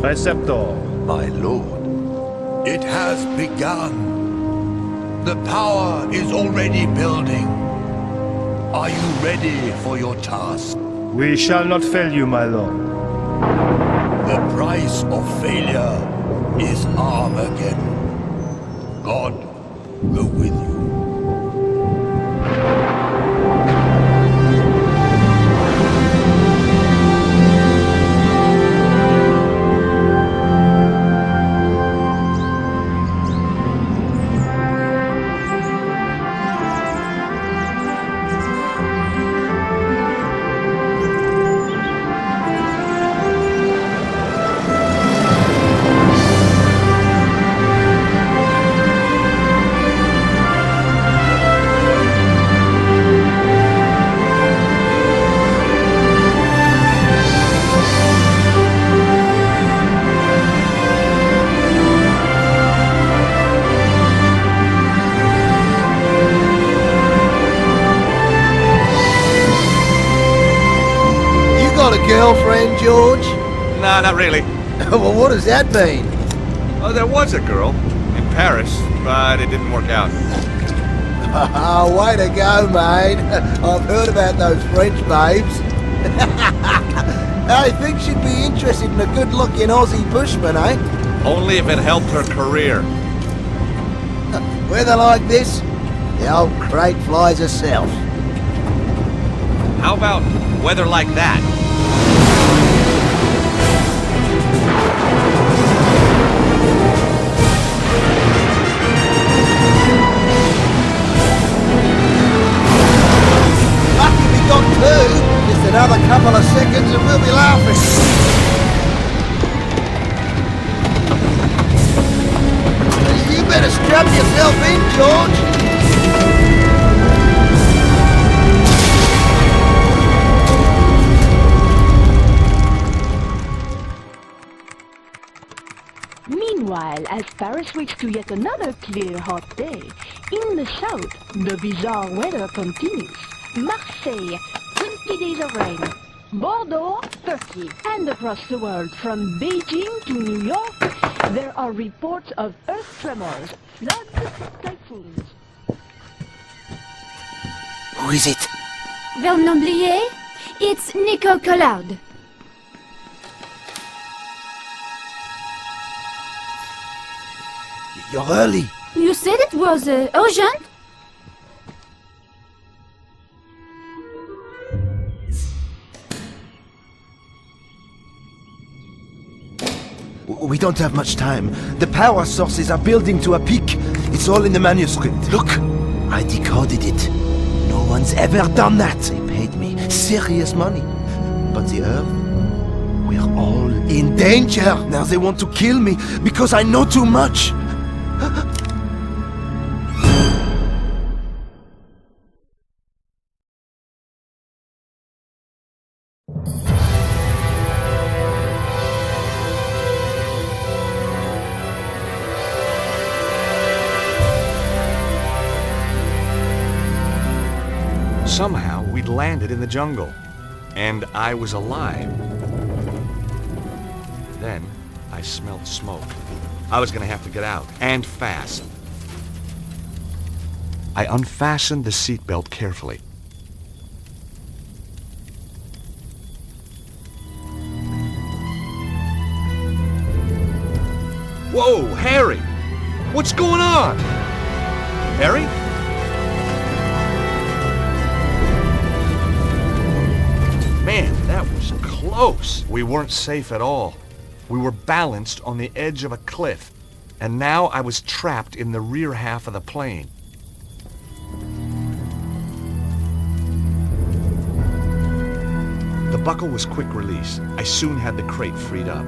Preceptor. My lord. It has begun. The power is already building. Are you ready for your task? We shall not fail you, my lord. The price of failure is Armageddon. God go with you. Girlfriend, George? Nah, not really. Well, what does that mean? Oh, there was a girl in Paris, but it didn't work out. Oh, way to go, mate. I've heard about those French babes. I think she'd be interested in a good-looking Aussie bushman, eh? Only if it helped her career. Weather like this, the old crate flies herself. How about weather like that? Lucky we got two. Just another couple of seconds and we'll be laughing. You better strap yourself in, George. Meanwhile, as Paris waits to yet another clear, hot day, in the south, the bizarre weather continues. Marseille, 20 days of rain. Bordeaux, 30. And across the world, from Beijing to New York, there are reports of earth tremors, floods, typhoons. Who is it? Vernon Blier? It's Nico Collard. You're early. You said it was urgent? We don't have much time. The power sources are building to a peak. It's all in the manuscript. Look, I decoded it. No one's ever done that. They paid me serious money. But the Earth, we're all in danger. Now they want to kill me because I know too much. Somehow, we'd landed in the jungle, and I was alive. Then, I smelled smoke. I was gonna have to get out, and fast. I unfastened the seatbelt carefully. Whoa, Harry! What's going on? Harry? Man, that was close. We weren't safe at all. We were balanced on the edge of a cliff, and now I was trapped in the rear half of the plane. The buckle was quick release. I soon had the crate freed up.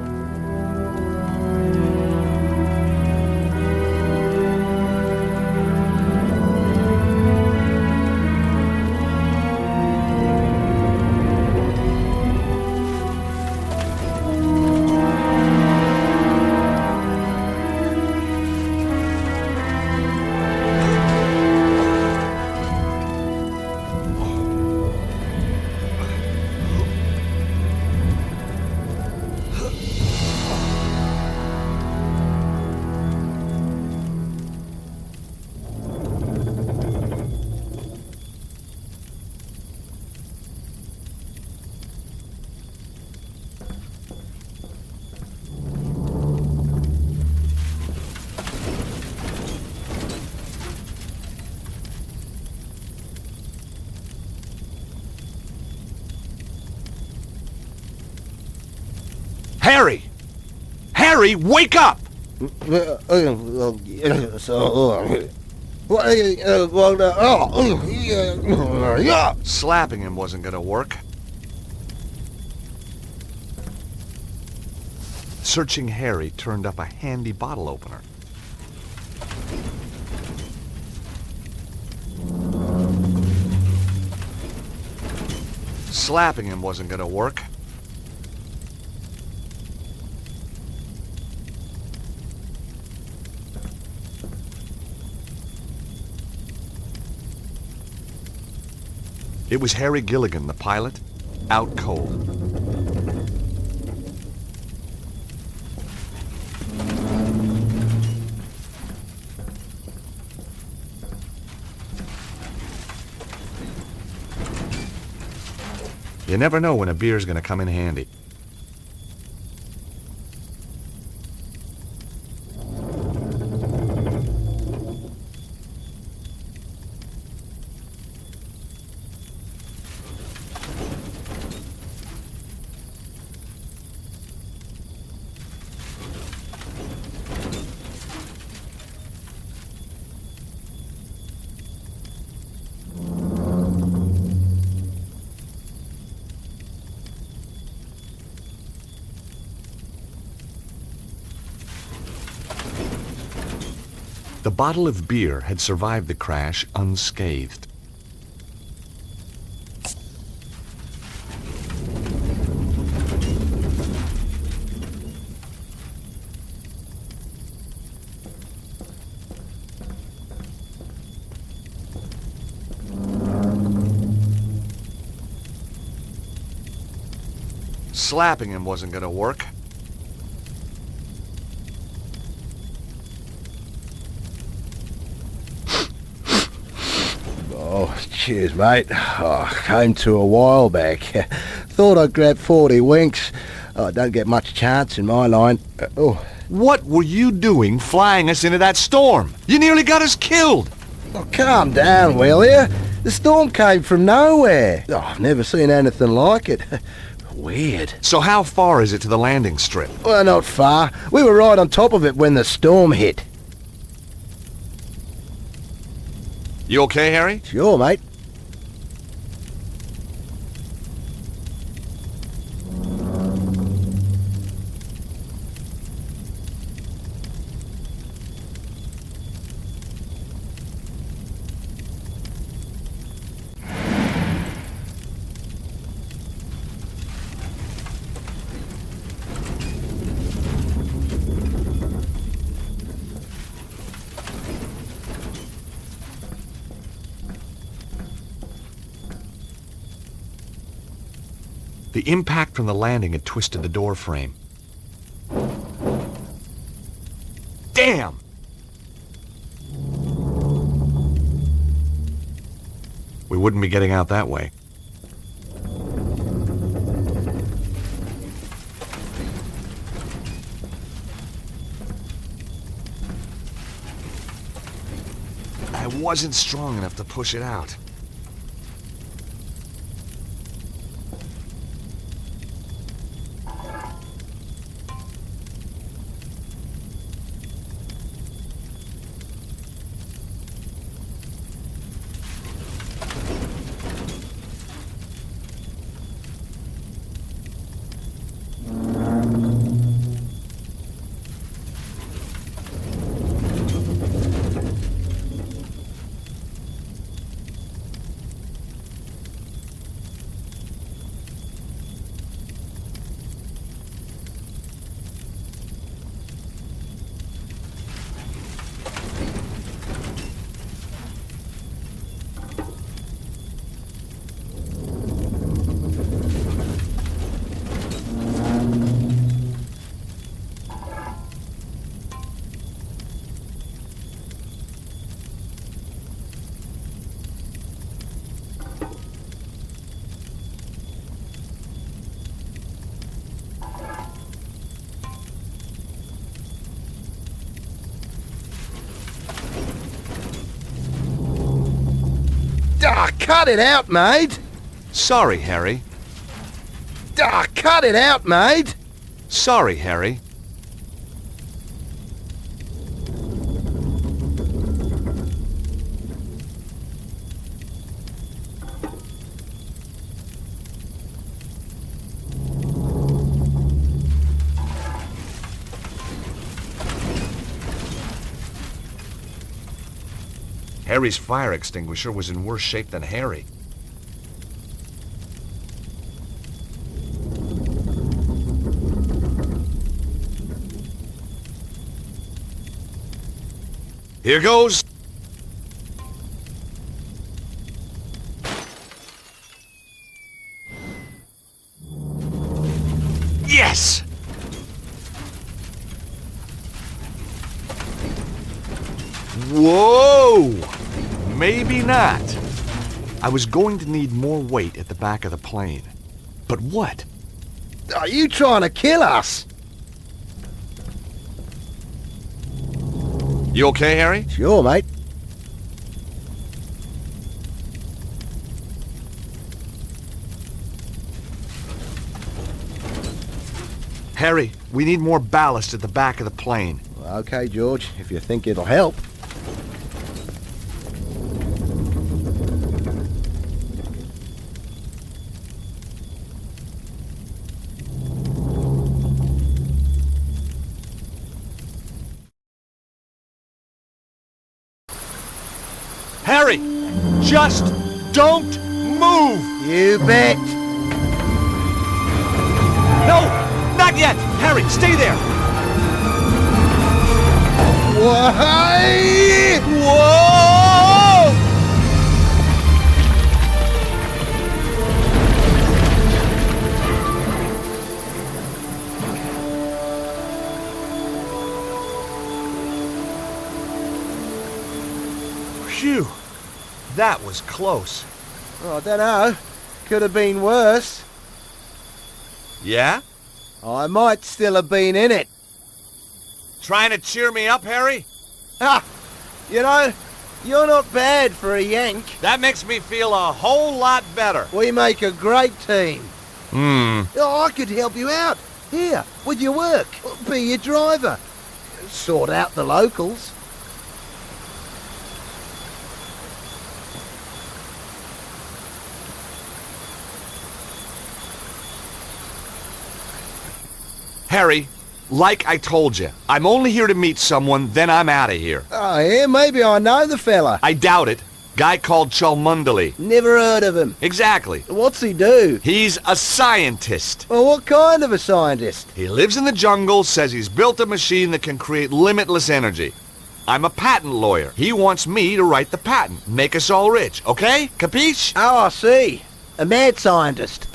Harry! Harry, wake up! Slapping him wasn't gonna work. Searching Harry turned up a handy bottle opener. Slapping him wasn't gonna work. It was Harry Gilligan, the pilot, out cold. You never know when a beer's gonna come in handy. The bottle of beer had survived the crash unscathed. Slapping him wasn't gonna work. Oh, cheers, mate. Oh, came to a while back. Thought I'd grab 40 winks. Oh, don't get much chance in my line. What were you doing flying us into that storm? You nearly got us killed! Oh, calm down, will you? The storm came from nowhere. Oh, I've never seen anything like it. Weird. So how far is it to the landing strip? Well, not far. We were right on top of it when the storm hit. You okay, Harry? Sure, mate. The impact from the landing had twisted the door frame. Damn! We wouldn't be getting out that way. I wasn't strong enough to push it out. Ah, cut it out, mate! Sorry, Harry. Ah, cut it out, mate! Sorry, Harry. Harry's fire extinguisher was in worse shape than Harry. Here goes. Yes! Whoa! Maybe not. I was going to need more weight at the back of the plane. But what? Are you trying to kill us? You okay, Harry? Sure, mate. Harry, we need more ballast at the back of the plane. Okay, George, if you think it'll help. Harry, just don't move! You bet. No, not yet! Harry, stay there! Why? Whoa! Phew, that was close. Oh, I don't know. Could have been worse. Yeah? I might still have been in it. Trying to cheer me up, Harry? Ha! You know, you're not bad for a Yank. That makes me feel a whole lot better. We make a great team. Oh, I could help you out. Here, with your work. Be your driver. Sort out the locals. Harry, like I told you, I'm only here to meet someone, then I'm out of here. Oh, yeah, maybe I know the fella. I doubt it. Guy called Cholmondeley. Never heard of him. Exactly. What's he do? He's a scientist. Well, what kind of a scientist? He lives in the jungle, says he's built a machine that can create limitless energy. I'm a patent lawyer. He wants me to write the patent, make us all rich, okay? Capiche? Oh, I see. A mad scientist.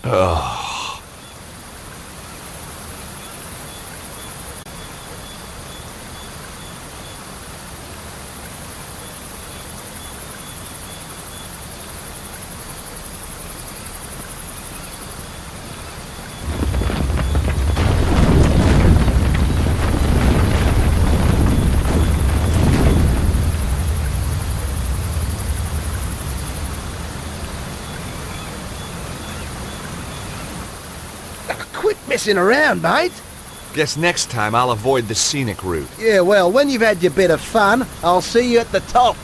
Quit messing around, mate. Guess next time I'll avoid the scenic route. Yeah, well, when you've had your bit of fun, I'll see you at the top.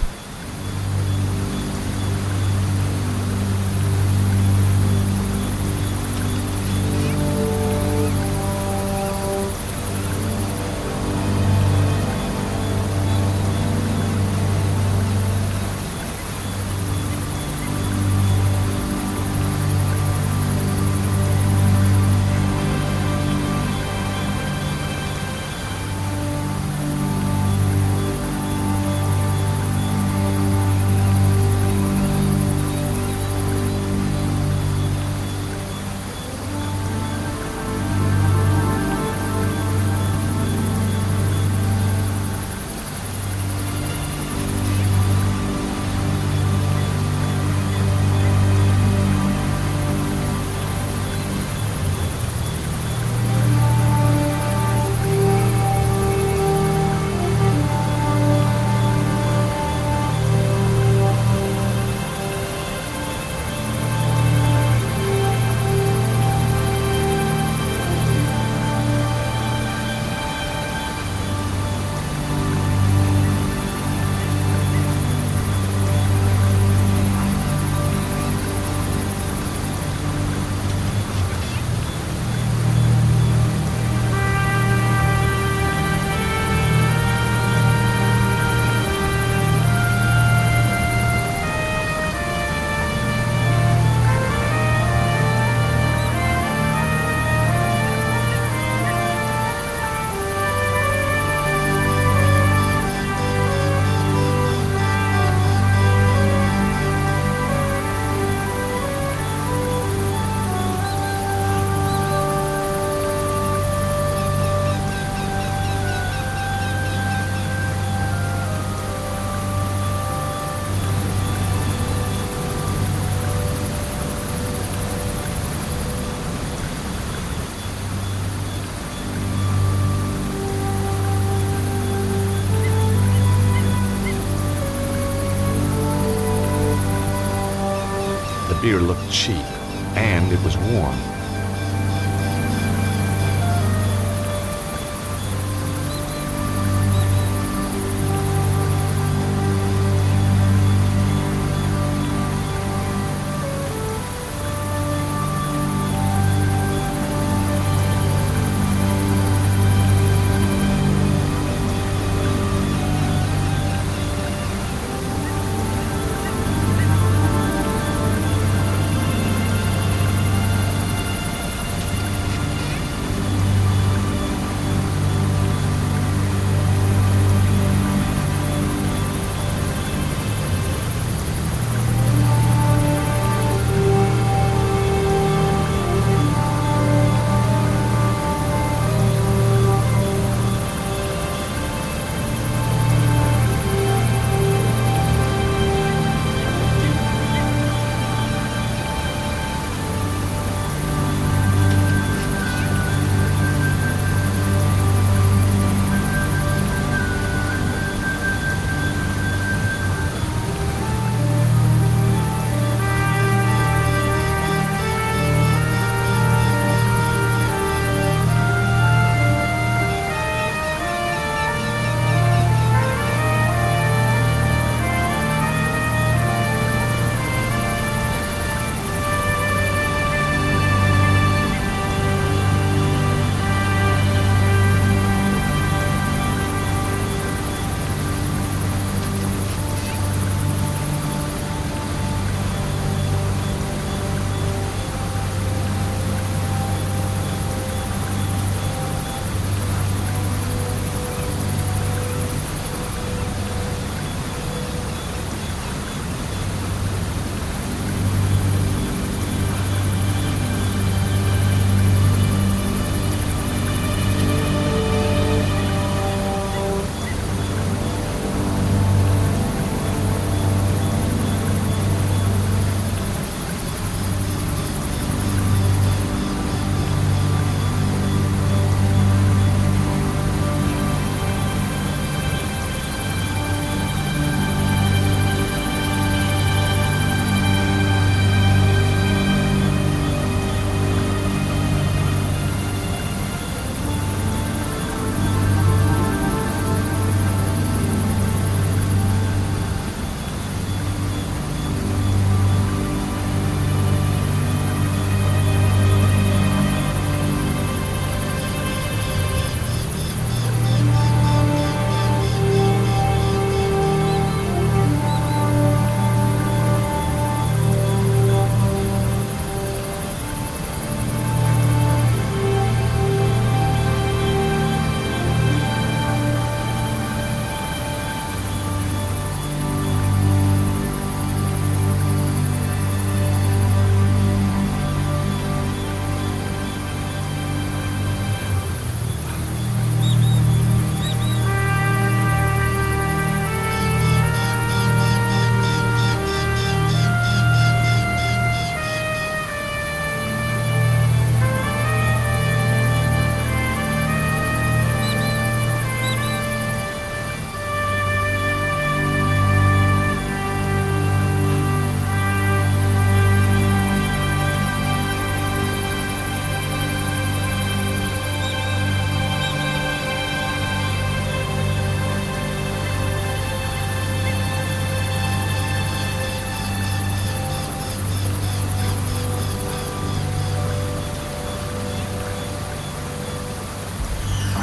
beer looked cheap, and it was warm.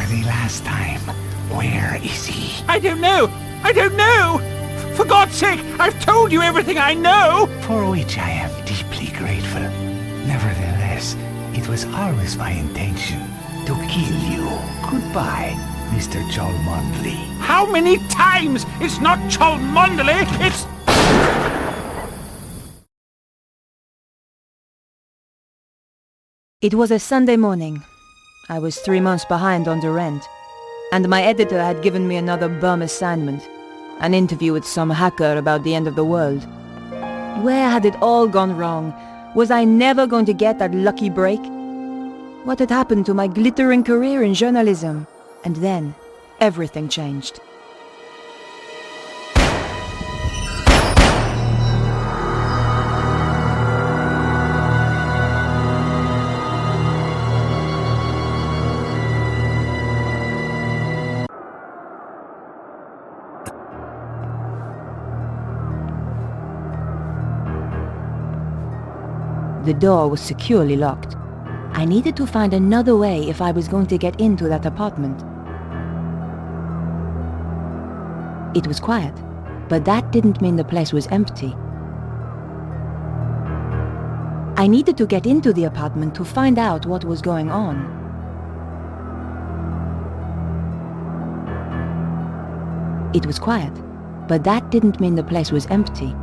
the last time. Where is he? I don't know! I don't know! For God's sake, I've told you everything I know! For which I am deeply grateful. Nevertheless, it was always my intention to kill you. Goodbye, Mr. Cholmondeley. How many times? It's not Cholmondeley, it's... It was a Sunday morning. I was 3 months behind on the rent, and my editor had given me another bum assignment, an interview with some hacker about the end of the world. Where had it all gone wrong? Was I never going to get that lucky break? What had happened to my glittering career in journalism? And then, everything changed. The door was securely locked. I needed to find another way if I was going to get into that apartment. It was quiet, but that didn't mean the place was empty. I needed to get into the apartment to find out what was going on. It was quiet, but that didn't mean the place was empty.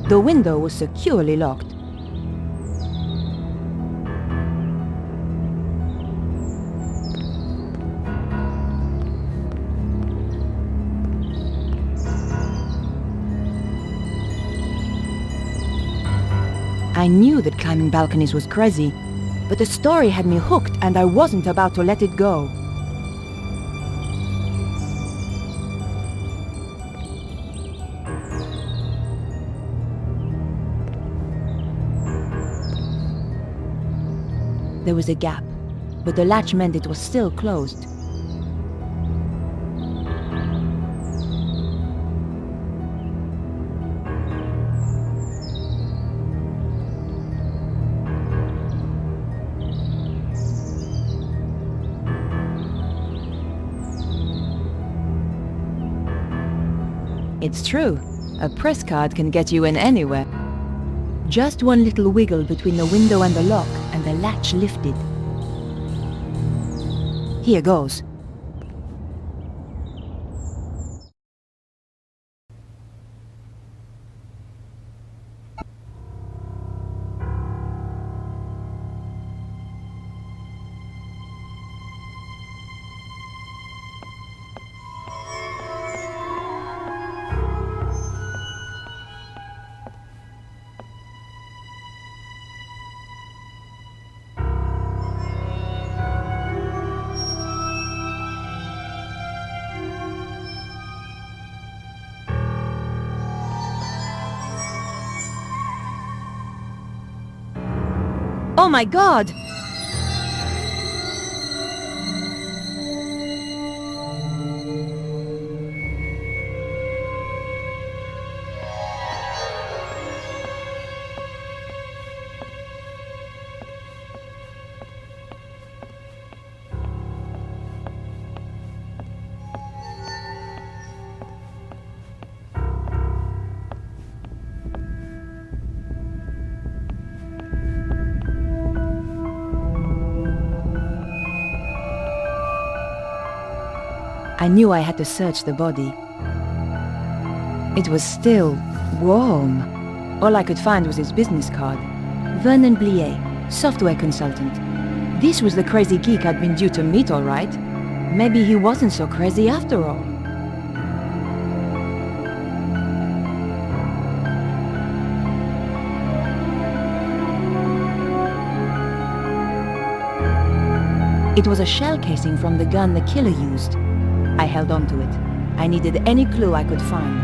The window was securely locked. I knew that climbing balconies was crazy, but the story had me hooked and I wasn't about to let it go. There was a gap, but the latch meant it was still closed. It's true, a press card can get you in anywhere. Just one little wiggle between the window and the lock, and the latch lifted. Here goes. Oh my God! I knew I had to search the body. It was still warm. All I could find was his business card. Vernon Blier, software consultant. This was the crazy geek I'd been due to meet, all right. Maybe he wasn't so crazy after all. It was a shell casing from the gun the killer used. I held on to it. I needed any clue I could find.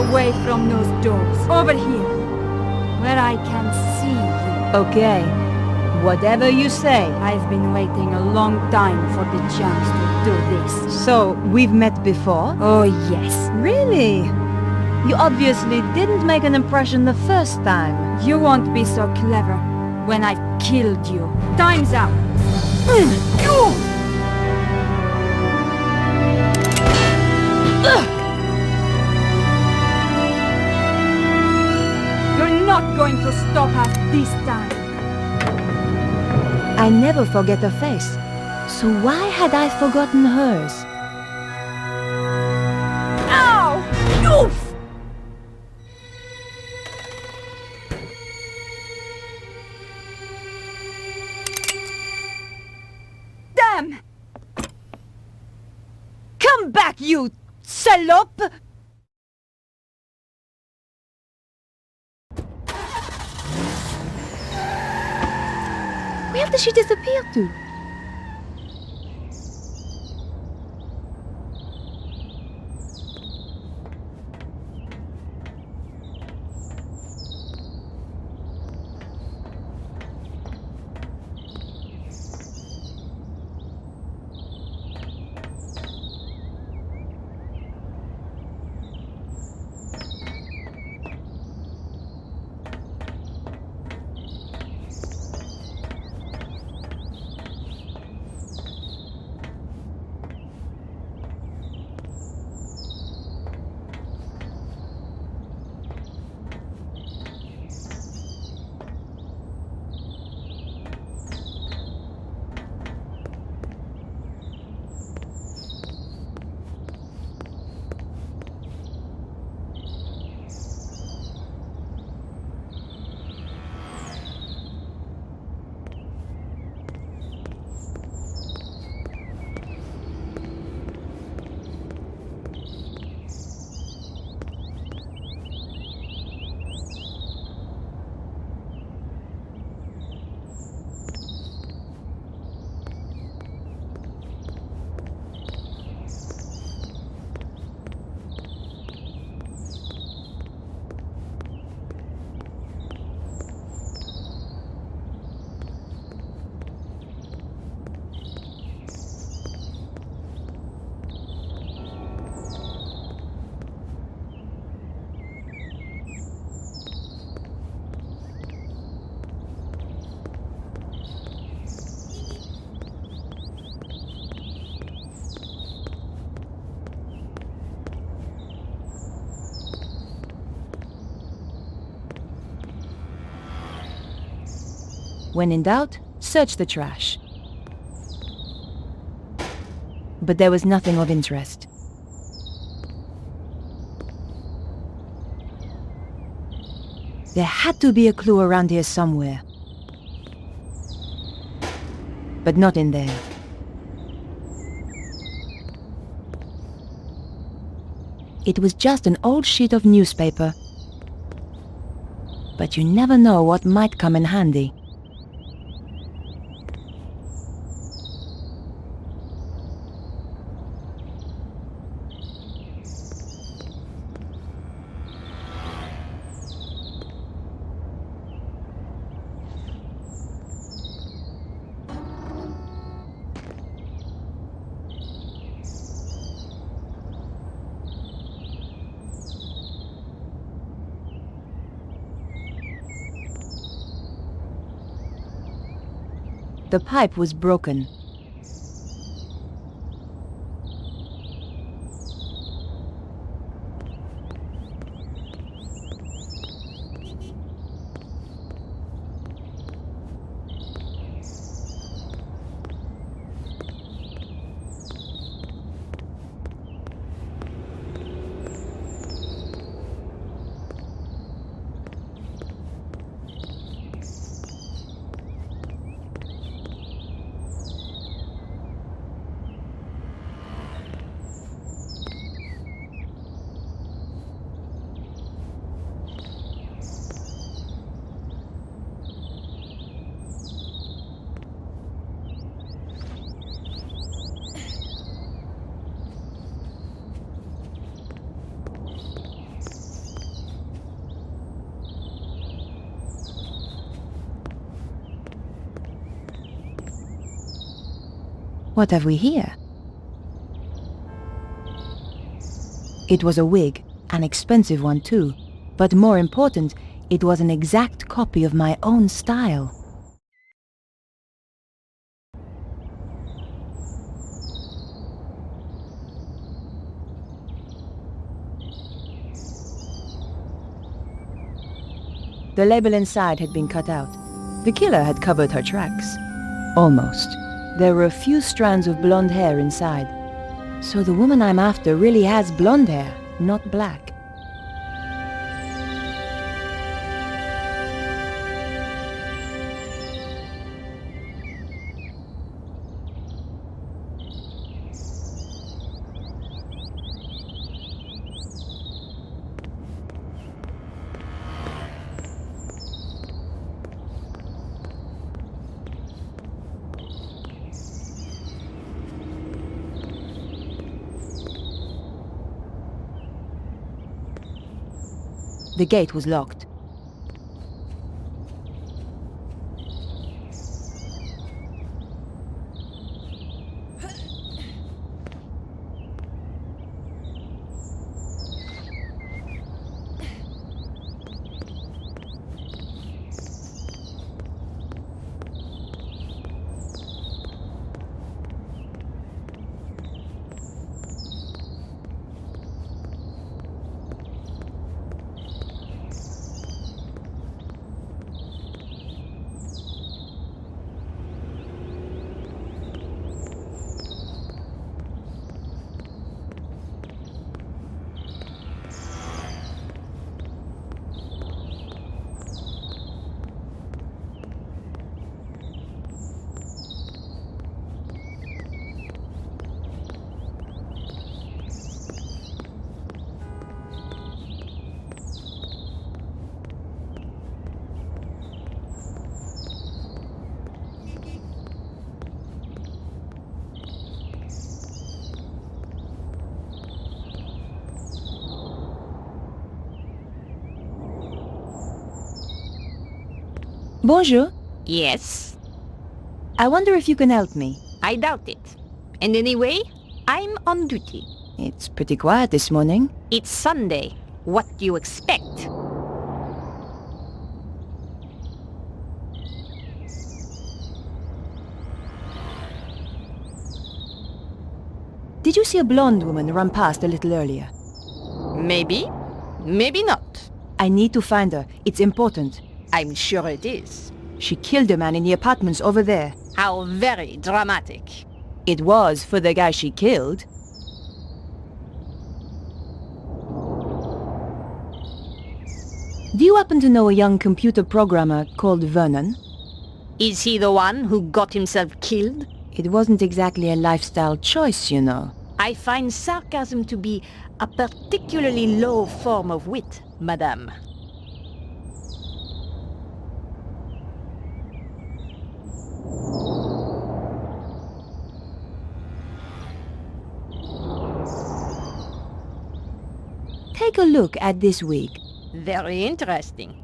away from those doors. Over here, where I can see you. Okay. Whatever you say. I've been waiting a long time for the chance to do this. So, we've met before? Oh, yes. Really? You obviously didn't make an impression the first time. You won't be so clever when I've killed you. Time's up. You're not going to stop us this time. I never forget a face. So why had I forgotten hers? Ow! Oof! Damn! Come back, you salope! Where did she disappear to? When in doubt, search the trash. But there was nothing of interest. There had to be a clue around here somewhere. But not in there. It was just an old sheet of newspaper. But you never know what might come in handy. The pipe was broken. What have we here? It was a wig, an expensive one too. But more important, it was an exact copy of my own style. The label inside had been cut out. The killer had covered her tracks. Almost. There were a few strands of blonde hair inside. So the woman I'm after really has blonde hair, not black. The gate was locked. Bonjour. Yes? I wonder if you can help me. I doubt it. And anyway, I'm on duty. It's pretty quiet this morning. It's Sunday. What do you expect? Did you see a blonde woman run past a little earlier? Maybe. Maybe not. I need to find her. It's important. I'm sure it is. She killed a man in the apartments over there. How very dramatic. It was for the guy she killed. Do you happen to know a young computer programmer called Vernon? Is he the one who got himself killed? It wasn't exactly a lifestyle choice, you know. I find sarcasm to be a particularly low form of wit, madame. Take a look at this wig. Very interesting.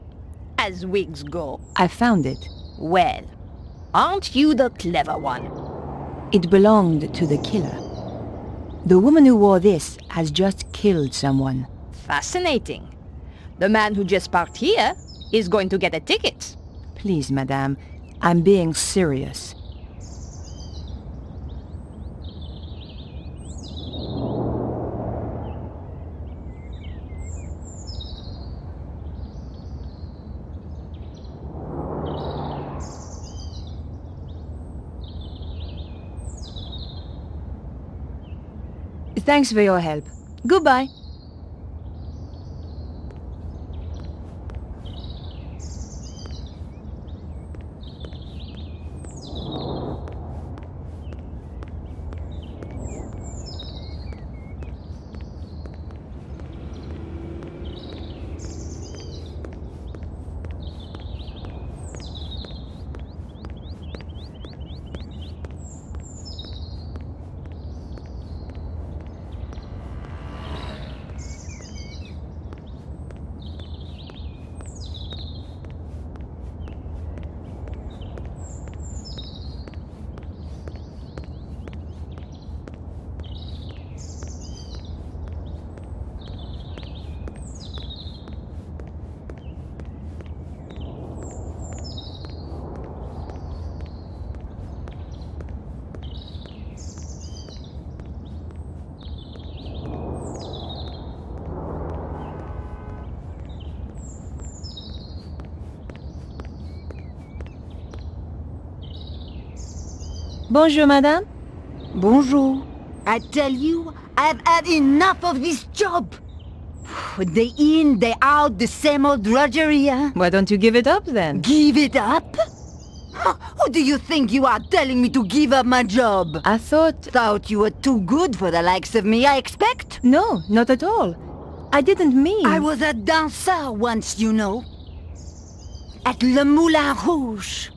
As wigs go. I found it. Well, aren't you the clever one? It belonged to the killer. The woman who wore this has just killed someone. Fascinating. The man who just parked here is going to get a ticket. Please, madame, I'm being serious. Thanks for your help. Goodbye. Bonjour, madame. Bonjour. I tell you, I've had enough of this job. Day in, day out, the same old drudgery, huh? Why don't you give it up then? Give it up? Who do you think you are telling me to give up my job? I thought... Thought you were too good for the likes of me, I expect? No, not at all. I didn't mean... I was a dancer once, you know. At Le Moulin Rouge.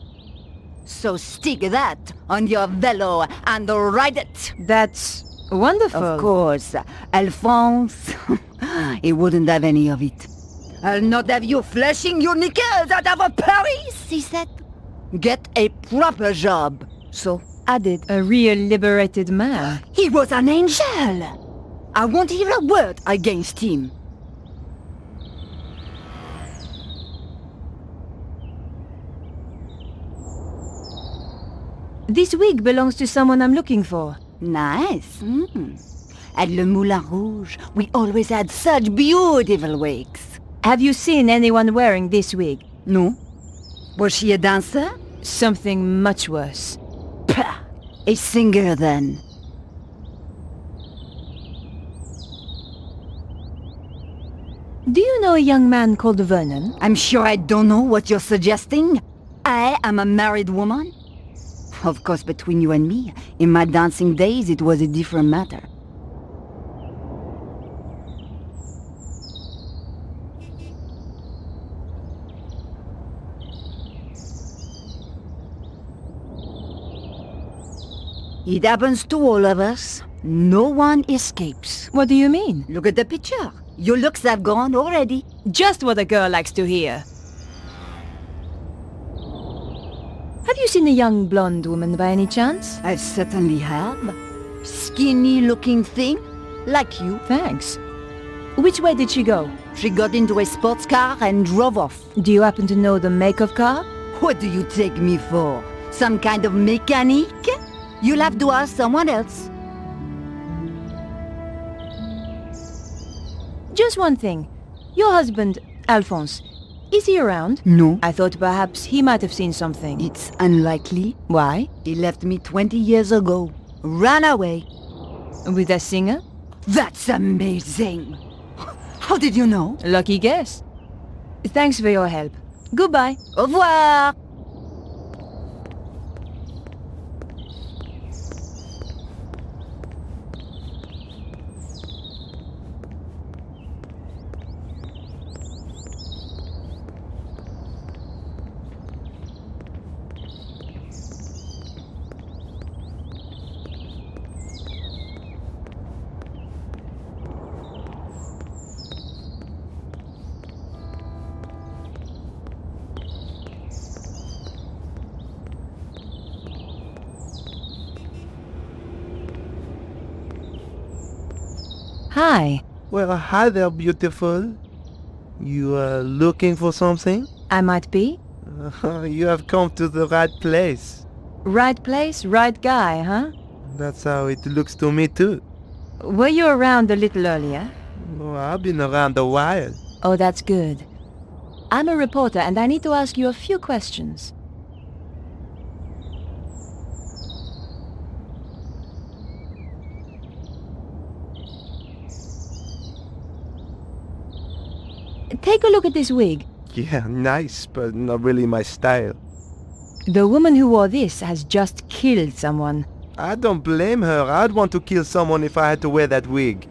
So stick that on your velo and ride it. That's wonderful. Of course. Alphonse, he wouldn't have any of it. I'll not have you flashing your nickels out of Paris, he said. Get a proper job. So I did. A real liberated man. He was an angel. I won't hear a word against him. This wig belongs to someone I'm looking for. Nice. At Le Moulin Rouge, we always had such beautiful wigs. Have you seen anyone wearing this wig? No. Was she a dancer? Something much worse. Pah! A singer, then. Do you know a young man called Vernon? I'm sure I don't know what you're suggesting. I am a married woman. Of course, between you and me, in my dancing days, it was a different matter. It happens to all of us. No one escapes. What do you mean? Look at the picture. Your looks have gone already. Just what a girl likes to hear. Have you seen a young blonde woman by any chance? I certainly have. Skinny-looking thing, like you. Thanks. Which way did she go? She got into a sports car and drove off. Do you happen to know the make of car? What do you take me for? Some kind of mechanic? You'll have to ask someone else. Just one thing. Your husband, Alphonse, is he around? No. I thought perhaps he might have seen something. It's unlikely. Why? He left me 20 years ago. Ran away. With a singer? That's amazing. How did you know? Lucky guess. Thanks for your help. Goodbye. Au revoir. Hi. Well, hi there, beautiful. You are looking for something? I might be. You have come to the right place. Right place, right guy, huh? That's how it looks to me too. Were you around a little earlier? Oh, I've been around a while. Oh, that's good. I'm a reporter and I need to ask you a few questions. Take a look at this wig. Yeah, nice, but not really my style. The woman who wore this has just killed someone. I don't blame her. I'd want to kill someone if I had to wear that wig.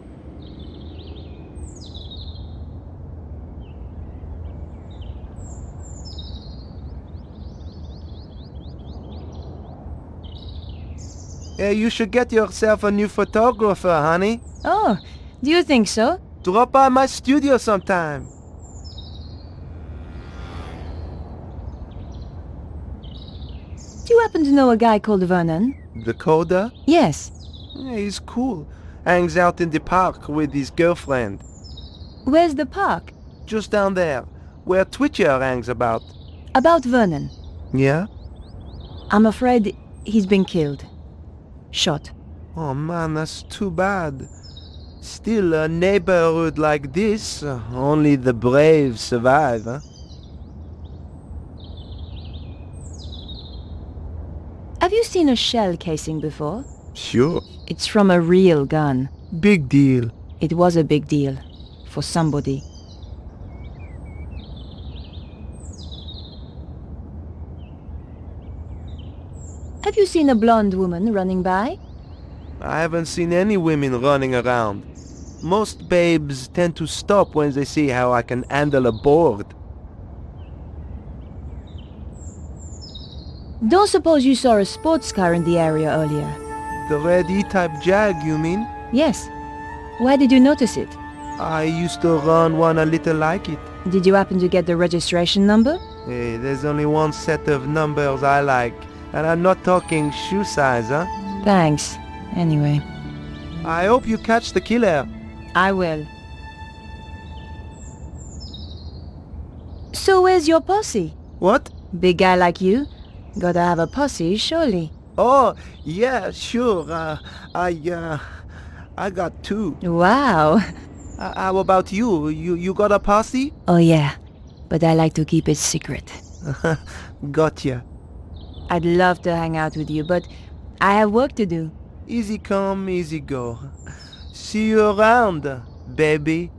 Hey, you should get yourself a new photographer, honey. Oh, do you think so? Drop by my studio sometime. Do you happen to know a guy called Vernon? The coder? Yes. Yeah, he's cool. Hangs out in the park with his girlfriend. Where's the park? Just down there, where Twitcher hangs about. About Vernon. Yeah? I'm afraid he's been killed. Shot. Oh man, that's too bad. Still, a neighborhood like this, only the brave survive, huh? Have you seen a shell casing before? Sure. It's from a real gun. Big deal. It was a big deal. For somebody. Have you seen a blonde woman running by? I haven't seen any women running around. Most babes tend to stop when they see how I can handle a board. Don't suppose you saw a sports car in the area earlier? The red E-type Jag, you mean? Yes. Why did you notice it? I used to run one a little like it. Did you happen to get the registration number? Hey, there's only one set of numbers I like. And I'm not talking shoe size, huh? Thanks. Anyway. I hope you catch the killer. I will. So where's your posse? What? Big guy like you? Gotta have a posse, surely. Oh, yeah, sure. I got two. Wow. How about you? You got a posse? Oh yeah, but I like to keep it secret. Gotcha. I'd love to hang out with you, but I have work to do. Easy come, easy go. See you around, baby.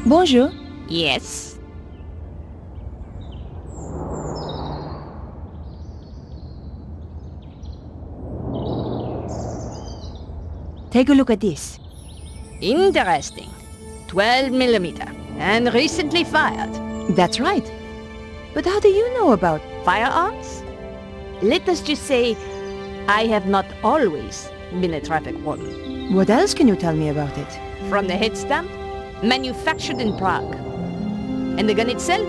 Bonjour. Yes. Take a look at this. Interesting. 12 millimeter. And recently fired. That's right. But how do you know about Firearms? Let us just say, I have not always been a traffic warden. What else can you tell me about it? From the head stamp, manufactured in Prague. And the gun itself?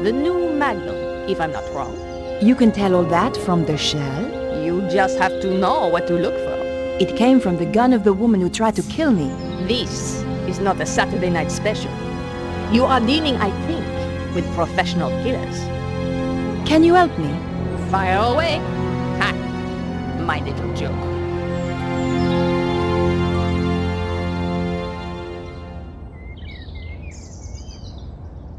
The new Magnum, if I'm not wrong. You can tell all that from the shell? You just have to know what to look for. It came from the gun of the woman who tried to kill me. This is not a Saturday night special. You are dealing, I think, with professional killers. Can you help me? Fire away. Ha! My little joke.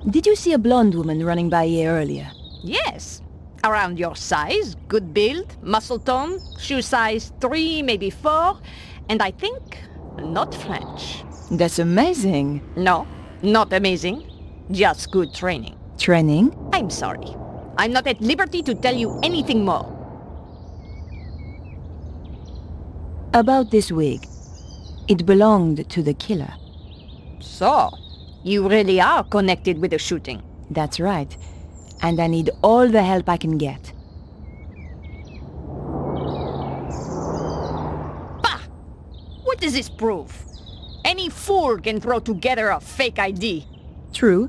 Did you see a blonde woman running by here earlier? Yes. Around your size, good build, muscle tone, shoe size 3, maybe 4, and I think not French. That's amazing. No, not amazing. Just good training. Training? I'm sorry. I'm not at liberty to tell you anything more. About this wig. It belonged to the killer. So, you really are connected with the shooting. That's right. And I need all the help I can get. Bah! What does this prove? Any fool can throw together a fake ID. True,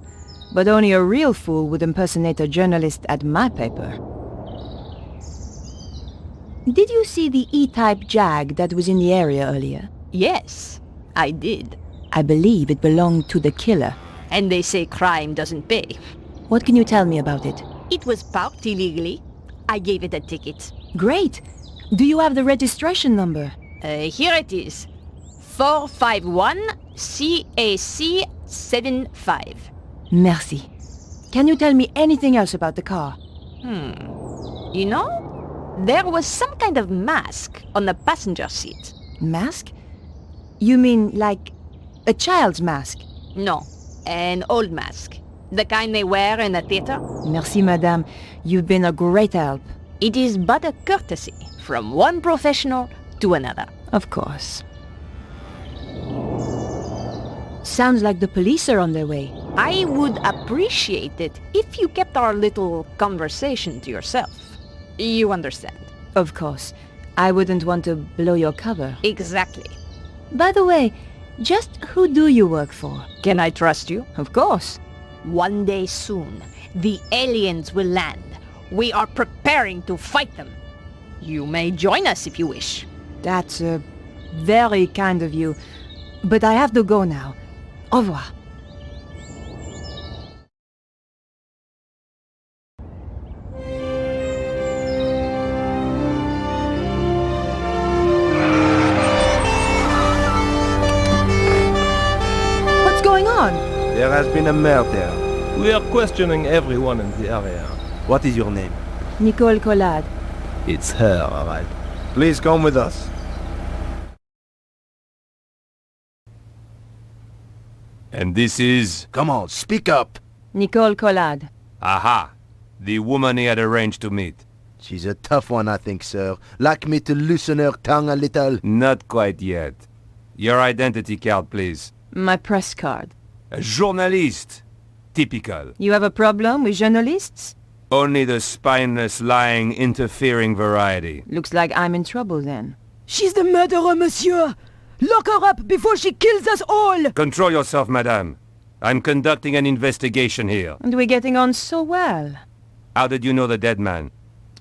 but only a real fool would impersonate a journalist at my paper. Did you see the E-type Jag that was in the area earlier? Yes, I did. I believe it belonged to the killer. And they say crime doesn't pay. What can you tell me about it? It was parked illegally. I gave it a ticket. Great! Do you have the registration number? Here it is. 451 CAC 75. Merci. Can you tell me anything else about the car? You know, there was some kind of mask on the passenger seat. Mask? You mean like a child's mask? No, an old mask. The kind they wear in a theater. Merci, madame. You've been a great help. It is but a courtesy from one professional to another. Of course. Sounds like the police are on their way. I would appreciate it if you kept our little conversation to yourself. You understand? Of course. I wouldn't want to blow your cover. Exactly. By the way, just who do you work for? Can I trust you? Of course. One day soon, the aliens will land, We are preparing to fight them. You may join us if you wish. That's very kind of you. But I have to go now. Au revoir. What's going on? There has been a murder. We are questioning everyone in the area. What is your name? Nicole Collard. It's her, alright. Please come with us. And this is... Come on, speak up. Nicole Collard. Aha! The woman he had arranged to meet. She's a tough one, I think, sir. Like me to loosen her tongue a little? Not quite yet. Your identity card, please. My press card. A journalist. Typical. You have a problem with journalists? Only the spineless, lying, interfering variety. Looks like I'm in trouble then. She's the murderer, monsieur! Lock her up before she kills us all! Control yourself, madame. I'm conducting an investigation here. And we're getting on so well. How did you know the dead man?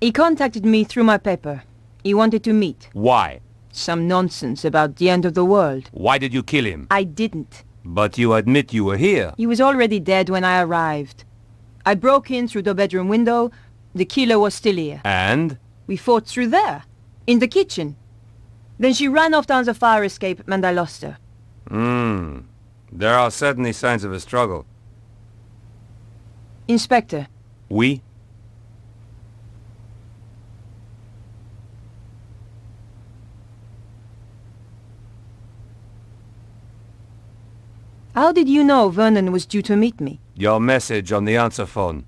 He contacted me through my paper. He wanted to meet. Why? Some nonsense about the end of the world. Why did you kill him? I didn't. But you admit you were here. He was already dead when I arrived. I broke in through the bedroom window. The killer was still here. And? We fought through there, in the kitchen. Then she ran off down the fire escape and I lost her. There are certainly signs of a struggle. Inspector. Oui? How did you know Vernon was due to meet me? Your message on the answer phone.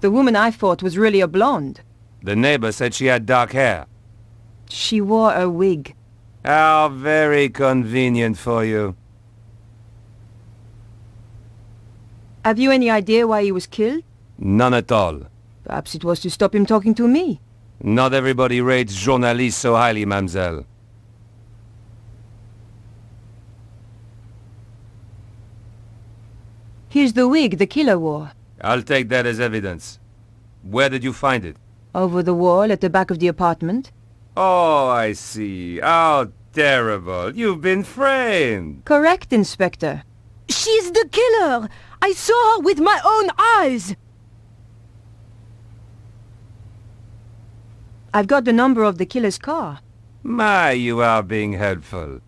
The woman I fought was really a blonde. The neighbor said she had dark hair. She wore a wig. How very convenient for you. Have you any idea why he was killed? None at all. Perhaps it was to stop him talking to me. Not everybody rates journalists so highly, mademoiselle. Here's the wig the killer wore. I'll take that as evidence. Where did you find it? Over the wall at the back of the apartment. Oh, I see. How terrible. You've been framed. Correct, Inspector. She's the killer! I saw her with my own eyes! I've got the number of the killer's car. My, you are being helpful.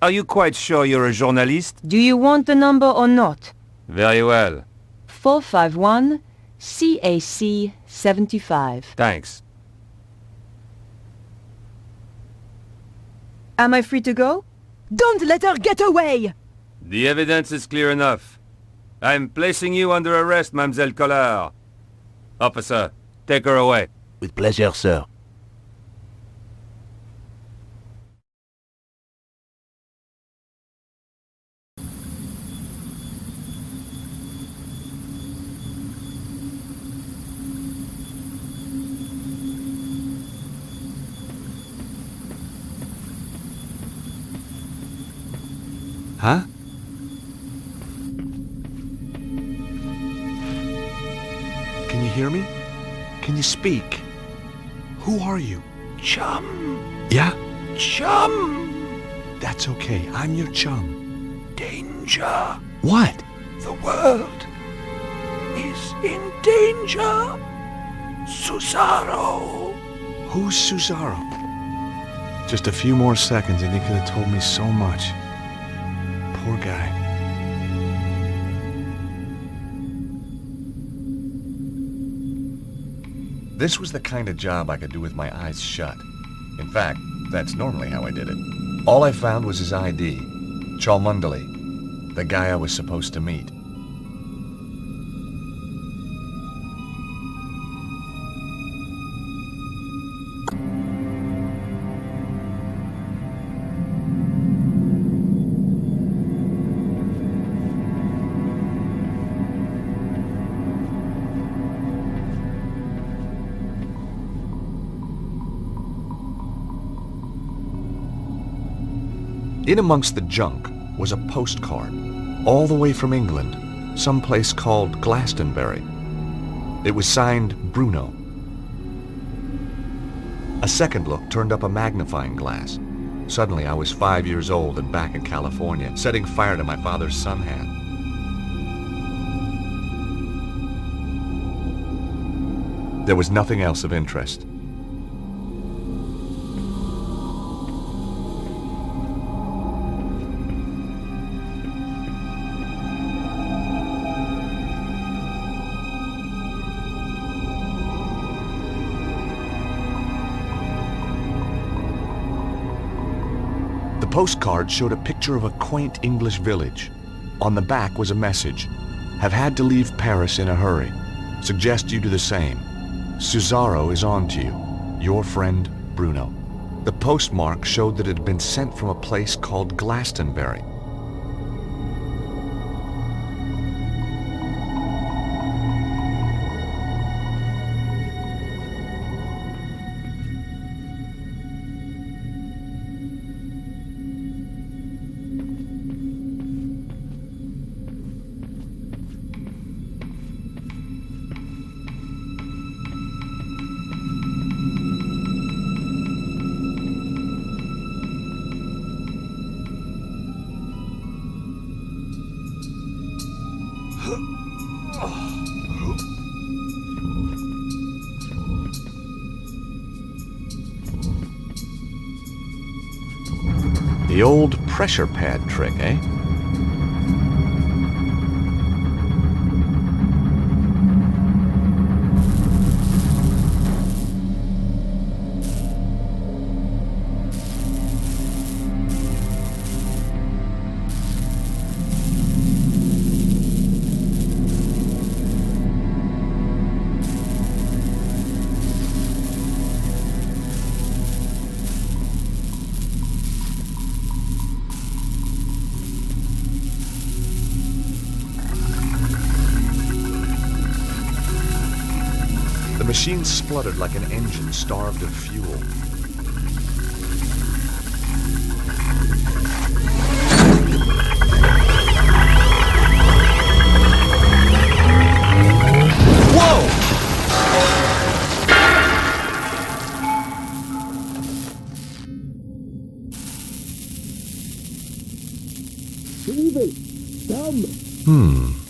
Are you quite sure you're a journalist? Do you want the number or not? Very well. 451 CAC 75. Thanks. Am I free to go? Don't let her get away! The evidence is clear enough. I'm placing you under arrest, Mademoiselle Collard. Officer, take her away. With pleasure, sir. Huh? Can you hear me? Can you speak? Who are you? Chum. Yeah? Chum. That's okay. I'm your chum. Danger. What? The world is in danger. Susaro. Who's Susaro? Just a few more seconds and he could have told me so much. Poor guy. This was the kind of job I could do with my eyes shut. In fact, that's normally how I did it. All I found was his ID. Cholmondeley, the guy I was supposed to meet. In amongst the junk was a postcard, all the way from England, some place called Glastonbury. It was signed Bruno. A second look turned up a magnifying glass. Suddenly I was 5 years old and back in California, setting fire to my father's sun hat. There was nothing else of interest. The postcard showed a picture of a quaint English village. On the back was a message. Have had to leave Paris in a hurry. Suggest you do the same. Cesaro is on to you. Your friend, Bruno. The postmark showed that it had been sent from a place called Glastonbury. The old pressure pad trick, eh? The machine spluttered like an engine starved of fuel.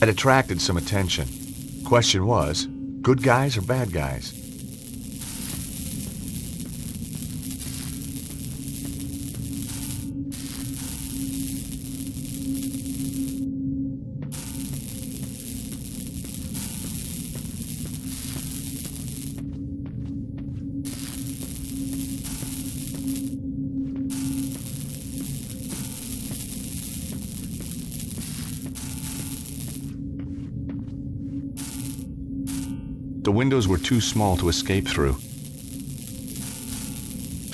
It attracted some attention. Question was, good guys or bad guys? The windows were too small to escape through.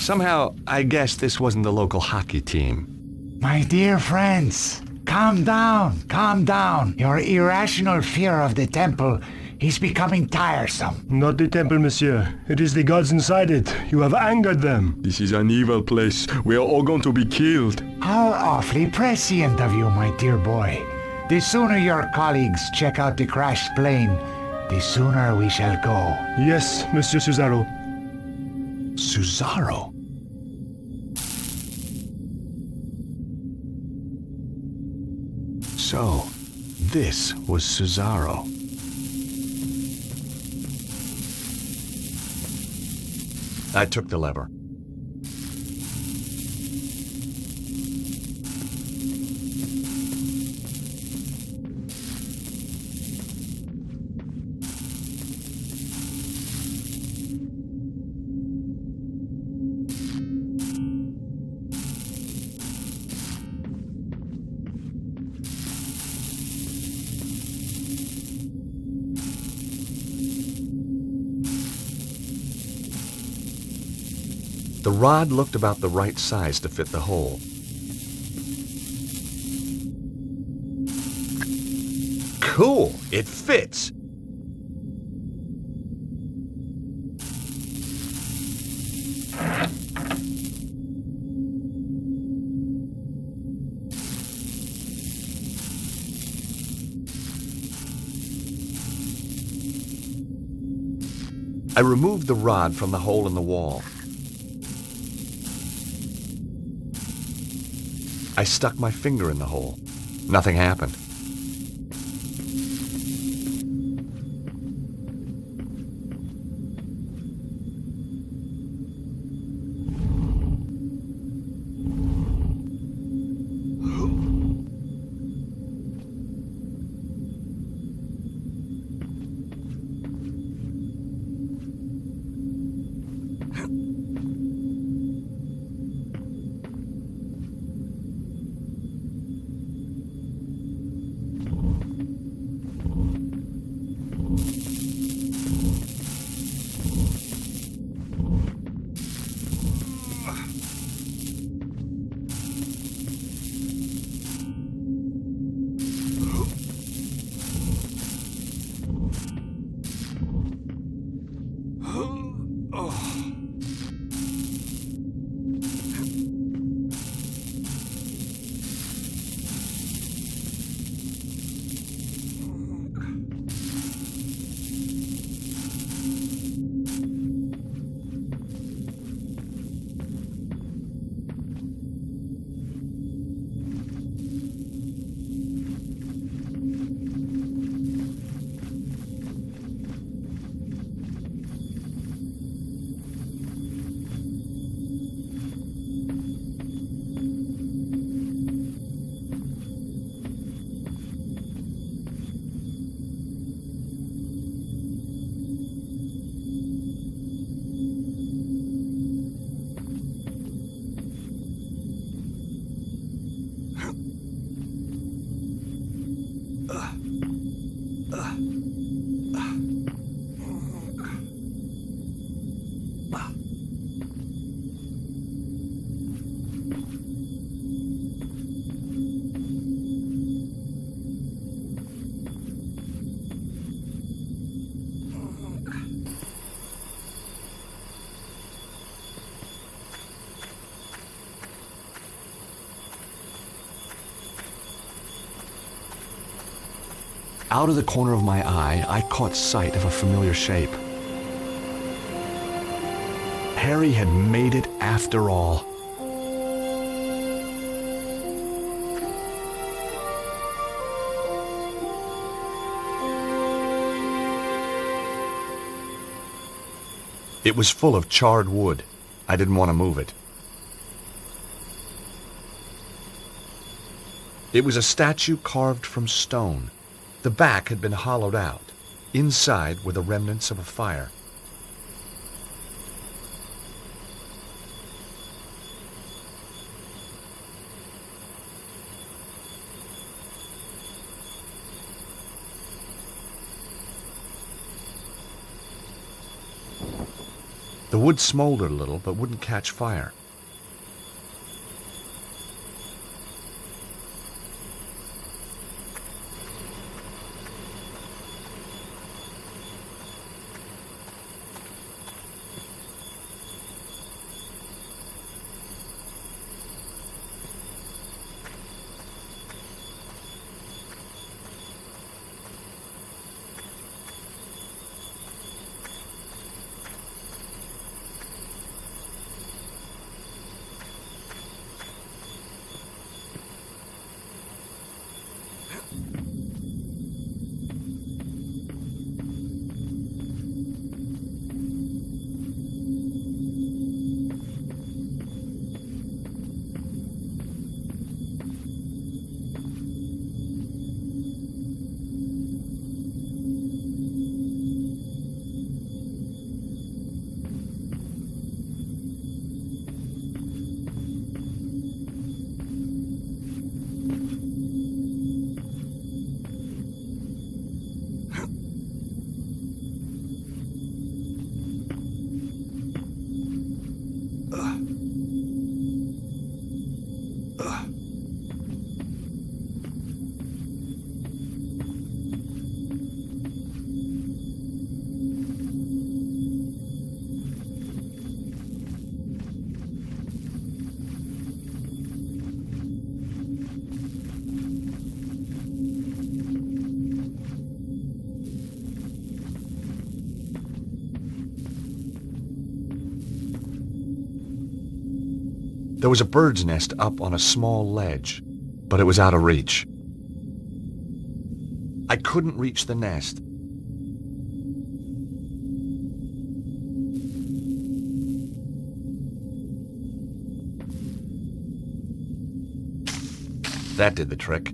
Somehow, I guessed this wasn't the local hockey team. My dear friends, calm down, calm down. Your irrational fear of the temple is becoming tiresome. Not the temple, monsieur. It is the gods inside it. You have angered them. This is an evil place. We are all going to be killed. How awfully prescient of you, my dear boy. The sooner your colleagues check out the crashed plane, the sooner we shall go. Yes, Monsieur Cesaro. Cesaro? So, this was Cesaro. I took the lever. The rod looked about the right size to fit the hole. Cool! It fits! I removed the rod from the hole in the wall. I stuck my finger in the hole. Nothing happened. Out of the corner of my eye, I caught sight of a familiar shape. Harry had made it after all. It was full of charred wood. I didn't want to move it. It was a statue carved from stone. The back had been hollowed out. Inside were the remnants of a fire. The wood smoldered a little, but wouldn't catch fire. There was a bird's nest up on a small ledge, but it was out of reach. I couldn't reach the nest. That did the trick.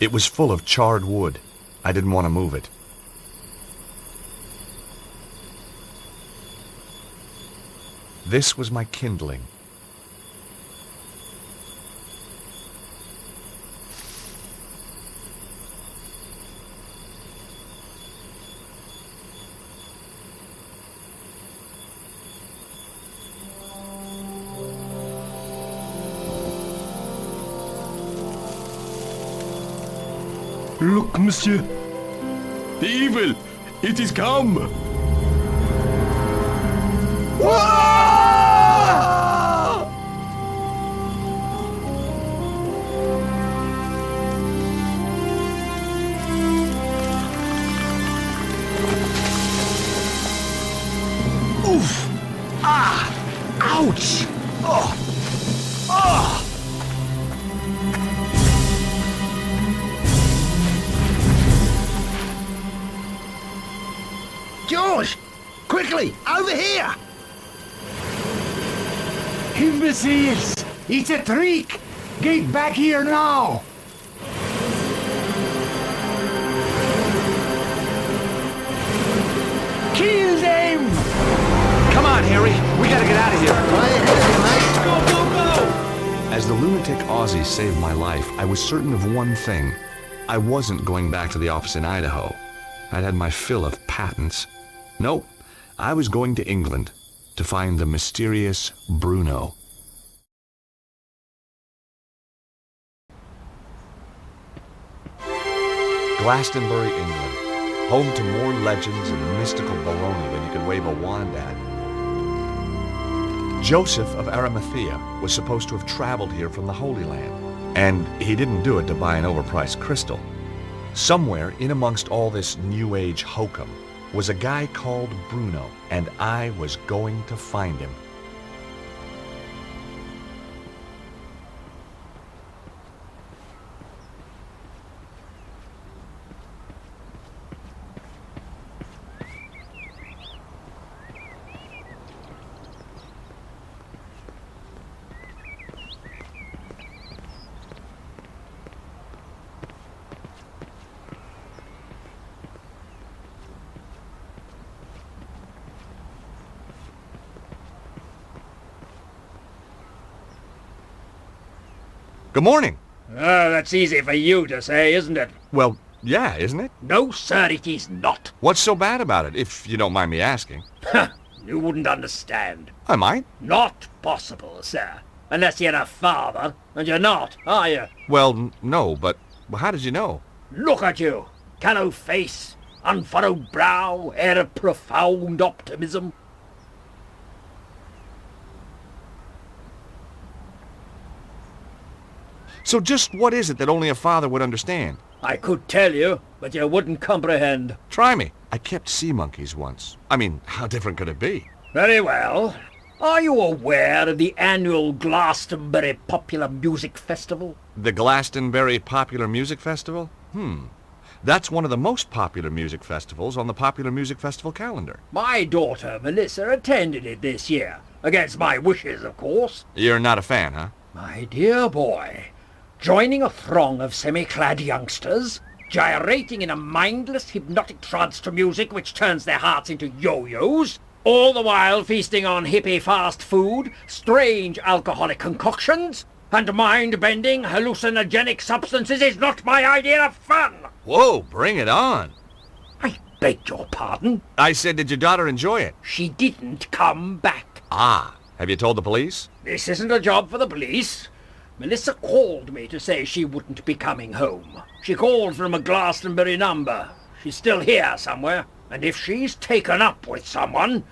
It was full of charred wood. I didn't want to move it. This was my kindling. Look, monsieur. The evil! It is come! Oof! Ah! Ouch! Oh! Oh! George! Quickly! Over here! Imbeciles! It's a trick! Get back here now! Kill them! Come on, Harry! We gotta get out of here! Right ahead of you, mate! Go, go, go! As the lunatic Aussie saved my life, I was certain of one thing. I wasn't going back to the office in Idaho. I'd had my fill of patents. Nope, I was going to England to find the mysterious Bruno. Glastonbury, England, home to more legends and mystical baloney than you could wave a wand at. Joseph of Arimathea was supposed to have traveled here from the Holy Land, and he didn't do it to buy an overpriced crystal. Somewhere in amongst all this New Age hokum was a guy called Bruno, and I was going to find him. Good morning. Oh, that's easy for you to say, isn't it? Well, yeah, isn't it? No, sir, it is not. What's so bad about it, if you don't mind me asking? You wouldn't understand. I might. Not possible, sir. Unless you're a father, and you're not, are you? Well, no, but how did you know? Look at you. Callow face, unfurrowed brow, air of profound optimism. So just what is it that only a father would understand? I could tell you, but you wouldn't comprehend. Try me. I kept sea monkeys once. I mean, how different could it be? Very well. Are you aware of the annual Glastonbury Popular Music Festival? The Glastonbury Popular Music Festival? That's one of the most popular music festivals on the Popular Music Festival calendar. My daughter, Melissa, attended it this year. Against my wishes, of course. You're not a fan, huh? My dear boy, joining a throng of semi-clad youngsters, gyrating in a mindless, hypnotic trance to music which turns their hearts into yo-yos, all the while feasting on hippie fast food, strange alcoholic concoctions, and mind-bending hallucinogenic substances is not my idea of fun! Whoa, bring it on! I beg your pardon? I said, did your daughter enjoy it? She didn't come back. Ah, have you told the police? This isn't a job for the police. Melissa called me to say she wouldn't be coming home. She called from a Glastonbury number. She's still here somewhere. And if she's taken up with someone,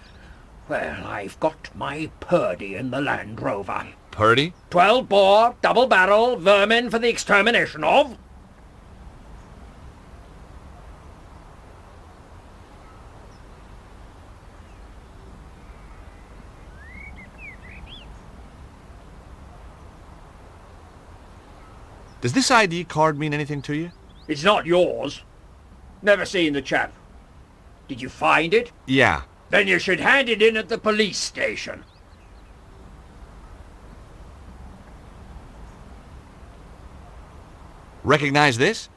well, I've got my Purdy in the Land Rover. Purdy? 12-bore, double-barrel, vermin for the extermination of... Does this ID card mean anything to you? It's not yours. Never seen the chap. Did you find it? Yeah. Then you should hand it in at the police station. Recognize this?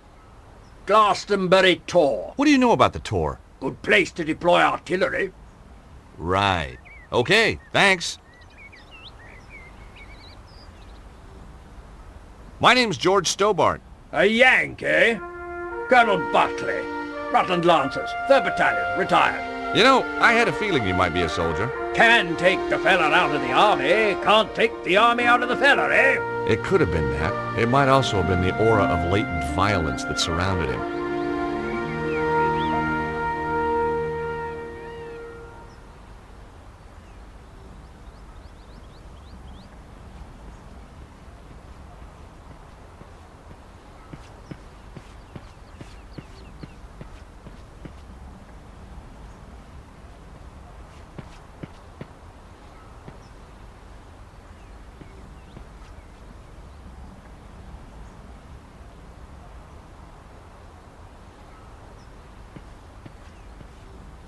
Glastonbury Tor. What do you know about the Tor? Good place to deploy artillery. Right. Okay, thanks. My name's George Stobart. A Yankee? Colonel Buckley. Rutland Lancers, 3rd Battalion, retired. You know, I had a feeling you might be a soldier. Can take the fella out of the army, can't take the army out of the fella, eh? It could have been that. It might also have been the aura of latent violence that surrounded him.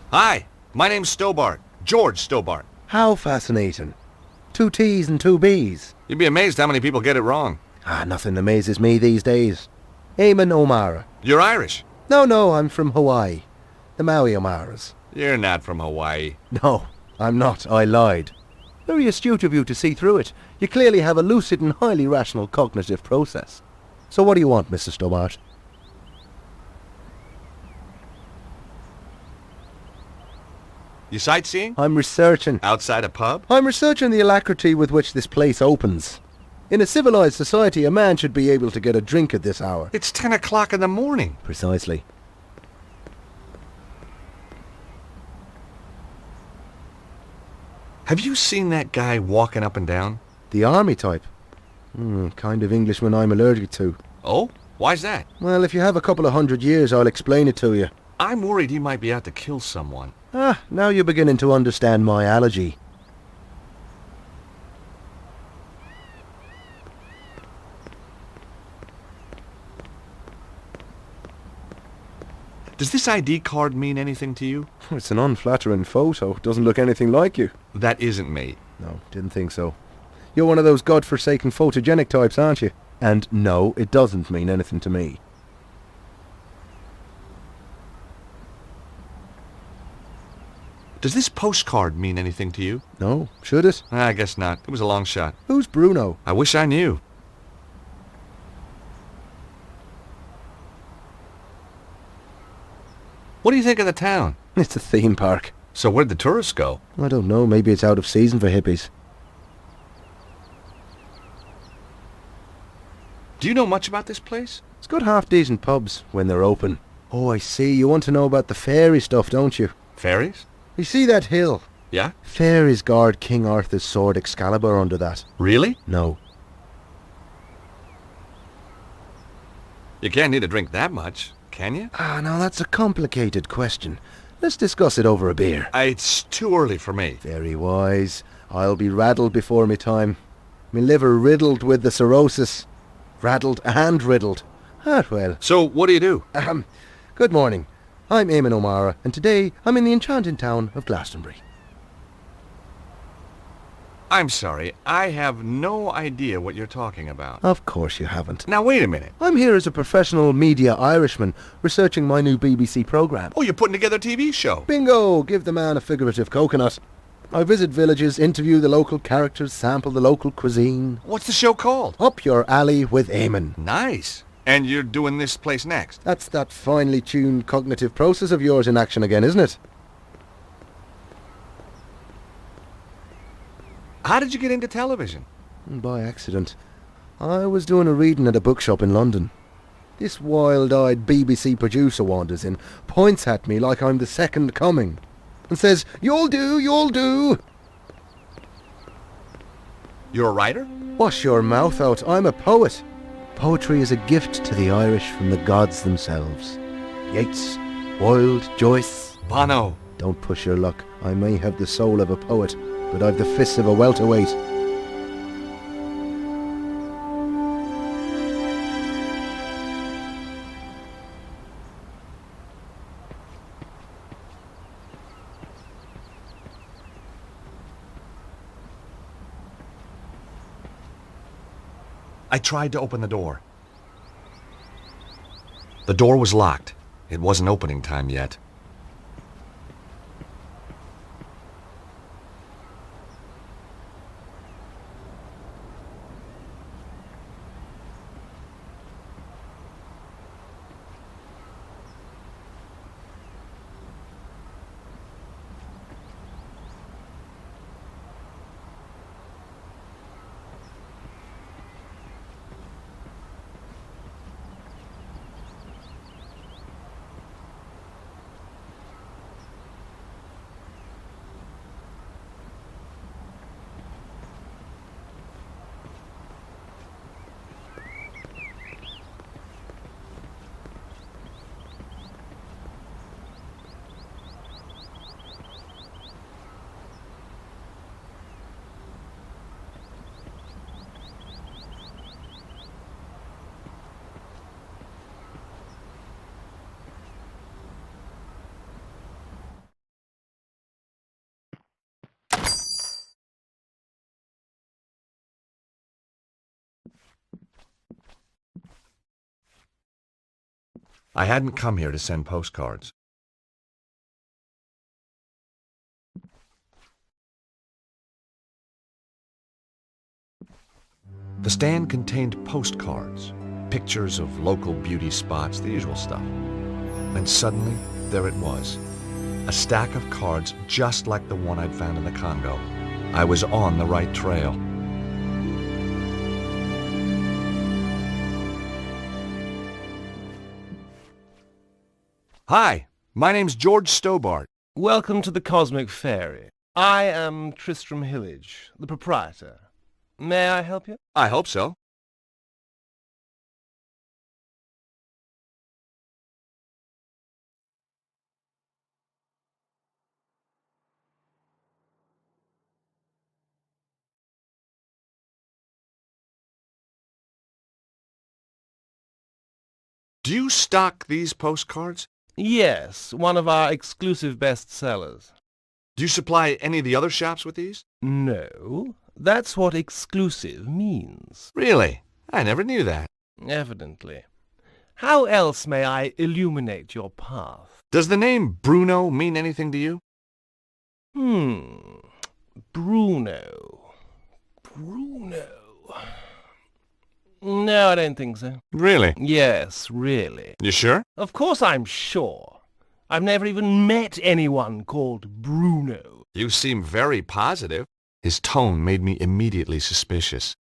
Hi, my name's Stobart. George Stobart. How fascinating. 2 T's and 2 B's. You'd be amazed how many people get it wrong. Nothing amazes me these days. Eamon O'Mara. You're Irish. No, I'm from Hawaii. The Maui O'Maras. You're not from Hawaii. No, I'm not. I lied. Very astute of you to see through it. You clearly have a lucid and highly rational cognitive process. So what do you want, Mr. Stobart? You sightseeing? I'm researching. Outside a pub? I'm researching the alacrity with which this place opens. In a civilized society, a man should be able to get a drink at this hour. It's 10 o'clock in the morning. Precisely. Have you seen that guy walking up and down? The army type? Kind of Englishman I'm allergic to. Oh? Why's that? Well, if you have a couple of 100 years, I'll explain it to you. I'm worried he might be out to kill someone. Now you're beginning to understand my allergy. Does this ID card mean anything to you? It's an unflattering photo. Doesn't look anything like you. That isn't me. No, didn't think so. You're one of those godforsaken photogenic types, aren't you? And no, it doesn't mean anything to me. Does this postcard mean anything to you? No, should it? I guess not. It was a long shot. Who's Bruno? I wish I knew. What do you think of the town? It's a theme park. So where'd the tourists go? I don't know. Maybe it's out of season for hippies. Do you know much about this place? It's got half-decent pubs when they're open. Oh, I see. You want to know about the fairy stuff, don't you? Fairies? You see that hill? Yeah? Fairies guard King Arthur's sword Excalibur under that. Really? No. You can't need a drink that much, can you? Now that's a complicated question. Let's discuss it over a beer. It's too early for me. Very wise. I'll be raddled before me time. Me liver riddled with the cirrhosis. Raddled and riddled. Well. So, what do you do? Good morning. I'm Eamon O'Mara, and today I'm in the enchanting town of Glastonbury. I'm sorry, I have no idea what you're talking about. Of course you haven't. Now, wait a minute. I'm here as a professional media Irishman, researching my new BBC programme. Oh, you're putting together a TV show? Bingo! Give the man a figurative coconut. I visit villages, interview the local characters, sample the local cuisine. What's the show called? Up Your Alley with Eamon. Nice. And you're doing this place next? That's that finely tuned cognitive process of yours in action again, isn't it? How did you get into television? By accident. I was doing a reading at a bookshop in London. This wild-eyed BBC producer wanders in, points at me like I'm the second coming, and says, "You'll do, you'll do." You're a writer? Wash your mouth out, I'm a poet. Poetry is a gift to the Irish from the gods themselves. Yeats, Wilde, Joyce. Bono. Don't push your luck. I may have the soul of a poet, but I've the fists of a welterweight. I tried to open the door. The door was locked. It wasn't opening time yet. I hadn't come here to send postcards. The stand contained postcards, pictures of local beauty spots, the usual stuff. Then suddenly, there it was. A stack of cards just like the one I'd found in the Congo. I was on the right trail. Hi, my name's George Stobart. Welcome to the Cosmic Fairy. I am Tristram Hillage, the proprietor. May I help you? I hope so. Do you stock these postcards? Yes, one of our exclusive bestsellers. Do you supply any of the other shops with these? No, that's what exclusive means. Really? I never knew that. Evidently. How else may I illuminate your path? Does the name Bruno mean anything to you? Bruno. No, I don't think so. Really? Yes, really. You sure? Of course I'm sure. I've never even met anyone called Bruno. You seem very positive. His tone made me immediately suspicious.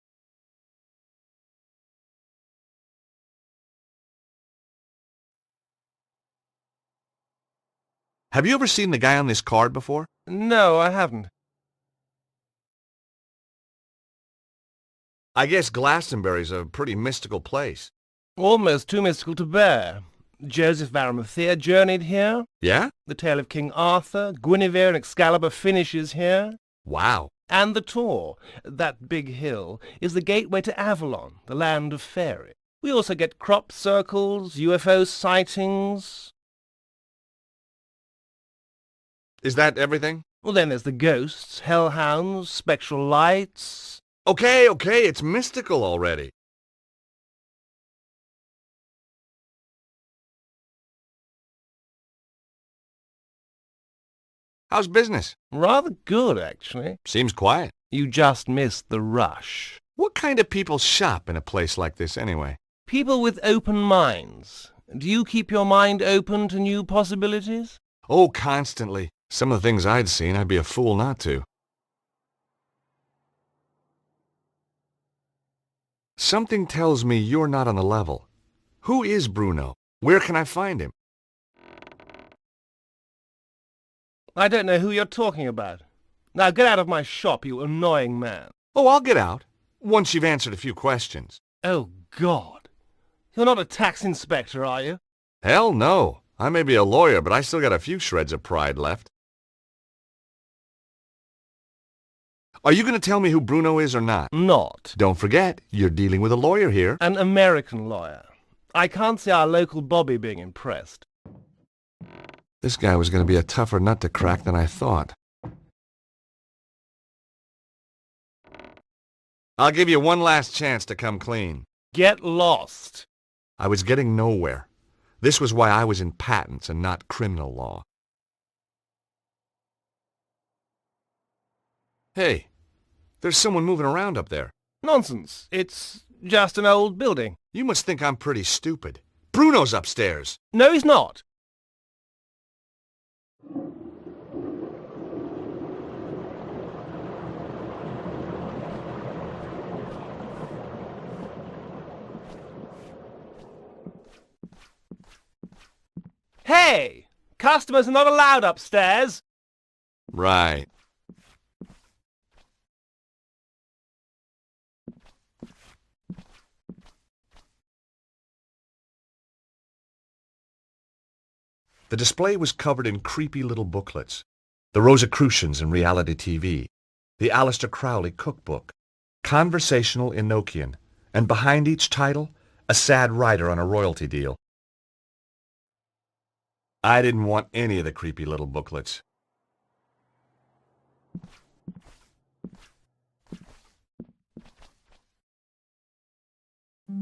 Have you ever seen the guy on this card before? No, I haven't. I guess Glastonbury's a pretty mystical place. Almost too mystical to bear. Joseph of Arimathea journeyed here. Yeah? The tale of King Arthur, Guinevere and Excalibur finishes here. Wow. And the Tor, that big hill, is the gateway to Avalon, the land of faerie. We also get crop circles, UFO sightings. Is that everything? Well, then there's the ghosts, hellhounds, spectral lights. Okay, it's mystical already. How's business? Rather good, actually. Seems quiet. You just missed the rush. What kind of people shop in a place like this anyway? People with open minds. Do you keep your mind open to new possibilities? Oh, constantly. Some of the things I'd seen, I'd be a fool not to. Something tells me you're not on the level. Who is Bruno? Where can I find him? I don't know who you're talking about. Now get out of my shop, you annoying man. Oh, I'll get out, once you've answered a few questions. Oh, God. You're not a tax inspector, are you? Hell no. I may be a lawyer, but I still got a few shreds of pride left. Are you going to tell me who Bruno is or not? Not. Don't forget, you're dealing with a lawyer here. An American lawyer. I can't see our local Bobby being impressed. This guy was going to be a tougher nut to crack than I thought. I'll give you one last chance to come clean. Get lost. I was getting nowhere. This was why I was in patents and not criminal law. Hey, there's someone moving around up there. Nonsense. It's just an old building. You must think I'm pretty stupid. Bruno's upstairs. No, he's not. Hey! Customers are not allowed upstairs! Right. The display was covered in creepy little booklets. The Rosicrucians in reality TV, the Aleister Crowley cookbook, Conversational Enochian, and behind each title, a sad writer on a royalty deal. I didn't want any of the creepy little booklets.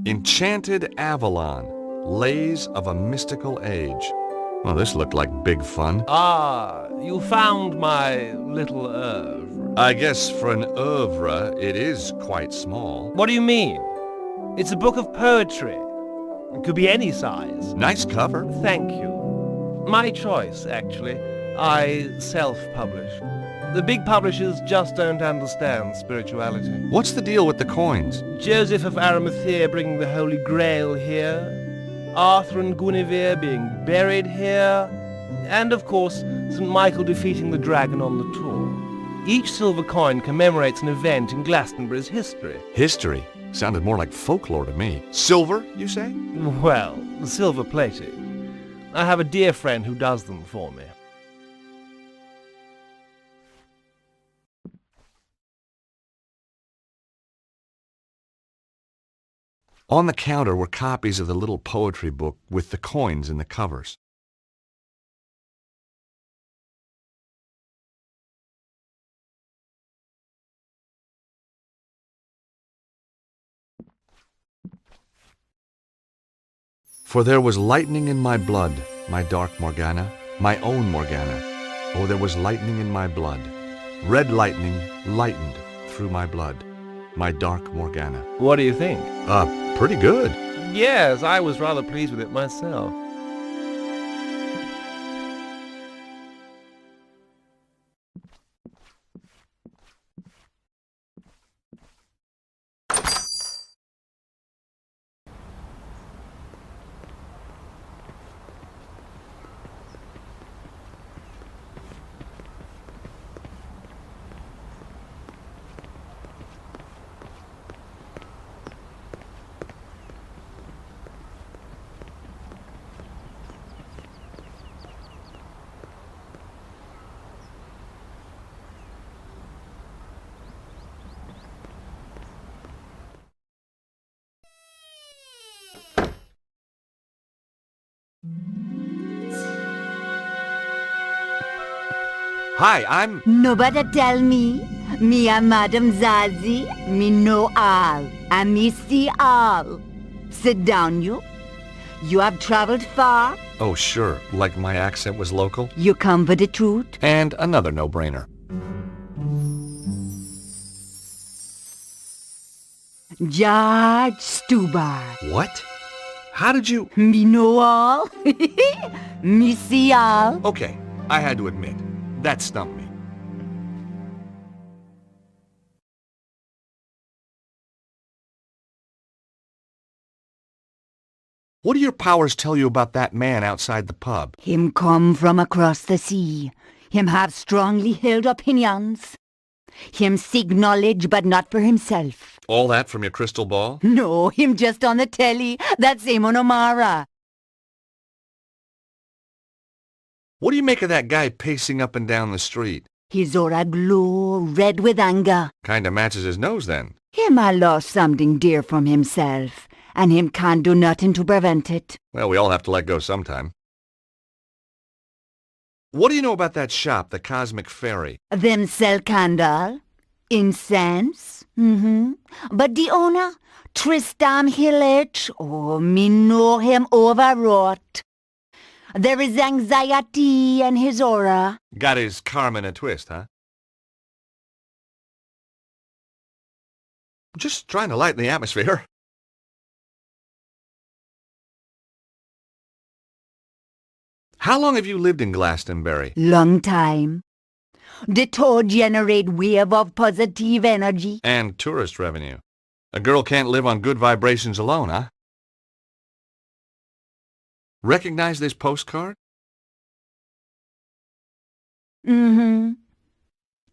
Enchanted Avalon, Lays of a Mystical Age. Well, this looked like big fun. Ah, you found my little oeuvre. I guess for an oeuvre, it is quite small. What do you mean? It's a book of poetry. It could be any size. Nice cover. Thank you. My choice, actually. I self-publish. The big publishers just don't understand spirituality. What's the deal with the coins? Joseph of Arimathea bringing the Holy Grail here. Arthur and Guinevere being buried here. And, of course, St. Michael defeating the dragon on the Tor. Each silver coin commemorates an event in Glastonbury's history. History? Sounded more like folklore to me. Silver, you say? Well, silver-plated. I have a dear friend who does them for me. On the counter were copies of the little poetry book with the coins in the covers. For there was lightning in my blood, my dark Morgana, my own Morgana. Oh, there was lightning in my blood. Red lightning lightened through my blood, my dark Morgana. What do you think? Pretty good. Yes, I was rather pleased with it myself. Hi, I'm... Nobody tell me. Me a Madame Zazie. Me know all. And me see all. Sit down, you. You have traveled far. Oh, sure. Like my accent was local. You come for the truth. And another no-brainer. George Stubar. What? How did you... Me know all. Me see all. Okay, I had to admit, that stumped me. What do your powers tell you about that man outside the pub? Him come from across the sea. Him have strongly held opinions. Him seek knowledge, but not for himself. All that from your crystal ball? No, him just on the telly. That's Eamon O'Mara. What do you make of that guy pacing up and down the street? His aura glow, red with anger. Kinda matches his nose then. Him a lost something dear from himself, and him can't do nothing to prevent it. Well, we all have to let go sometime. What do you know about that shop, the Cosmic Fairy? Them sell candle, incense, But the owner, Tristan Hillage, oh, me know him overwrought. There is anxiety in his aura. Got his karma in a twist, huh? Just trying to lighten the atmosphere. How long have you lived in Glastonbury? Long time. The toad generate wave of positive energy. And tourist revenue. A girl can't live on good vibrations alone, huh? Recognize this postcard? It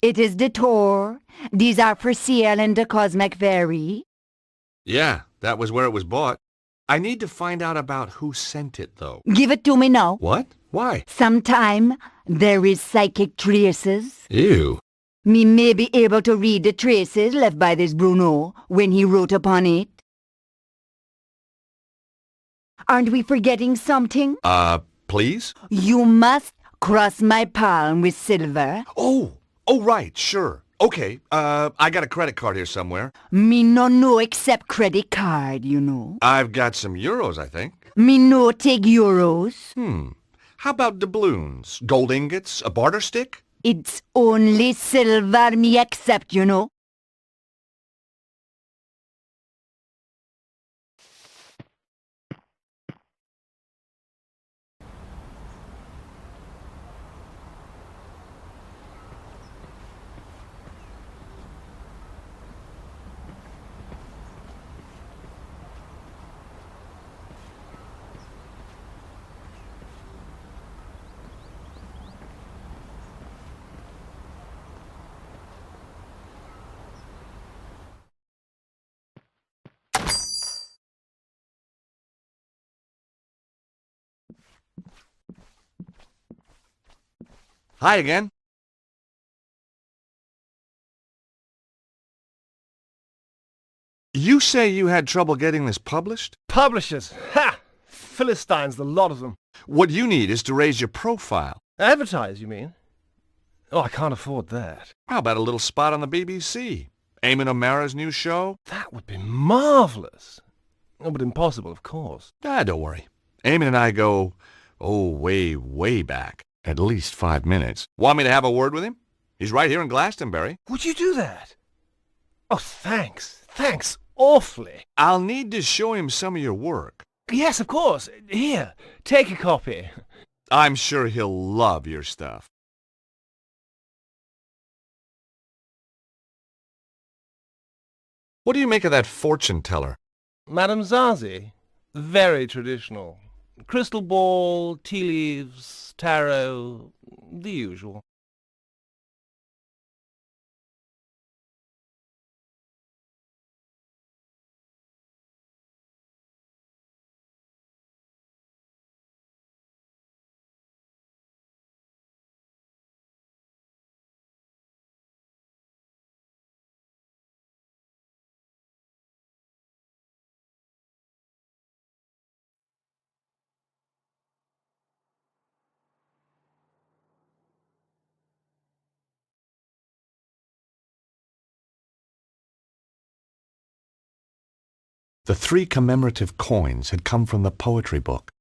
is the tour. These are for sale in the Cosmic Fairy. Yeah, that was where it was bought. I need to find out about who sent it, though. Give it to me now. What? Why? Sometime there is psychic traces. Ew. Me may be able to read the traces left by this Bruno when he wrote upon it. Aren't we forgetting something? Please? You must cross my palm with silver. Oh, right, sure. Okay, I got a credit card here somewhere. Me no know except credit card, you know. I've got some euros, I think. Me no take euros. How about doubloons, gold ingots, a barter stick? It's only silver me accept, you know. Hi again. You say you had trouble getting this published? Publishers! Ha! Philistines, the lot of them. What you need is to raise your profile. Advertise, you mean? Oh, I can't afford that. How about a little spot on the BBC? Eamon O'Mara's new show? That would be marvellous. Oh, but impossible, of course. Don't worry. Eamon and I go, way, way back. At least 5 minutes. Want me to have a word with him? He's right here in Glastonbury. Would you do that? Oh, thanks. Thanks awfully. I'll need to show him some of your work. Yes, of course. Here, take a copy. I'm sure he'll love your stuff. What do you make of that fortune teller? Madame Zazie. Very traditional. Crystal ball, tea leaves, tarot, the usual. The 3 commemorative coins had come from the poetry book.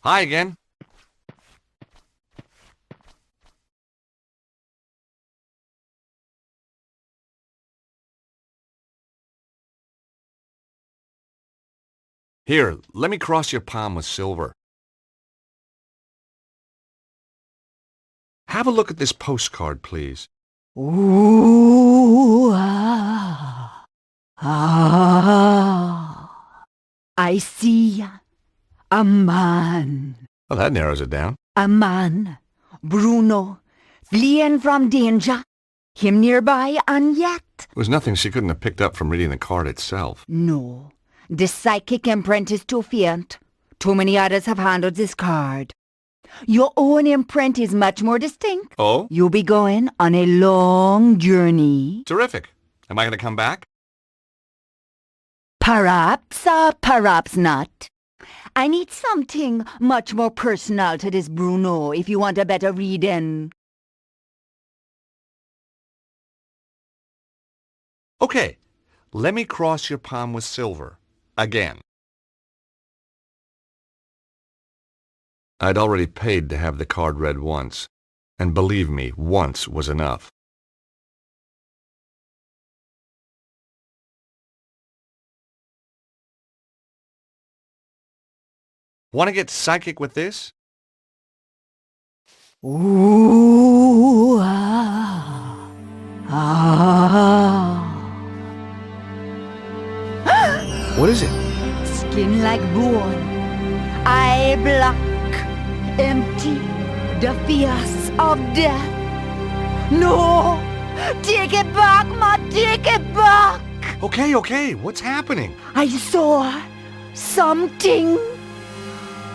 Hi again. Here, let me cross your palm with silver. Have a look at this postcard, please. Ooh, ah, ah. I see a man. Well, that narrows it down. A man, Bruno, fleeing from danger. Him nearby and yet. It was nothing she couldn't have picked up from reading the card itself. No, the psychic imprint is too faint. Too many others have handled this card. Your own imprint is much more distinct. Oh? You'll be going on a long journey. Terrific. Am I going to come back? Perhaps, perhaps not. I need something much more personal to this Bruno if you want a better reading. Okay, let me cross your palm with silver. Again. I'd already paid to have the card read once, and believe me, once was enough. Want to get psychic with this? Ooh, ah, ah. What is it? Skin like bone, eye black, empty, the fierce of death. No! Take it back, Ma! Take it back! Okay, what's happening? I saw something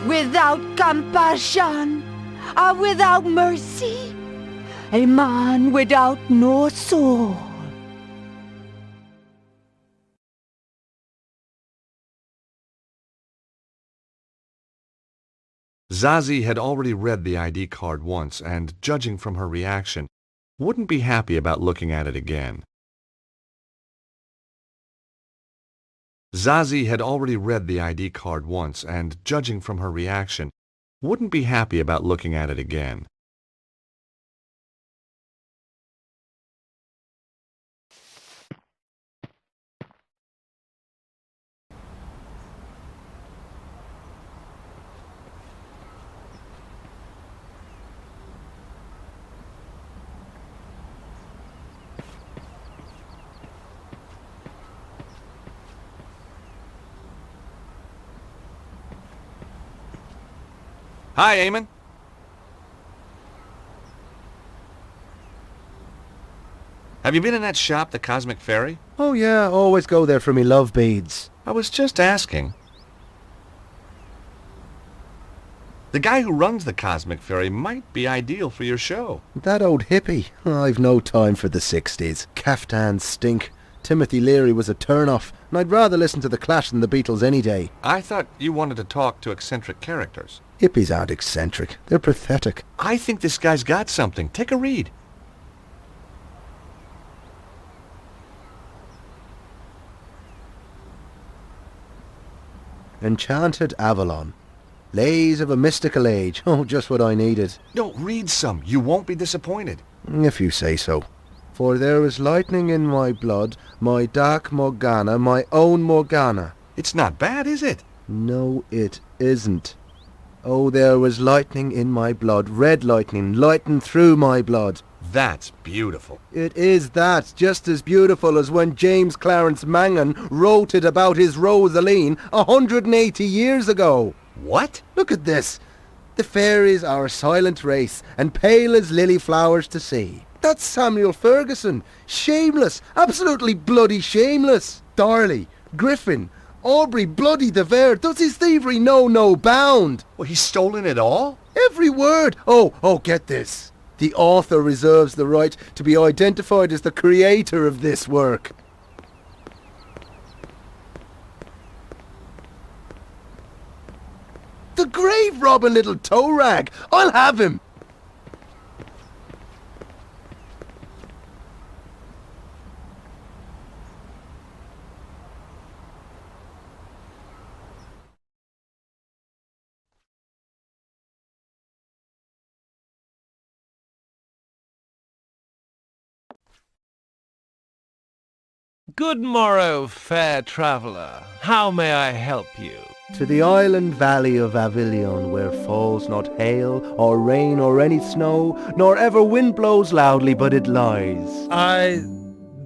without compassion, without mercy. A man without no soul. Zazie had already read the ID card once and, judging from her reaction, wouldn't be happy about looking at it again. Zazie had already read the ID card once and, judging from her reaction, wouldn't be happy about looking at it again. Hi, Eamon. Have you been in that shop, the Cosmic Fairy? Oh yeah, always go there for me love beads. I was just asking. The guy who runs the Cosmic Fairy might be ideal for your show. That old hippie. I've no time for the 60s. Caftans stink. Timothy Leary was a turn-off, and I'd rather listen to The Clash than the Beatles any day. I thought you wanted to talk to eccentric characters. Hippies aren't eccentric. They're pathetic. I think this guy's got something. Take a read. Enchanted Avalon. Lays of a mystical age. Oh, just what I needed. No, read some. You won't be disappointed. If you say so. For there is lightning in my blood, my dark Morgana, my own Morgana. It's not bad, is it? No, it isn't. Oh, there was lightning in my blood, red lightning, lighten through my blood. that's beautiful. It is that, just as beautiful as when James Clarence Mangan wrote it about his Rosaline 180 years ago. What? Look at this. The fairies are a silent race, and pale as lily flowers to see. That's Samuel Ferguson. Shameless. Absolutely bloody shameless. Darley, Griffin, Aubrey bloody de Vere. Does his thievery know no bound? Well, he's stolen it all? Every word. Oh, get this. The author reserves the right to be identified as the creator of this work. The grave robbing little toe rag. I'll have him. Good morrow, fair traveller. How may I help you? To the island valley of Avilion, where falls not hail, or rain, or any snow, nor ever wind blows loudly, but it lies. I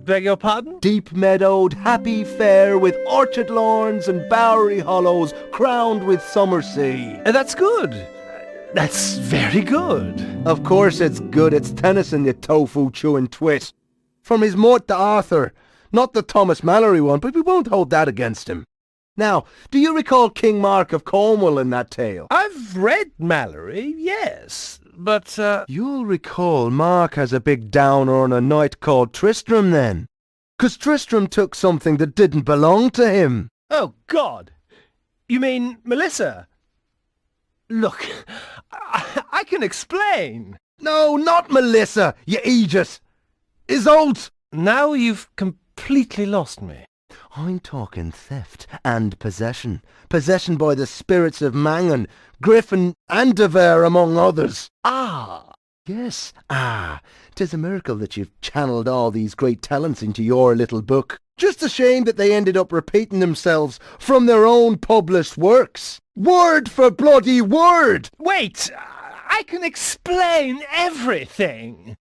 beg your pardon? Deep meadowed, happy fair, with orchard lawns and bowery hollows, crowned with summer sea. That's good. That's very good. Of course it's good. It's Tennyson, you tofu-chewing twit. From his Mort to Arthur. Not the Thomas Mallory one, but we won't hold that against him. Now, do you recall King Mark of Cornwall in that tale? I've read Mallory, yes, but, You'll recall Mark has a big downer on a knight called Tristram then. 'Cause Tristram took something that didn't belong to him. Oh, God! You mean Melissa? Look, I can explain. No, not Melissa, you idiot! Isolde! Now you've completely lost me. I'm talking theft and possession. Possession by the spirits of Mangan, Griffin and de Vere among others. Ah! Yes, 'Tis a miracle that you've channeled all these great talents into your little book. Just a shame that they ended up repeating themselves from their own published works. Word for bloody word! Wait! I can explain everything!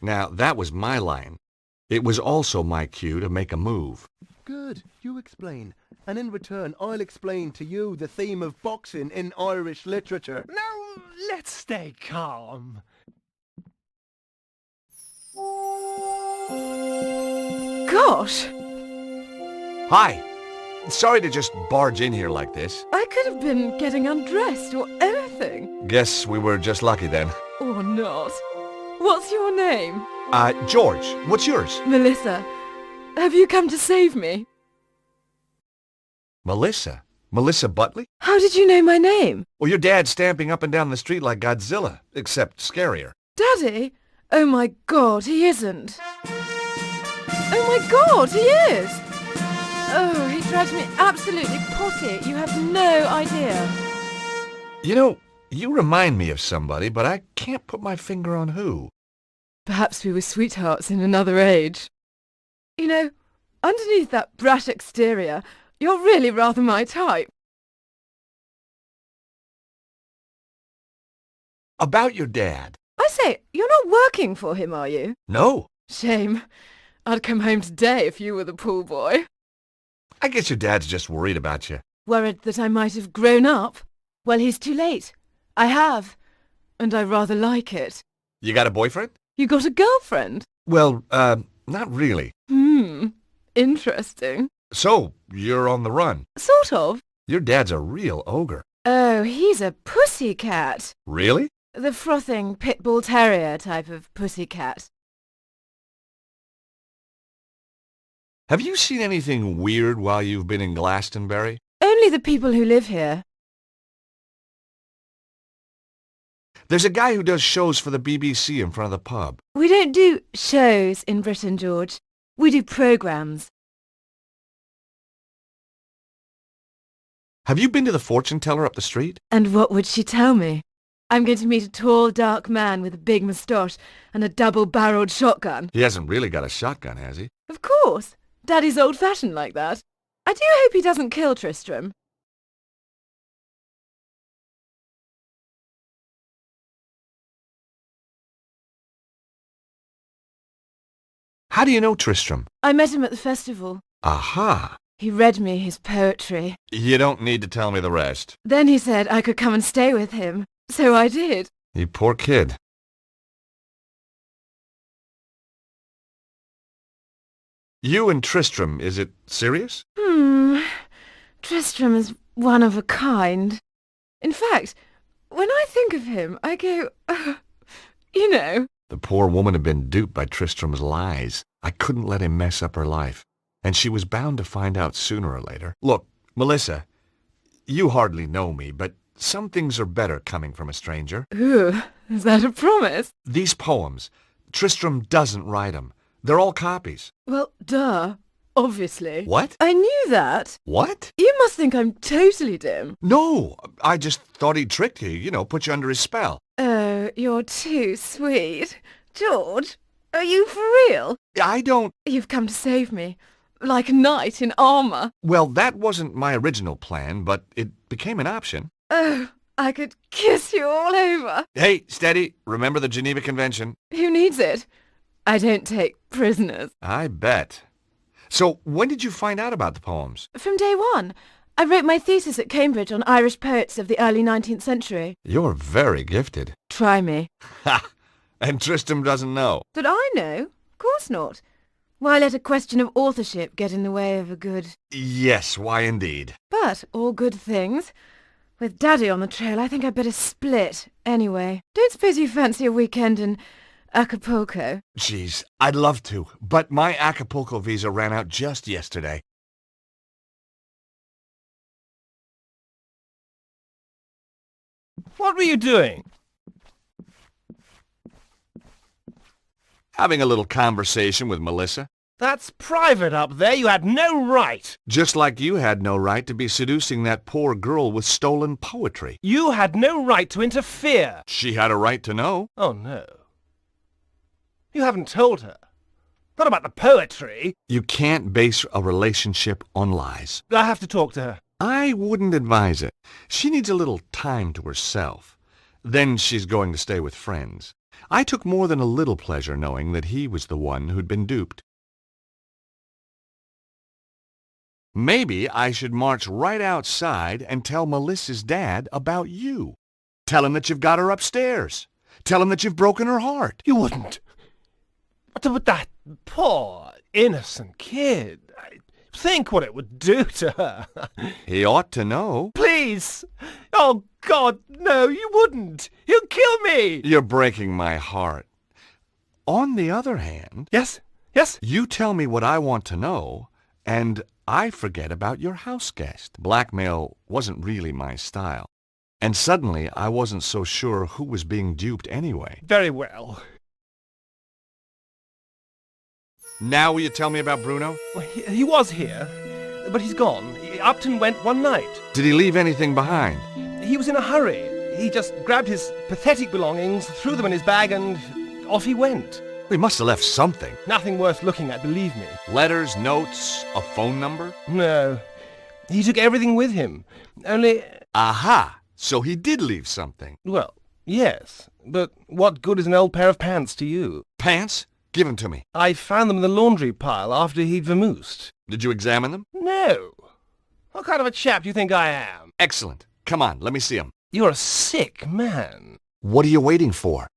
Now, that was my line. It was also my cue to make a move. Good, you explain. And in return, I'll explain to you the theme of boxing in Irish literature. Now, let's stay calm. Gosh! Hi! Sorry to just barge in here like this. I could have been getting undressed or anything. Guess we were just lucky then. Or not. What's your name? George, what's yours? Melissa. Have you come to save me? Melissa? Melissa Butley? How did you know my name? Well, your dad's stamping up and down the street like Godzilla, except scarier. Daddy? Oh my God, he isn't. Oh my God, he is! Oh, he drives me absolutely potty. You have no idea. You know, you remind me of somebody, but I can't put my finger on who. Perhaps we were sweethearts in another age. You know, underneath that brat exterior, you're really rather my type. About your dad. I say, you're not working for him, are you? No. Shame. I'd come home today if you were the pool boy. I guess your dad's just worried about you. Worried that I might have grown up? Well, he's too late. I have. And I rather like it. You got a boyfriend? You got a girlfriend? Well, not really. Interesting. So, you're on the run. Sort of. Your dad's a real ogre. Oh, he's a pussycat. Really? The frothing pit bull terrier type of pussycat. Have you seen anything weird while you've been in Glastonbury? Only the people who live here. There's a guy who does shows for the BBC in front of the pub. We don't do shows in Britain, George. We do programmes. Have you been to the fortune teller up the street? And what would she tell me? I'm going to meet a tall, dark man with a big moustache and a double-barreled shotgun. He hasn't really got a shotgun, has he? Of course. Daddy's old-fashioned like that. I do hope he doesn't kill Tristram. How do you know Tristram? I met him at the festival. Aha! He read me his poetry. You don't need to tell me the rest. Then he said I could come and stay with him. So I did. You poor kid. You and Tristram, is it serious? Tristram is one of a kind. In fact, when I think of him, I go, you know. The poor woman had been duped by Tristram's lies. I couldn't let him mess up her life. And she was bound to find out sooner or later. Look, Melissa, you hardly know me, but some things are better coming from a stranger. Ooh, is that a promise? These poems, Tristram doesn't write them. They're all copies. Well, duh. Obviously. What? I knew that. What? You must think I'm totally dim. No, I just thought he'd tricked you, you know, put you under his spell. Oh, you're too sweet. George, are you for real? I don't... You've come to save me. Like a knight in armour. Well, that wasn't my original plan, but it became an option. Oh, I could kiss you all over. Hey, steady. Remember the Geneva Convention? Who needs it? I don't take prisoners. I bet. So, when did you find out about the poems? From day one. I wrote my thesis at Cambridge on Irish poets of the early 19th century. You're very gifted. Try me. Ha! And Tristram doesn't know. That I know? Of course not. Why let a question of authorship get in the way of a good... Yes, why indeed. But all good things. With Daddy on the trail, I think I'd better split. Anyway, don't suppose you fancy a weekend in Acapulco? Geez, I'd love to, but my Acapulco visa ran out just yesterday. What were you doing? Having a little conversation with Melissa. That's private up there. You had no right. Just like you had no right to be seducing that poor girl with stolen poetry. You had no right to interfere. She had a right to know. Oh, no. You haven't told her. Not about the poetry. You can't base a relationship on lies. I have to talk to her. I wouldn't advise it. She needs a little time to herself. Then she's going to stay with friends. I took more than a little pleasure knowing that he was the one who'd been duped. Maybe I should march right outside and tell Melissa's dad about you. Tell him that you've got her upstairs. Tell him that you've broken her heart. You wouldn't. But that poor, innocent kid. Think what it would do to her. He ought to know. Please! Oh, God, no, you wouldn't. He'll kill me. You're breaking my heart. On the other hand... Yes? Yes? You tell me what I want to know, and I forget about your house guest. Blackmail wasn't really my style. And suddenly I wasn't so sure who was being duped anyway. Very well. Now will you tell me about Bruno? Well, he was here, but he's gone. Upton went one night. Did he leave anything behind? He was in a hurry. He just grabbed his pathetic belongings, threw them in his bag, and off he went. He must have left something. Nothing worth looking at, believe me. Letters, notes, a phone number? No. He took everything with him. Only... Aha! So he did leave something. Well, yes. But what good is an old pair of pants to you? Pants? Give them to me. I found them in the laundry pile after he'd vamoosed. Did you examine them? No. What kind of a chap do you think I am? Excellent. Come on, let me see them. You're a sick man. What are you waiting for?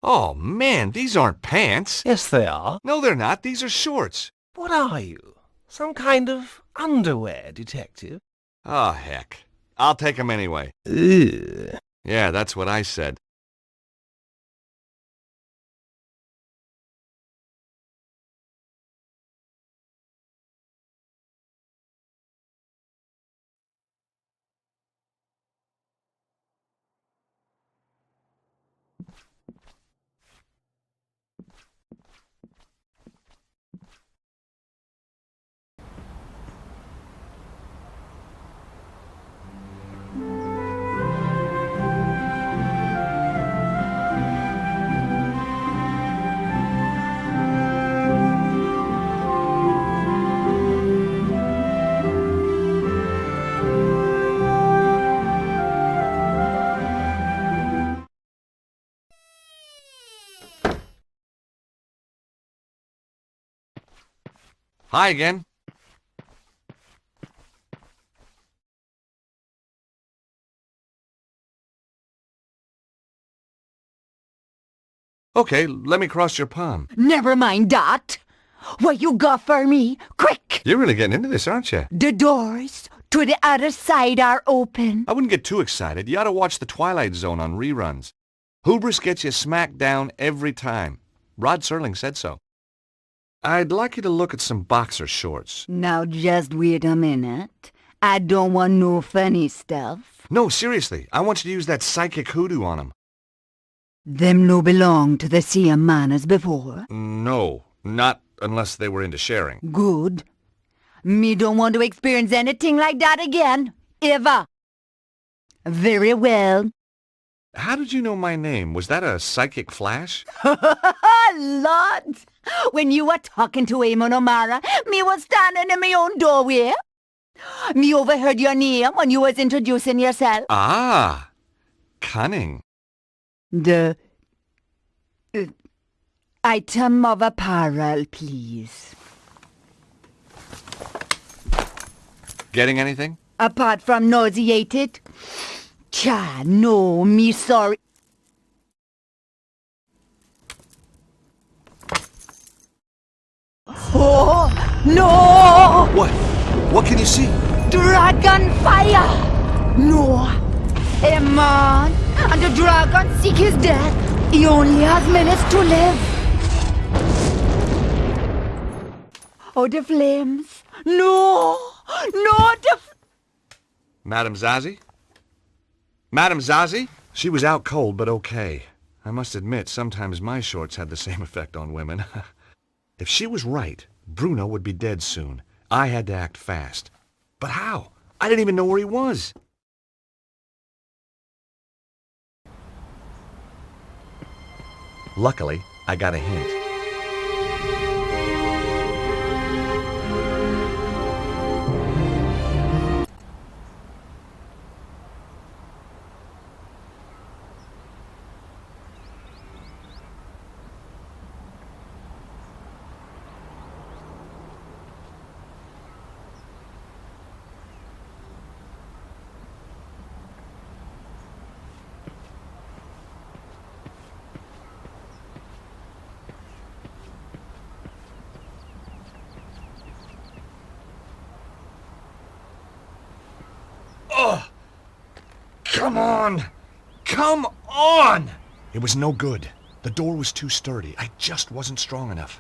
Oh, man, these aren't pants. Yes, they are. No, they're not. These are shorts. What are you? Some kind of underwear detective? Oh, heck. I'll take them anyway. Ugh. Yeah, that's what I said. Hi again. Okay, let me cross your palm. Never mind that. What you got for me? Quick! You're really getting into this, aren't you? The doors to the other side are open. I wouldn't get too excited. You ought to watch The Twilight Zone on reruns. Hubris gets you smacked down every time. Rod Serling said so. I'd like you to look at some boxer shorts. Now just wait a minute. I don't want no funny stuff. No, seriously. I want you to use that psychic hoodoo on them. Them no belong to the same man as before. No, not unless they were into sharing. Good. Me don't want to experience anything like that again. Ever. Very well. How did you know my name? Was that a psychic flash? Lord! When you were talking to Eamon O'Mara, me was standing in my own doorway. Me overheard your name when you was introducing yourself. Ah, cunning. The item of apparel, please. Getting anything? Apart from nauseated? Cha, no, me sorry. Oh, no! What? What can you see? Dragon fire! No. A man and the dragon seek his death. He only has minutes to live. Oh, the flames. No! No, Madame Zazie? Madame Zazie? She was out cold, but okay. I must admit, sometimes my shorts had the same effect on women. If she was right, Bruno would be dead soon. I had to act fast. But how? I didn't even know where he was. Luckily, I got a hint. Oh! Come on! Come on! It was no good. The door was too sturdy. I just wasn't strong enough.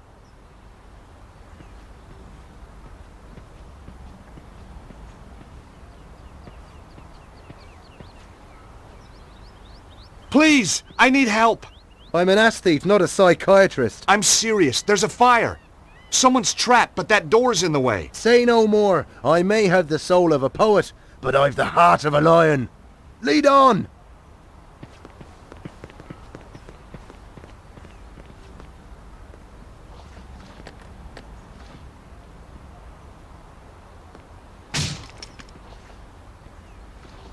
Please! I need help! I'm an aesthete, not a psychiatrist. I'm serious. There's a fire. Someone's trapped, but that door's in the way. Say no more. I may have the soul of a poet, but I've the heart of a lion. Lead on!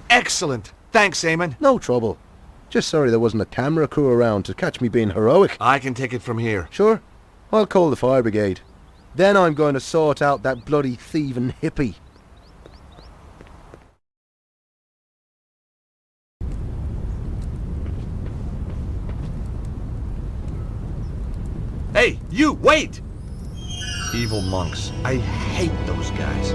Excellent. Thanks, Eamon. No trouble. Just sorry there wasn't a camera crew around to catch me being heroic. I can take it from here. Sure. I'll call the fire brigade. Then I'm going to sort out that bloody thieving hippie. Hey, you, wait! Evil monks. I hate those guys.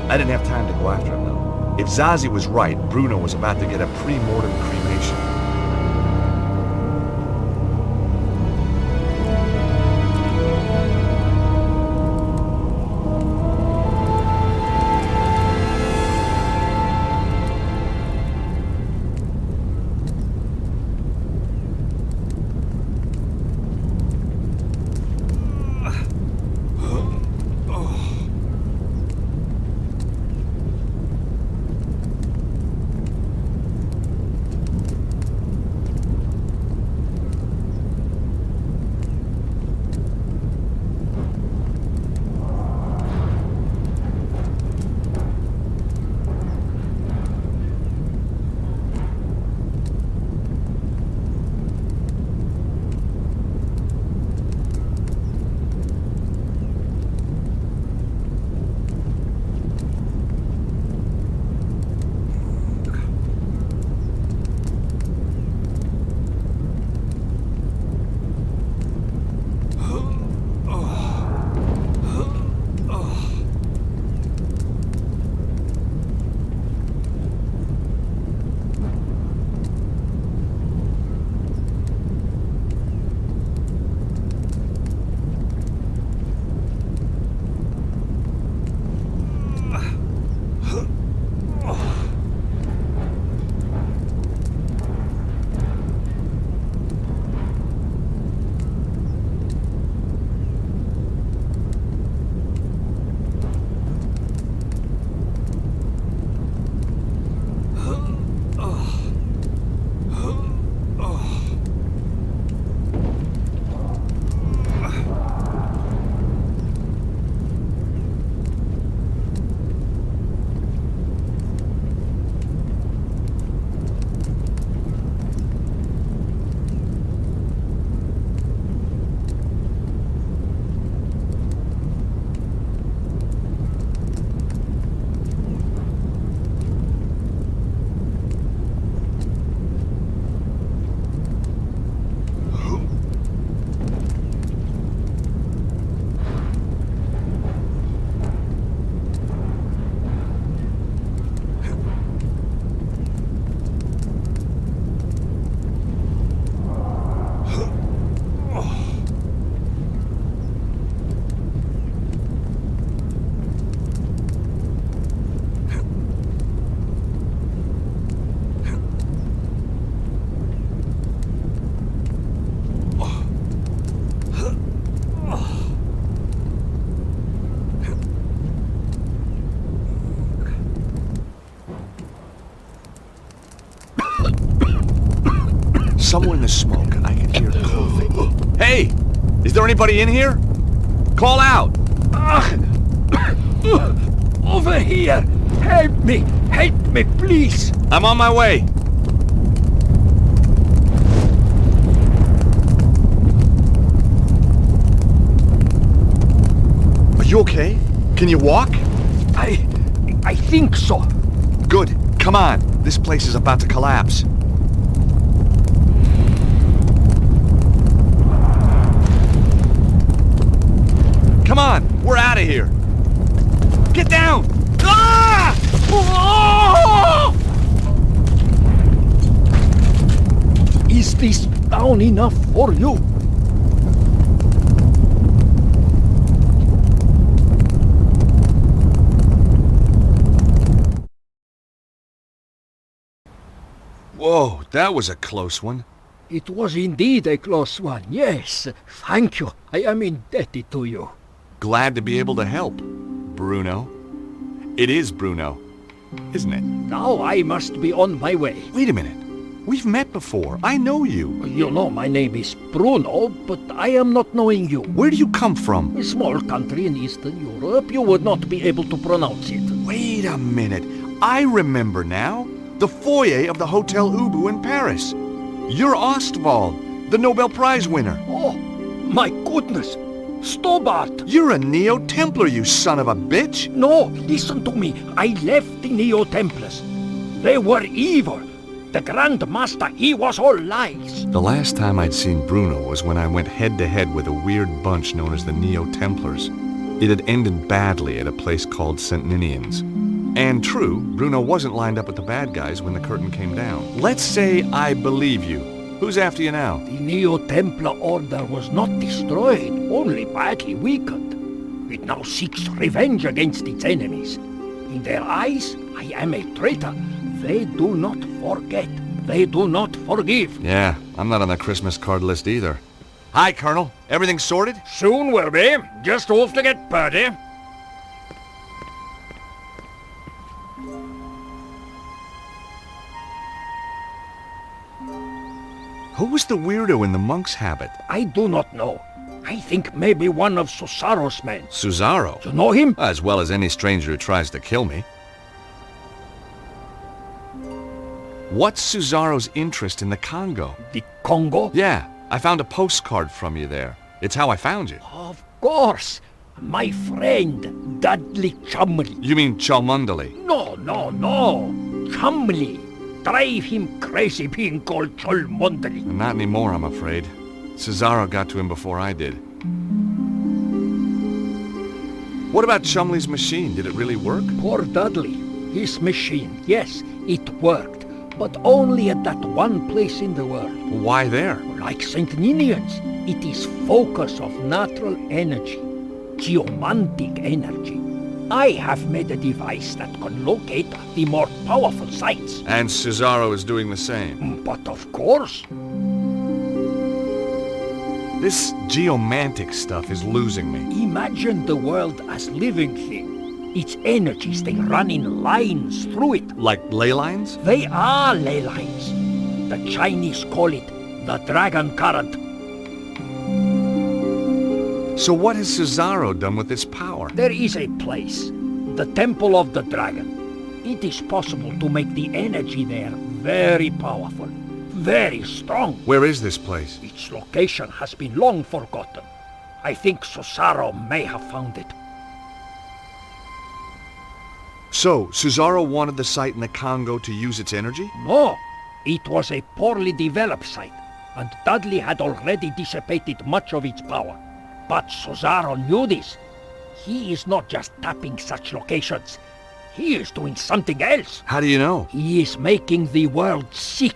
I didn't have time to go after him, though. If Zazie was right, Bruno was about to get a pre-mortem cremation. Somewhere in the smoke, I could hear coughing. Hey! Is there anybody in here? Call out! Over here! Help me! Help me, please! I'm on my way. Are you okay? Can you walk? I think so. Good. Come on. This place is about to collapse. Come on. We're out of here. Get down! Ah! Is this down enough for you? Whoa, that was a close one. It was indeed a close one, yes. Thank you. I am indebted to you. Glad to be able to help, Bruno. It is Bruno, isn't it? Now I must be on my way. Wait a minute. We've met before. I know you. You know my name is Bruno, but I am not knowing you. Where do you come from? A small country in Eastern Europe. You would not be able to pronounce it. Wait a minute. I remember now. The foyer of the Hotel Ubu in Paris. You're Ostwald, the Nobel Prize winner. Oh, my goodness. Stobart! You're a Neo-Templar, you son of a bitch! No, listen to me. I left the Neo-Templars. They were evil. The Grand Master, he was all lies. The last time I'd seen Bruno was when I went head-to-head with a weird bunch known as the Neo-Templars. It had ended badly at a place called St. Ninian's. And true, Bruno wasn't lined up with the bad guys when the curtain came down. Let's say I believe you. Who's after you now? The Neo-Templar Order was not destroyed, only badly weakened. It now seeks revenge against its enemies. In their eyes, I am a traitor. They do not forget. They do not forgive. Yeah, I'm not on the Christmas card list either. Hi, Colonel. Everything sorted? Soon will be. Just off to get Purdy. Who was the weirdo in the monk's habit? I do not know. I think maybe one of Susaro's men. Susaro? You know him? As well as any stranger who tries to kill me. What's Susaro's interest in the Congo? The Congo? Yeah, I found a postcard from you there. It's how I found you. Of course. My friend, Dudley Chumley. You mean Cholmondeley? No. Chumley. Drive him crazy being called Cholmondeley. Not anymore, I'm afraid. Susaro got to him before I did. What about Chumley's machine? Did it really work? Poor Dudley. His machine, yes, it worked. But only at that one place in the world. Why there? Like St. Ninian's. It is focus of natural energy. Geomantic energy. I have made a device that can locate the more powerful sites. And Susaro is doing the same. But of course. This geomantic stuff is losing me. Imagine the world as living thing. Its energies, they run in lines through it. Like ley lines? They are ley lines. The Chinese call it the dragon current. So what has Susaro done with this power? There is a place, the Temple of the Dragon. It is possible to make the energy there very powerful, very strong. Where is this place? Its location has been long forgotten. I think Susaro may have found it. So, Susaro wanted the site in the Congo to use its energy? No, it was a poorly developed site, and Dudley had already dissipated much of its power. But Susaro knew this. He is not just tapping such locations. He is doing something else. How do you know? He is making the world sick.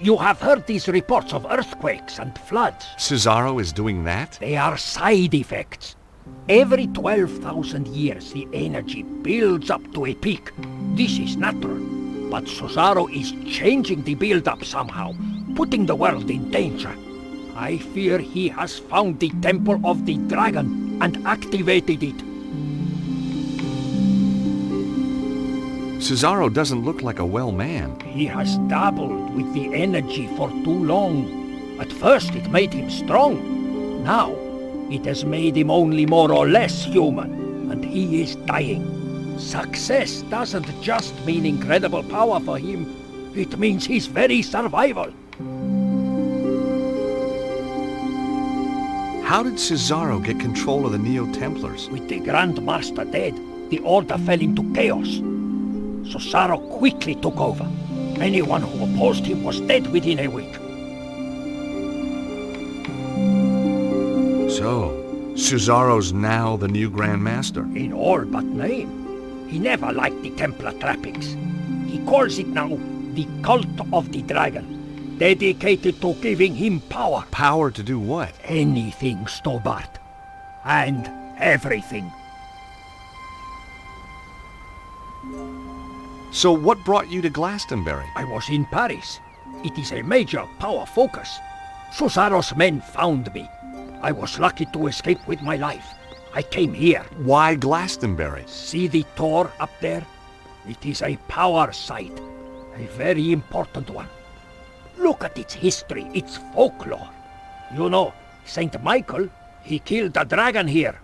You have heard these reports of earthquakes and floods. Susaro is doing that? They are side effects. Every 12,000 years the energy builds up to a peak. This is natural. But Susaro is changing the build-up somehow, putting the world in danger. I fear he has found the Temple of the Dragon and activated it. Cesaro doesn't look like a well man. He has dabbled with the energy for too long. At first it made him strong. Now it has made him only more or less human, and he is dying. Success doesn't just mean incredible power for him. It means his very survival. How did Cesaro get control of the Neo-Templars? With the Grand Master dead, the Order fell into chaos. Cesaro quickly took over. Anyone who opposed him was dead within a week. So, Cesaro's now the new Grand Master? In all but name. He never liked the Templar trappings. He calls it now the Cult of the Dragon, dedicated to giving him power. Power to do what? Anything, Stobart. And everything. So what brought you to Glastonbury? I was in Paris. It is a major power focus. Cesaro's men found me. I was lucky to escape with my life. I came here. Why Glastonbury? See the Tor up there? It is a power site. A very important one. Look at its history, its folklore. You know, Saint Michael, he killed a dragon here.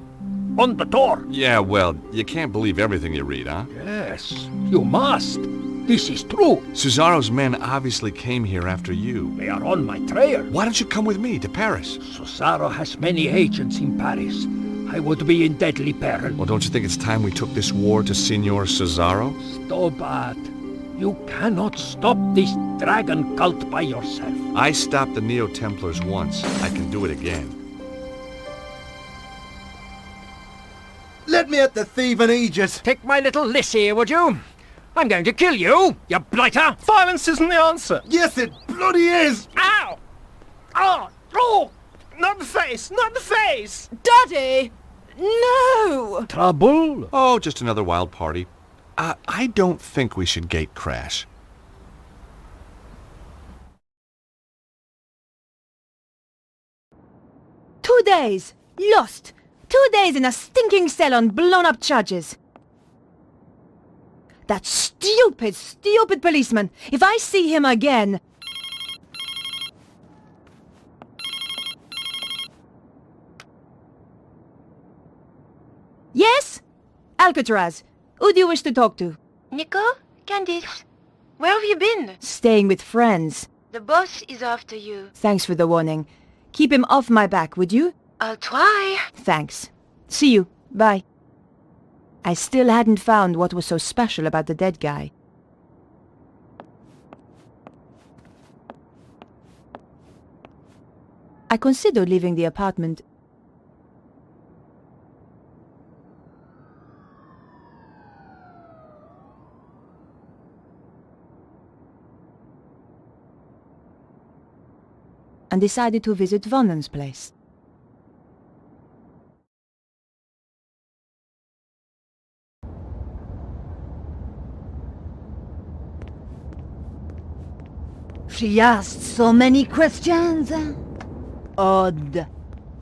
On the Tor. Yeah, well, you can't believe everything you read, huh? Yes, you must. This is true. Cesaro's men obviously came here after you. They are on my trail. Why don't you come with me to Paris? Cesaro has many agents in Paris. I would be in deadly peril. Well, don't you think it's time we took this war to Signor Cesaro? Stobart, you cannot stop this dragon cult by yourself. I stopped the Neo-Templars once. I can do it again. Let me at the thieving Aegis! Take my little Lissy, would you? I'm going to kill you, you blighter! Violence isn't the answer. Yes, it bloody is! Ow! Oh! Oh! Not the face! Not the face! Daddy! No! Trouble? Oh, just another wild party. I don't think we should gate crash. "2 days! Lost! 2 days in a stinking cell on blown-up charges! That stupid, stupid policeman! If I see him again..." Yes? Alcatraz. Who do you wish to talk to? Nico? Candice? Where have you been? Staying with friends. The boss is after you. Thanks for the warning. Keep him off my back, would you? I'll try. Thanks. See you. Bye. I still hadn't found what was so special about the dead guy. I considered leaving the apartment. And decided to visit Vonnen's place. She asked so many questions. Odd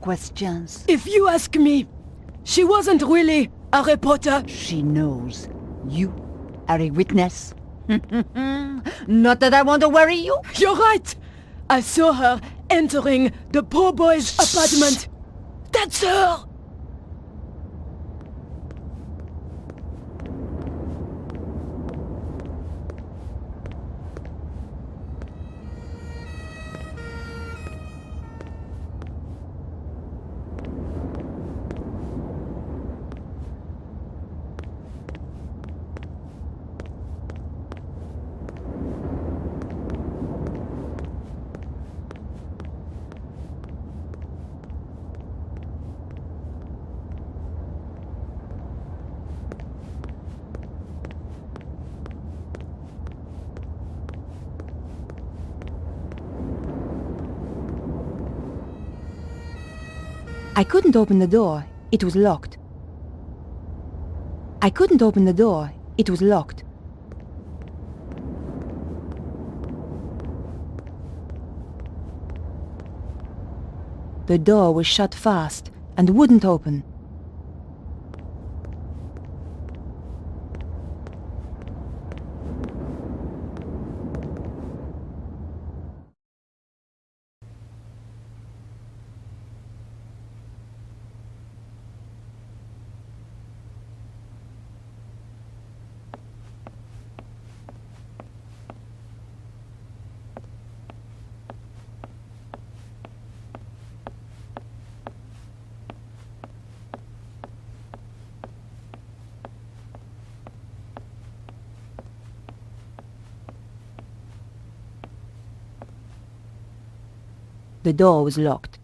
questions. If you ask me, she wasn't really a reporter. She knows you are a witness. Not that I want to worry you. You're right. I saw her entering the poor boy's apartment. That's her! I couldn't open the door. It was locked. I couldn't open the door. It was locked. The door was shut fast and wouldn't open. The door was locked.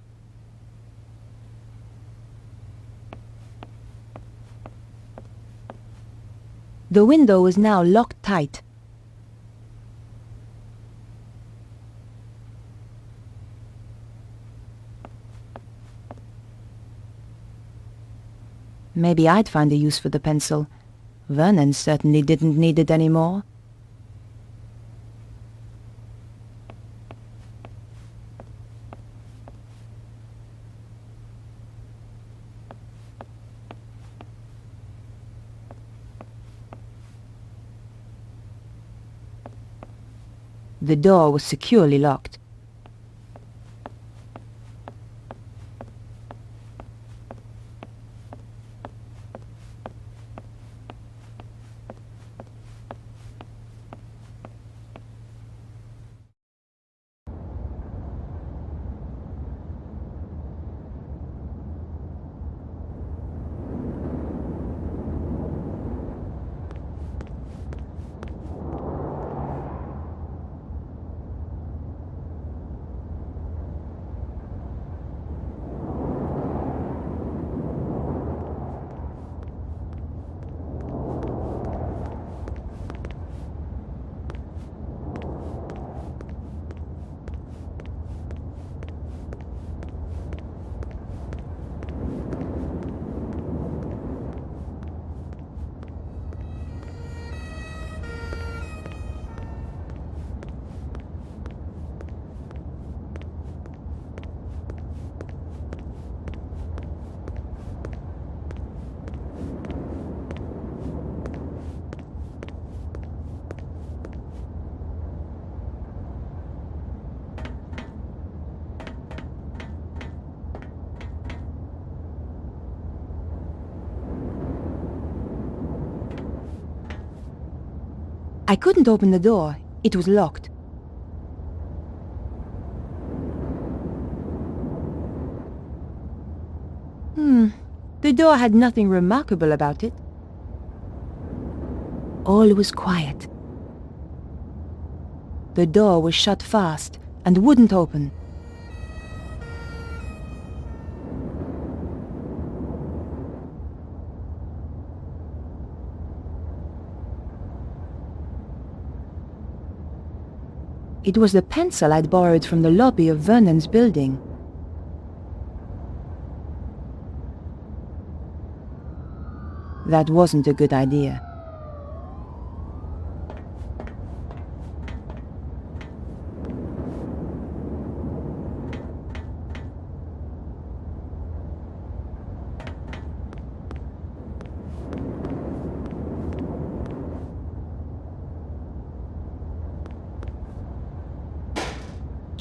The window was now locked tight. Maybe I'd find a use for the pencil. Vernon certainly didn't need it anymore. The door was securely locked. I couldn't open the door. It was locked. The door had nothing remarkable about it. All was quiet. The door was shut fast and wouldn't open. It was the pencil I'd borrowed from the lobby of Vernon's building. That wasn't a good idea.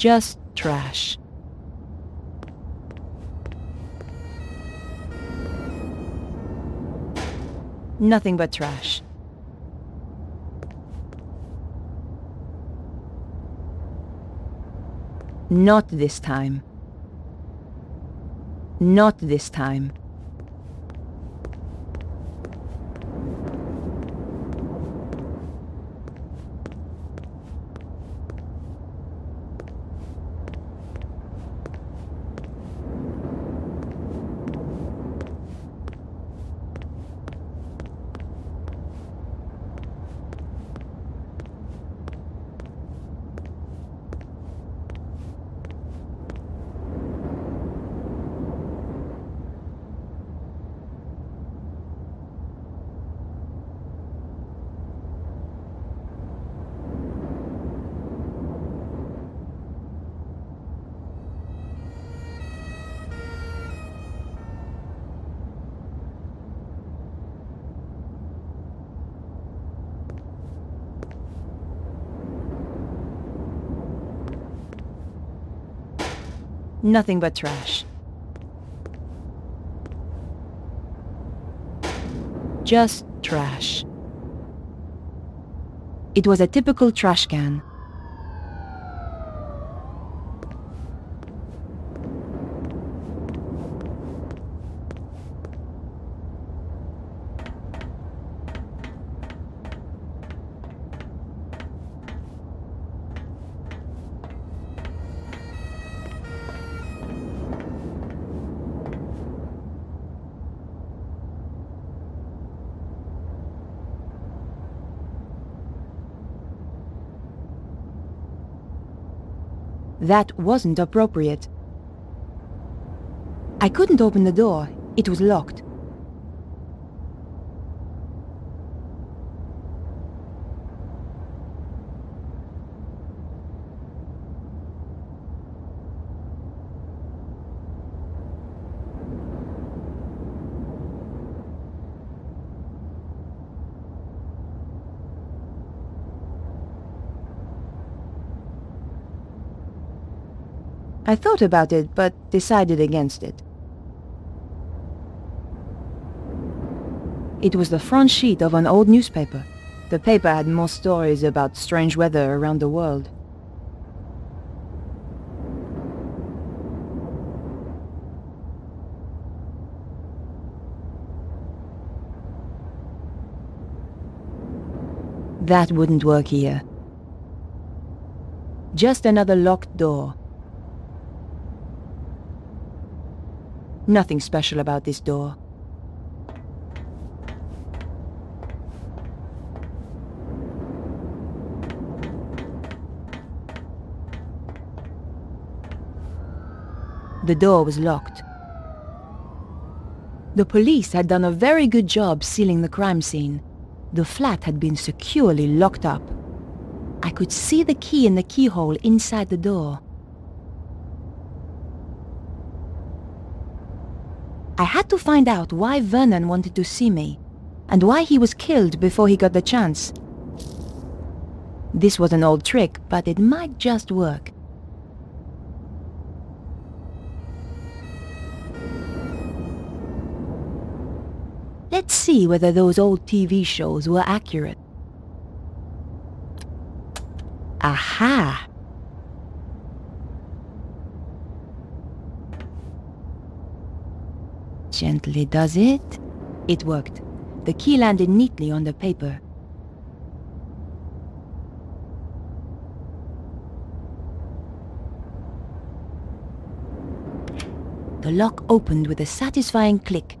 Just trash. Nothing but trash. Not this time. Not this time. Nothing but trash. Just trash. It was a typical trash can. That wasn't appropriate. I couldn't open the door. It was locked. I thought about it, but decided against it. It was the front sheet of an old newspaper. The paper had more stories about strange weather around the world. That wouldn't work here. Just another locked door. Nothing special about this door. The door was locked. The police had done a very good job sealing the crime scene. The flat had been securely locked up. I could see the key in the keyhole inside the door. I had to find out why Vernon wanted to see me, and why he was killed before he got the chance. This was an old trick, but it might just work. Let's see whether those old TV shows were accurate. Aha! Gently does it. It worked. The key landed neatly on the paper. The lock opened with a satisfying click.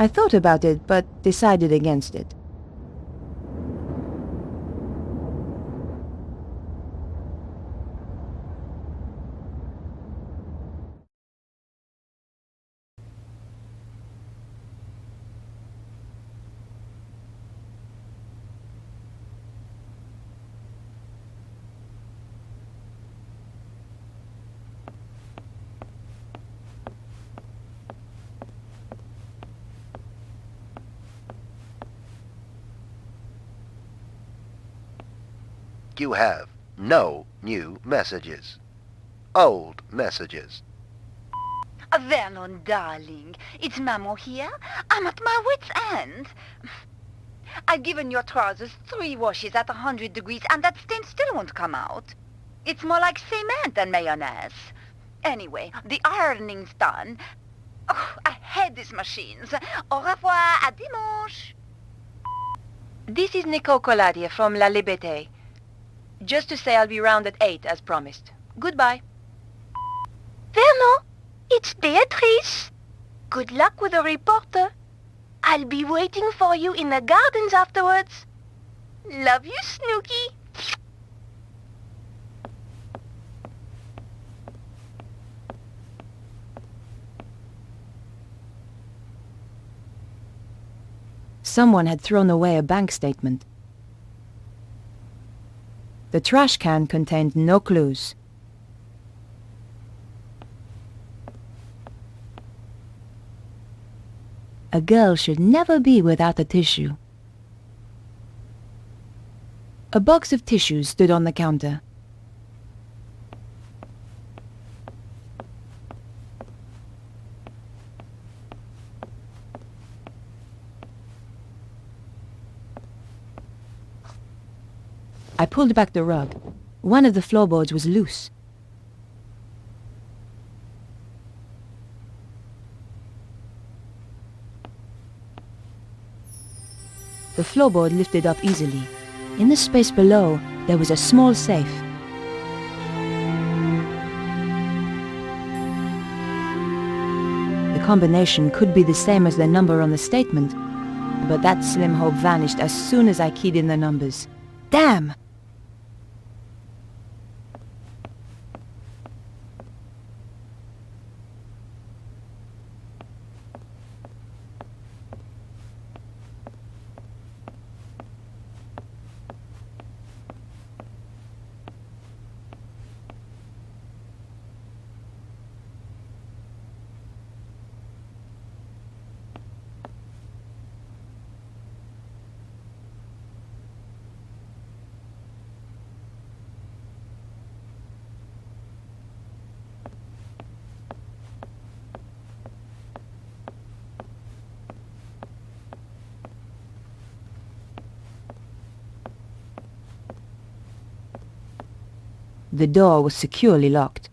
I thought about it, but decided against it. You have no new messages. Old messages. Vernon, darling, it's Maman here. I'm at my wit's end. I've given your trousers 3 washes at 100 degrees, and that stain still won't come out. It's more like cement than mayonnaise. Anyway, the ironing's done. Oh, I hate these machines. Au revoir, à dimanche. This is Nicole Colladier from La Liberté. Just to say I'll be round at 8 as promised. Goodbye. Vernon, it's Beatrice. Good luck with the reporter. I'll be waiting for you in the gardens afterwards. Love you, Snooky. Someone had thrown away a bank statement. The trash can contained no clues. A girl should never be without a tissue. A box of tissues stood on the counter. I pulled back the rug. One of the floorboards was loose. The floorboard lifted up easily. In the space below, there was a small safe. The combination could be the same as the number on the statement, but that slim hope vanished as soon as I keyed in the numbers. Damn! The door was securely locked.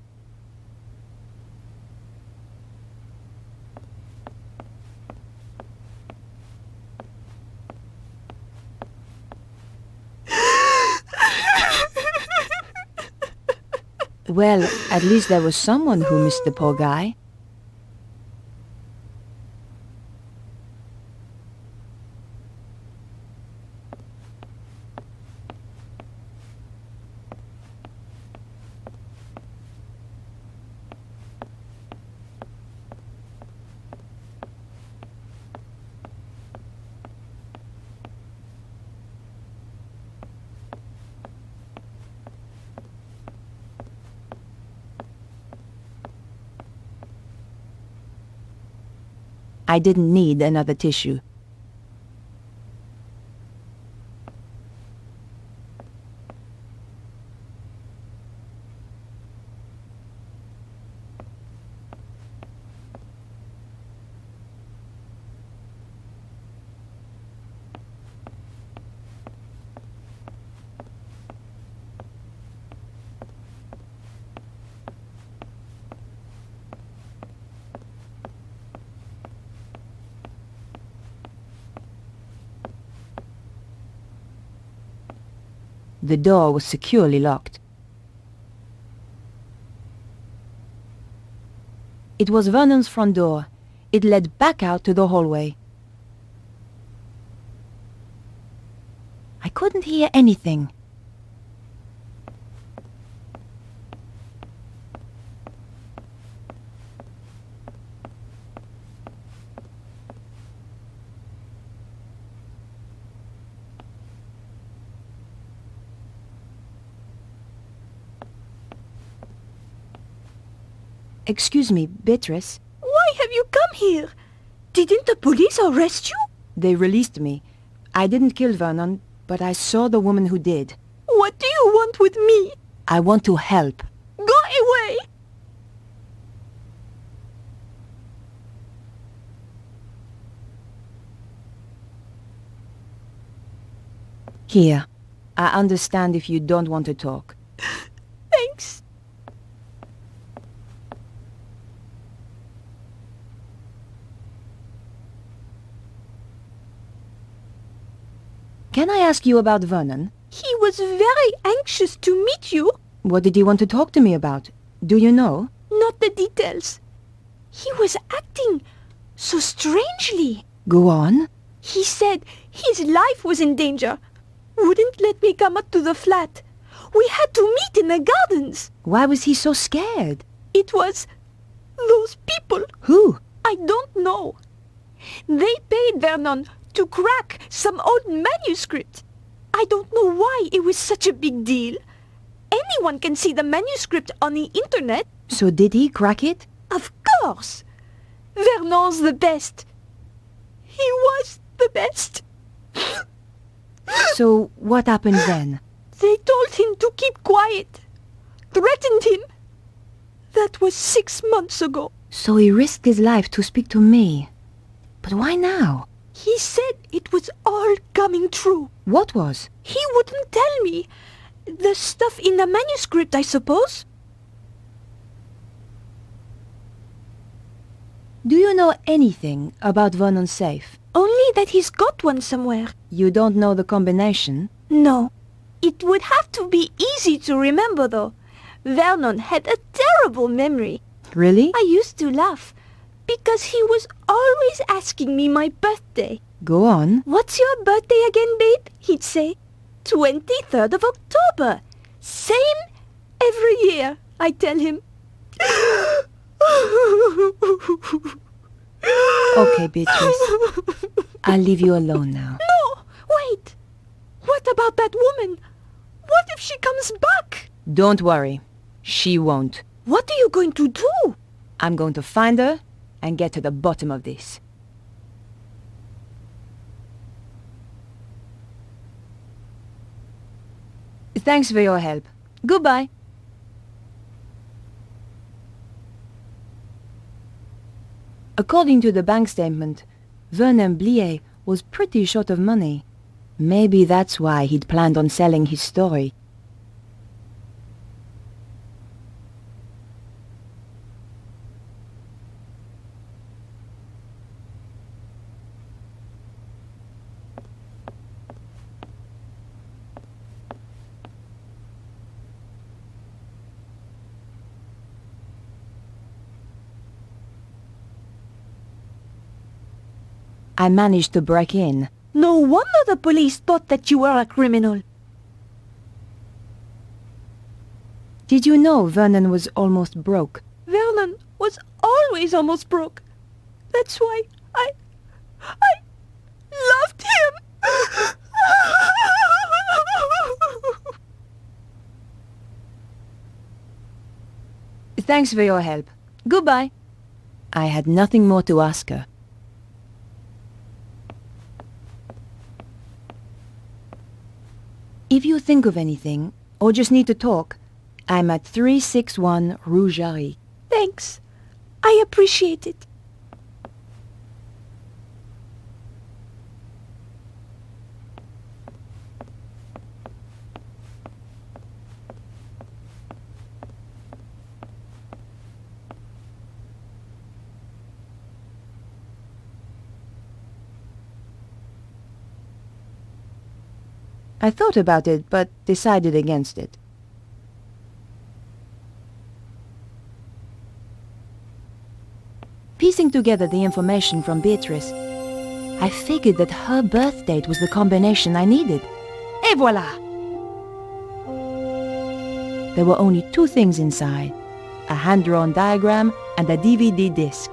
Well, at least there was someone who missed the poor guy. I didn't need another tissue. The door was securely locked. It was Vernon's front door. It led back out to the hallway. I couldn't hear anything. Excuse me, Beatrice. Why have you come here? Didn't the police arrest you? They released me. I didn't kill Vernon, but I saw the woman who did. What do you want with me? I want to help. Go away! Here. I understand if you don't want to talk. Thanks. Can I ask you about Vernon? He was very anxious to meet you. What did he want to talk to me about? Do you know? Not the details. He was acting so strangely. Go on. He said his life was in danger. Wouldn't let me come up to the flat. We had to meet in the gardens. Why was he so scared? It was those people. Who? I don't know. They paid Vernon to crack some old manuscript. I don't know why it was such a big deal. Anyone can see the manuscript on the internet. So did he crack it? Of course. Vernon's the best. He was the best. So what happened then? They told him to keep quiet. Threatened him. That was 6 months ago. So he risked his life to speak to me. But why now? He said it was all coming true. What was? He wouldn't tell me. The stuff in the manuscript, I suppose. Do you know anything about Vernon's safe? Only that he's got one somewhere. You don't know the combination? No. It would have to be easy to remember, though. Vernon had a terrible memory. Really? I used to laugh, because he was always asking me my birthday. Go on. What's your birthday again, babe? He'd say. 23rd of October. Same every year, I tell him. Okay, Beatrice. I'll leave you alone now. No! Wait! What about that woman? What if she comes back? Don't worry. She won't. What are you going to do? I'm going to find her and get to the bottom of this. Thanks for your help. Goodbye. According to the bank statement, Vernon Blier was pretty short of money. Maybe that's why he'd planned on selling his story. I managed to break in. No wonder the police thought that you were a criminal. Did you know Vernon was almost broke? Vernon was always almost broke. That's why I loved him. Thanks for your help. Goodbye. I had nothing more to ask her. If you think of anything, or just need to talk, I'm at 361 Rue Jarry. Thanks. I appreciate it. I thought about it, but decided against it. Piecing together the information from Beatrice, I figured that her birth date was the combination I needed. Et voilà! There were only two things inside, a hand-drawn diagram and a DVD disc.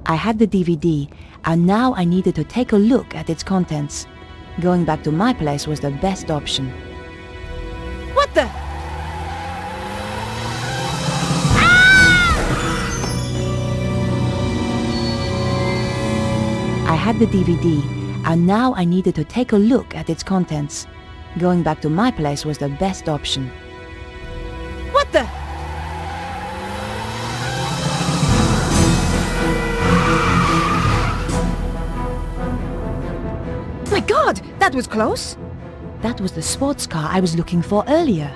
I had the DVD, and now I needed to take a look at its contents. Going back to my place was the best option. What the? I had the DVD, and now I needed to take a look at its contents. Going back to my place was the best option. What the? My God, that was close! That was the sports car I was looking for earlier.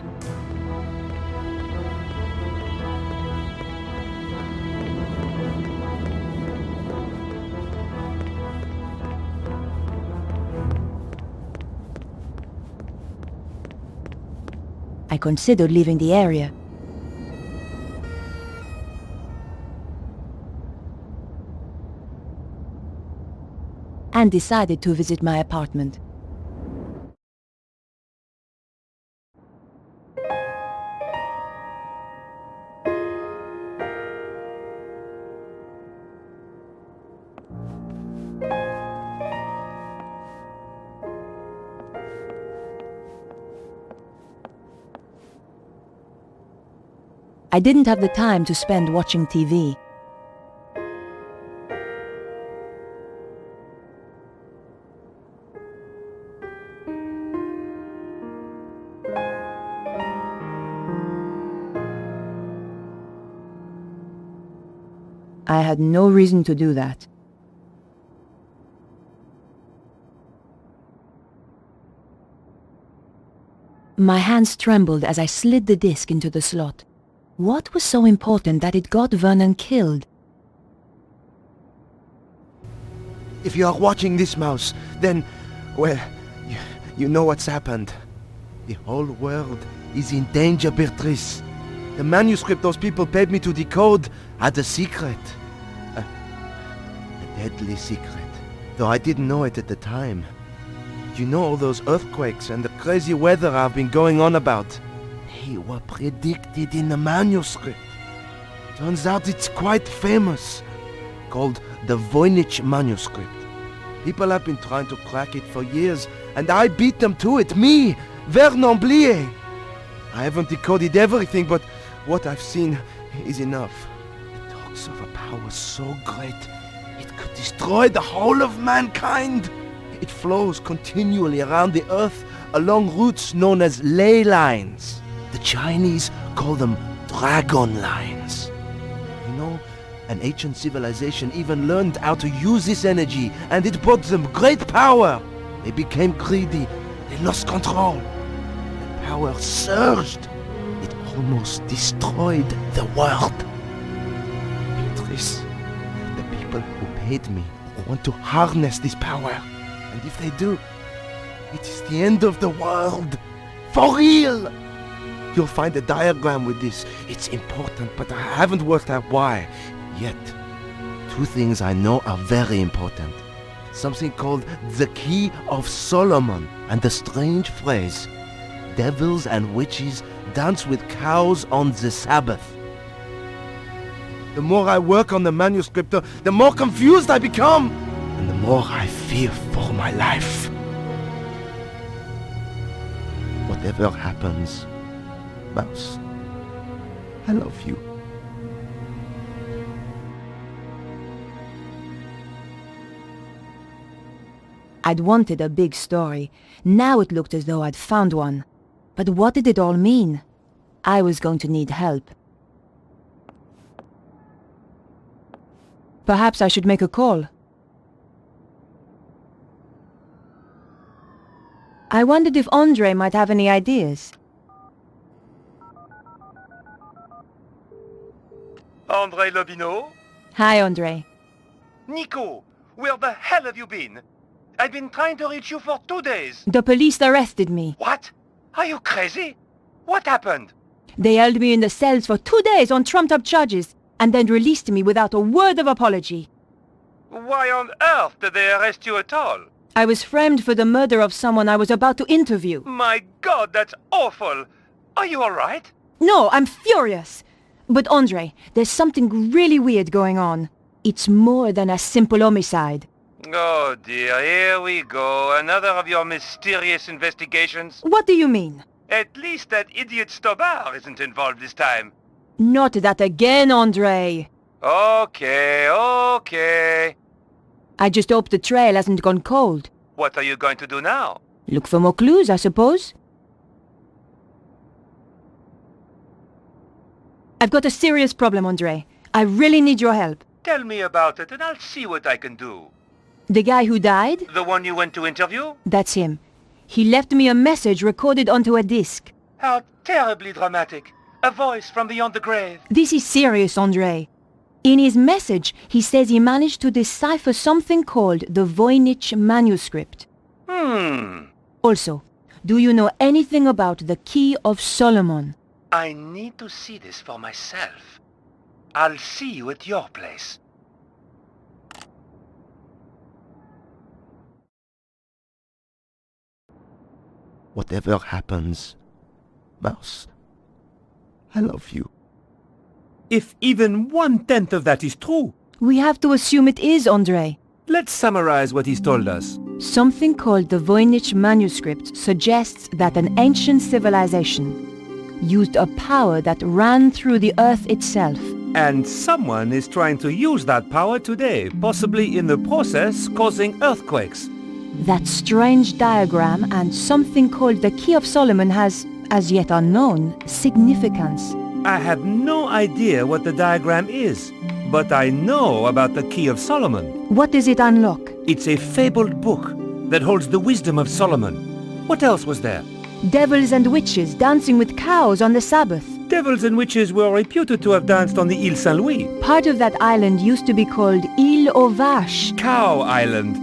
I considered leaving the area. And decided to visit my apartment. I didn't have the time to spend watching TV. I had no reason to do that. My hands trembled as I slid the disc into the slot. What was so important that it got Vernon killed? If you are watching this, Mouse, then, well, you know what's happened. The whole world is in danger, Beatrice. The manuscript those people paid me to decode had a secret. A deadly secret. Though I didn't know it at the time. You know all those earthquakes and the crazy weather I've been going on about? They were predicted in the manuscript. Turns out it's quite famous. Called the Voynich manuscript. People have been trying to crack it for years, and I beat them to it. Me, Vernon Blier. I haven't decoded everything, but what I've seen is enough. It talks of a power so great, it could destroy the whole of mankind. It flows continually around the earth along routes known as ley lines. The Chinese call them dragon lines. You know, an ancient civilization even learned how to use this energy, and it brought them great power. They became greedy. They lost control. The power surged. It almost destroyed the world. Beatrice, the people who paid me want to harness this power. And if they do, it is the end of the world. For real! You'll find a diagram with this. It's important, but I haven't worked out why yet. Two things I know are very important. Something called the Key of Solomon and the strange phrase, devils and witches dance with cows on the Sabbath. The more I work on the manuscript, the more confused I become, and the more I fear for my life. Whatever happens, Mouse, I love you. I'd wanted a big story. Now it looked as though I'd found one. But what did it all mean? I was going to need help. Perhaps I should make a call. I wondered if Andre might have any ideas. Andre Lobineau? Hi, Andre. Nico, where the hell have you been? I've been trying to reach you for 2 days. The police arrested me. What? Are you crazy? What happened? They held me in the cells for 2 days on trumped-up charges, and then released me without a word of apology. Why on earth did they arrest you at all? I was framed for the murder of someone I was about to interview. My God, that's awful. Are you all right? No, I'm furious. But Andre, there's something really weird going on. It's more than a simple homicide. Oh dear, here we go. Another of your mysterious investigations. What do you mean? At least that idiot Stobar isn't involved this time. Not that again, Andre. Okay. I just hope the trail hasn't gone cold. What are you going to do now? Look for more clues, I suppose. I've got a serious problem, Andre. I really need your help. Tell me about it and I'll see what I can do. The guy who died? The one you went to interview? That's him. He left me a message recorded onto a disc. How terribly dramatic. A voice from beyond the grave. This is serious, Andre. In his message, he says he managed to decipher something called the Voynich manuscript. Hmm. Also, Do you know anything about the Key of Solomon? I need to see this for myself. I'll see you at your place. Whatever happens, Mouse, I love you. If even 1/10 of that is true, We have to assume it is, Andrei. let's summarize what he's told us. Something called the Voynich manuscript suggests that an ancient civilization used a power that ran through the earth itself. And someone is trying to use that power today, possibly in the process causing earthquakes. That strange diagram and something called the Key of Solomon has, as yet unknown, significance. I have no idea what the diagram is, but I know about the Key of Solomon. What does it unlock? It's a fabled book that holds the wisdom of Solomon. What else was there? Devils and witches dancing with cows on the Sabbath. Devils and witches were reputed to have danced on the Ile Saint-Louis. Part of that island used to be called Ile aux Vaches. Cow Island.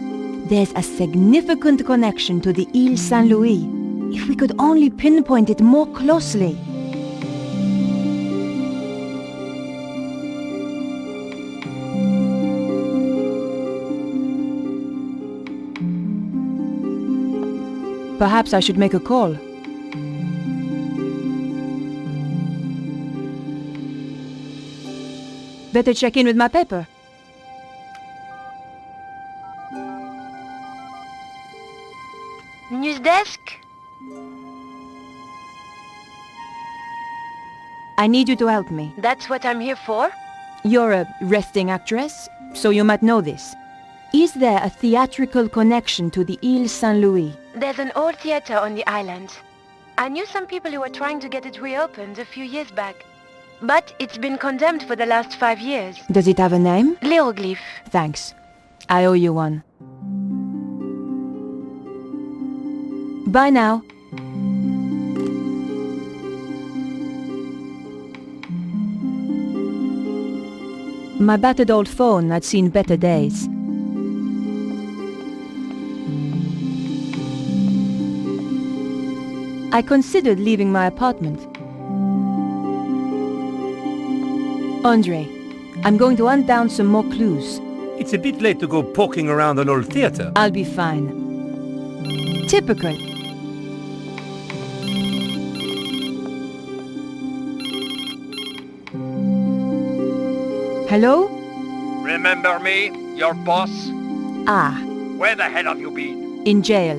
There's a significant connection to the Ile Saint-Louis. If we could only pinpoint it more closely. Perhaps I should make a call. Better check in with my paper. News desk? I need you to help me. That's what I'm here for? You're a resting actress, so you might know this. Is there a theatrical connection to the Ile Saint-Louis? There's an old theater on the island. I knew some people who were trying to get it reopened a few years back. But it's been condemned for the last 5 years. Does it have a name? L'Hieroglyph. Thanks. I owe you one. Bye now. My battered old phone had seen better days. I considered leaving my apartment. Andrei, I'm going to hunt down some more clues. It's a bit late to go poking around an old theater. I'll be fine. Typical. Hello? Remember me, your boss? Ah, Where the hell have you been? in jail.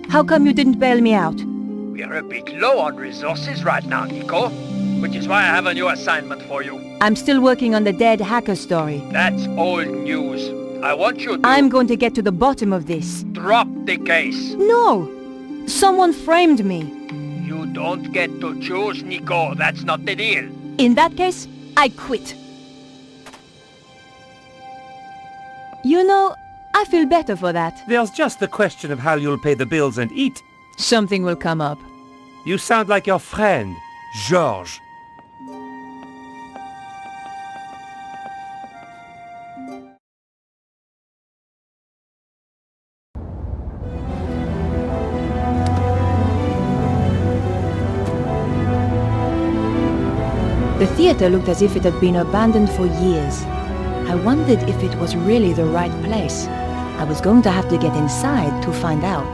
How come you didn't bail me out? We're a bit low on resources right now, Nico. Which is why I have a new assignment for you. I'm still working on the dead hacker story. That's old news. I want you to... I'm going to get to the bottom of this. Drop the case. No! Someone framed me. You don't get to choose, Nico. That's not the deal. In that case, I quit. You know, I feel better for that. There's just the question of how you'll pay the bills and eat. Something will come up. You sound like your friend, Georges. The theater looked as if it had been abandoned for years. I wondered if it was really the right place. I was going to have to get inside to find out.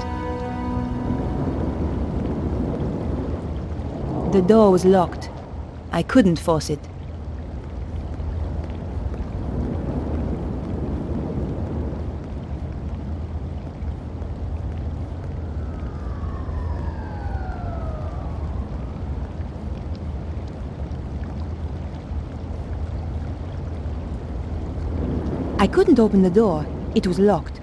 The door was locked. I couldn't force it. I couldn't open the door. It was locked.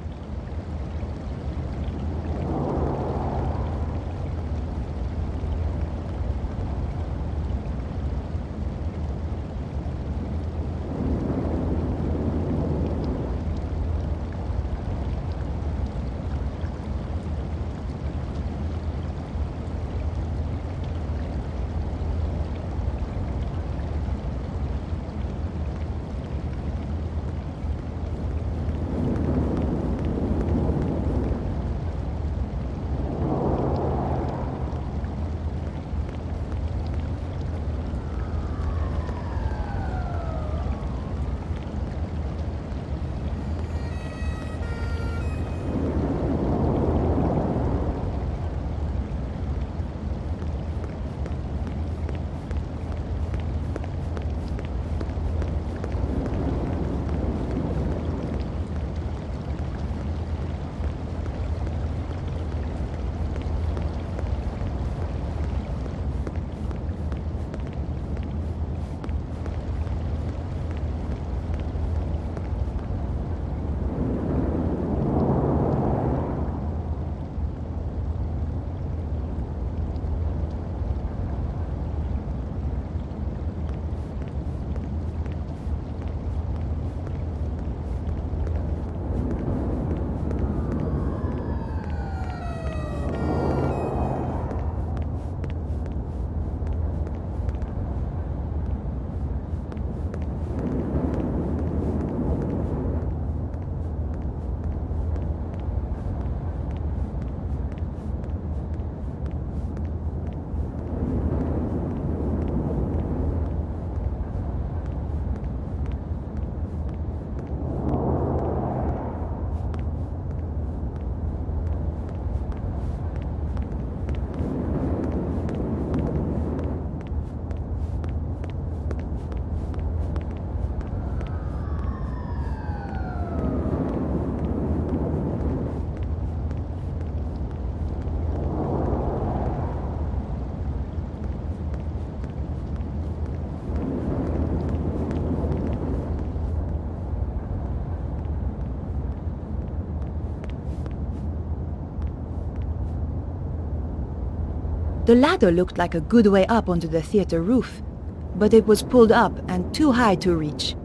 The ladder looked like a good way up onto the theater roof, but it was pulled up and too high to reach.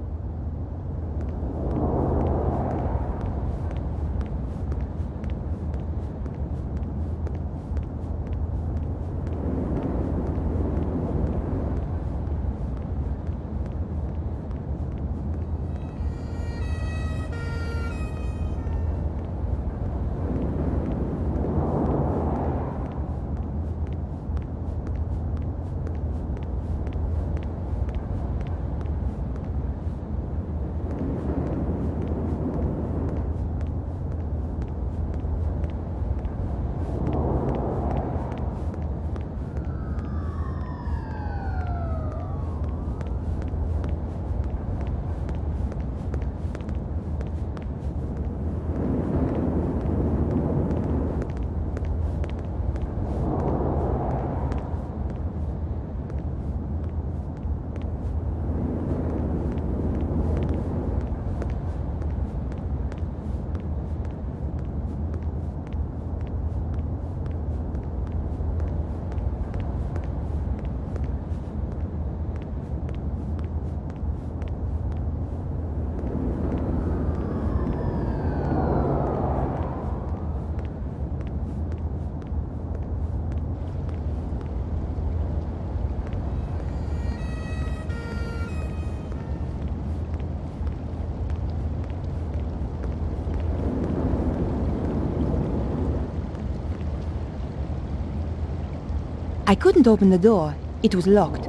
I couldn't open the door. It was locked.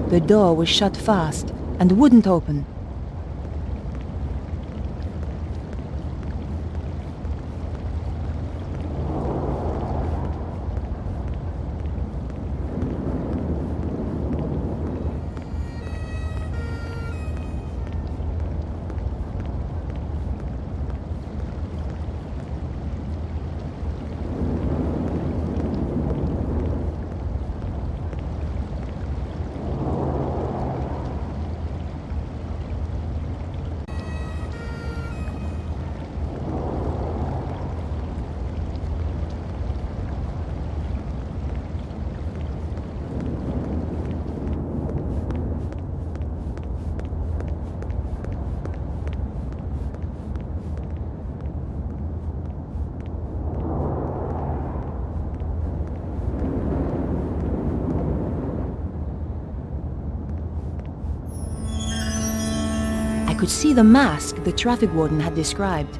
The door was shut fast and wouldn't open. I could see the mask the traffic warden had described.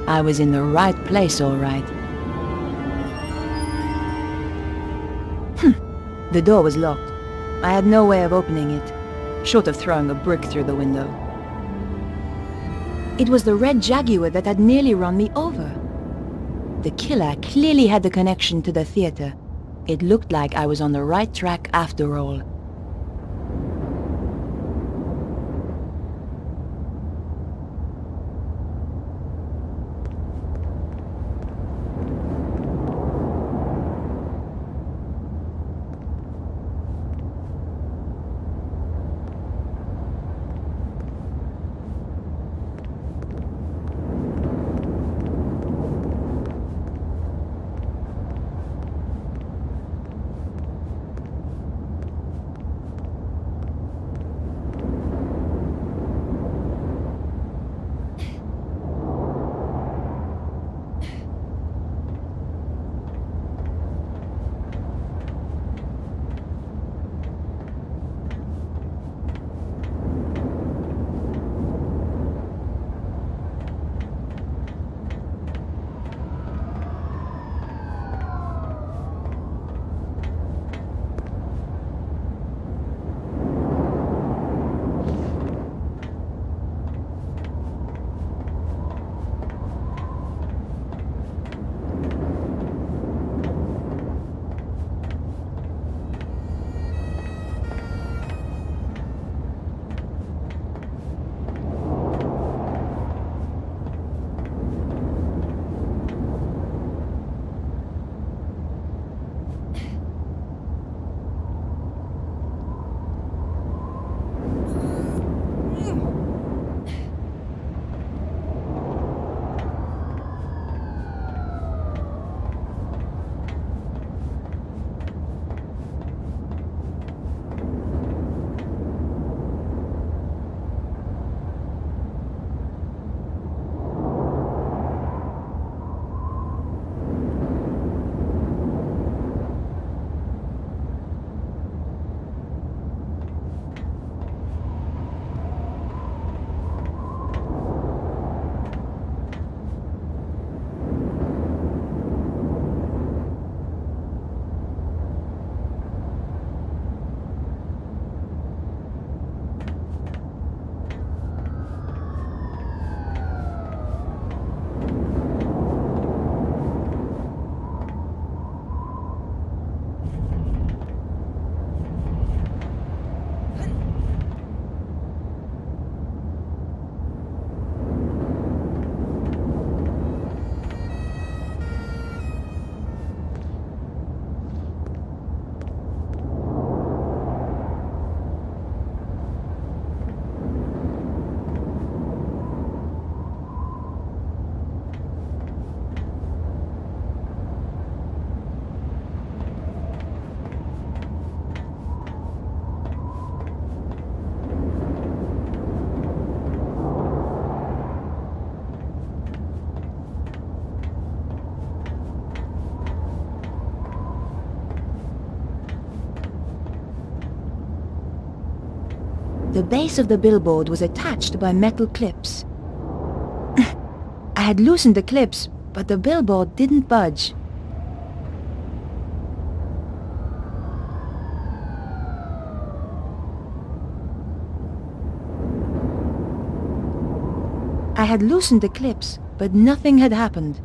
I was in the right place, all right. The door was locked. I had no way of opening it, short of throwing a brick through the window. It was the red Jaguar that had nearly run me over. The killer clearly had the connection to the theater. It looked like I was on the right track after all. The base of the billboard was attached by metal clips. I had loosened the clips, but the billboard didn't budge. I had loosened the clips, but nothing had happened.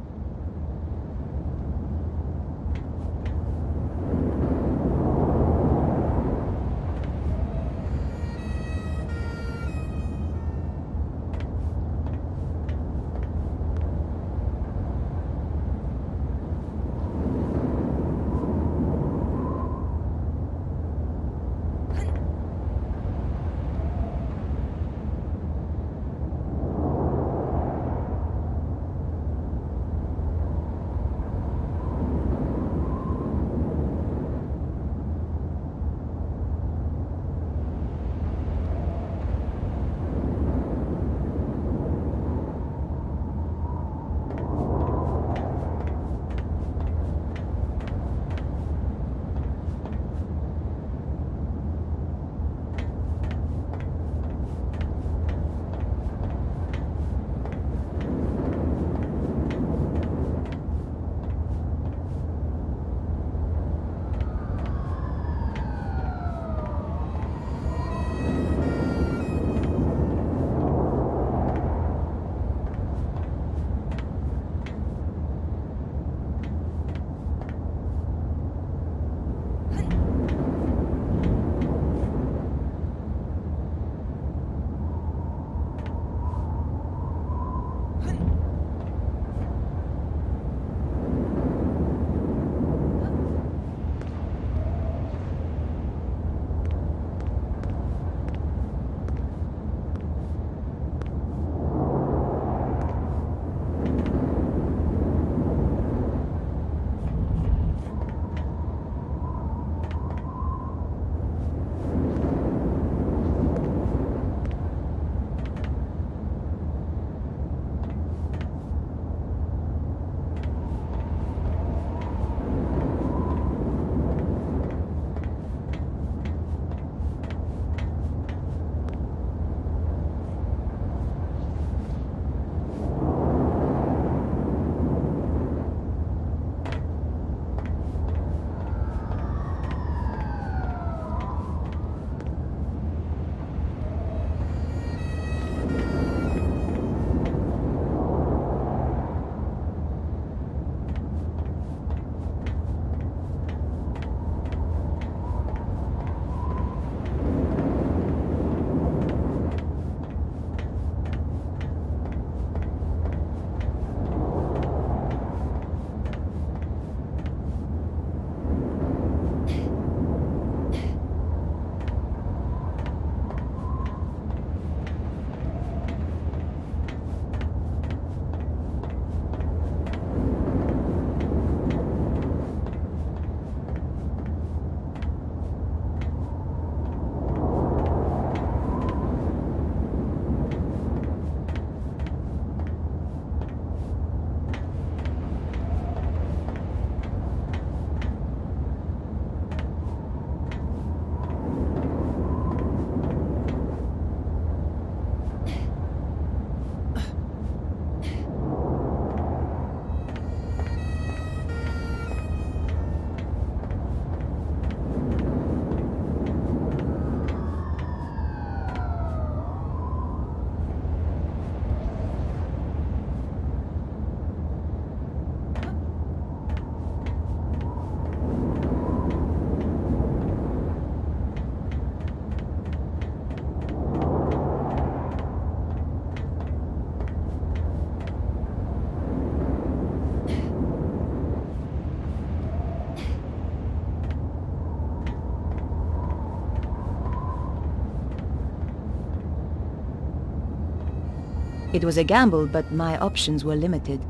It was a gamble, but my options were limited.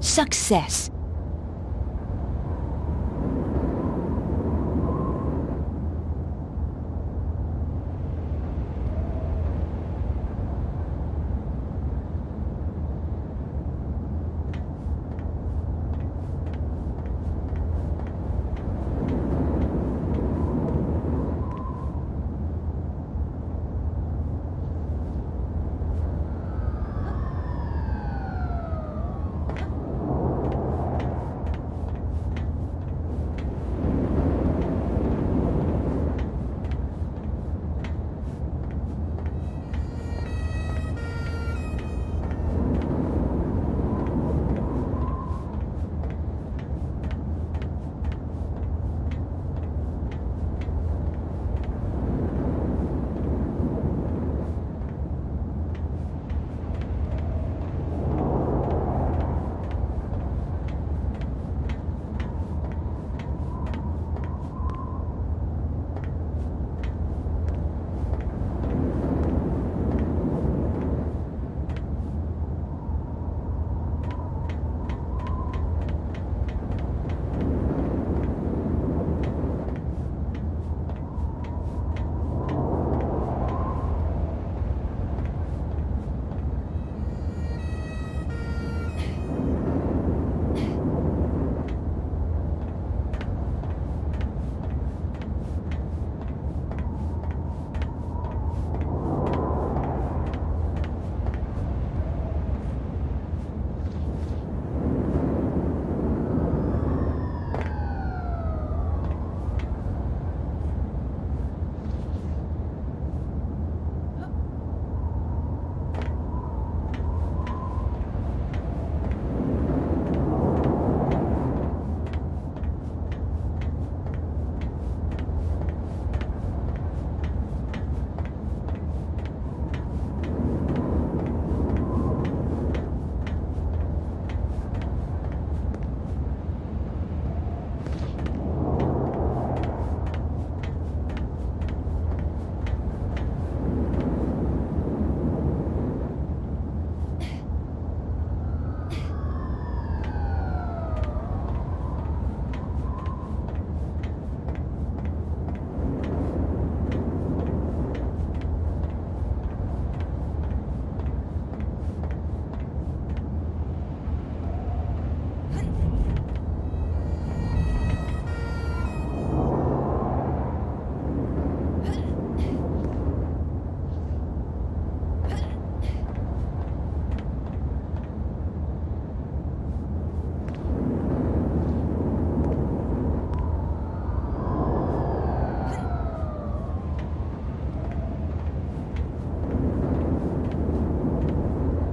Success!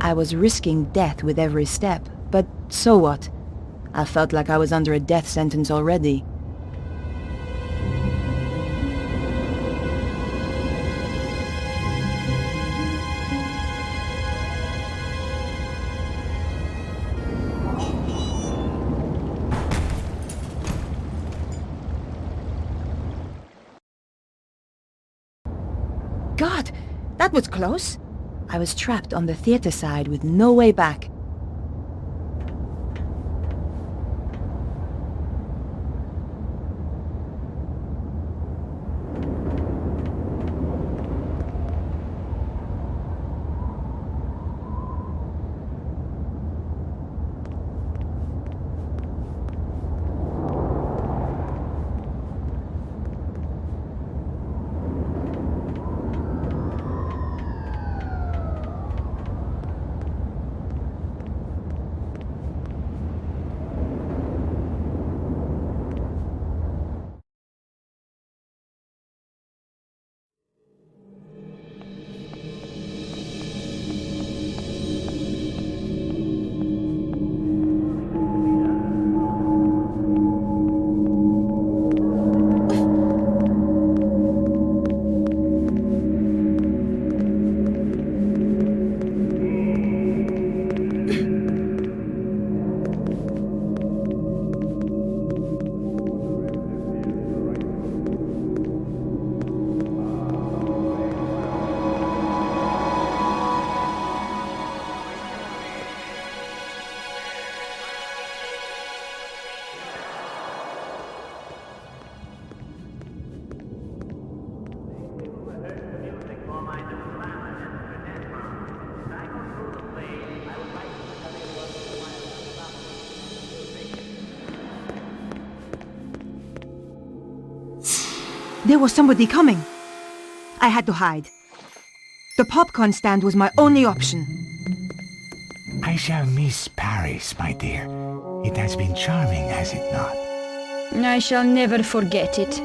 I was risking death with every step, but so what? I felt like I was under a death sentence already. God, that was close. I was trapped on the theater side with no way back. There was somebody coming. I had to hide. The popcorn stand was my only option. I shall miss Paris, my dear. It has been charming, has it not? I shall never forget it.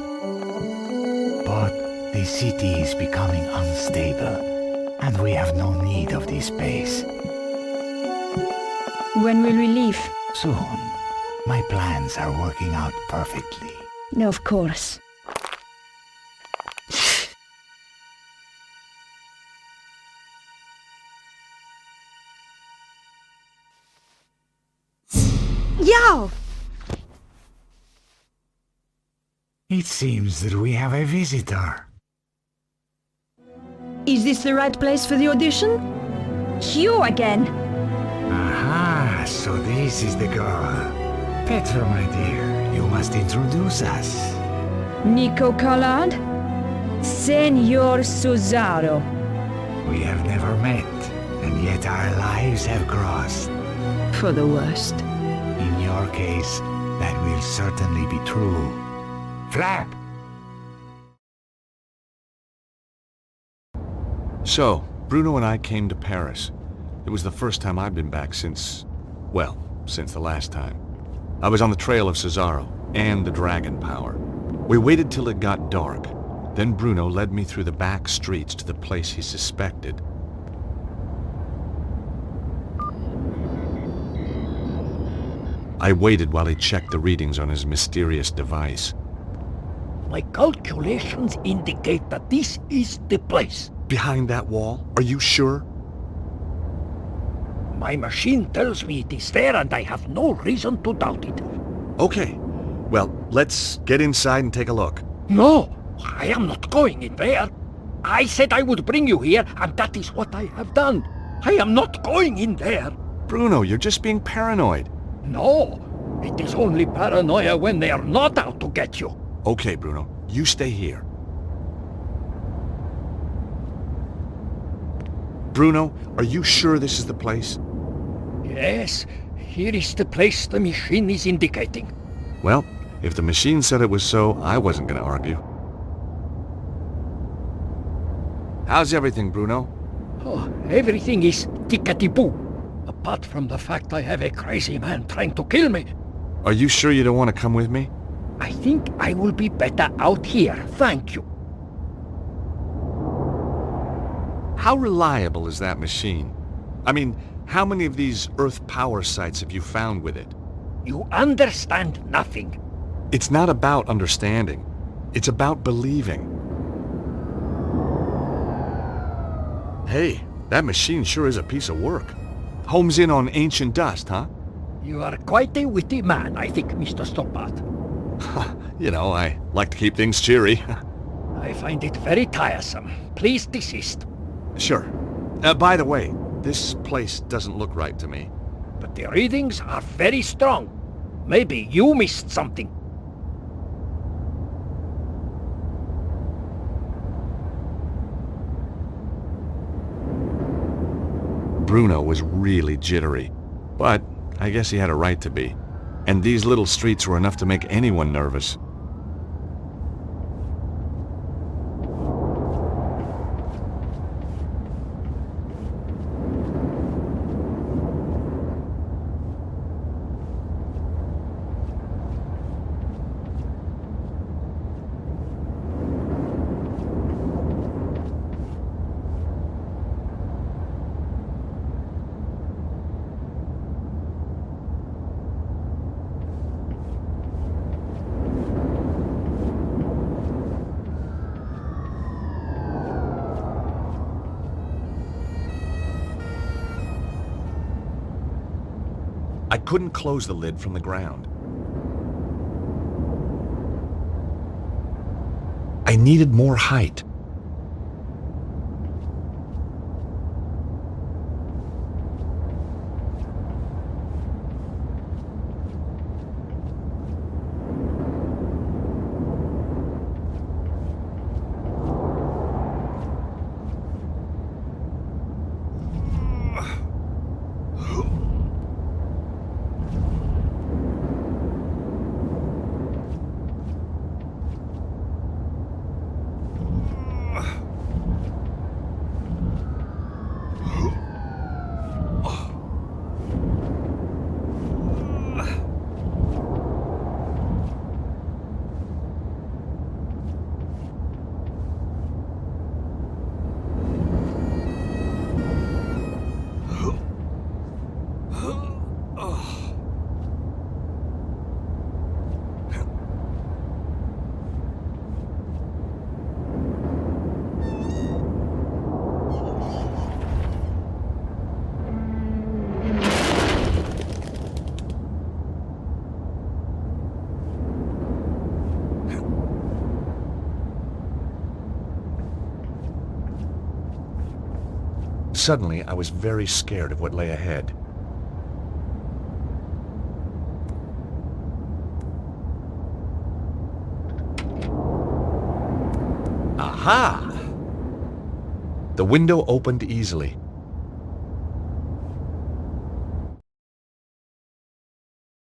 But the city is becoming unstable, and we have no need of this space. When will we leave? Soon. My plans are working out perfectly. Of course. Yao! It seems that we have a visitor. Is this the right place for the audition? You again! Aha, so this is the girl. Petra, my dear, you must introduce us. Nico Collard? Senor Cesaro. We have never met, and yet our lives have crossed. For the worst. In your case, that will certainly be true. Flap! So, Bruno and I came to Paris. It was the first time I'd been back since the last time. I was on the trail of Cesaro and the dragon power. We waited till it got dark. Then Bruno led me through the back streets to the place he suspected. I waited while he checked the readings on his mysterious device. My calculations indicate that this is the place. Behind that wall? Are you sure? My machine tells me it is there, and I have no reason to doubt it. Okay. Well, let's get inside and take a look. No, I am not going in there. I said I would bring you here, and that is what I have done. I am not going in there. Bruno, you're just being paranoid. No, it is only paranoia when they are not out to get you. Okay, Bruno, you stay here. Bruno, are you sure this is the place? Yes, here is the place the machine is indicating. Well, if the machine said it was so, I wasn't going to argue. How's everything, Bruno? Oh, everything is tickety-boo, apart from the fact I have a crazy man trying to kill me. Are you sure you don't want to come with me? I think I will be better out here, thank you. How reliable is that machine? I mean, how many of these Earth power sites have you found with it? You understand nothing. It's not about understanding. It's about believing. Hey, that machine sure is a piece of work. Homes in on ancient dust, huh? You are quite a witty man, I think, Mr. Stoppard. You know, I like to keep things cheery. I find it very tiresome. Please desist. Sure. By the way, this place doesn't look right to me. But the readings are very strong. Maybe you missed something. Bruno was really jittery, but I guess he had a right to be. And these little streets were enough to make anyone nervous. I couldn't close the lid from the ground. I needed more height. Suddenly, I was very scared of what lay ahead. Aha! The window opened easily.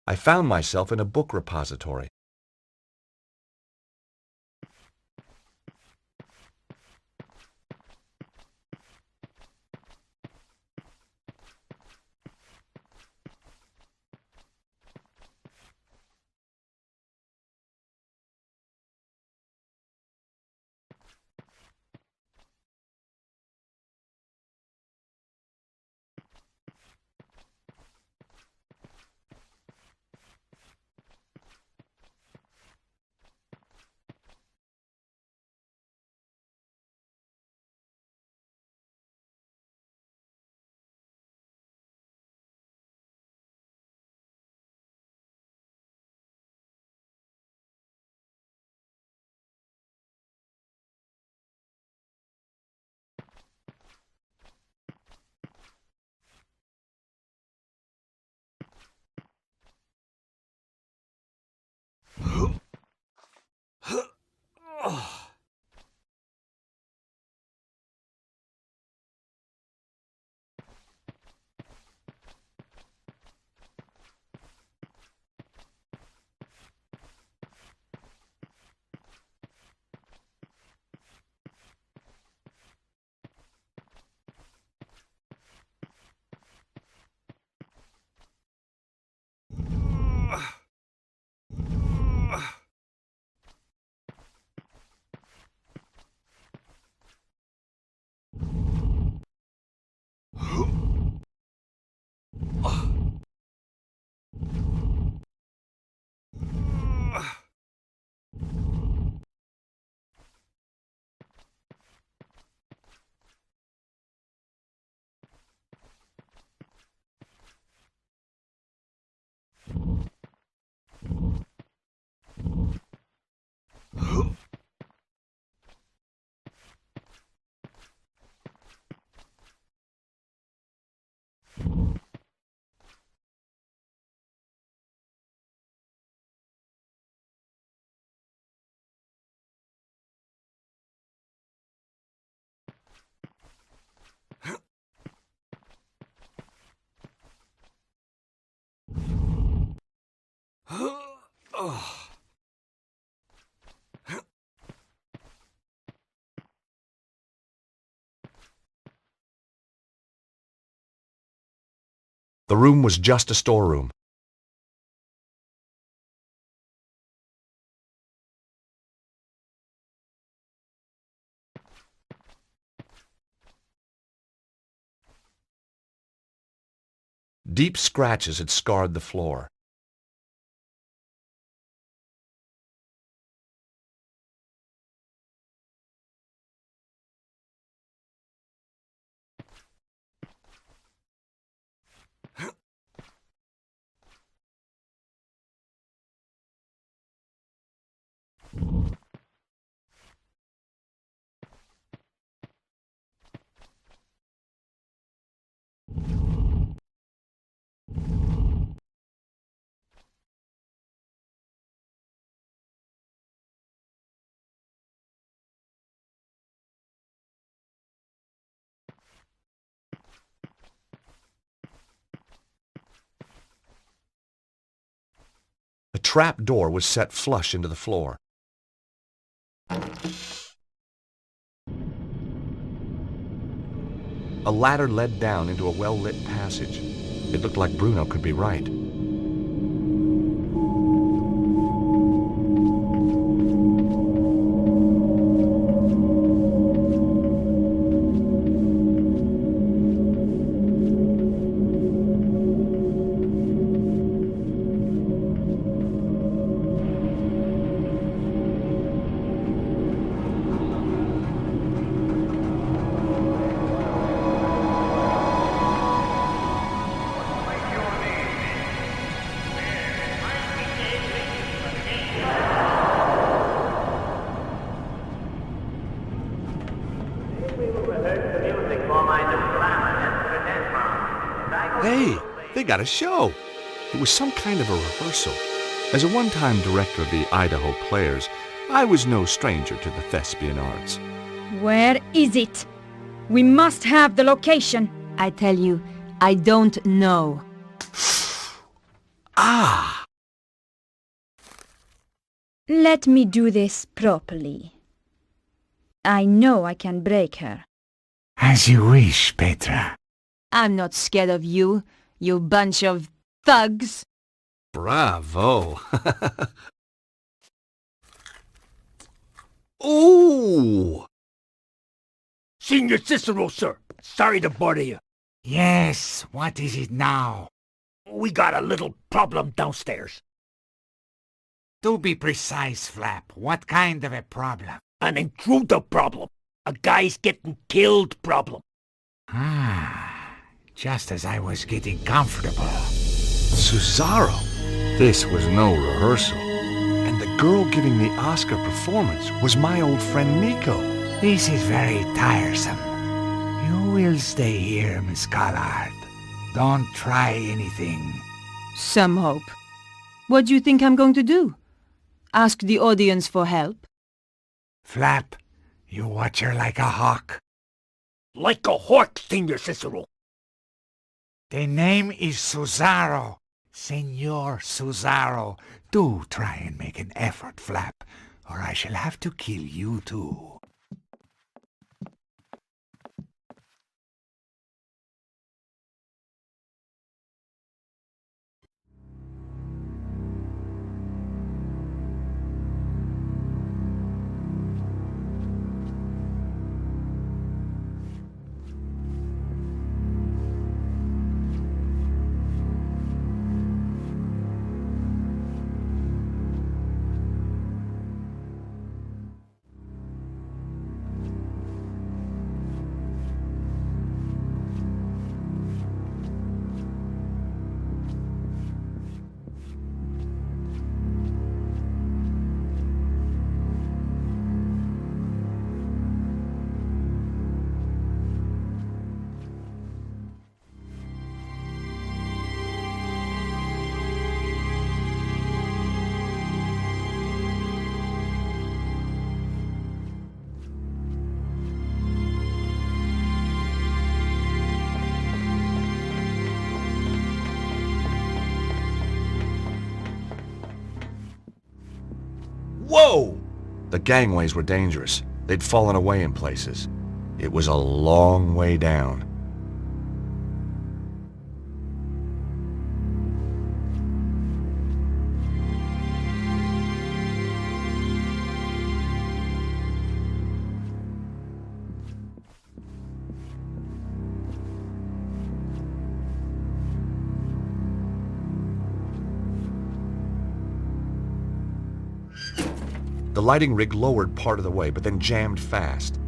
I found myself in a book repository. The room was just a storeroom. Deep scratches had scarred the floor. The trap door was set flush into the floor. A ladder led down into a well-lit passage. It looked like Bruno could be right. Hey, they got a show. It was some kind of a rehearsal. As a one-time director of the Idaho Players, I was no stranger to the thespian arts. Where is it? We must have the location. I tell you, I don't know. Ah! Let me do this properly. I know I can break her. As you wish, Petra. I'm not scared of you, you bunch of thugs. Bravo! Ooh! Senior Cicero, sir. Sorry to bother you. Yes, what is it now? We got a little problem downstairs. Do be precise, Flap. What kind of a problem? An intruder problem. A guy's getting killed problem. Ah, just as I was getting comfortable. Cesaro! This was no rehearsal. And the girl giving the Oscar performance was my old friend Nico. This is very tiresome. You will stay here, Miss Collard. Don't try anything. Some hope. What do you think I'm going to do? Ask the audience for help? Flap, you watch her like a hawk. Like a hawk, Senior Cicero. The name is Cesaro. Senor Cesaro. Do try and make an effort, Flap, or I shall have to kill you too. Whoa! The gangways were dangerous. They'd fallen away in places. It was a long way down. The lighting rig lowered part of the way, but then jammed fast.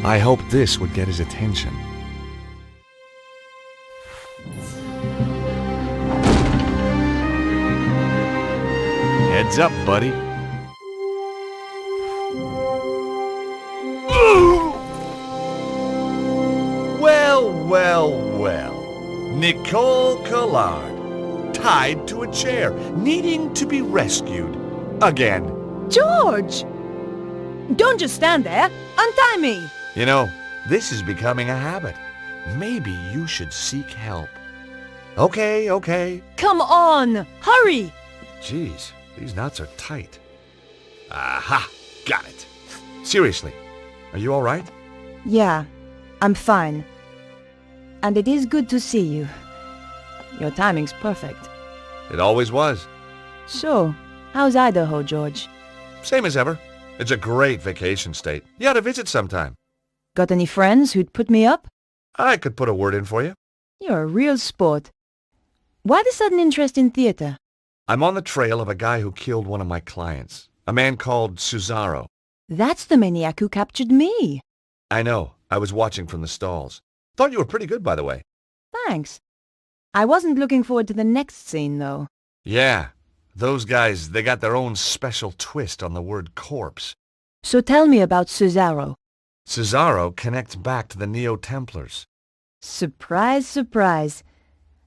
I hoped this would get his attention. Heads up, buddy. Well. Nicole Collard, tied to a chair, needing to be rescued. Again. George! Don't just stand there. Untie me! You know, this is becoming a habit. Maybe you should seek help. Okay. Come on! Hurry! Jeez, these knots are tight. Aha! Got it. Seriously, are you all right? Yeah, I'm fine. And it is good to see you. Your timing's perfect. It always was. So, how's Idaho, George? Same as ever. It's a great vacation state. You ought to visit sometime. Got any friends who'd put me up? I could put a word in for you. You're a real sport. Why the sudden interest in theater? I'm on the trail of a guy who killed one of my clients. A man called Cesaro. That's the maniac who captured me. I know. I was watching from the stalls. Thought you were pretty good, by the way. Thanks. I wasn't looking forward to the next scene, though. Yeah. Those guys, they got their own special twist on the word corpse. So tell me about Cesaro. Cesaro connects back to the Neo-Templars. Surprise, surprise.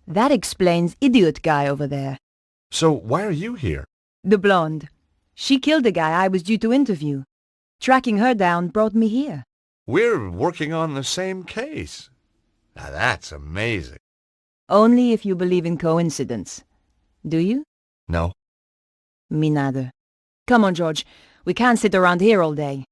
That explains Idiot Guy over there. So why are you here? The blonde. She killed the guy I was due to interview. Tracking her down brought me here. We're working on the same case. Now that's amazing. Only if you believe in coincidence. Do you? No. Me neither. Come on, George. We can't sit around here all day.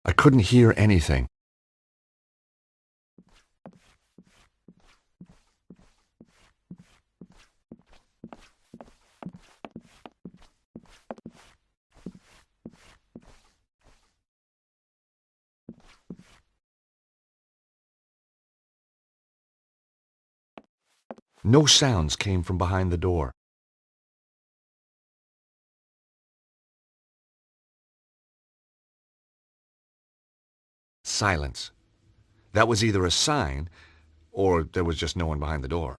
I couldn't hear anything. No sounds came from behind the door. Silence. That was either a sign, or there was just no one behind the door.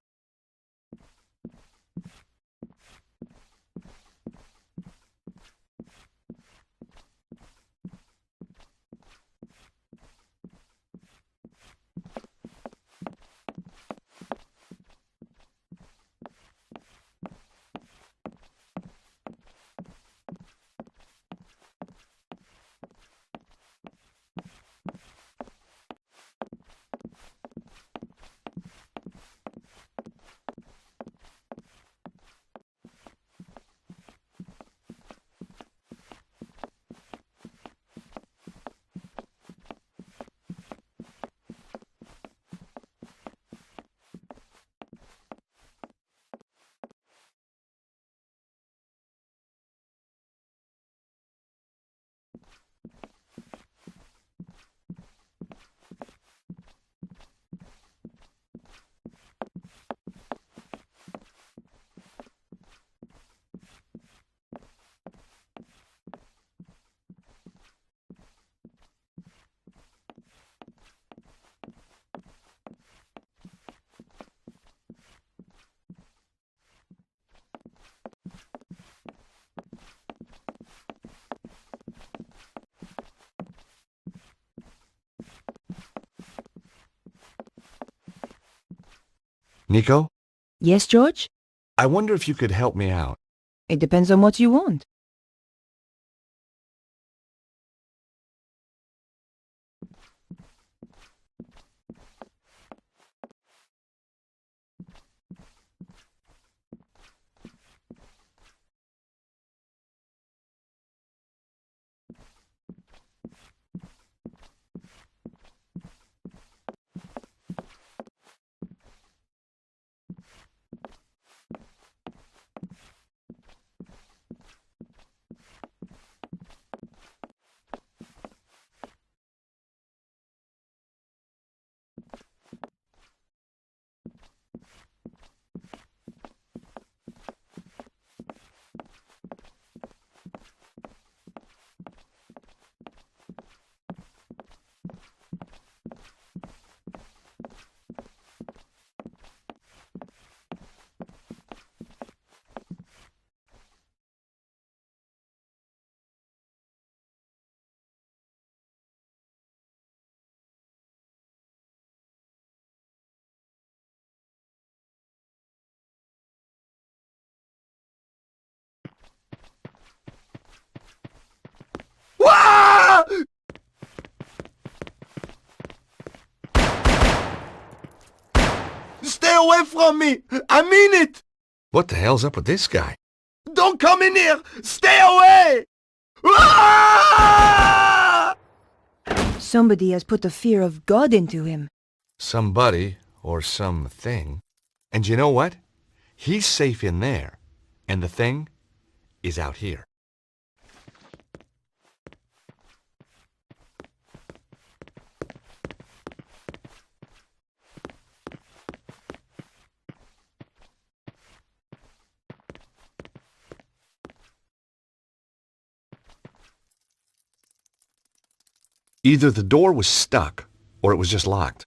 Nico? Yes, George? I wonder if you could help me out. It depends on what you want. Wah! Stay away from me! I mean it! What the hell's up with this guy? Don't come in here! Stay away! Ah! Somebody has put the fear of God into him. Somebody, or something. And you know what? He's safe in there, and the thing is out here. Either the door was stuck, or it was just locked.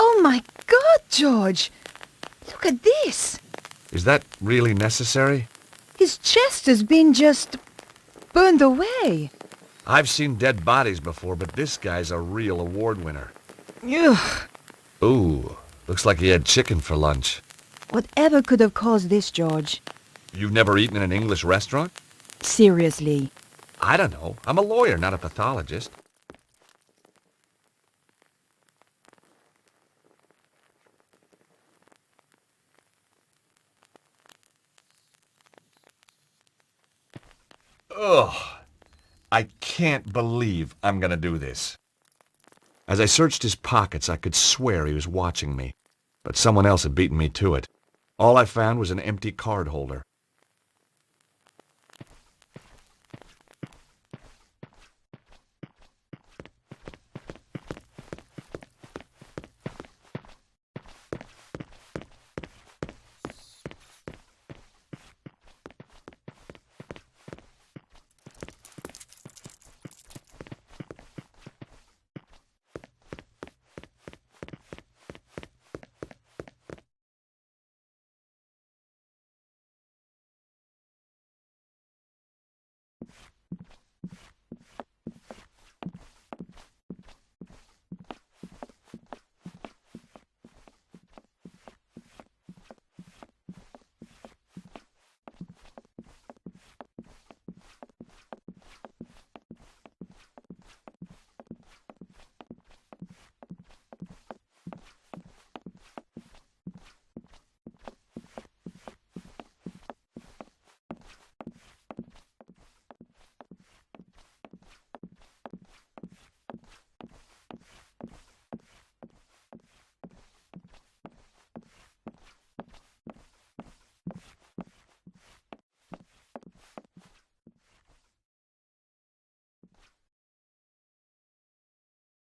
Oh my God, George! Look at this! Is that really necessary? His chest has been just burned away. I've seen dead bodies before, but this guy's a real award winner. Ugh. Ooh, looks like he had chicken for lunch. Whatever could have caused this, George? You've never eaten in an English restaurant? Seriously. I don't know. I'm a lawyer, not a pathologist. Ugh. I can't believe I'm gonna do this. As I searched his pockets, I could swear he was watching me, but someone else had beaten me to it. All I found was an empty card holder.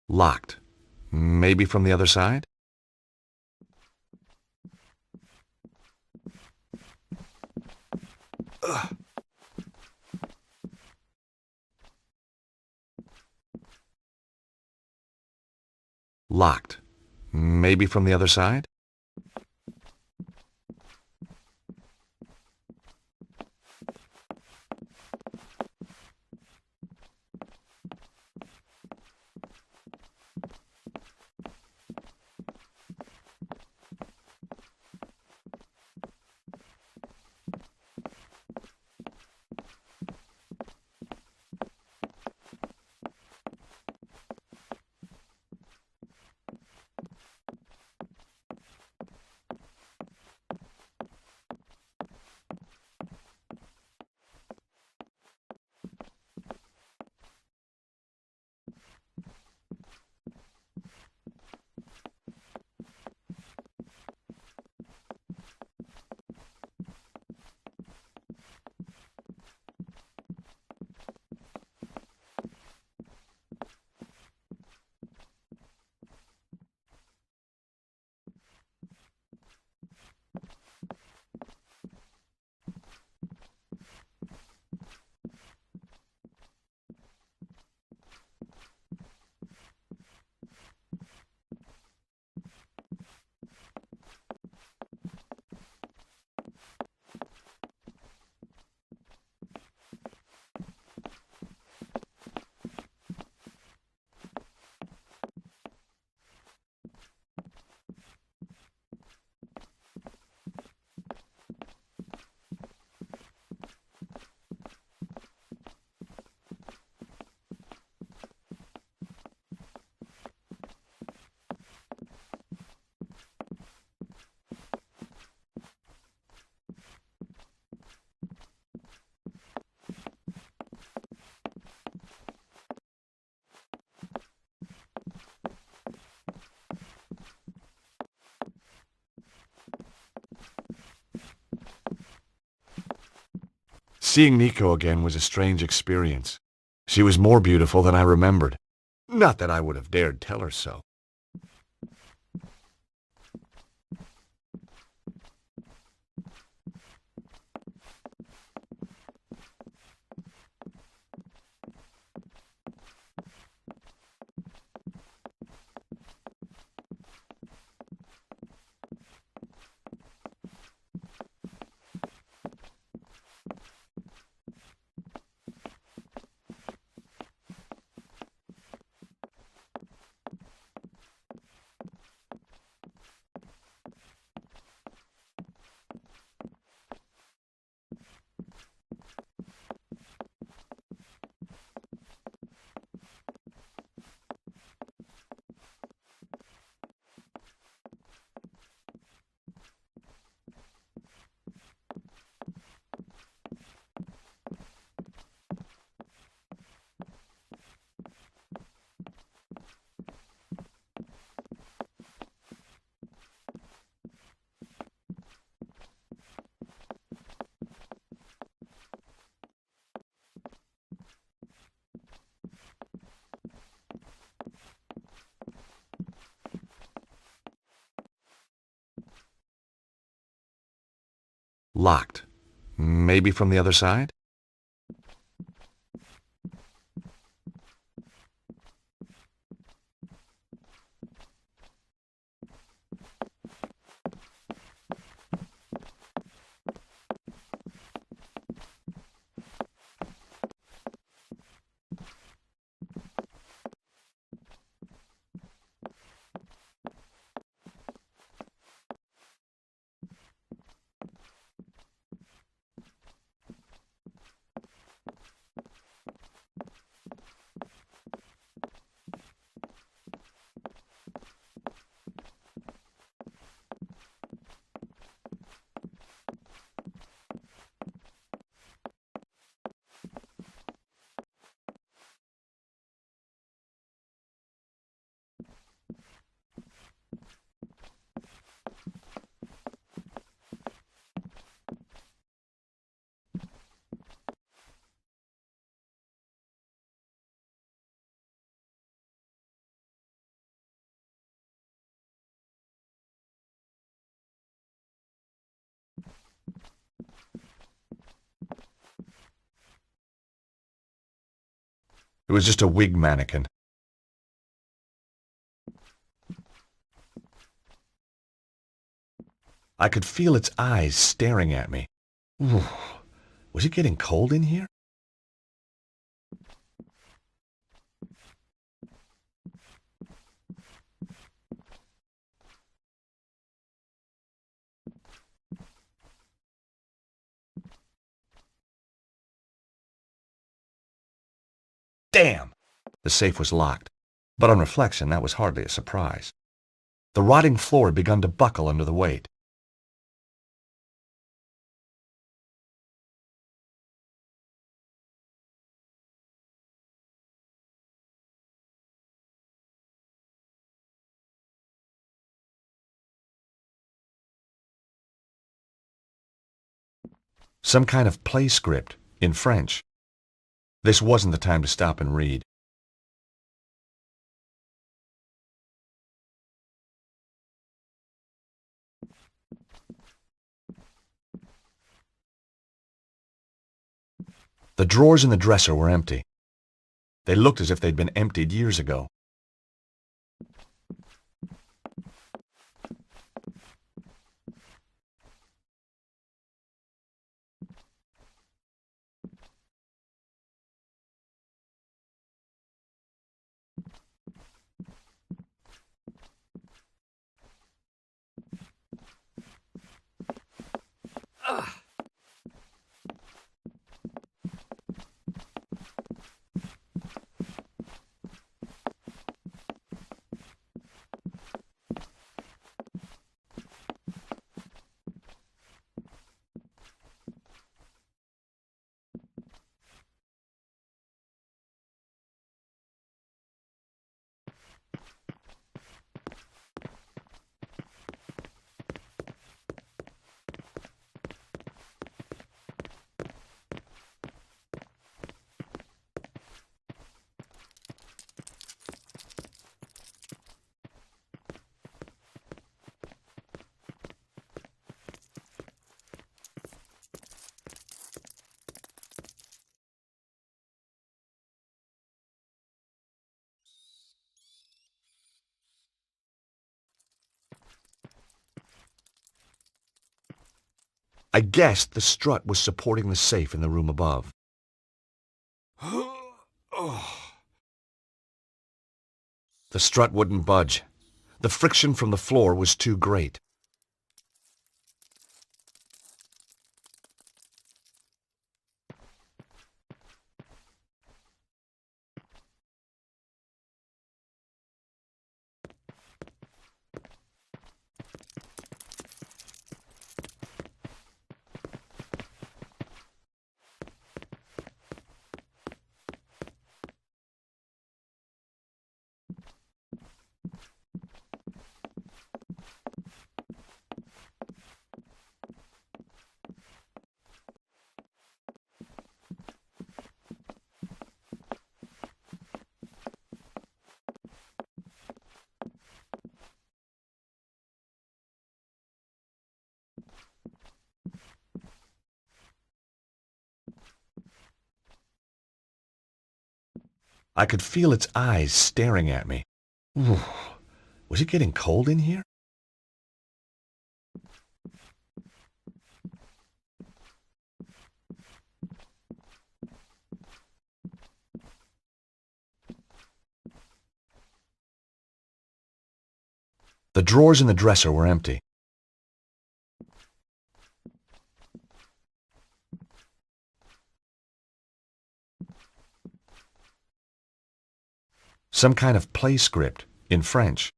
Locked. Maybe from the other side? Ugh. Locked. Maybe from the other side? Seeing Nico again was a strange experience. She was more beautiful than I remembered. Not that I would have dared tell her so. Locked. Maybe from the other side? It was just a wig mannequin. I could feel its eyes staring at me. Ooh, was it getting cold in here? Damn! The safe was locked, but on reflection, that was hardly a surprise. The rotting floor had begun to buckle under the weight. Some kind of play script, in French. This wasn't the time to stop and read. The drawers in the dresser were empty. They looked as if they'd been emptied years ago. I guessed the strut was supporting the safe in the room above. The strut wouldn't budge. The friction from the floor was too great. I could feel its eyes staring at me. Ooh, was it getting cold in here? The drawers in the dresser were empty. Some kind of play script in French.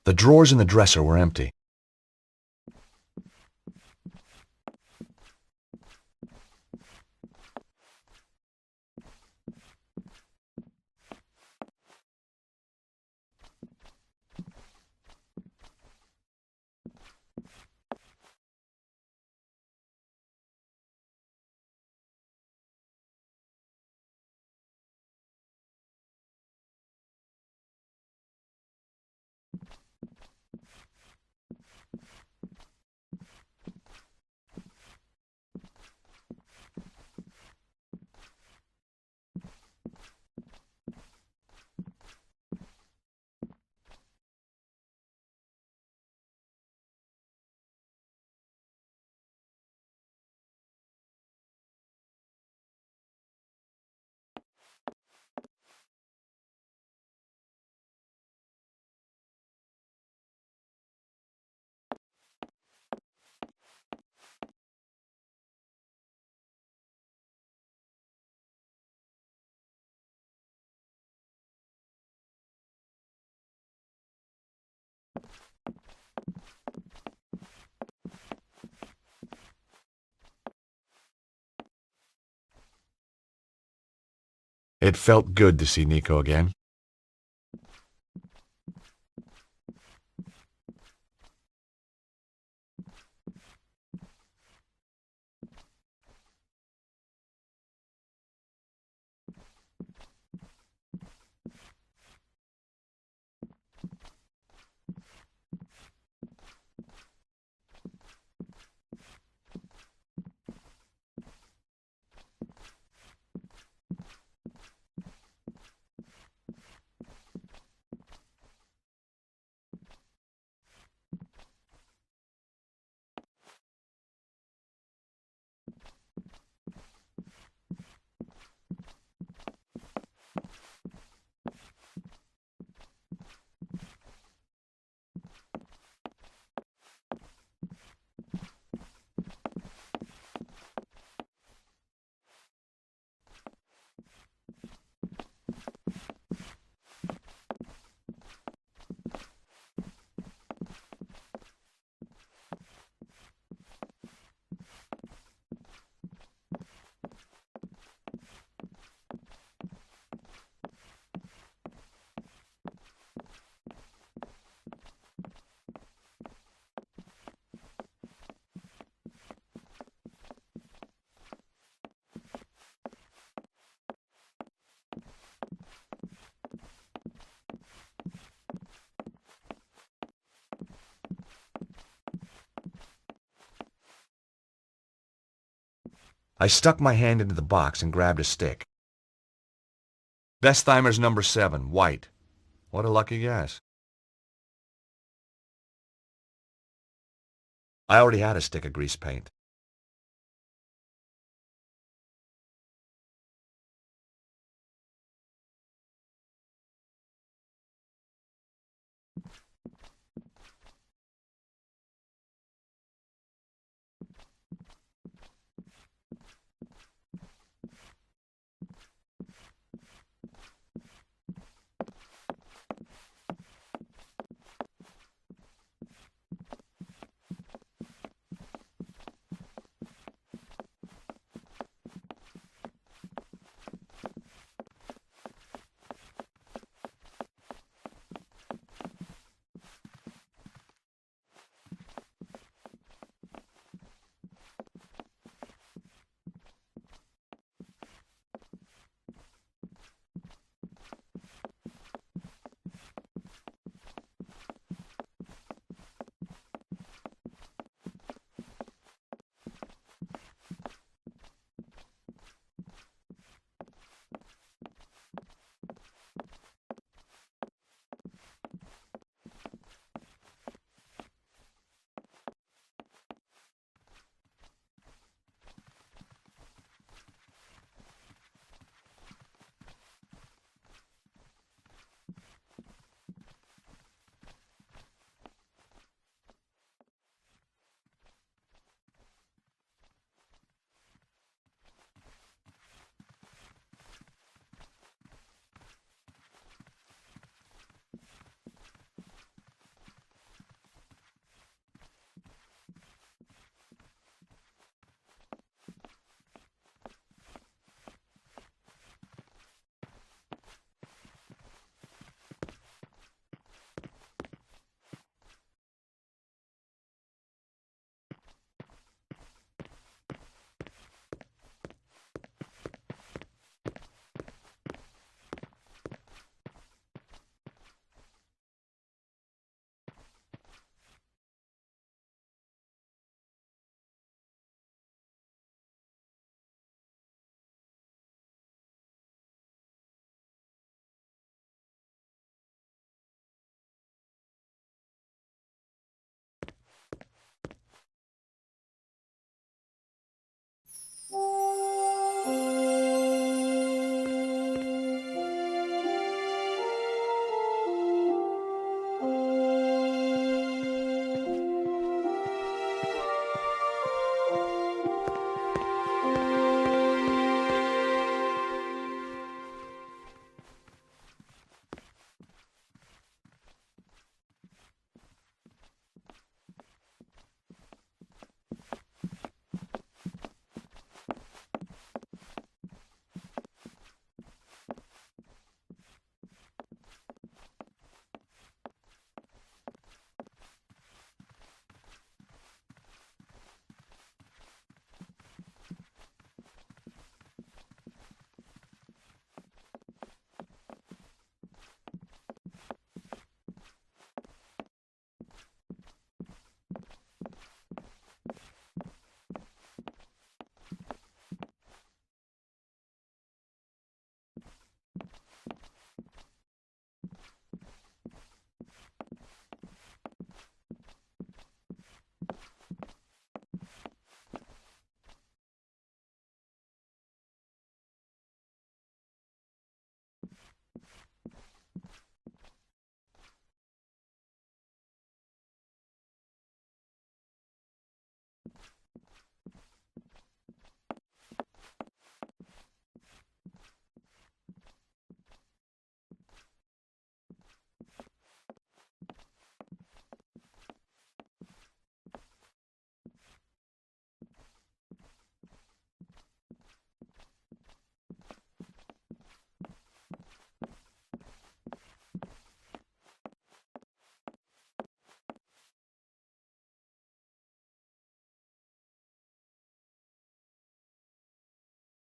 The drawers in the dresser were empty. It felt good to see Nico again. I stuck my hand into the box and grabbed a stick. Bestheimer's number 7, white. What a lucky guess. I already had a stick of grease paint.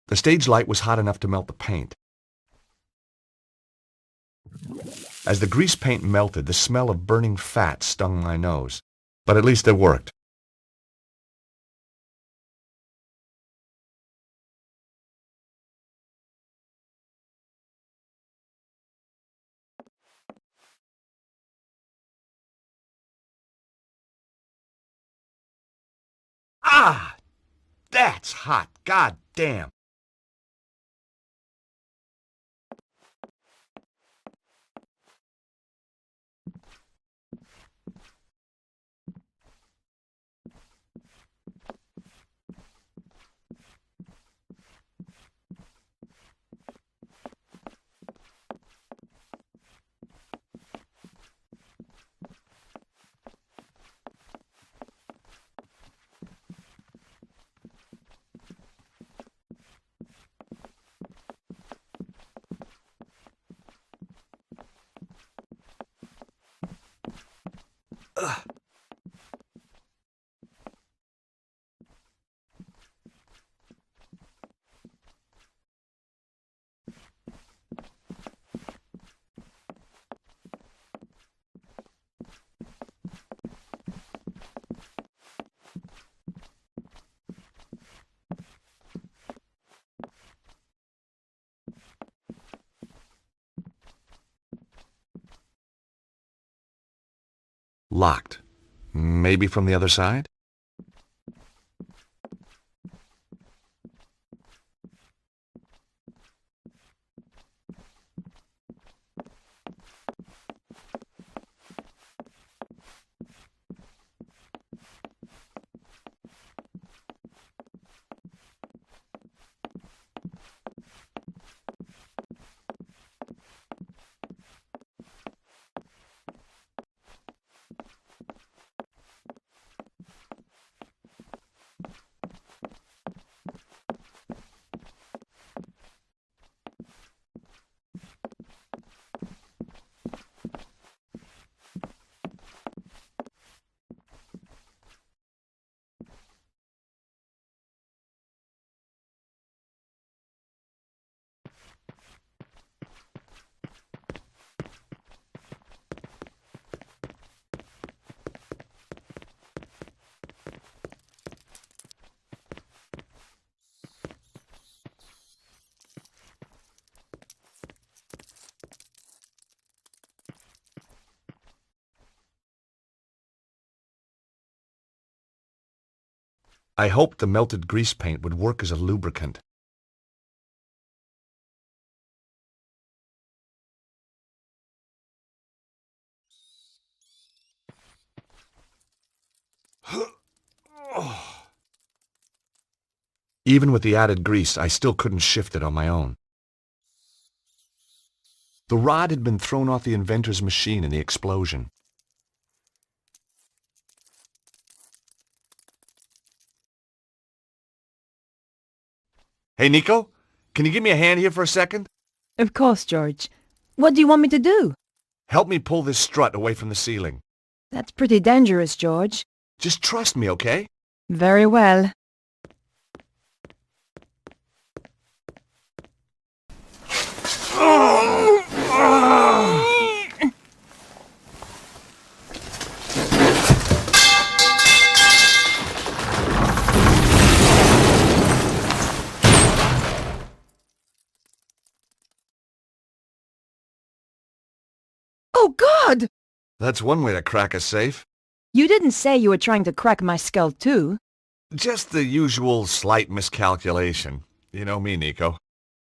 The stage light was hot enough to melt the paint. As the grease paint melted, the smell of burning fat stung my nose. But at least it worked. Ah! That's hot. God damn. Ugh. Locked. Maybe from the other side? I hoped the melted grease paint would work as a lubricant. Even with the added grease, I still couldn't shift it on my own. The rod had been thrown off the inventor's machine in the explosion. Hey, Nico, can you give me a hand here for a second? Of course, George. What do you want me to do? Help me pull this strut away from the ceiling. That's pretty dangerous, George. Just trust me, okay? Very well. Oh, God! That's one way to crack a safe. You didn't say you were trying to crack my skull, too. Just the usual slight miscalculation. You know me, Nico.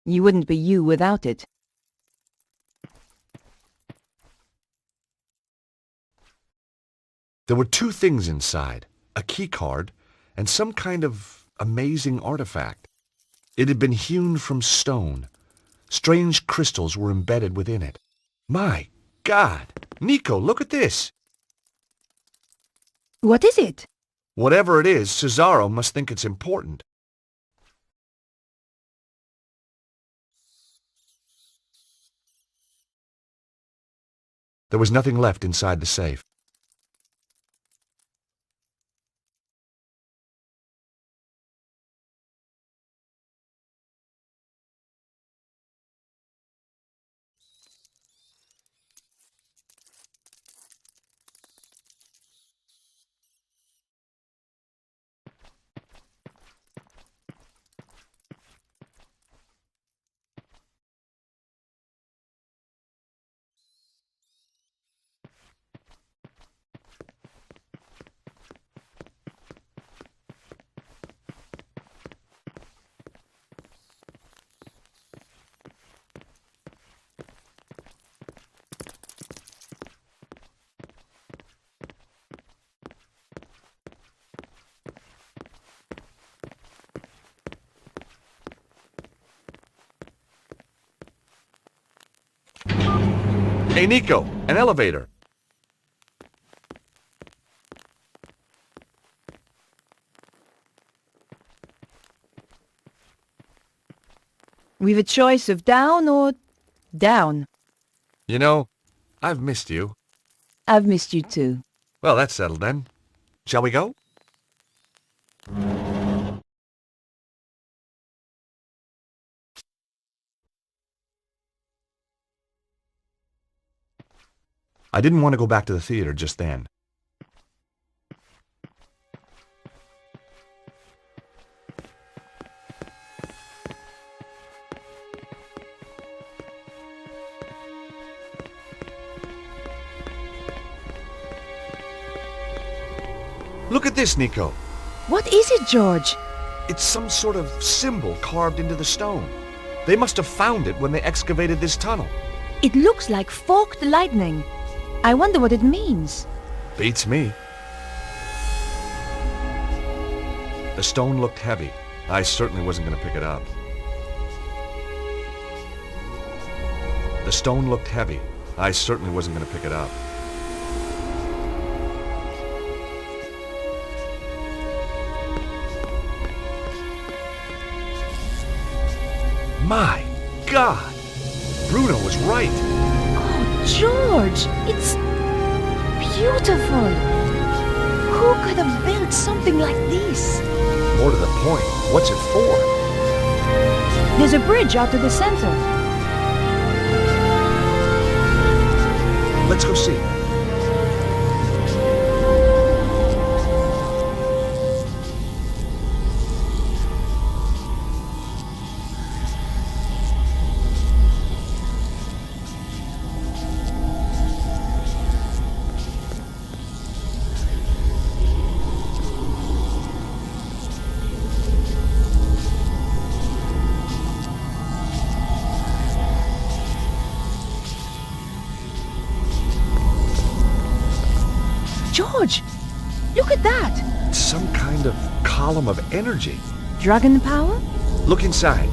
You wouldn't be you without it. There were two things inside, a key card and some kind of amazing artifact. It had been hewn from stone. Strange crystals were embedded within it. My God! Nico, look at this! What is it? Whatever it is, Cesaro must think it's important. There was nothing left inside the safe. Hey, Nico, an elevator. We've a choice of down or down. You know, I've missed you. I've missed you too. Well, that's settled then. Shall we go? I didn't want to go back to the theater just then. Look at this, Nico. What is it, George? It's some sort of symbol carved into the stone. They must have found it when they excavated this tunnel. It looks like forked lightning. I wonder what it means. Beats me. The stone looked heavy. I certainly wasn't going to pick it up. The stone looked heavy. I certainly wasn't going to pick it up. My God! Bruno was right. George, it's beautiful. Who could have built something like this? More to the point, what's it for? There's a bridge out to the center. Let's go see. George, look at that. It's some kind of column of energy. Dragon power? Look inside.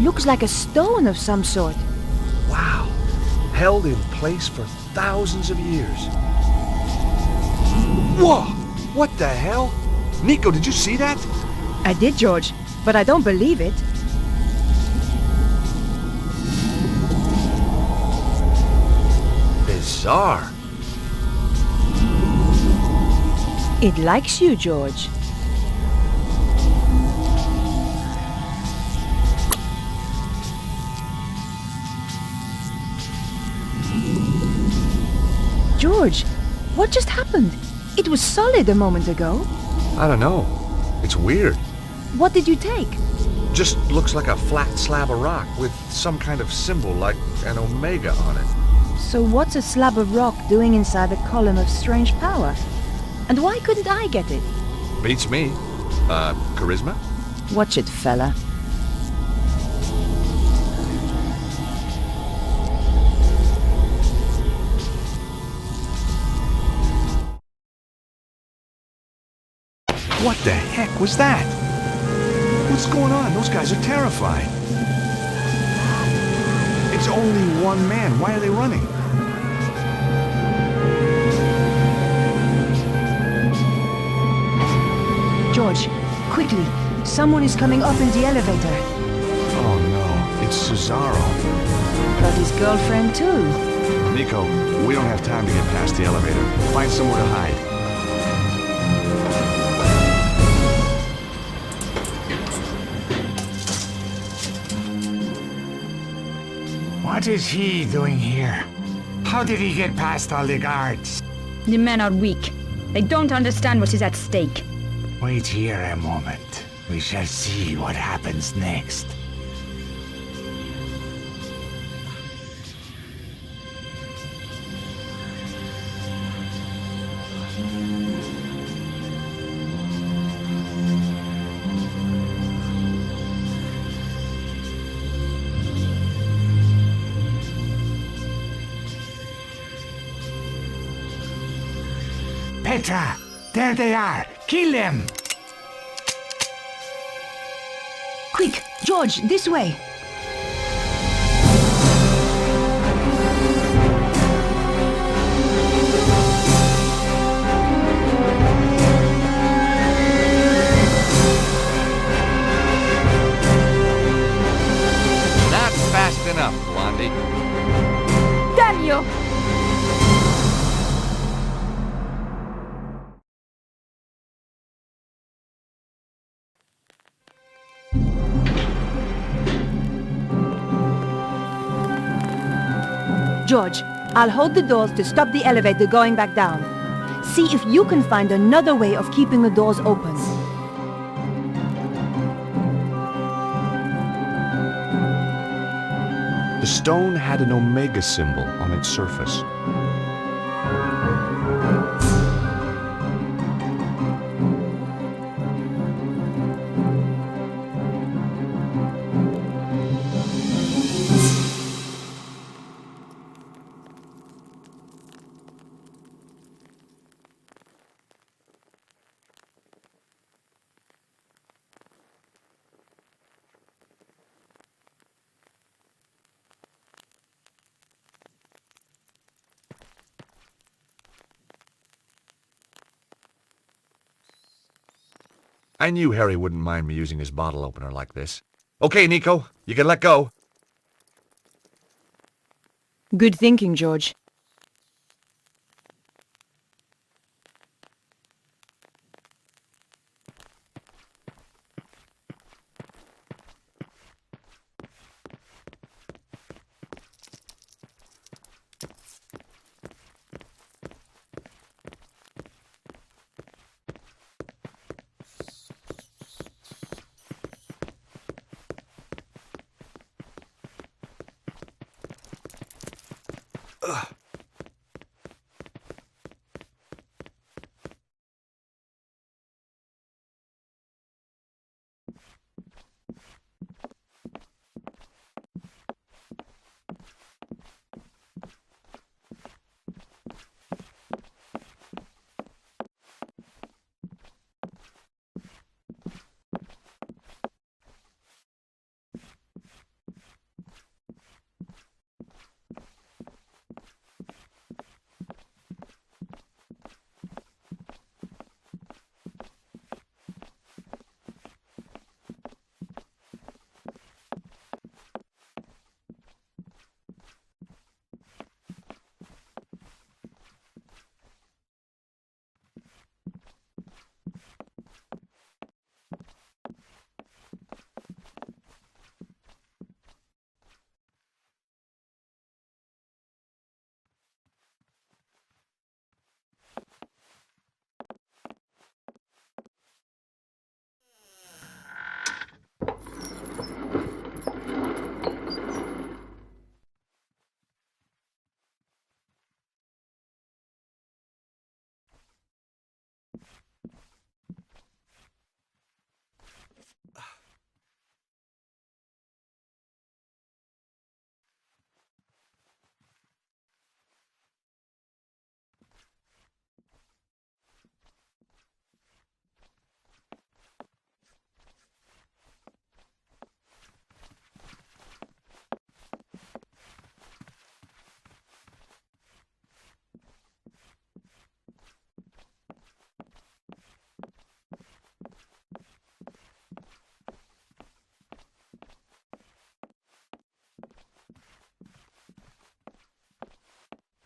Looks like a stone of some sort. Wow. Held in place for thousands of years. Whoa! What the hell? Nico, did you see that? I did, George, but I don't believe it. Bizarre. It likes you, George. George, what just happened? It was solid a moment ago. I don't know. It's weird. What did you take? Just looks like a flat slab of rock with some kind of symbol like an omega on it. So what's a slab of rock doing inside a column of strange power? And why couldn't I get it? Beats me. Charisma? Watch it, fella. What the heck was that? What's going on? Those guys are terrified. It's only one man. Why are they running? George, quickly. Someone is coming up in the elevator. Oh no, it's Cesaro. But his girlfriend too. Nico, we don't have time to get past the elevator. Find somewhere to hide. What is he doing here? How did he get past all the guards? The men are weak. They don't understand what is at stake. Wait here a moment. We shall see what happens next. Petra! There they are! Kill them! Quick, George, this way. Not fast enough, Blondie. Damn you! George, I'll hold the doors to stop the elevator going back down. See if you can find another way of keeping the doors open. The stone had an omega symbol on its surface. I knew Harry wouldn't mind me using his bottle opener like this. Okay, Nico, you can let go. Good thinking, George.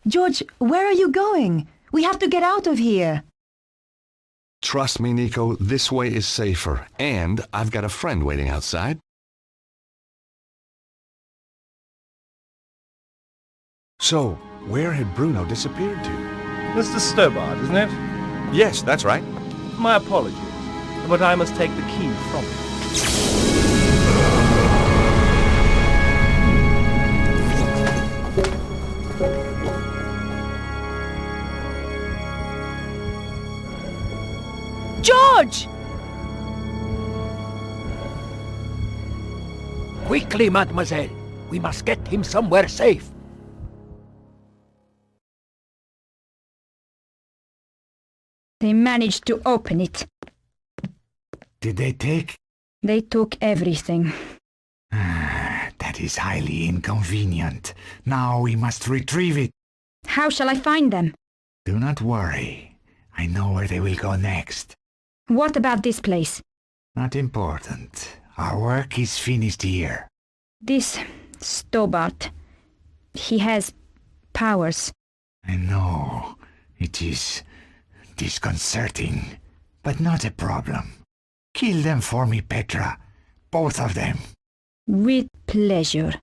George, where are you going? We have to get out of here. Trust me, Nico, this way is safer. And I've got a friend waiting outside. So, where had Bruno disappeared to? Mr. Stobart, isn't it? Yes, that's right. My apologies, but I must take the key from him. George! Quickly, mademoiselle. We must get him somewhere safe. They managed to open it. Did they take? They took everything. That is highly inconvenient. Now we must retrieve it. How shall I find them? Do not worry. I know where they will go next. What about this place? Not important. Our work is finished here. This Stobart, he has powers. I know. It is disconcerting, but not a problem. Kill them for me, Petra. Both of them. With pleasure.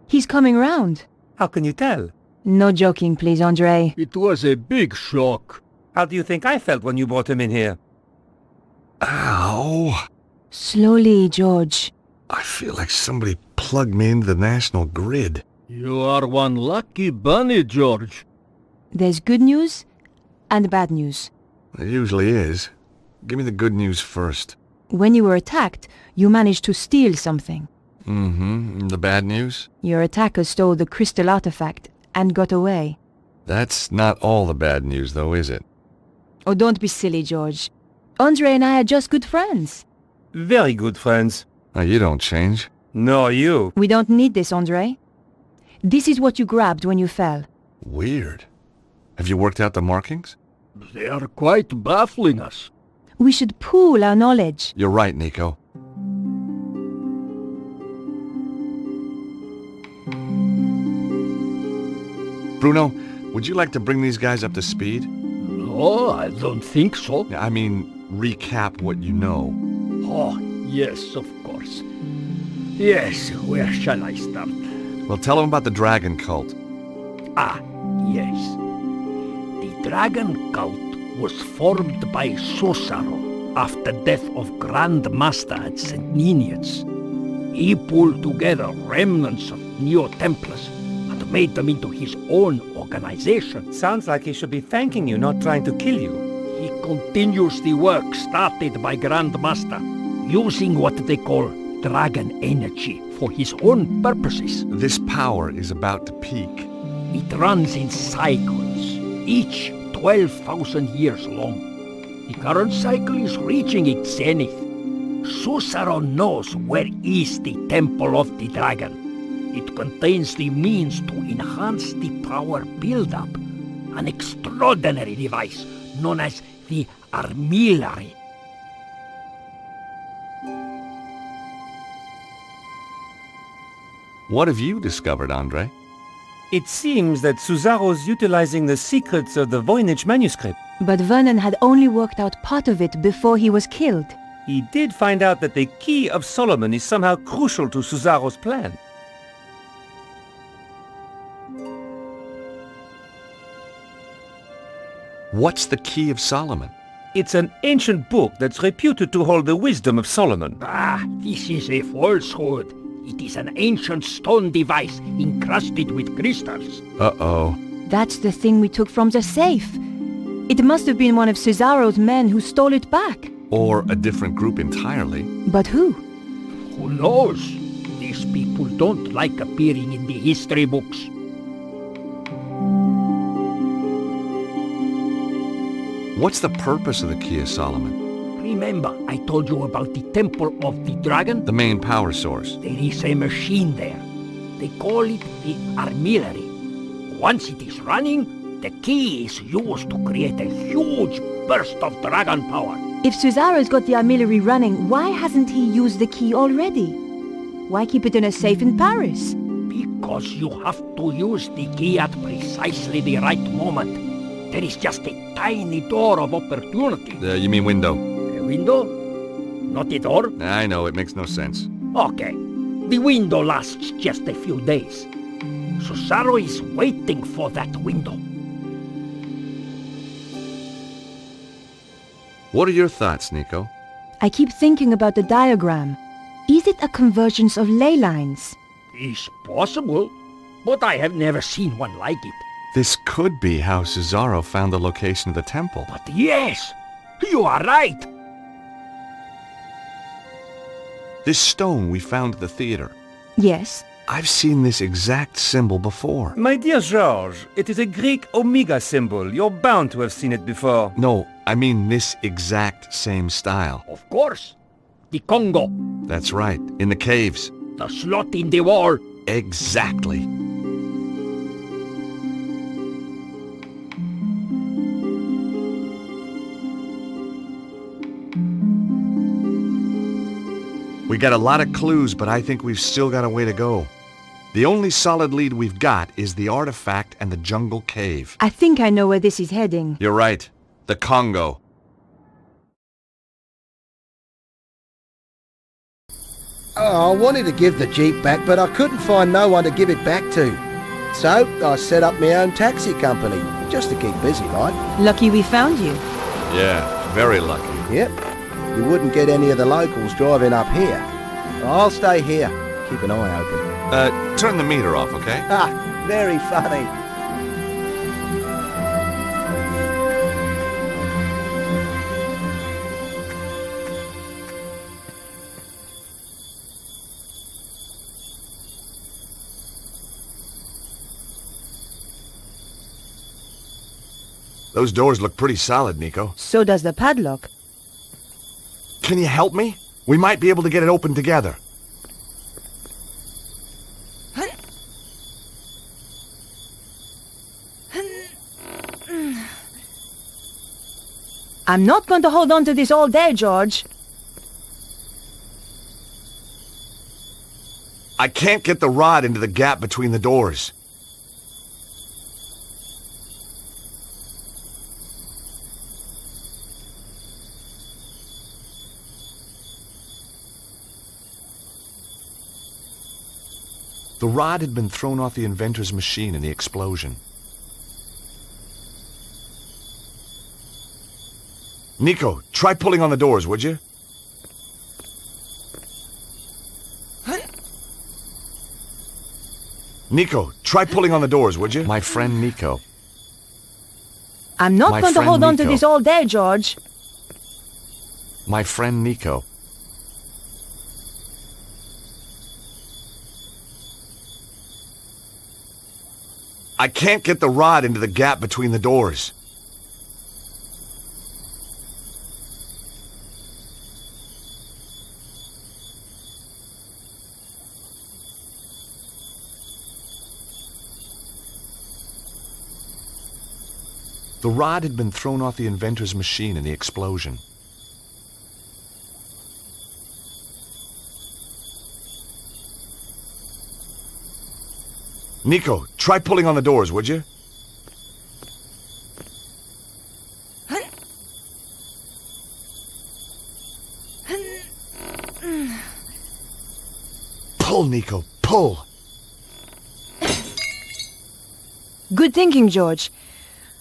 He's coming round. How can you tell? No joking, please, Andre. It was a big shock. How do you think I felt when you brought him in here? Ow! Slowly, George. I feel like somebody plugged me into the national grid. You are one lucky bunny, George. There's good news and bad news. It usually is. Give me the good news first. When you were attacked, you managed to steal something. Mm-hmm. The bad news? Your attacker stole the crystal artifact and got away. That's not all the bad news, though, is it? Oh, don't be silly, George. Andre and I are just good friends. Very good friends. Oh, you don't change. Nor you. We don't need this, Andre. This is what you grabbed when you fell. Weird. Have you worked out the markings? They are quite baffling us. We should pool our knowledge. You're right, Nico. Bruno, would you like to bring these guys up to speed? No, I don't think so. I mean, recap what you know. Oh, yes, of course. Yes, where shall I start? Well, tell them about the dragon cult. Ah, yes. The dragon cult was formed by Susaro after death of Grand Master at St. Ninians. He pulled together remnants of Neo-Templars and made them into his own organization. Sounds like he should be thanking you, not trying to kill you. He continues the work started by Grand Master, using what they call dragon energy for his own purposes. This power is about to peak. It runs in cycles, each 12,000 years long. The current cycle is reaching its zenith. Susaro knows where is the Temple of the Dragon. It contains the means to enhance the power build-up, an extraordinary device known as the Armillary. What have you discovered, Andre? It seems that Suzaro's utilizing the secrets of the Voynich manuscript. But Vernon had only worked out part of it before he was killed. He did find out that the Key of Solomon is somehow crucial to Suzaro's plan. What's the Key of Solomon? It's an ancient book that's reputed to hold the wisdom of Solomon. Ah, this is a falsehood. It is an ancient stone device encrusted with crystals. Uh-oh. That's the thing we took from the safe. It must have been one of Cesaro's men who stole it back. Or a different group entirely. But who? Who knows? These people don't like appearing in the history books. What's the purpose of the Key of Solomon? Remember, I told you about the Temple of the Dragon? The main power source. There is a machine there. They call it the Armillary. Once it is running, the key is used to create a huge burst of dragon power. If Suzaro's got the armillary running, why hasn't he used the key already? Why keep it in a safe in Paris? Because you have to use the key at precisely the right moment. There is just a tiny door of opportunity. You mean window? A window? Not the door? I know, it makes no sense. Okay. The window lasts just a few days. Cesaro is waiting for that window. What are your thoughts, Nico? I keep thinking about the diagram. Is it a convergence of ley lines? It's possible, but I have never seen one like it. This could be how Cesaro found the location of the temple. But yes, you are right. This stone we found at the theater. Yes. I've seen this exact symbol before. My dear George, it is a Greek omega symbol. You're bound to have seen it before. No, I mean this exact same style. Of course. The Congo. That's right, in the caves. The slot in the wall. Exactly. We got a lot of clues, but I think we've still got a way to go. The only solid lead we've got is the artifact and the jungle cave. I think I know where this is heading. You're right. The Congo. Oh, I wanted to give the Jeep back, but I couldn't find no one to give it back to. So, I set up my own taxi company, just to keep busy, like. Lucky we found you. Yeah, very lucky. Yep. You wouldn't get any of the locals driving up here. I'll stay here. Keep an eye open. Turn the meter off, okay? Ah, very funny. Those doors look pretty solid, Nico. So does the padlock. Can you help me? We might be able to get it open together. I'm not going to hold on to this all day, George. I can't get the rod into the gap between the doors. The rod had been thrown off the inventor's machine in the explosion. Nico, try pulling on the doors, would you? Nico, try pulling on the doors, would you? My friend Nico. I'm not going to hold on to this all day, George. My friend Nico. I can't get the rod into the gap between the doors. The rod had been thrown off the inventor's machine in the explosion. Nico, try pulling on the doors, would you? Pull, Nico, pull! Good thinking, George.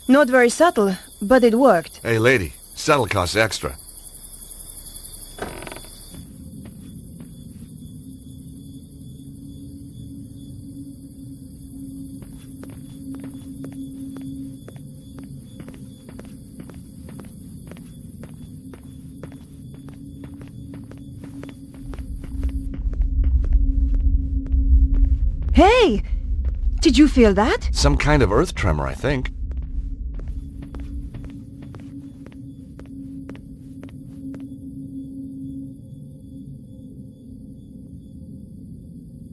Not very subtle, but it worked. Hey, lady, saddle costs extra. Hey! Did you feel that? Some kind of earth tremor, I think.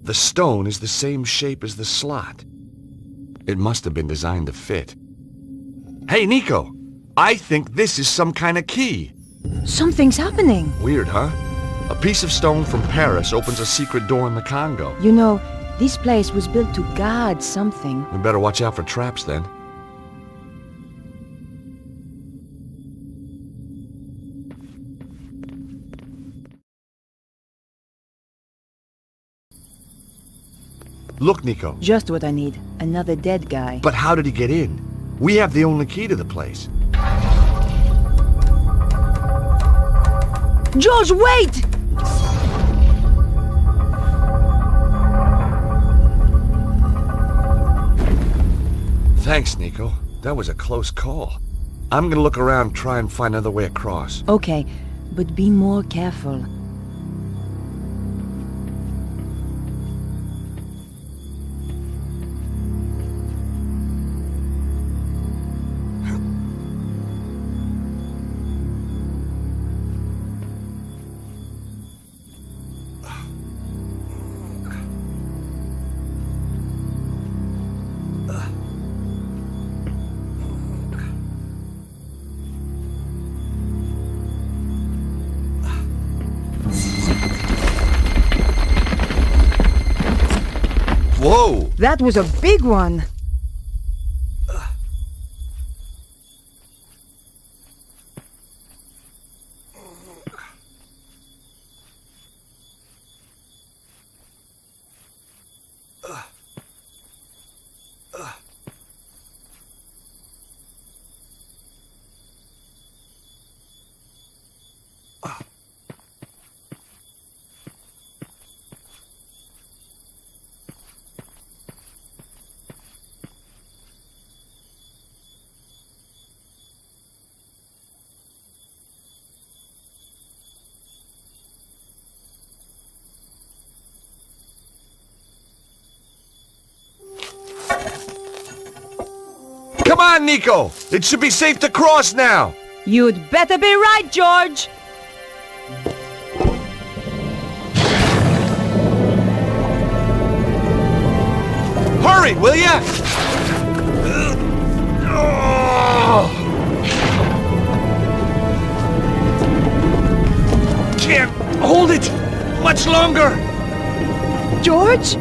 The stone is the same shape as the slot. It must have been designed to fit. Hey, Nico! I think this is some kind of key. Something's happening. Weird, huh? A piece of stone from Paris opens a secret door in the Congo. You know, this place was built to guard something. We better watch out for traps then. Look, Nico. Just what I need. Another dead guy. But how did he get in? We have the only key to the place. George, wait! Thanks, Nico. That was a close call. I'm gonna look around and try and find another way across. Okay, but be more careful. Whoa! That was a big one. Come on, Nico! It should be safe to cross now! You'd better be right, George! Hurry, will ya? Can't hold it much longer! George?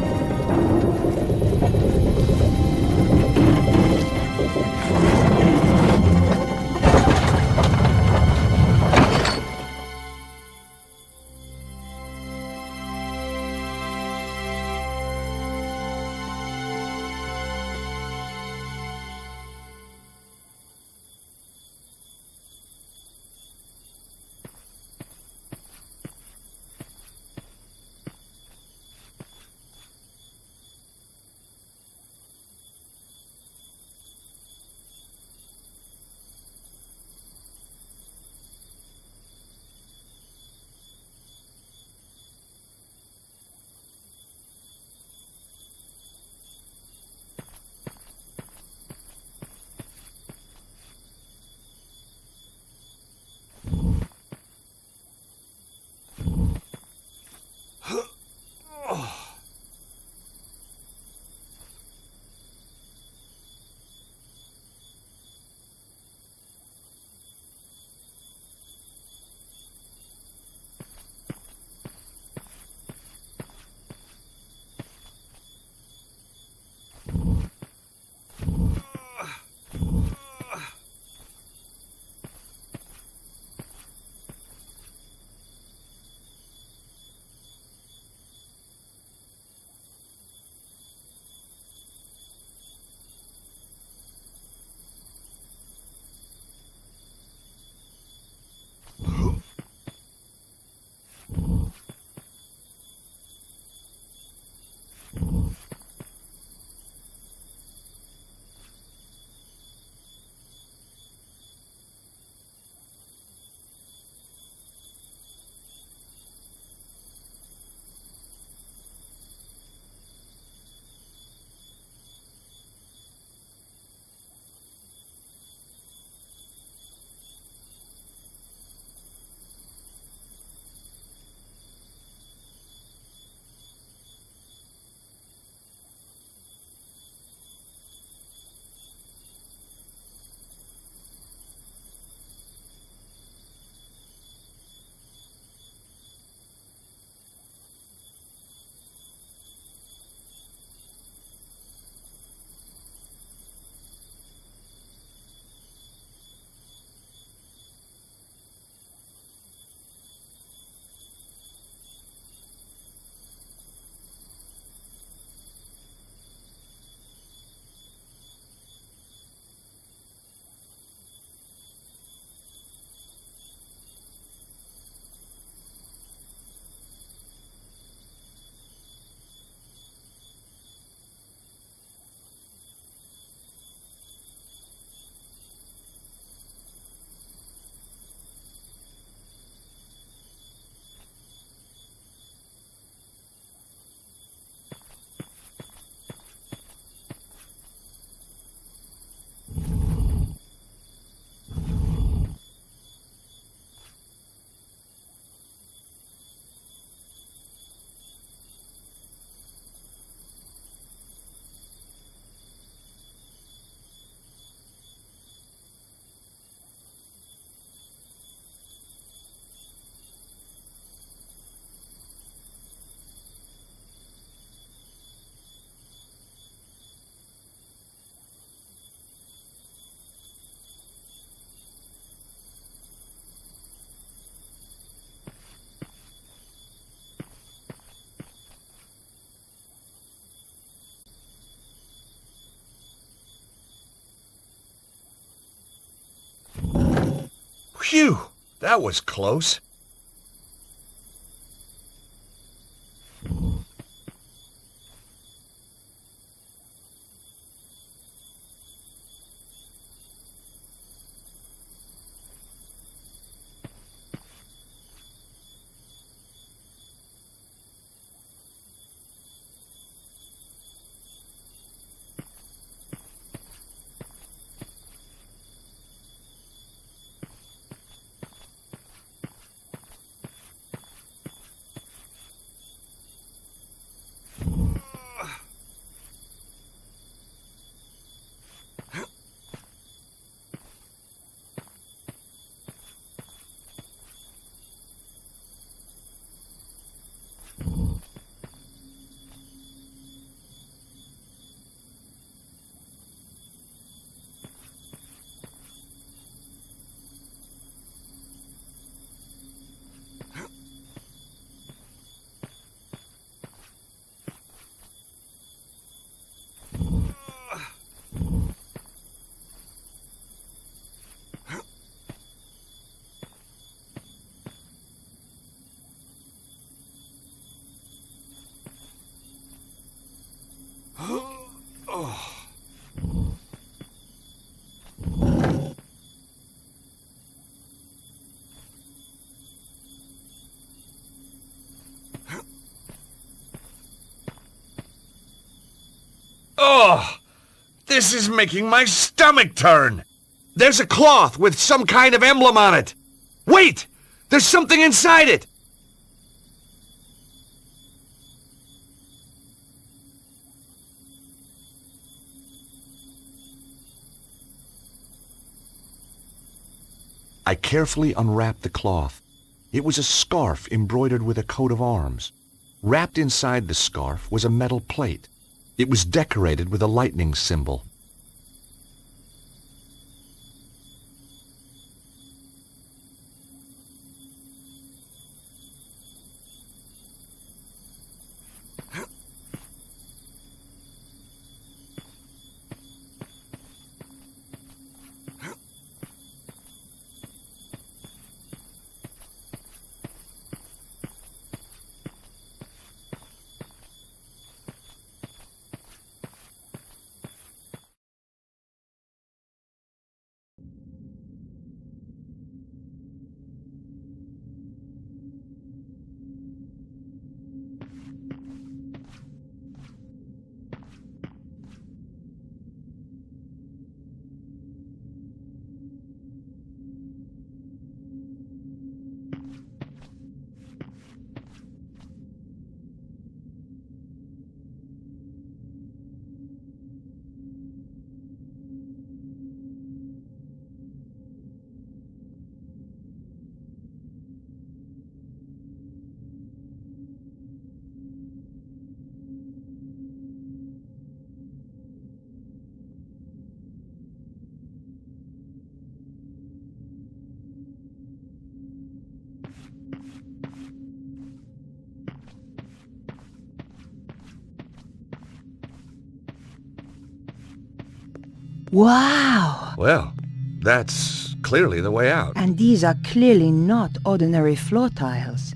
Phew! That was close. Oh, this is making my stomach turn. There's a cloth with some kind of emblem on it. Wait! There's something inside it! I carefully unwrapped the cloth. It was a scarf embroidered with a coat of arms. Wrapped inside the scarf was a metal plate. It was decorated with a lightning symbol. Wow! Well, that's clearly the way out. And these are clearly not ordinary floor tiles.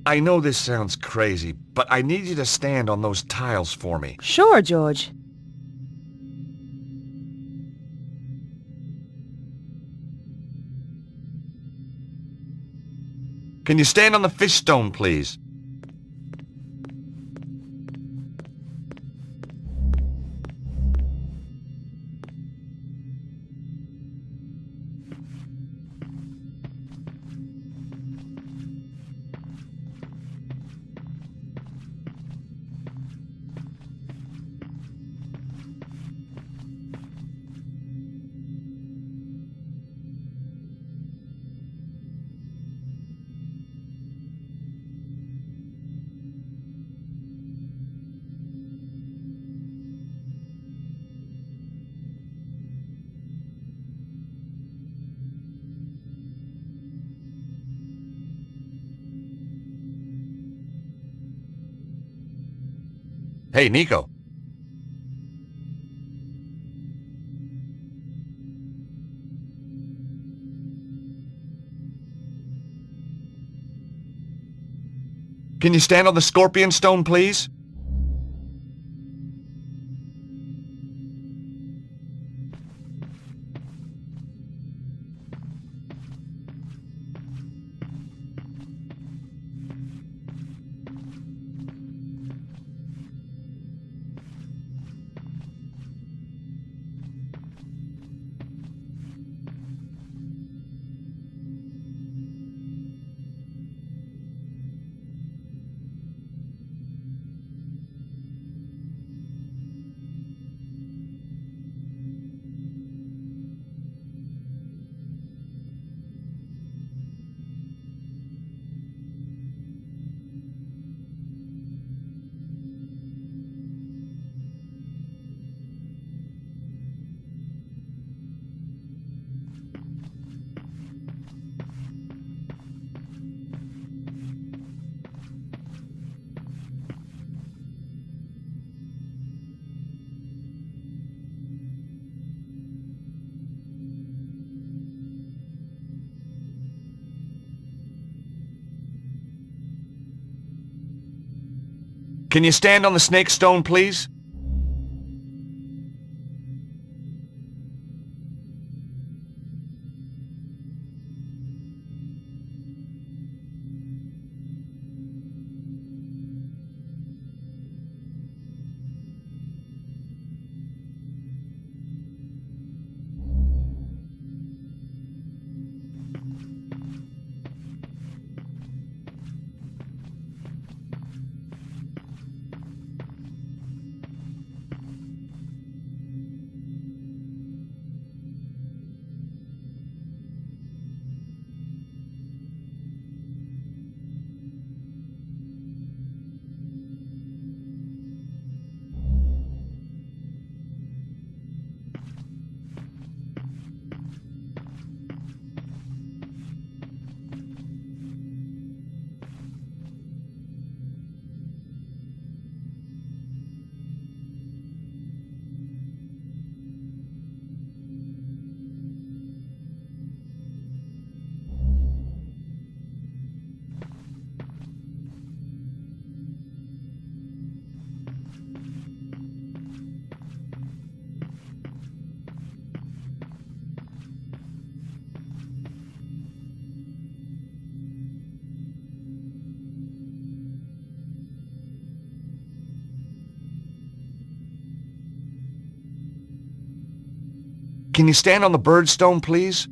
I know this sounds crazy, but I need you to stand on those tiles for me. Sure, George. Can you stand on the fish stone, please? Hey, Nico. Can you stand on the Scorpion Stone, please? Can you stand on the Snake Stone, please? Can you stand on the Birdstone, please?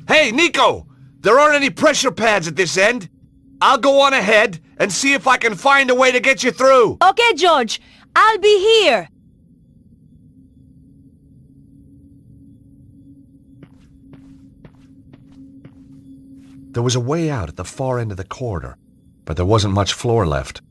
Hey, Nico! There aren't any pressure pads at this end. I'll go on ahead and see if I can find a way to get you through. Okay, George. I'll be here. There was a way out at the far end of the corridor, but there wasn't much floor left.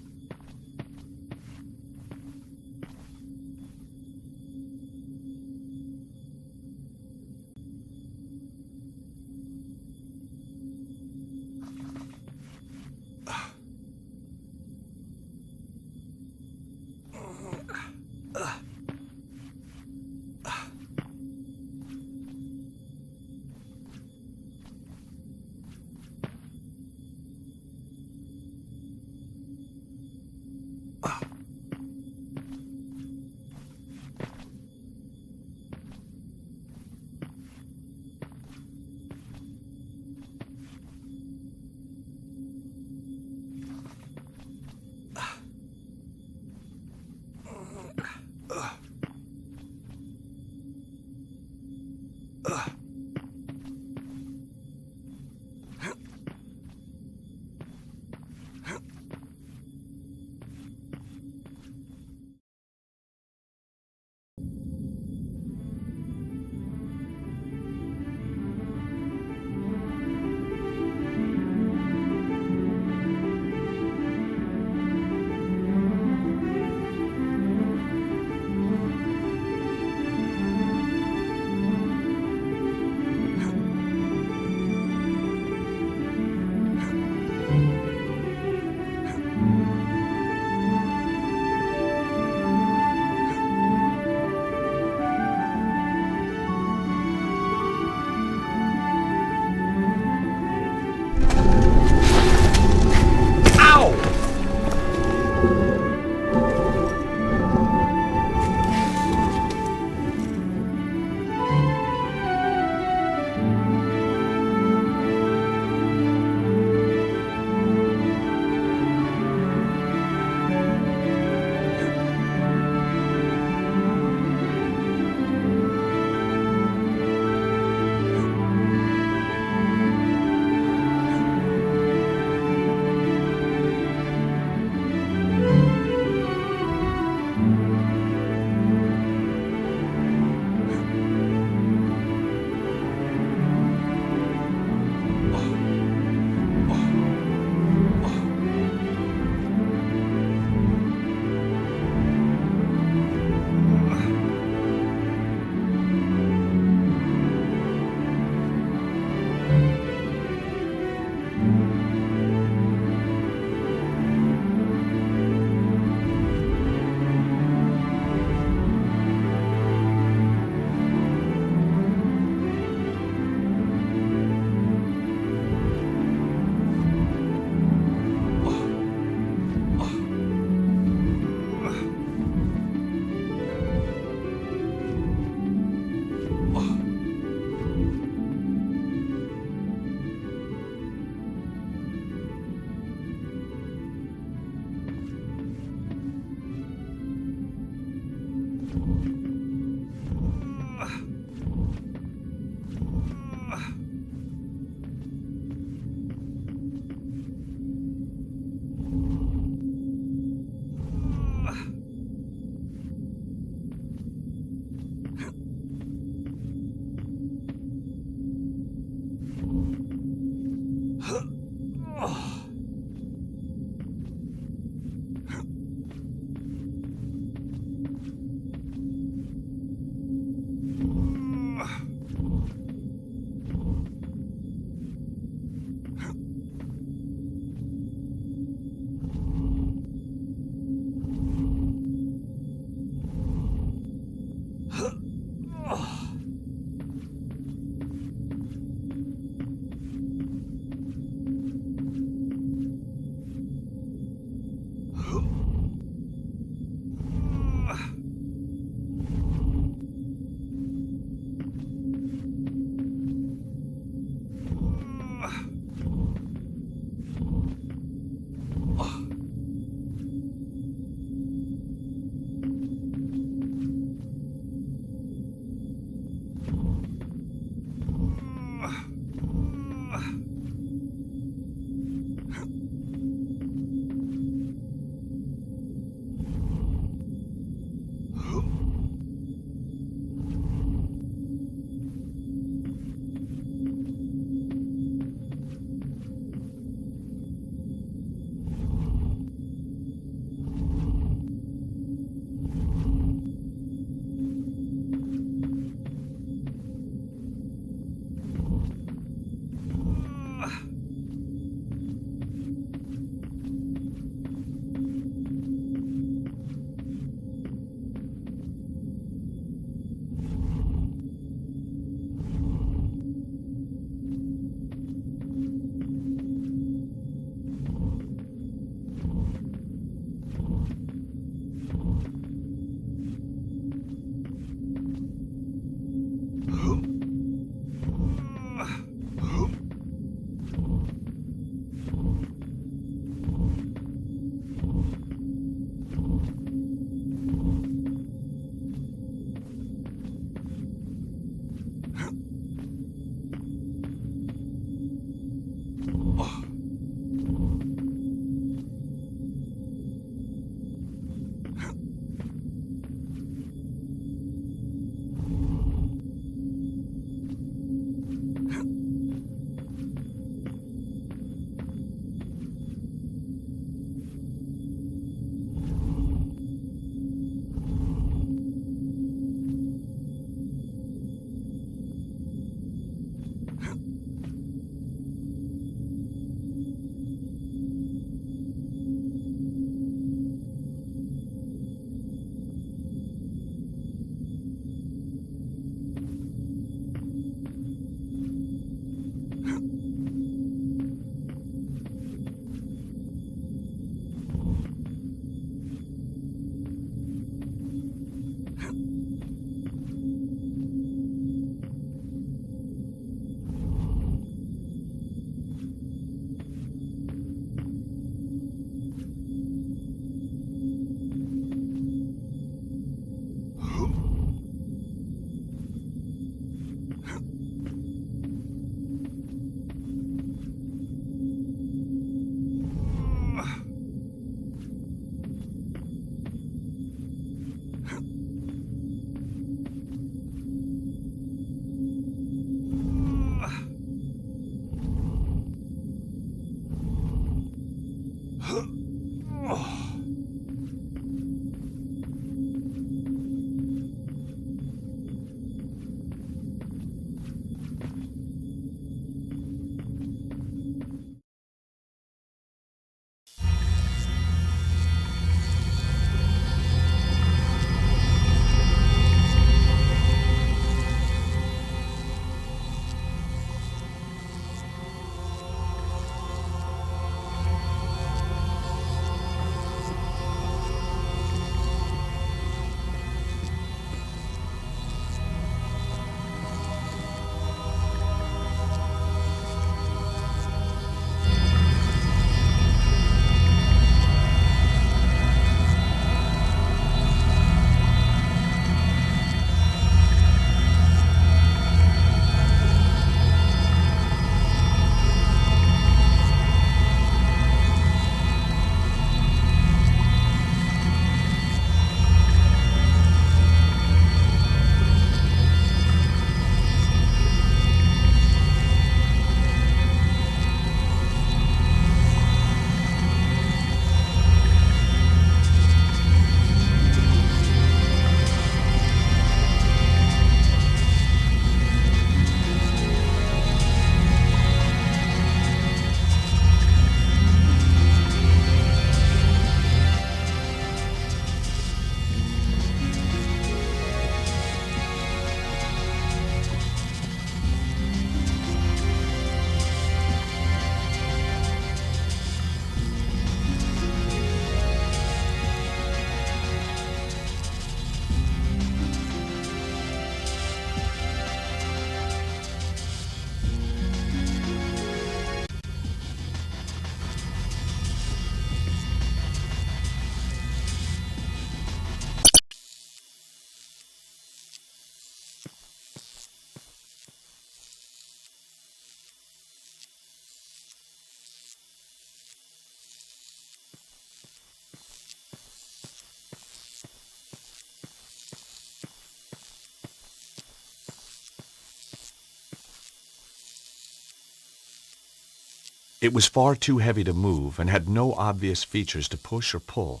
It was far too heavy to move and had no obvious features to push or pull.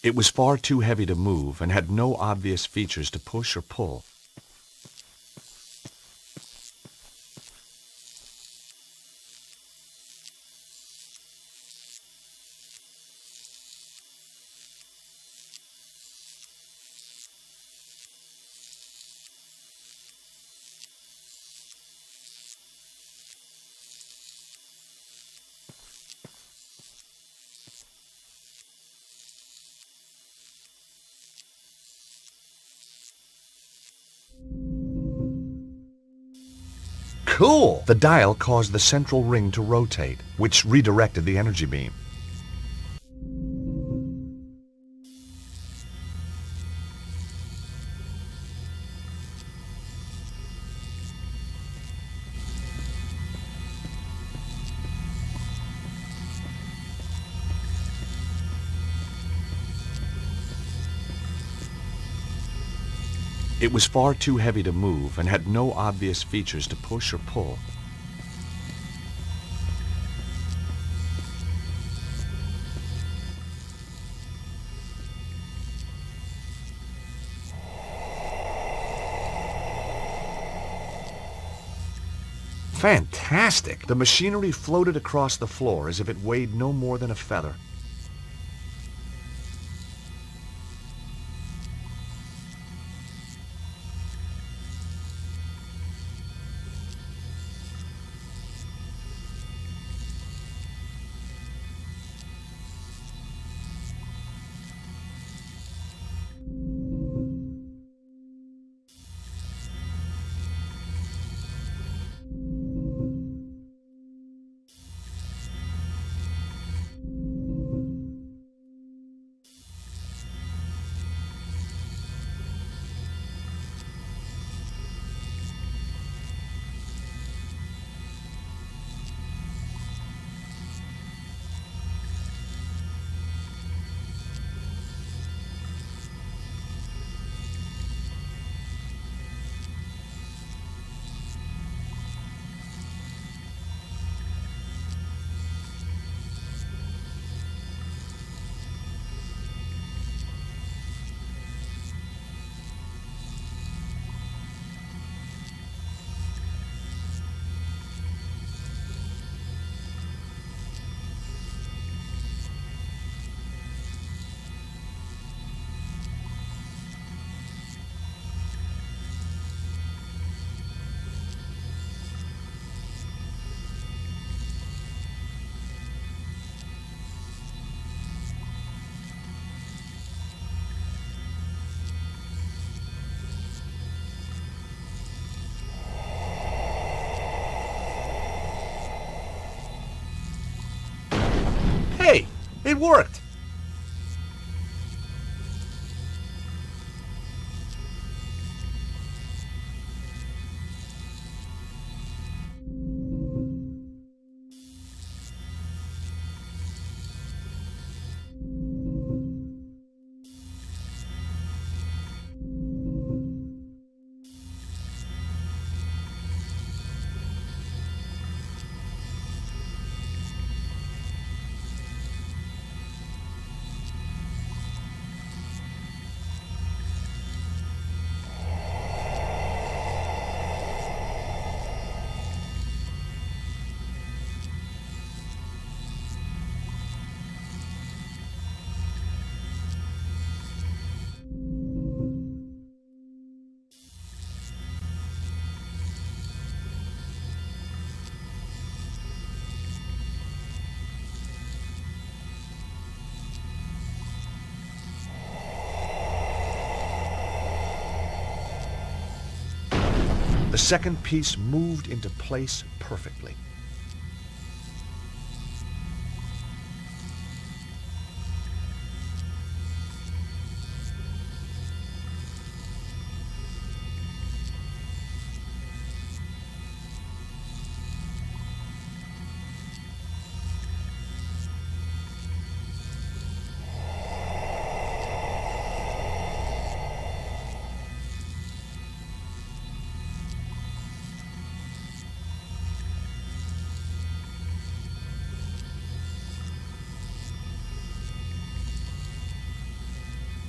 It was far too heavy to move and had no obvious features to push or pull. Cool! The dial caused the central ring to rotate, which redirected the energy beam. It was far too heavy to move and had no obvious features to push or pull. Fantastic! The machinery floated across the floor as if it weighed no more than a feather. Hey, it worked! The second piece moved into place perfectly.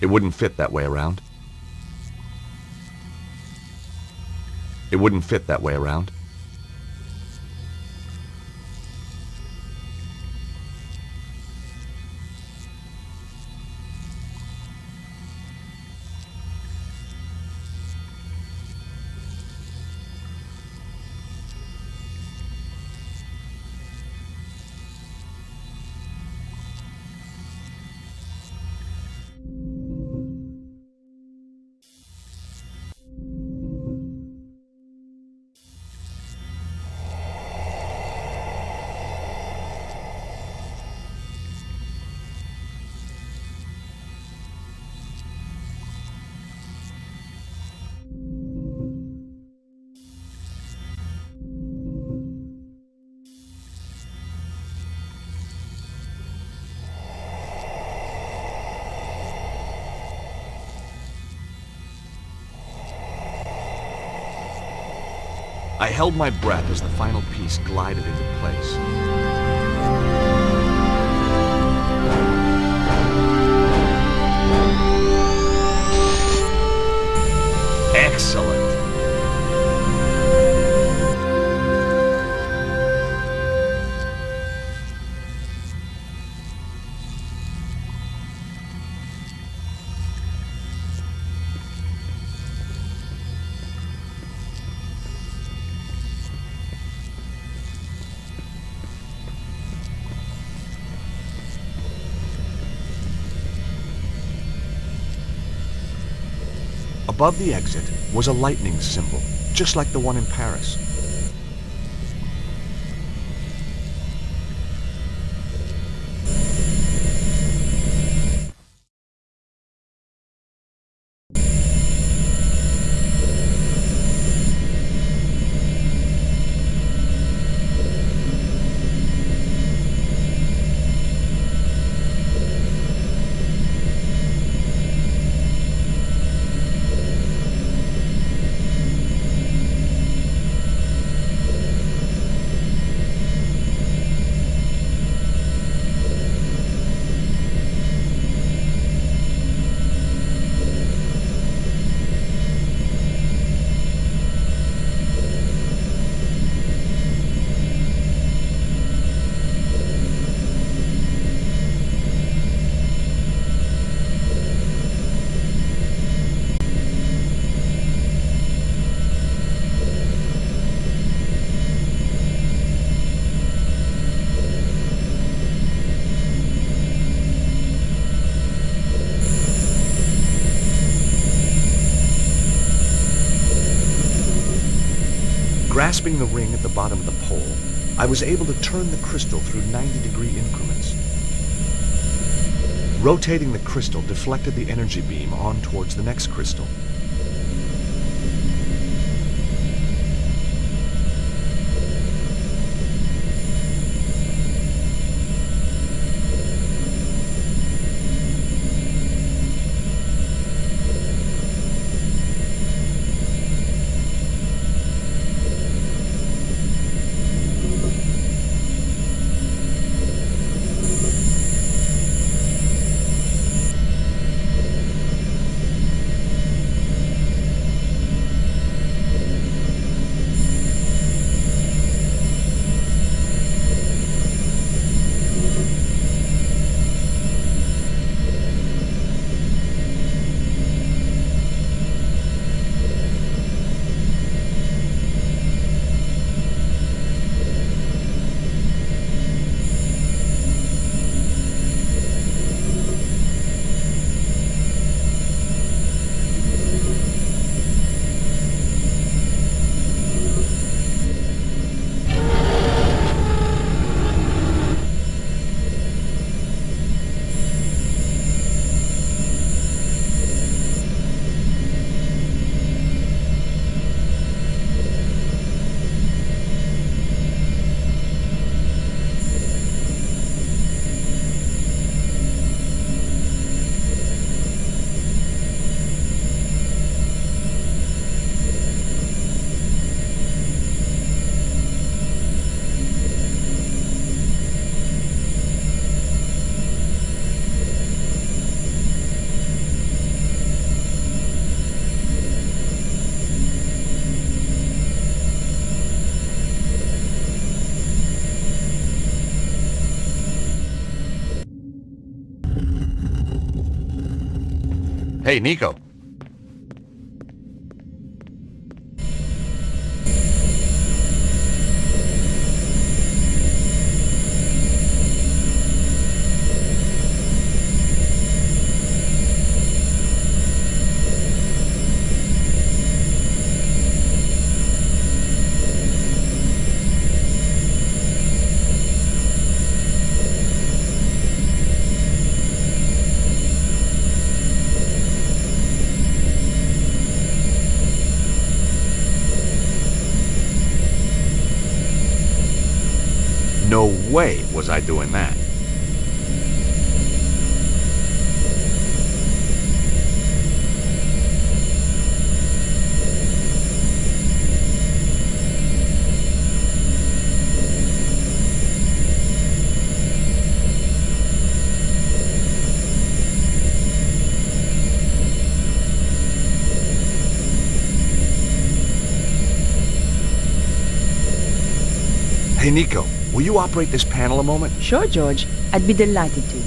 It wouldn't fit that way around. It wouldn't fit that way around. I held my breath as the final piece glided into place. Excellent. Above the exit was a lightning symbol, just like the one in Paris. Grasping the ring at the bottom of the pole, I was able to turn the crystal through 90-degree increments. Rotating the crystal deflected the energy beam on towards the next crystal. Hey, Nico. No way was I doing that. Hey, Nico. Will you operate this panel a moment? Sure, George. I'd be delighted to.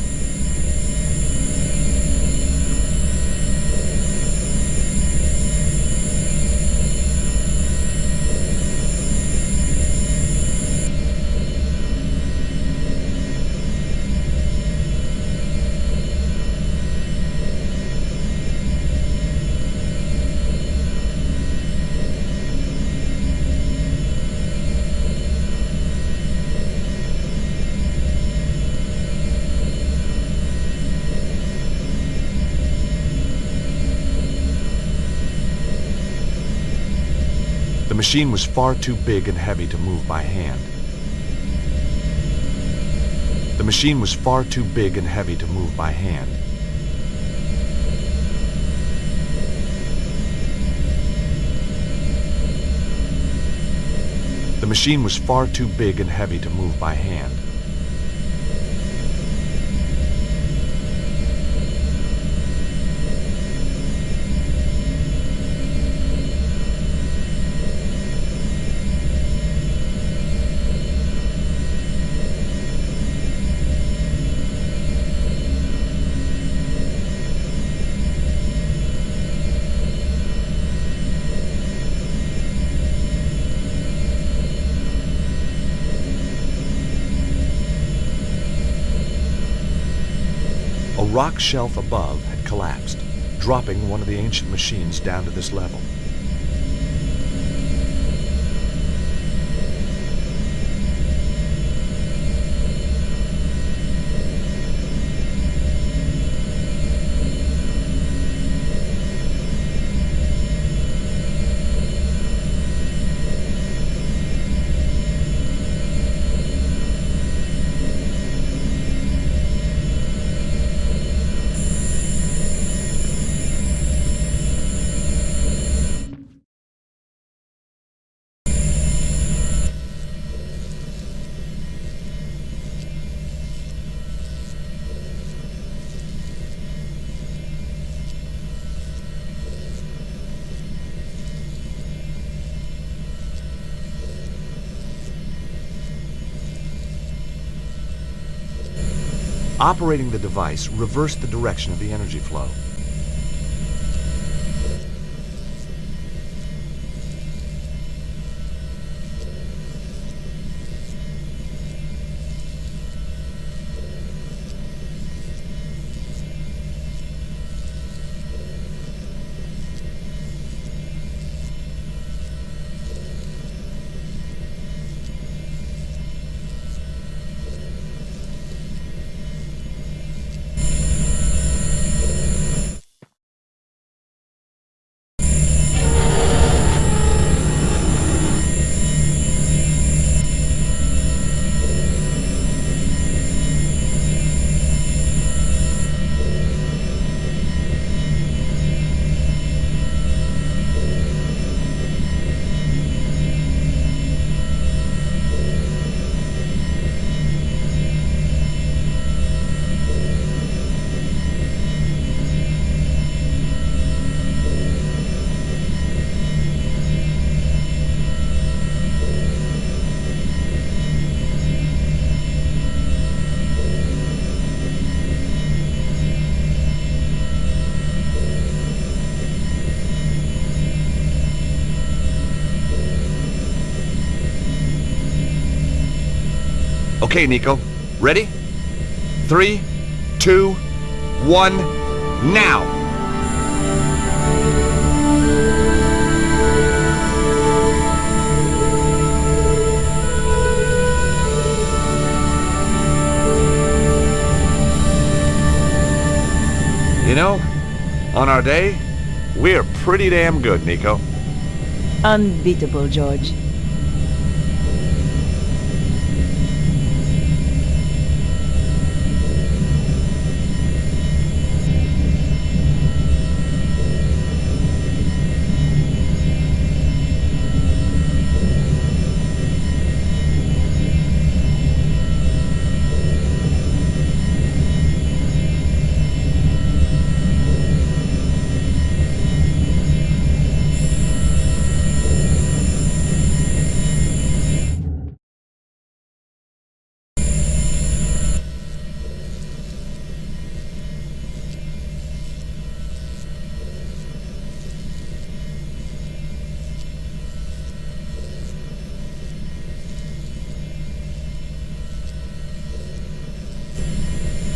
The machine was far too big and heavy to move by hand. The machine was far too big and heavy to move by hand. The machine was far too big and heavy to move by hand. A rock shelf above had collapsed, dropping one of the ancient machines down to this level. Operating the device reversed the direction of the energy flow. Okay, Nico. Ready? 3, 2, 1, now! You know, on our day, we're pretty damn good, Nico. Unbeatable, George.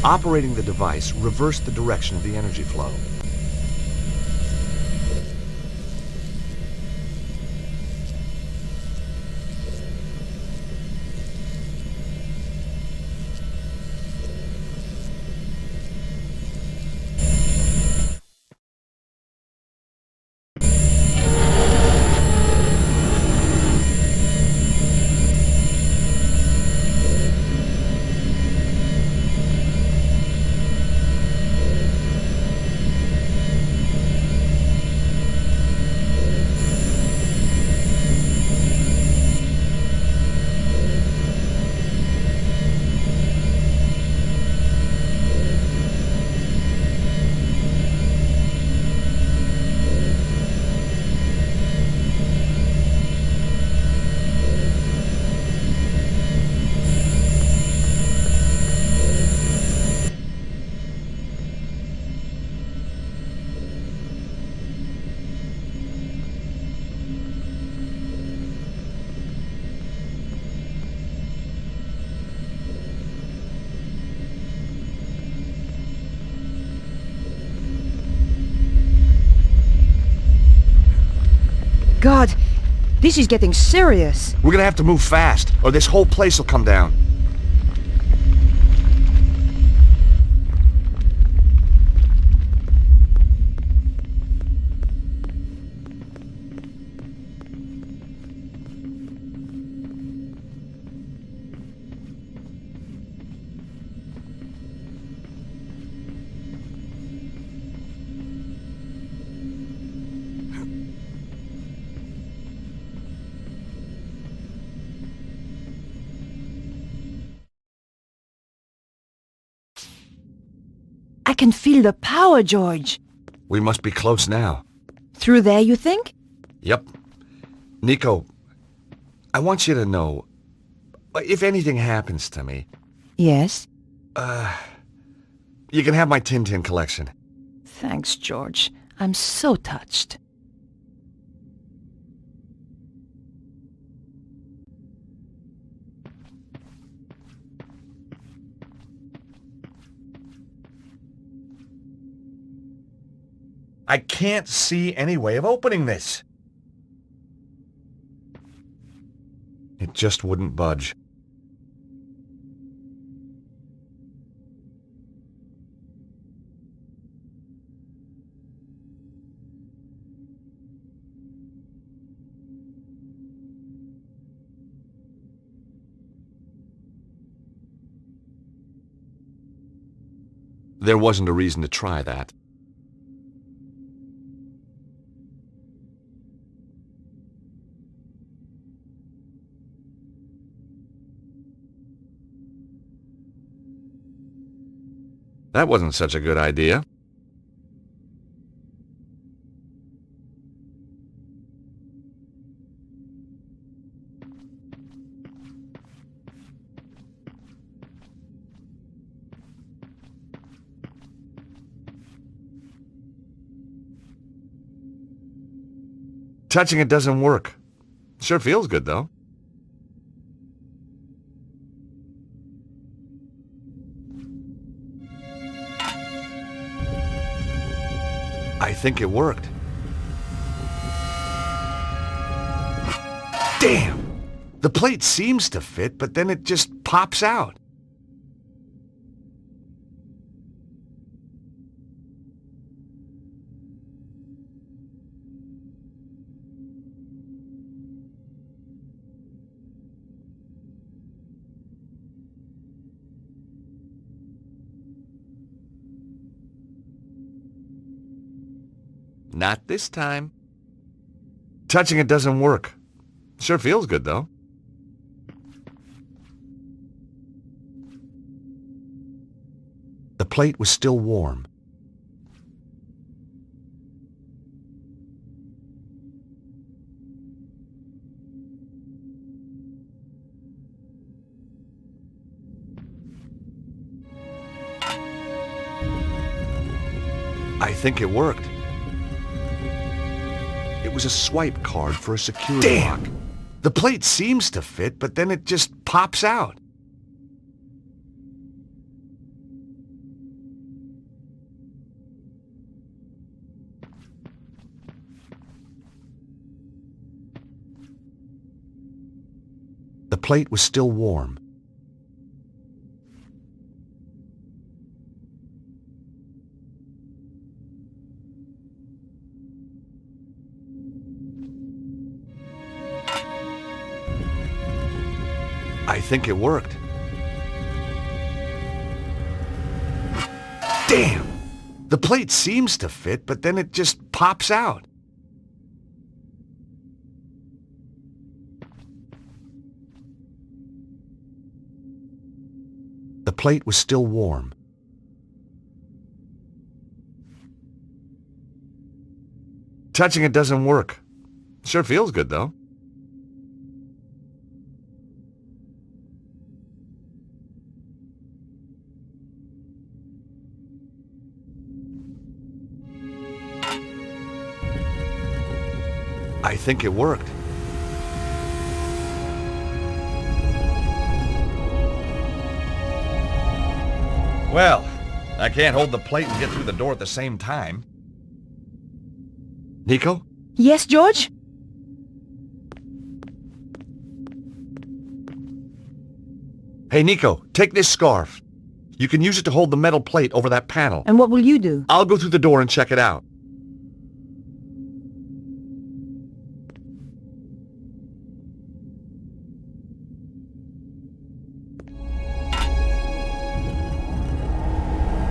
Operating the device reversed the direction of the energy flow. God, this is getting serious. We're gonna have to move fast, or this whole place will come down. I can feel the power, George. We must be close now. Through there, you think? Yep. Nico, I want you to know, if anything happens to me... Yes? You can have my Tintin collection. Thanks, George. I'm so touched. I can't see any way of opening this. It just wouldn't budge. There wasn't a reason to try that. That wasn't such a good idea. Touching it doesn't work. Sure feels good, though. I think it worked. Damn! The plate seems to fit, but then it just pops out. Not this time. Touching it doesn't work. Sure feels good, though. The plate was still warm. I think it worked. It was a swipe card for a security lock. The plate seems to fit, but then it just pops out. The plate was still warm. I think it worked. Damn! The plate seems to fit, but then it just pops out. The plate was still warm. Touching it doesn't work. Sure feels good, though. I think it worked. Well, I can't hold the plate and get through the door at the same time. Nico? Yes, George? Hey, Nico, take this scarf. You can use it to hold the metal plate over that panel. And what will you do? I'll go through the door and check it out.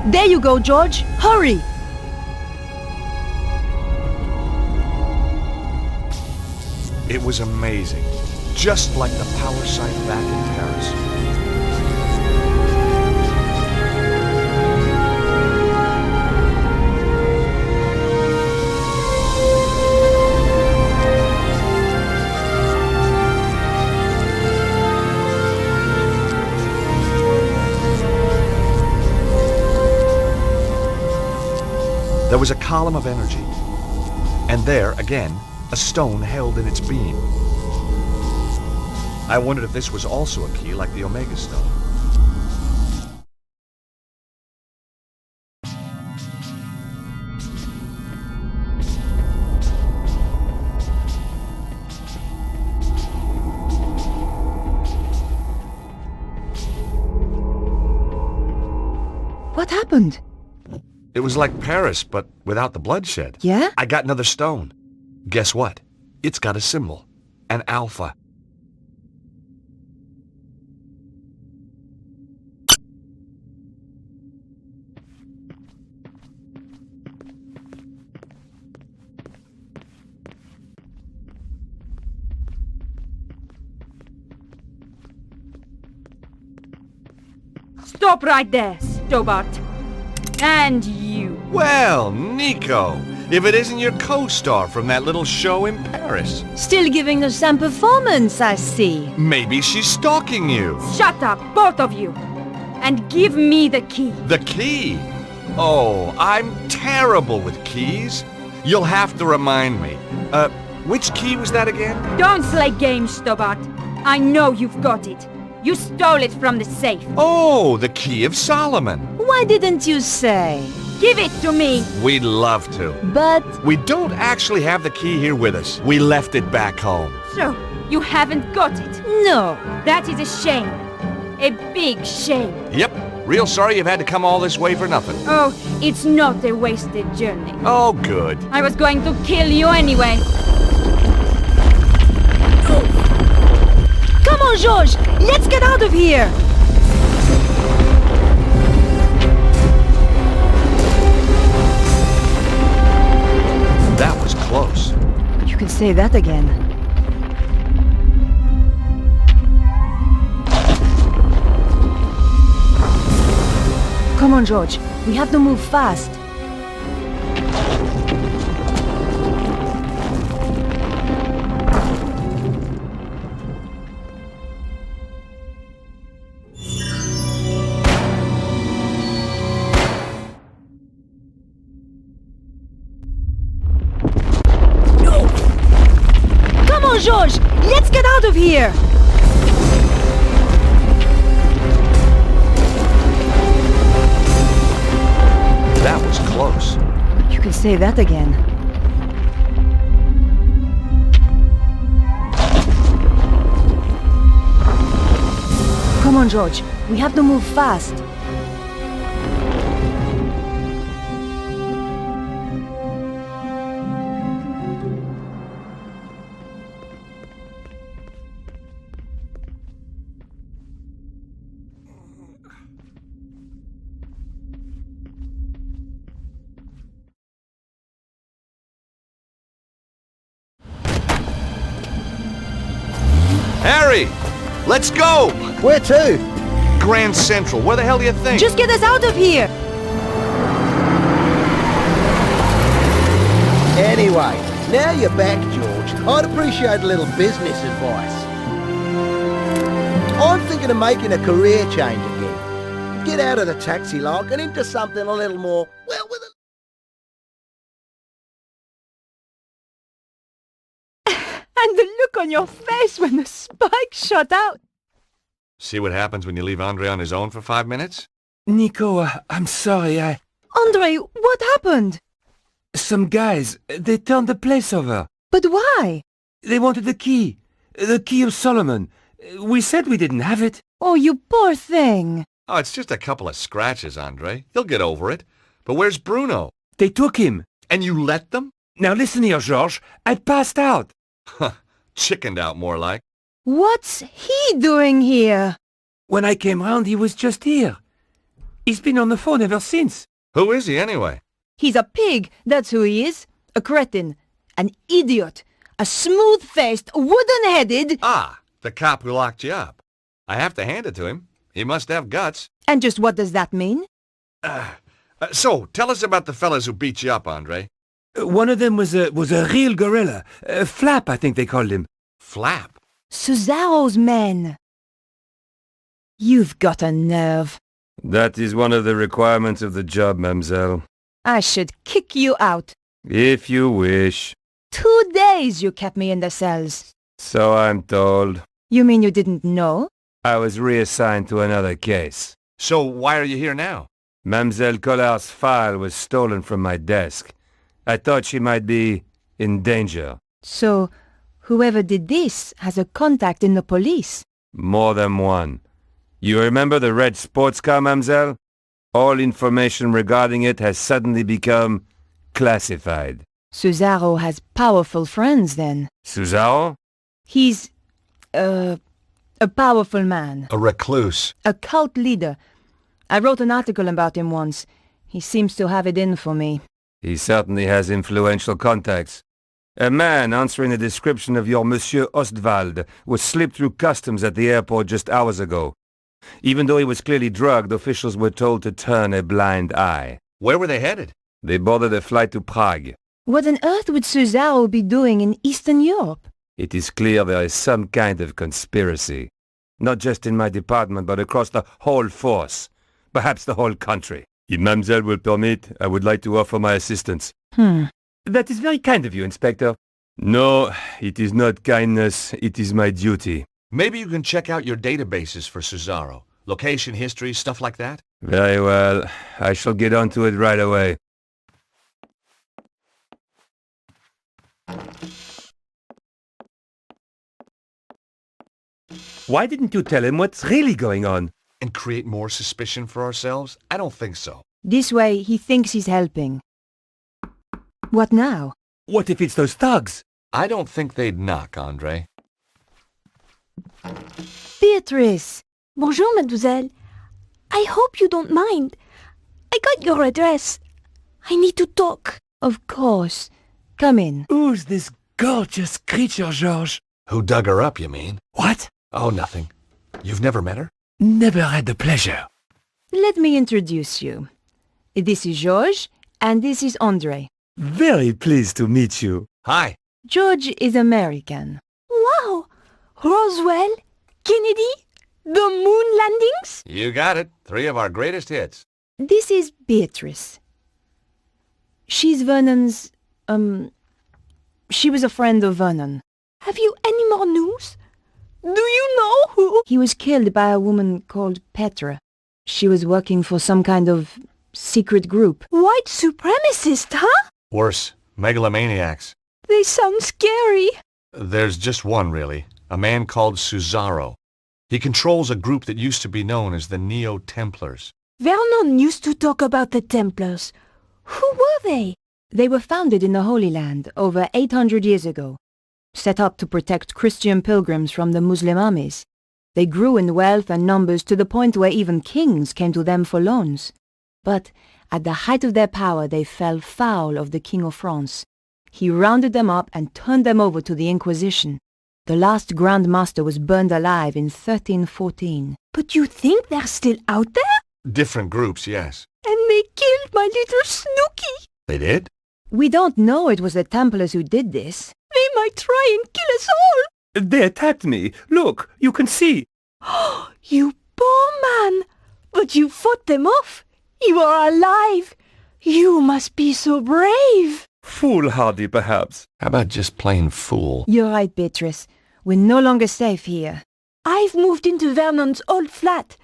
There you go, George. Hurry! It was amazing. Just like the power site back in Paris. There was a column of energy, and there, again, a stone held in its beam. I wondered if this was also a key like the Omega Stone. What happened? It was like Paris, but without the bloodshed. Yeah? I got another stone. Guess what? It's got a symbol. An alpha. Stop right there, Stobart. And you. Well, Nico, if it isn't your co-star from that little show in Paris. Still giving us some performance, I see. Maybe she's stalking you. Shut up, both of you. And give me the key. The key? Oh, I'm terrible with keys. You'll have to remind me. Which key was that again? Don't play games, Stobart. I know you've got it. You stole it from the safe. Oh, the Key of Solomon. Why didn't you say? Give it to me. We'd love to. But... We don't actually have the key here with us. We left it back home. So, you haven't got it? No. That is a shame. A big shame. Yep. Real sorry you've had to come all this way for nothing. Oh, it's not a wasted journey. Oh, good. I was going to kill you anyway. Come on, George! Let's get out of here! That was close. You can say that again. Come on, George. We have to move fast. Come on, George! Let's get out of here! That was close. You can say that again. Come on, George. We have to move fast. Harry! Let's go! Where to? Grand Central. Where the hell do you think? Just get us out of here! Anyway, now you're back, George, I'd appreciate a little business advice. I'm thinking of making a career change again. Get out of the taxi like and into something a little more, well, with a... And the look on your face when the spike shot out. See what happens when you leave Andre on his own for 5 minutes? Nico, I'm sorry, Andre, what happened? Some guys, they turned the place over. But why? They wanted the key of Solomon. We said we didn't have it. Oh, you poor thing. Oh, it's just a couple of scratches, Andre. He'll get over it. But where's Bruno? They took him. And you let them? Now listen here, Georges. I passed out. Huh. Chickened out, more like. What's he doing here? When I came round, he was just here. He's been on the phone ever since. Who is he, anyway? He's a pig, that's who he is. A cretin. An idiot. A smooth-faced, wooden-headed... Ah, the cop who locked you up. I have to hand it to him. He must have guts. And just what does that mean? So, tell us about the fellas who beat you up, Andre. One of them was a real gorilla. Flap, I think they called him. Flap? Cesaro's men. You've got a nerve. That is one of the requirements of the job, mademoiselle. I should kick you out. If you wish. 2 days you kept me in the cells. So I'm told. You mean you didn't know? I was reassigned to another case. So why are you here now? Mademoiselle Collard's file was stolen from my desk. I thought she might be in danger. So, whoever did this has a contact in the police? More than one. You remember the red sports car, mademoiselle? All information regarding it has suddenly become classified. Cesaro has powerful friends, then. Cesaro? He's... a powerful man. A recluse. A cult leader. I wrote an article about him once. He seems to have it in for me. He certainly has influential contacts. A man answering the description of your Monsieur Ostwald was slipped through customs at the airport just hours ago. Even though he was clearly drugged, officials were told to turn a blind eye. Where were they headed? They boarded a flight to Prague. What on earth would Cesaro be doing in Eastern Europe? It is clear there is some kind of conspiracy. Not just in my department, but across the whole force. Perhaps the whole country. If Mademoiselle will permit, I would like to offer my assistance. That is very kind of you, Inspector. No, it is not kindness, it is my duty. Maybe you can check out your databases for Cesaro. Location history, stuff like that? Very well. I shall get onto it right away. Why didn't you tell him what's really going on? And create more suspicion for ourselves? I don't think so. This way, he thinks he's helping. What now? What if it's those thugs? I don't think they'd knock, Andre. Beatrice! Bonjour, mademoiselle. I hope you don't mind. I got your address. I need to talk. Of course. Come in. Who's this gorgeous creature, Georges? Who dug her up, you mean? What? Oh, nothing. You've never met her? Never had the pleasure. Let me introduce you. This is Georges, and this is Andre. Very pleased to meet you. Hi. George is American. Wow! Roswell? Kennedy? The moon landings? You got it. 3 of our greatest hits. This is Beatrice. She's Vernon's, she was a friend of Vernon. Have you any more news? Do you know who? He was killed by a woman called Petra. She was working for some kind of secret group. White supremacist, huh? Worse, megalomaniacs. They sound scary. There's just one, really. A man called Cesaro. He controls a group that used to be known as the Neo-Templars. Vernon used to talk about the Templars. Who were they? They were founded in the Holy Land over 800 years ago, set up to protect Christian pilgrims from the Muslim armies. They grew in wealth and numbers to the point where even kings came to them for loans. But at the height of their power, they fell foul of the King of France. He rounded them up and turned them over to the Inquisition. The last Grand Master was burned alive in 1314. But you think they're still out there? Different groups, yes. And they killed my little Snooky. They did? We don't know it was the Templars who did this. They might try and kill us all. They attacked me. Look, you can see. You poor man. But you fought them off. You are alive. You must be so brave. Foolhardy, perhaps. How about just plain fool? You're right, Beatrice. We're no longer safe here. I've moved into Vernon's old flat.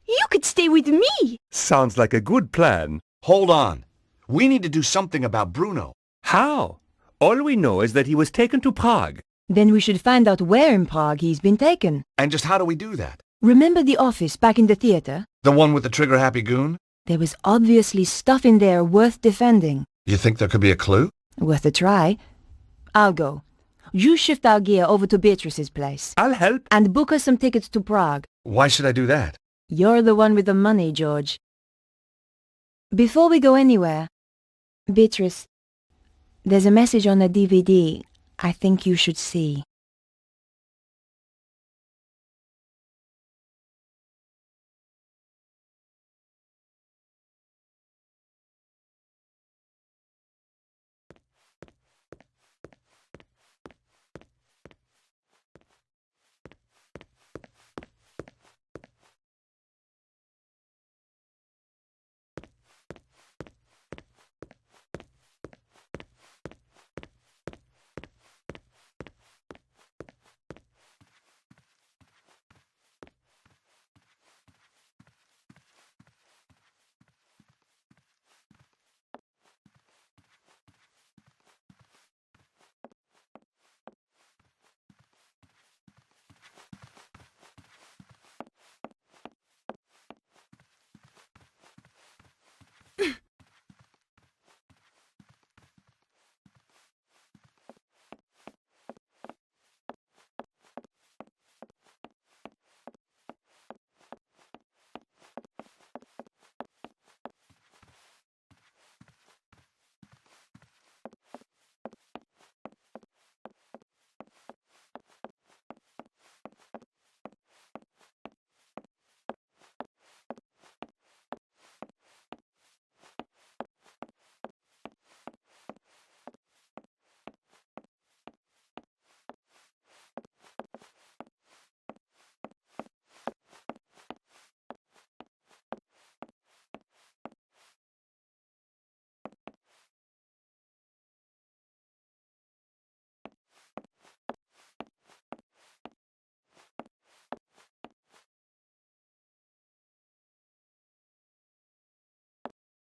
You could stay with me. Sounds like a good plan. Hold on. We need to do something about Bruno. How? All we know is that he was taken to Prague. Then we should find out where in Prague he's been taken. And just how do we do that? Remember the office back in the theater? The one with the trigger-happy goon? There was obviously stuff in there worth defending. You think there could be a clue? Worth a try. I'll go. You shift our gear over to Beatrice's place. I'll help. And book us some tickets to Prague. Why should I do that? You're the one with the money, George. Before we go anywhere, Beatrice, there's a message on a DVD I think you should see.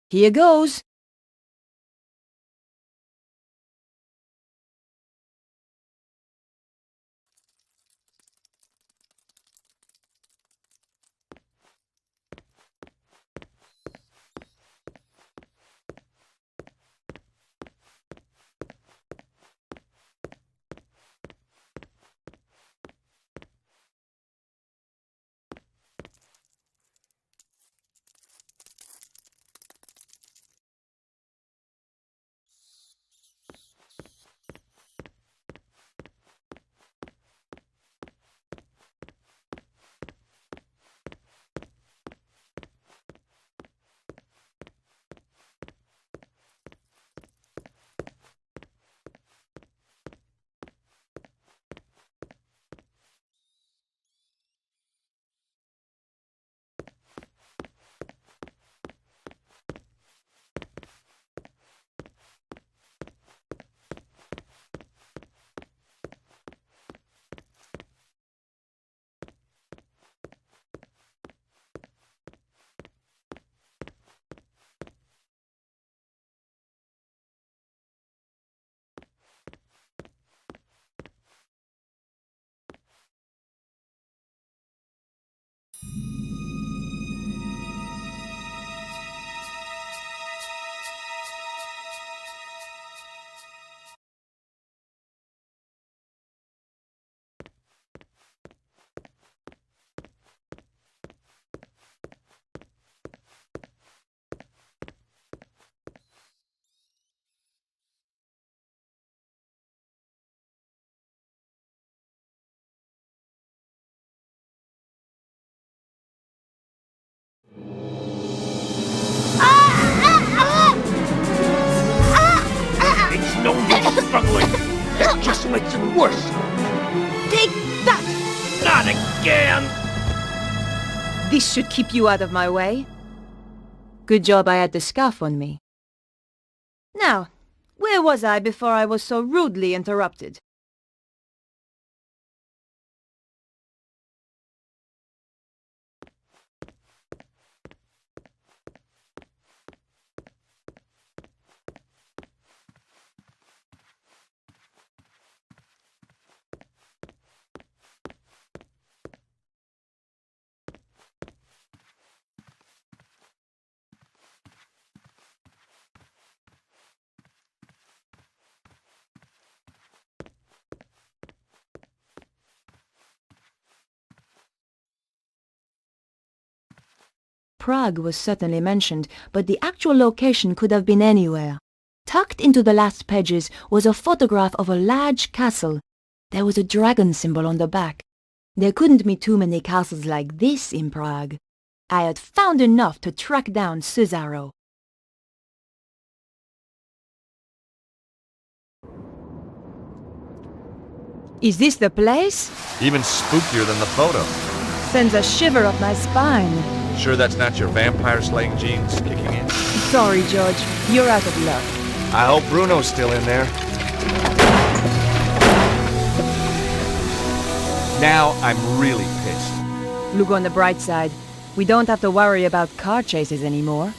Here goes. It's no use struggling. That just makes it worse. Take that! Not again! This should keep you out of my way. Good job I had the scarf on me. Now, where was I before I was so rudely interrupted? Prague was certainly mentioned, but the actual location could have been anywhere. Tucked into the last pages was a photograph of a large castle. There was a dragon symbol on the back. There couldn't be too many castles like this in Prague. I had found enough to track down Cesaro. Is this the place? Even spookier than the photo. Sends a shiver up my spine. Sure that's not your vampire-slaying genes kicking in? Sorry, George. You're out of luck. I hope Bruno's still in there. Now I'm really pissed. Look on the bright side. We don't have to worry about car chases anymore.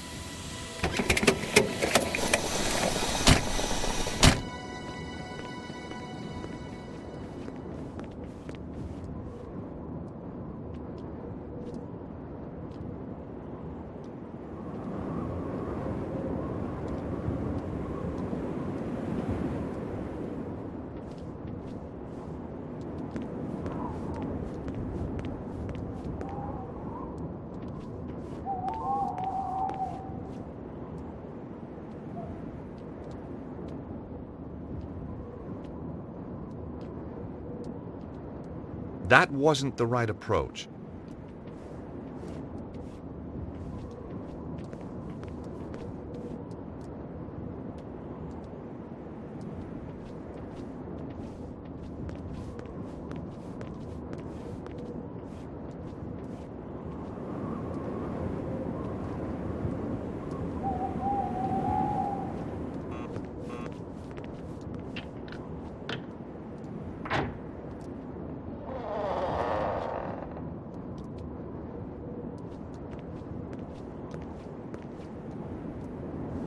That wasn't the right approach.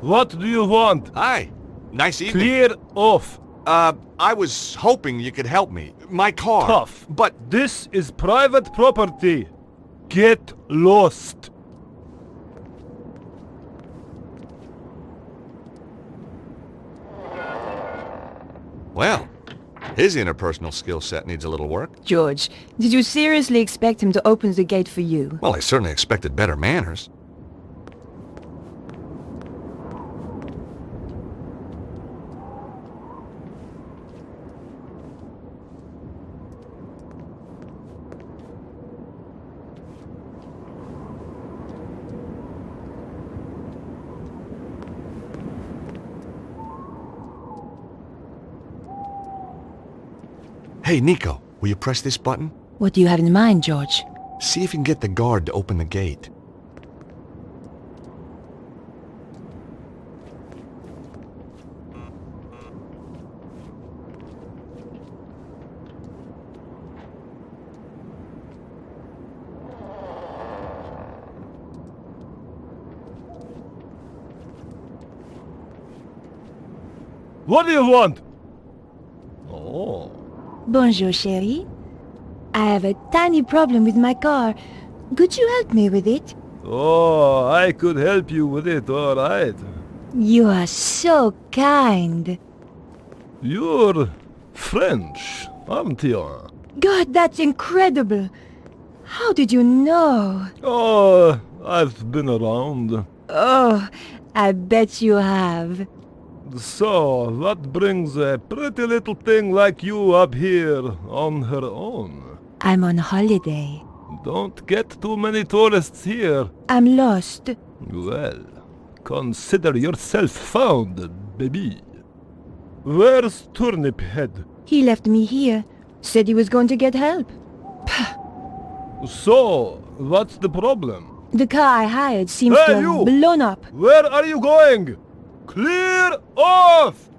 What do you want? Hi. Nice evening. Clear off. I was hoping you could help me. My car. Tough. But this is private property. Get lost. well, his interpersonal skill set needs a little work. George, did you seriously expect him to open the gate for you? Well, I certainly expected better manners. Hey, Nico, will you press this button? What do you have in mind, George? See if you can get the guard to open the gate. What do you want? Oh. Bonjour, chérie. I have a tiny problem with my car. Could you help me with it? Oh, I could help you with it, all right. You are so kind. You're French, aren't you? God, that's incredible. How did you know? Oh, I've been around. Oh, I bet you have. So, what brings a pretty little thing like you up here on her own? I'm on holiday. Don't get too many tourists here. I'm lost. Well, consider yourself found, baby. Where's Turnip Head? He left me here. Said he was going to get help. So, what's the problem? The car I hired seems Hey, to have you! blown up. Where are you going? Clear off!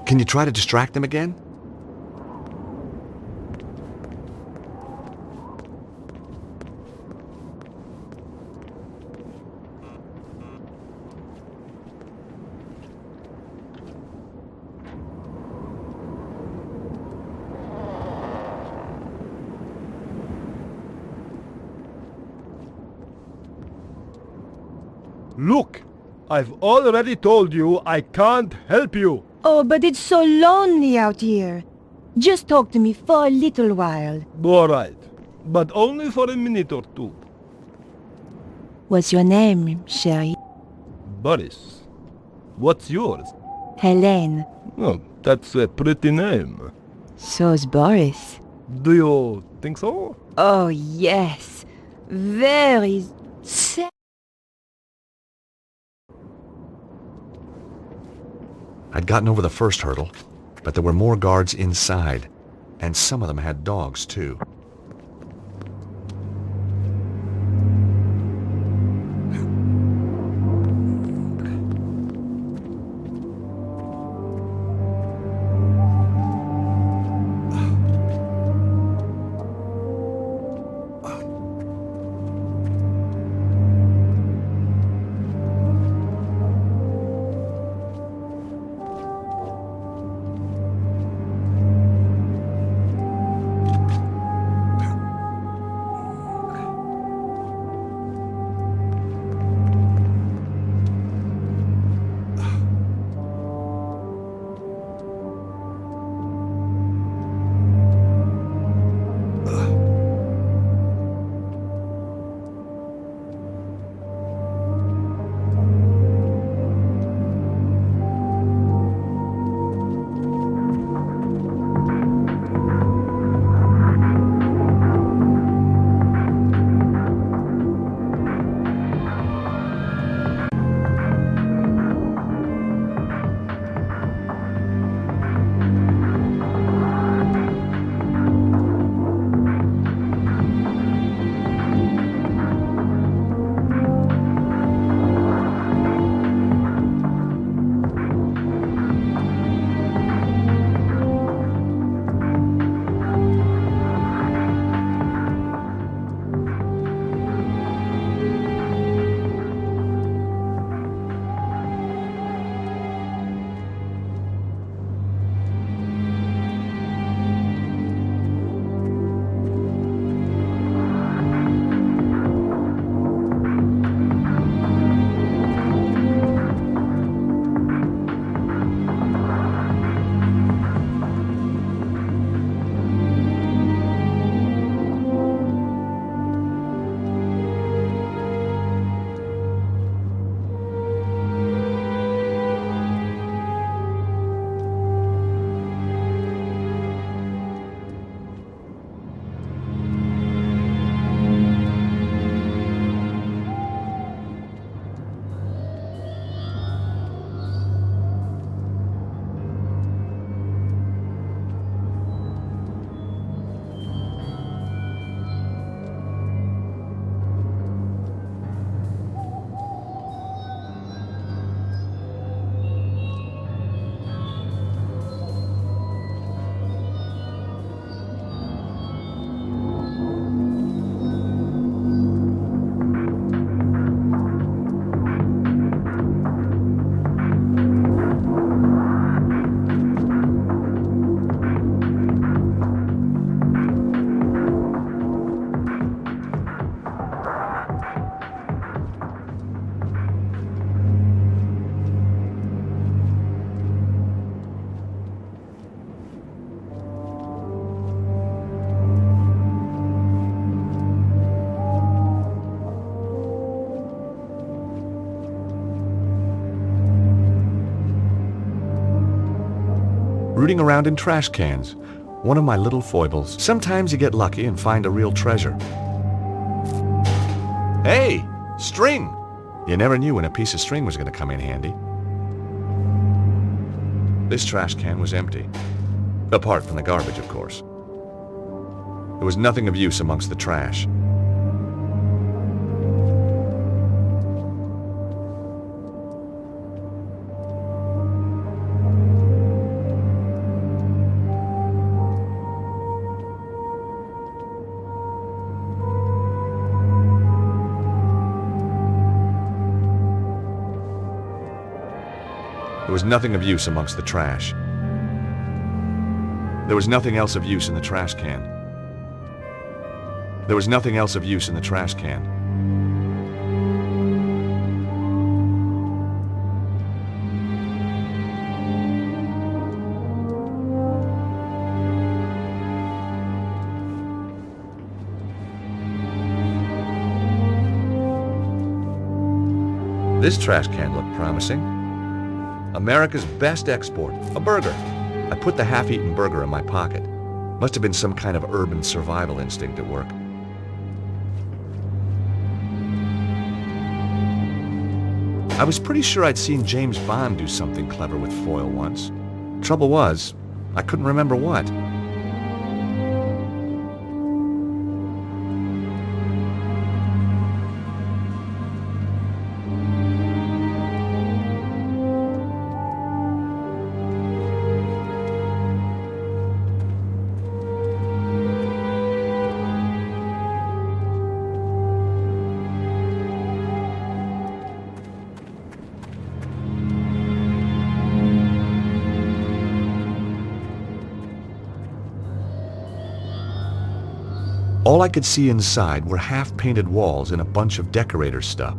Can you try to distract them again? Look, I've already told you I can't help you. Oh, but it's so lonely out here. Just talk to me for a little while. All right, but only for a minute or two. What's your name, chérie? Boris, what's yours? Helene. Oh, that's a pretty name. So's Boris. Do you think so? Oh, yes. Very I'd gotten over the first hurdle, but there were more guards inside, and some of them had dogs too. rooting around in trash cans. One of my little foibles. Sometimes you get lucky and find a real treasure. Hey! String! You never knew when a piece of string was going to come in handy. This trash can was empty. Apart from the garbage, of course. There was nothing of use amongst the trash. There was nothing of use amongst the trash. There was nothing else of use in the trash can. There was nothing else of use in the trash can. This trash can looked promising. America's best export, a burger. I put the half-eaten burger in my pocket. Must have been some kind of urban survival instinct at work. I was pretty sure I'd seen James Bond do something clever with foil once. Trouble was, I couldn't remember what. All I could see inside were half-painted walls and a bunch of decorator stuff.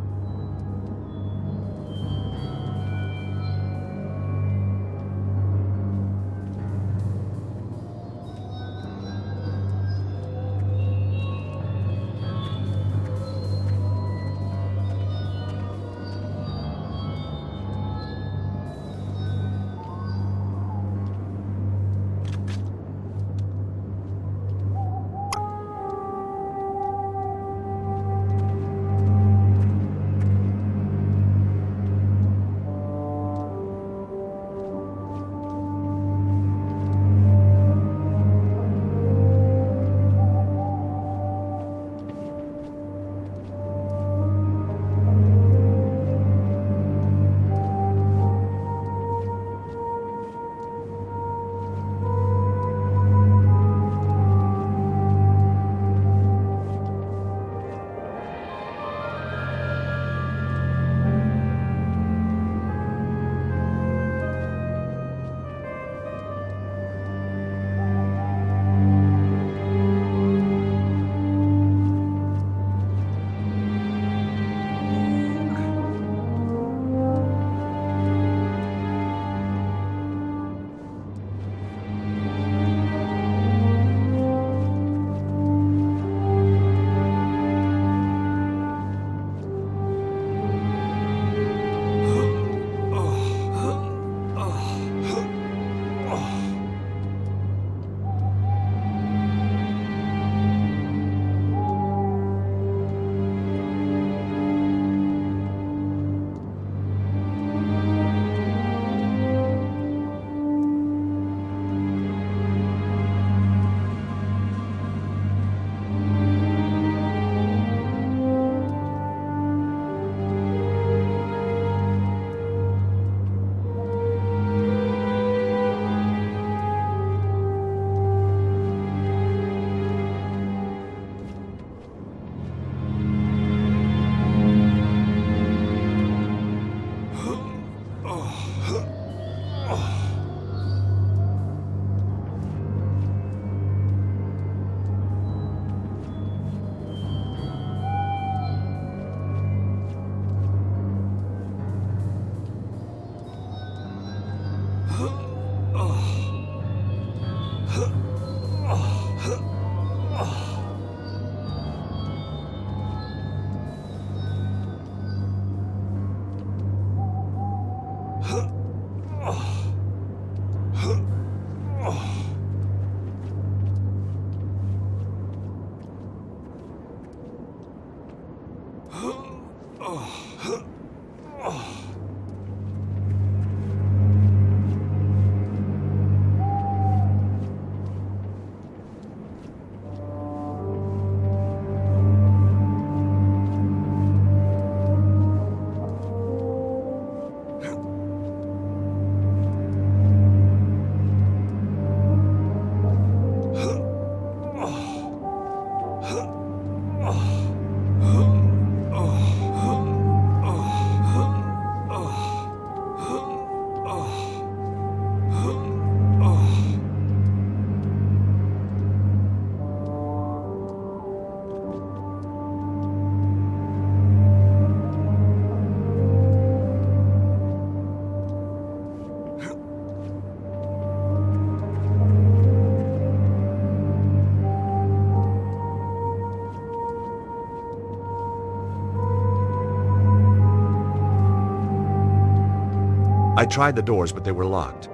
I tried the doors, but they were locked.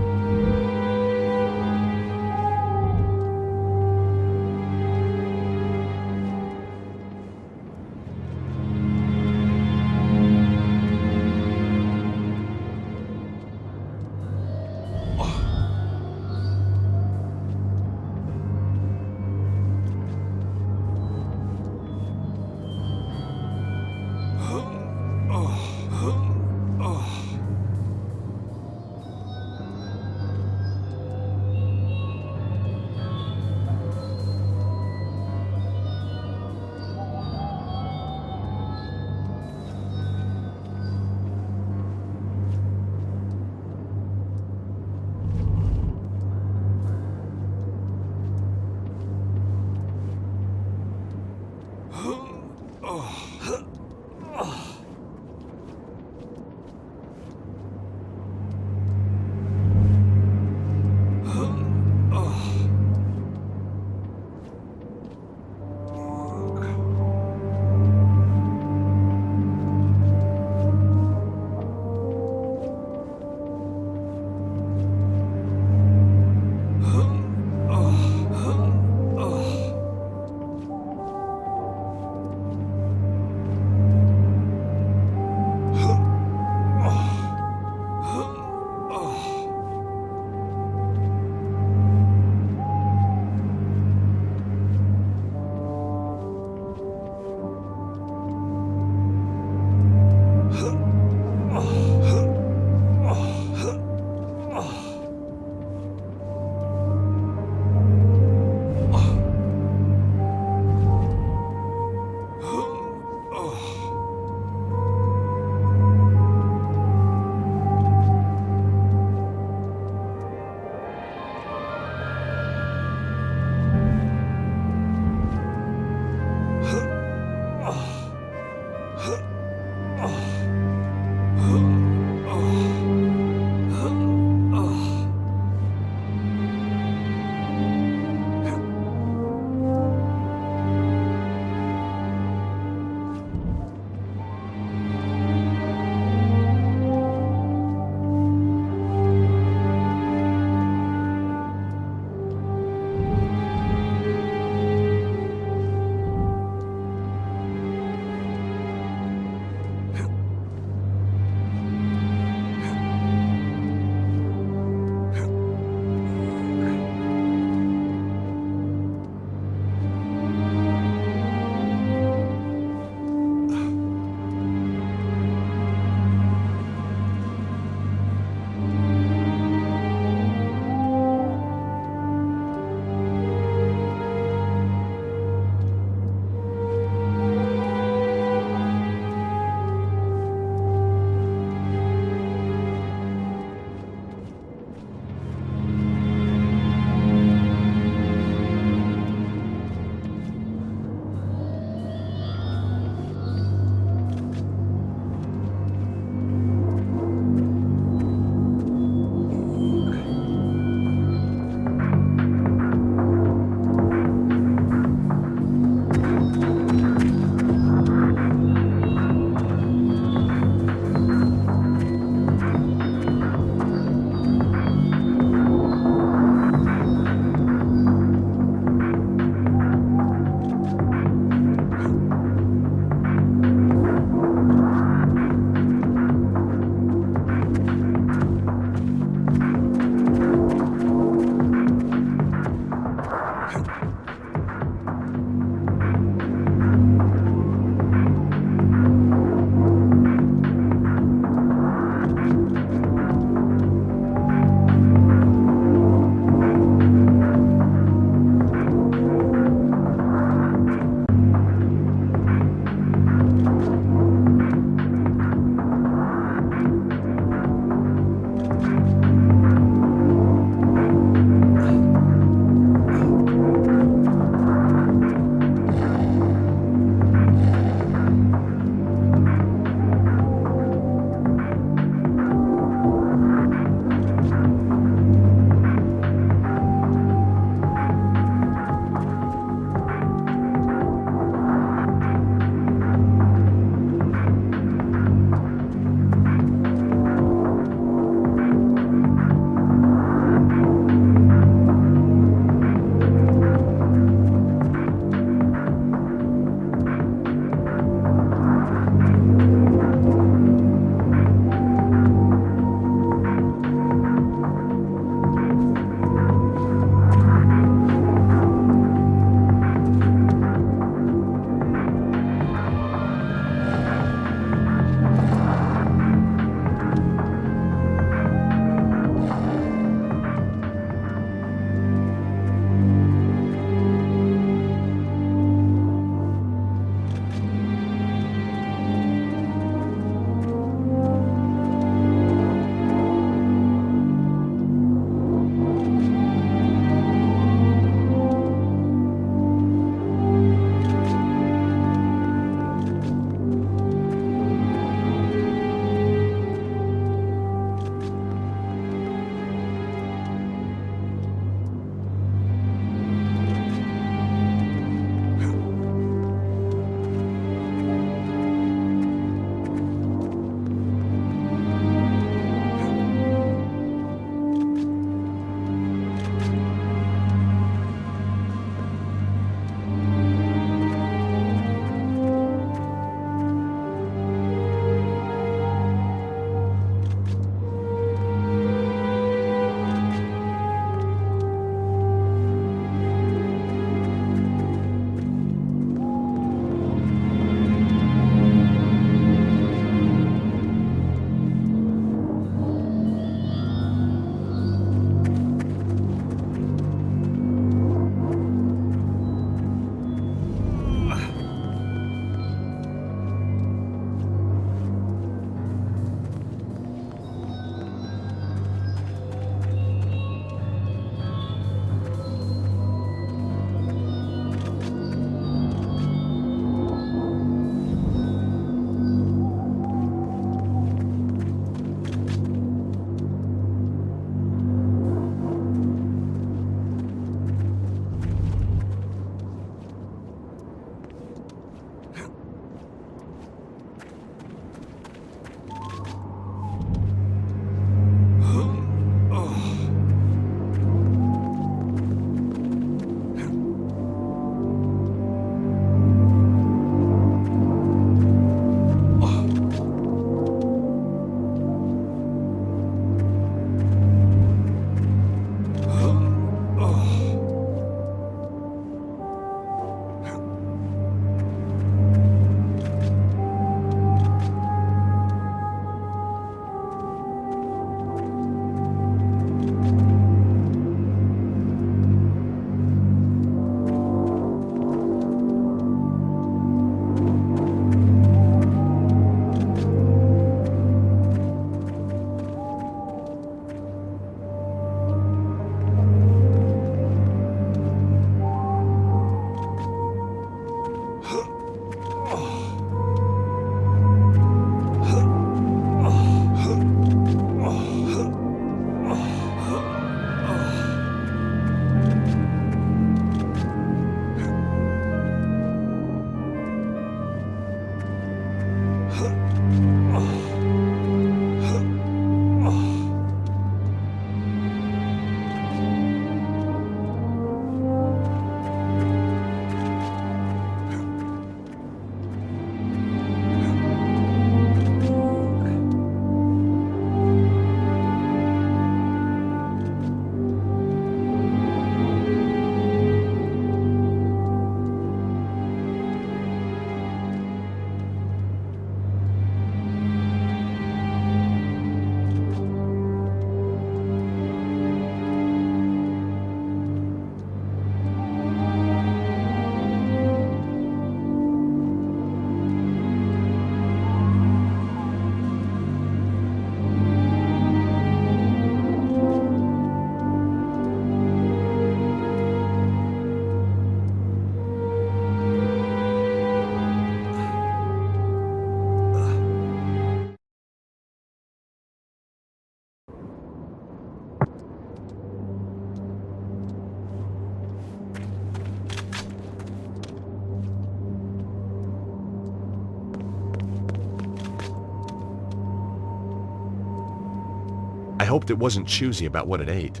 hoped it wasn't choosy about what it ate.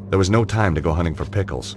There was no time to go hunting for pickles.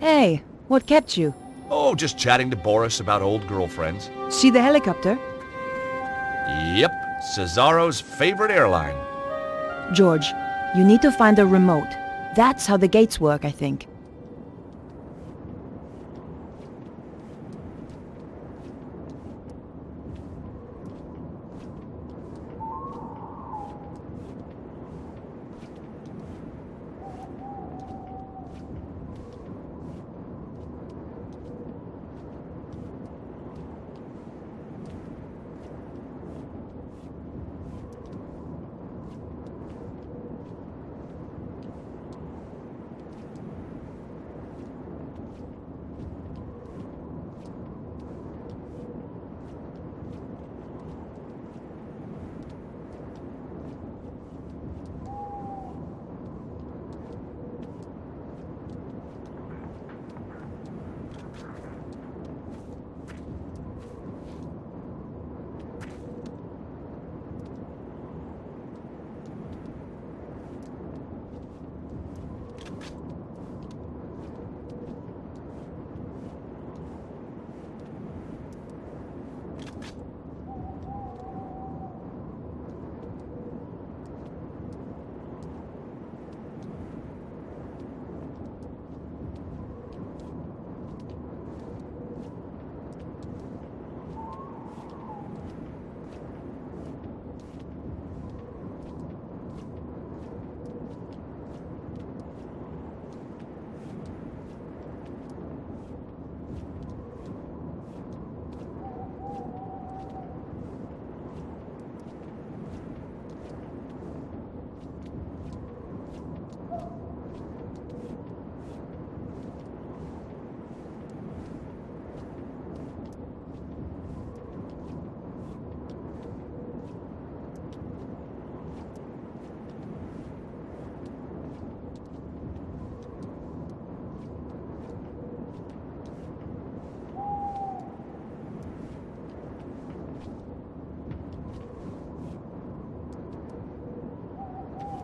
Hey, what kept you? Oh, just chatting to Boris about old girlfriends. See the helicopter? Yep, Cesaro's favorite airline. George, you need to find a remote. That's how the gates work, I think.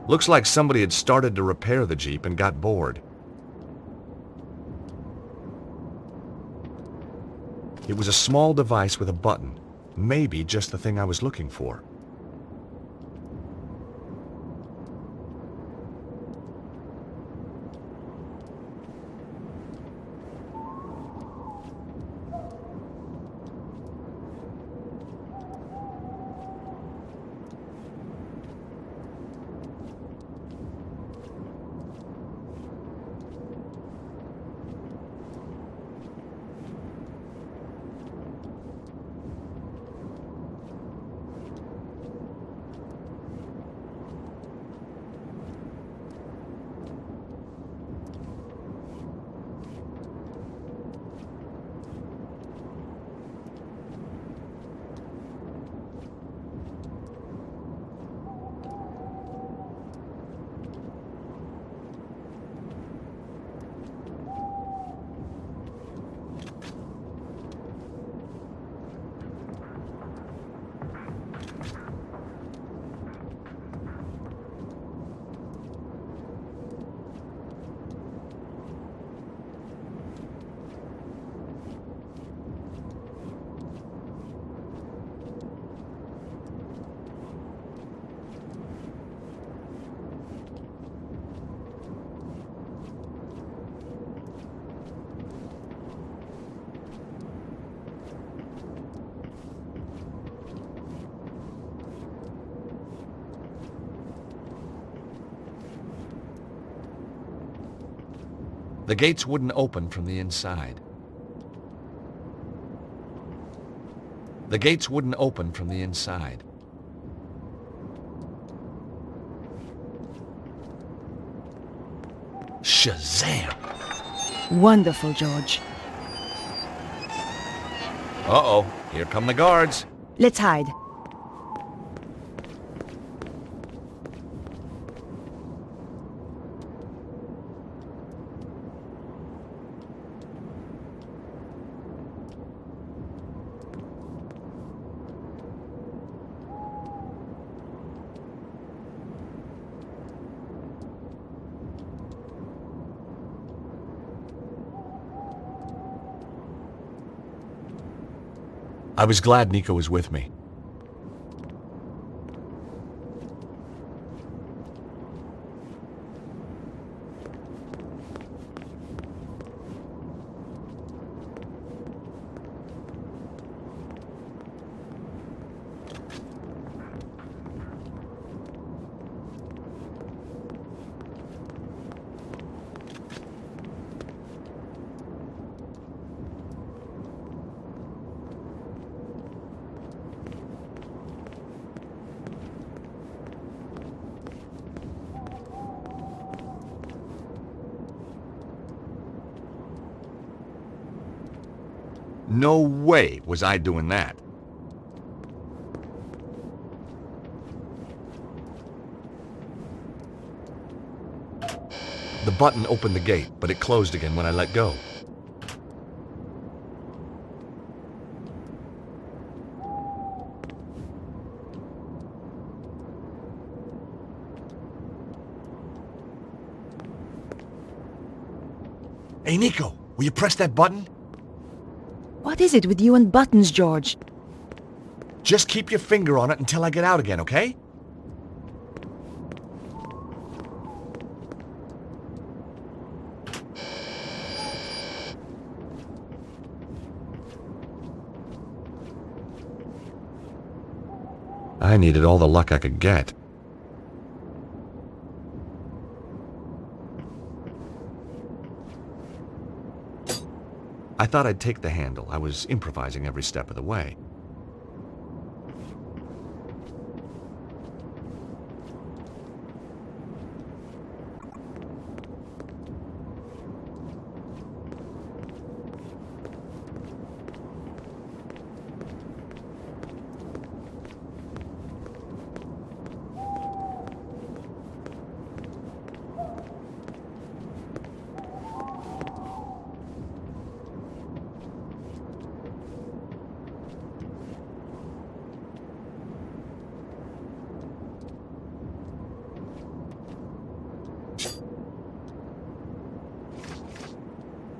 Looks like somebody had started to repair the Jeep and got bored. It was a small device with a button. Maybe just the thing I was looking for. The gates wouldn't open from the inside. The gates wouldn't open from the inside. Shazam! Wonderful, George. Uh-oh, here come the guards. Let's hide. I was glad Nico was with me. No way was I doing that. The button opened the gate, but it closed again when I let go. Hey, Nico, will you press that button? What is it with you and buttons, George? Just keep your finger on it until I get out again, okay? I needed all the luck I could get. I thought I'd take the handle. I was improvising every step of the way.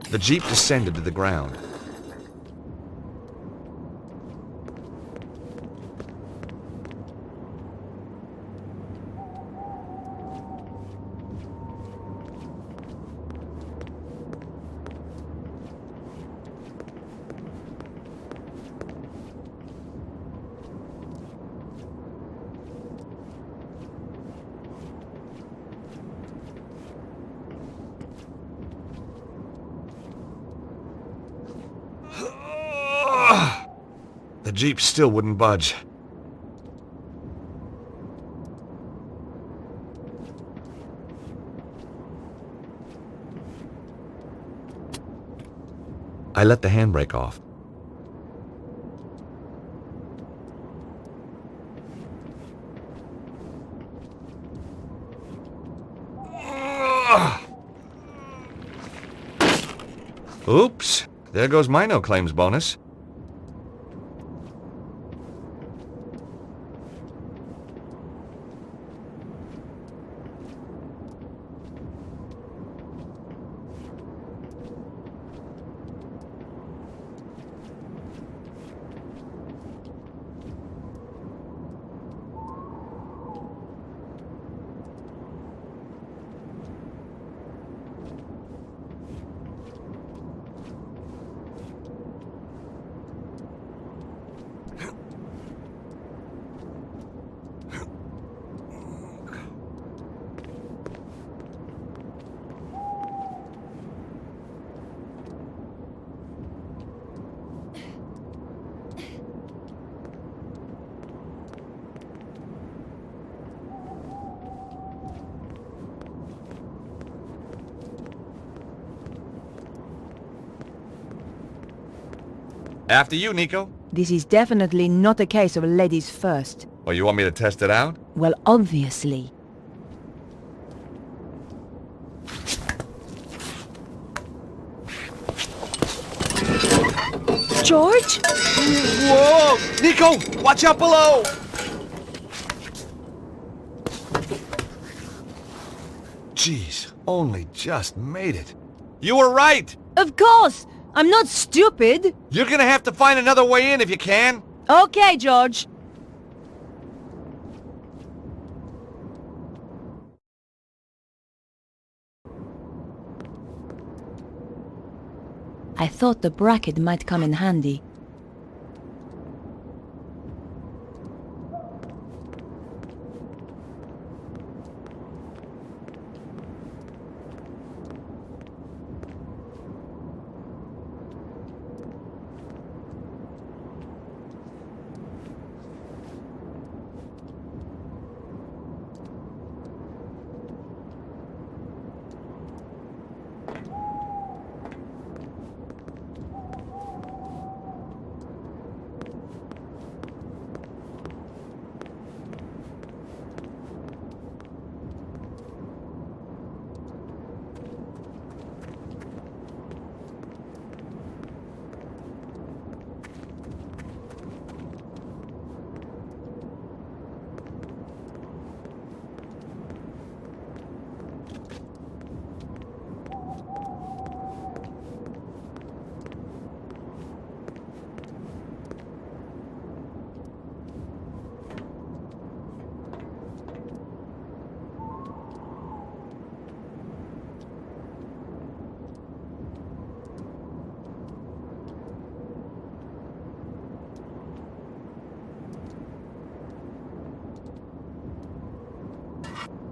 The Jeep descended to the ground. The Jeep still wouldn't budge. I let the handbrake off. Oops, there goes my no claims bonus. After you, Nico. This is definitely not a case of ladies first. Oh, you want me to test it out? Well, obviously. George? Whoa! Nico! Watch out below! Jeez, only just made it. You were right! Of course! I'm not stupid! You're gonna have to find another way in if you can. Okay, George. I thought the bracket might come in handy.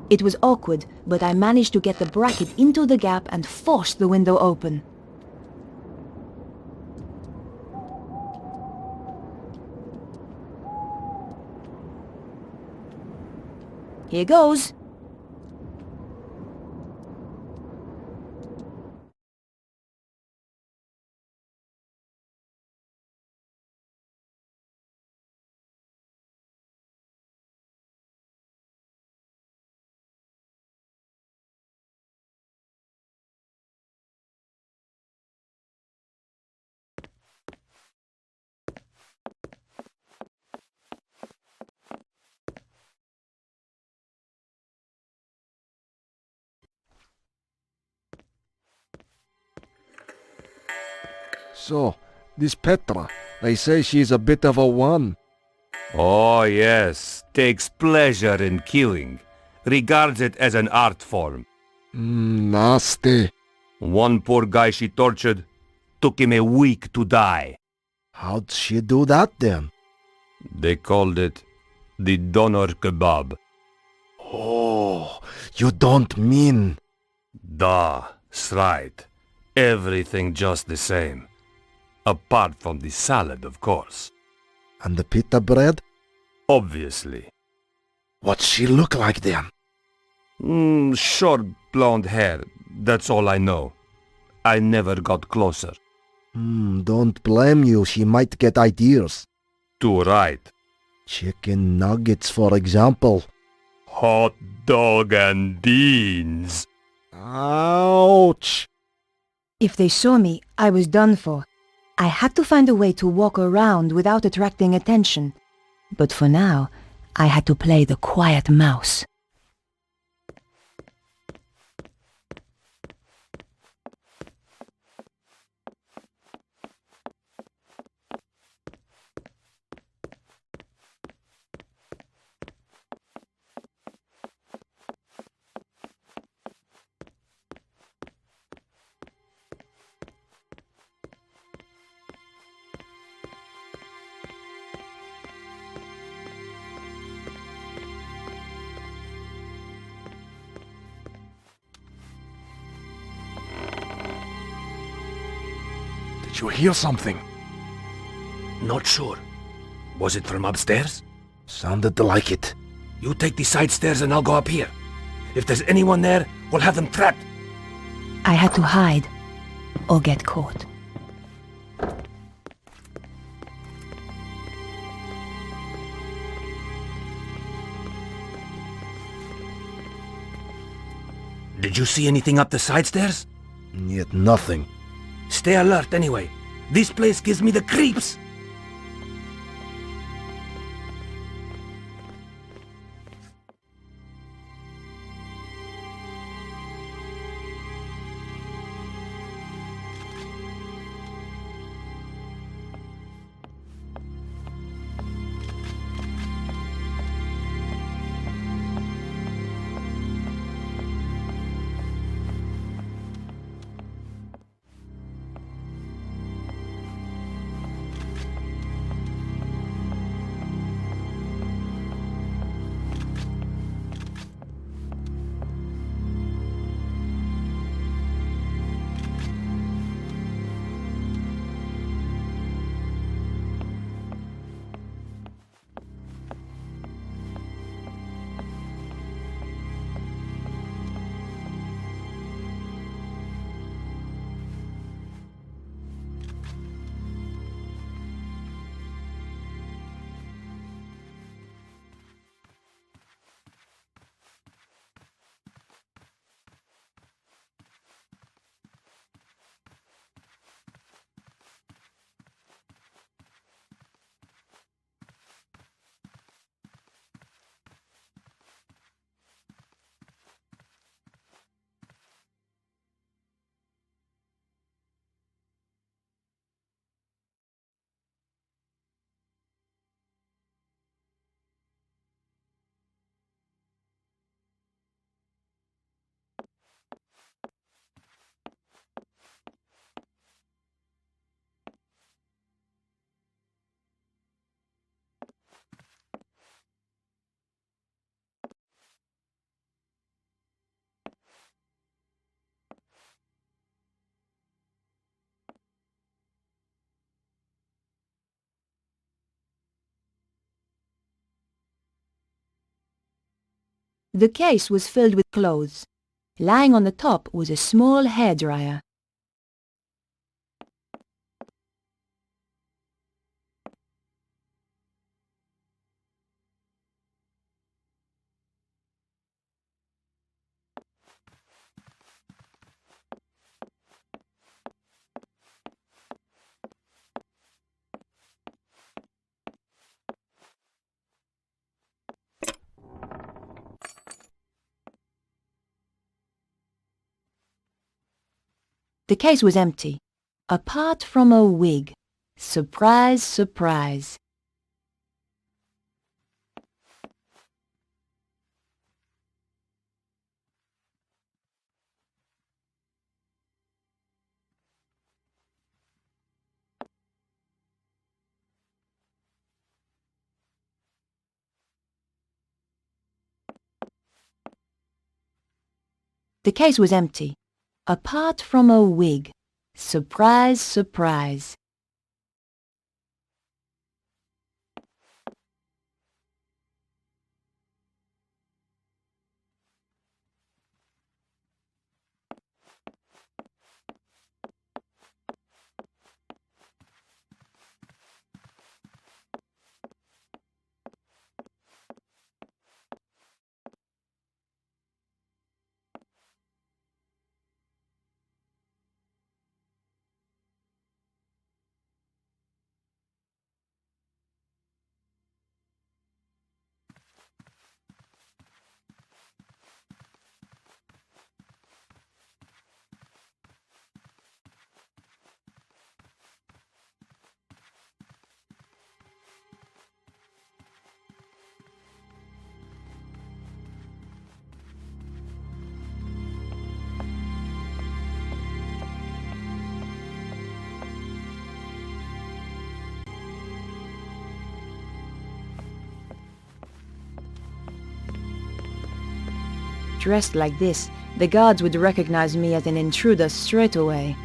It was awkward, but I managed to get the bracket into the gap and force the window open. Here goes. So, this Petra, they say she's a bit of a one. Oh yes, takes pleasure in killing. Regards it as an art form. Nasty. One poor guy she tortured, took him a week to die. How'd she do that then? They called it the doner kebab. Oh, you don't mean... That's right. Everything just the same. Apart from the salad, of course. And the pita bread? Obviously. What's she look like then? Short blonde hair. That's all I know. I never got closer. Don't blame you. She might get ideas. Too right. Chicken nuggets, for example. Hot dog and beans. Ouch! If they saw me, I was done for. I had to find a way to walk around without attracting attention. But for now, I had to play the quiet mouse. Did you hear something? Not sure. Was it from upstairs? Sounded like it. You take the side stairs and I'll go up here. If there's anyone there, we'll have them trapped. I had to hide or get caught. Did you see anything up the side stairs? Yet nothing. Stay alert anyway. This place gives me the creeps. The case was filled with clothes. Lying on the top was a small hairdryer. The case was empty, apart from a wig. Surprise, surprise. The case was empty, apart from a wig. Surprise, surprise. Dressed like this, the guards would recognize me as an intruder straight away.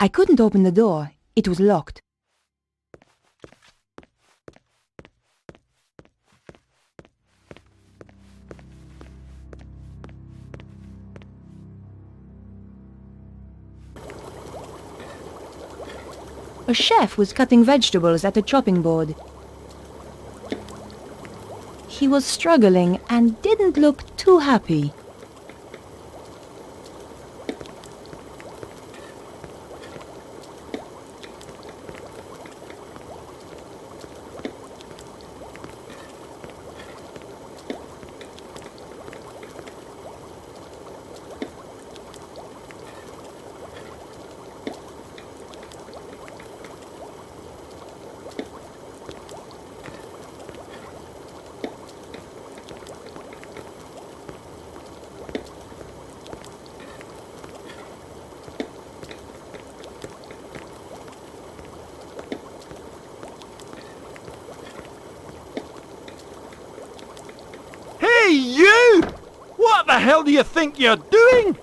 I couldn't open the door. It was locked. A chef was cutting vegetables at a chopping board. He was struggling and didn't look too happy. Hey, you! What the hell do you think you're doing?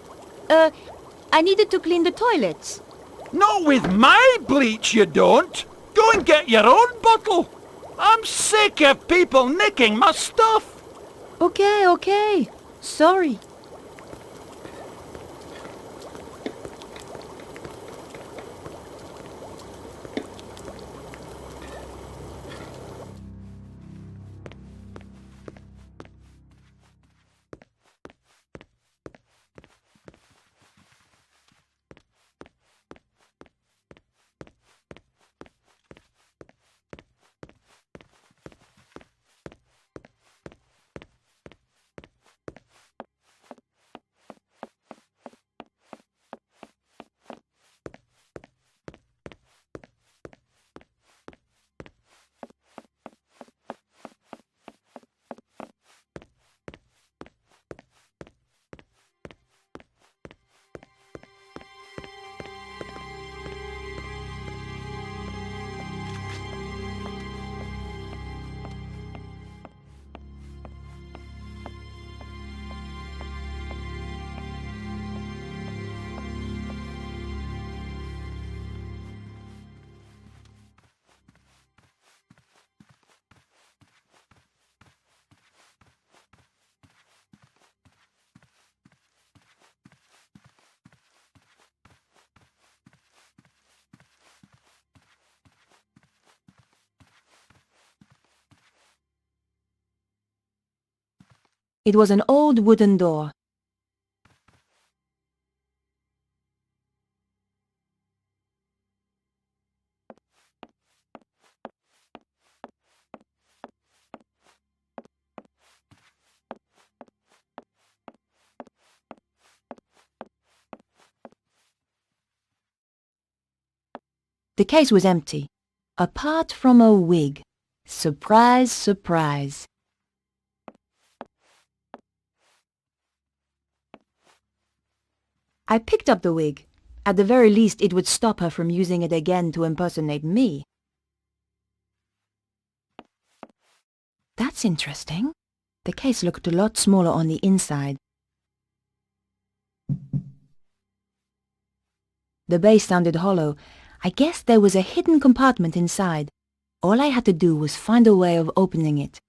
I needed to clean the toilets. Not with my bleach, you don't. Go and get your own bottle. I'm sick of people nicking my stuff. Okay. Sorry. It was an old wooden door. The case was empty, apart from a wig. Surprise, surprise. I picked up the wig. At the very least, it would stop her from using it again to impersonate me. That's interesting. The case looked a lot smaller on the inside. The base sounded hollow. I guess there was a hidden compartment inside. All I had to do was find a way of opening it.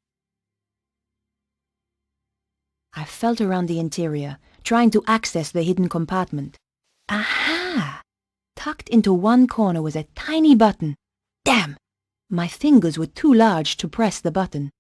I felt around the interior, trying to access the hidden compartment. Aha! Tucked into one corner was a tiny button. Damn! My fingers were too large to press the button.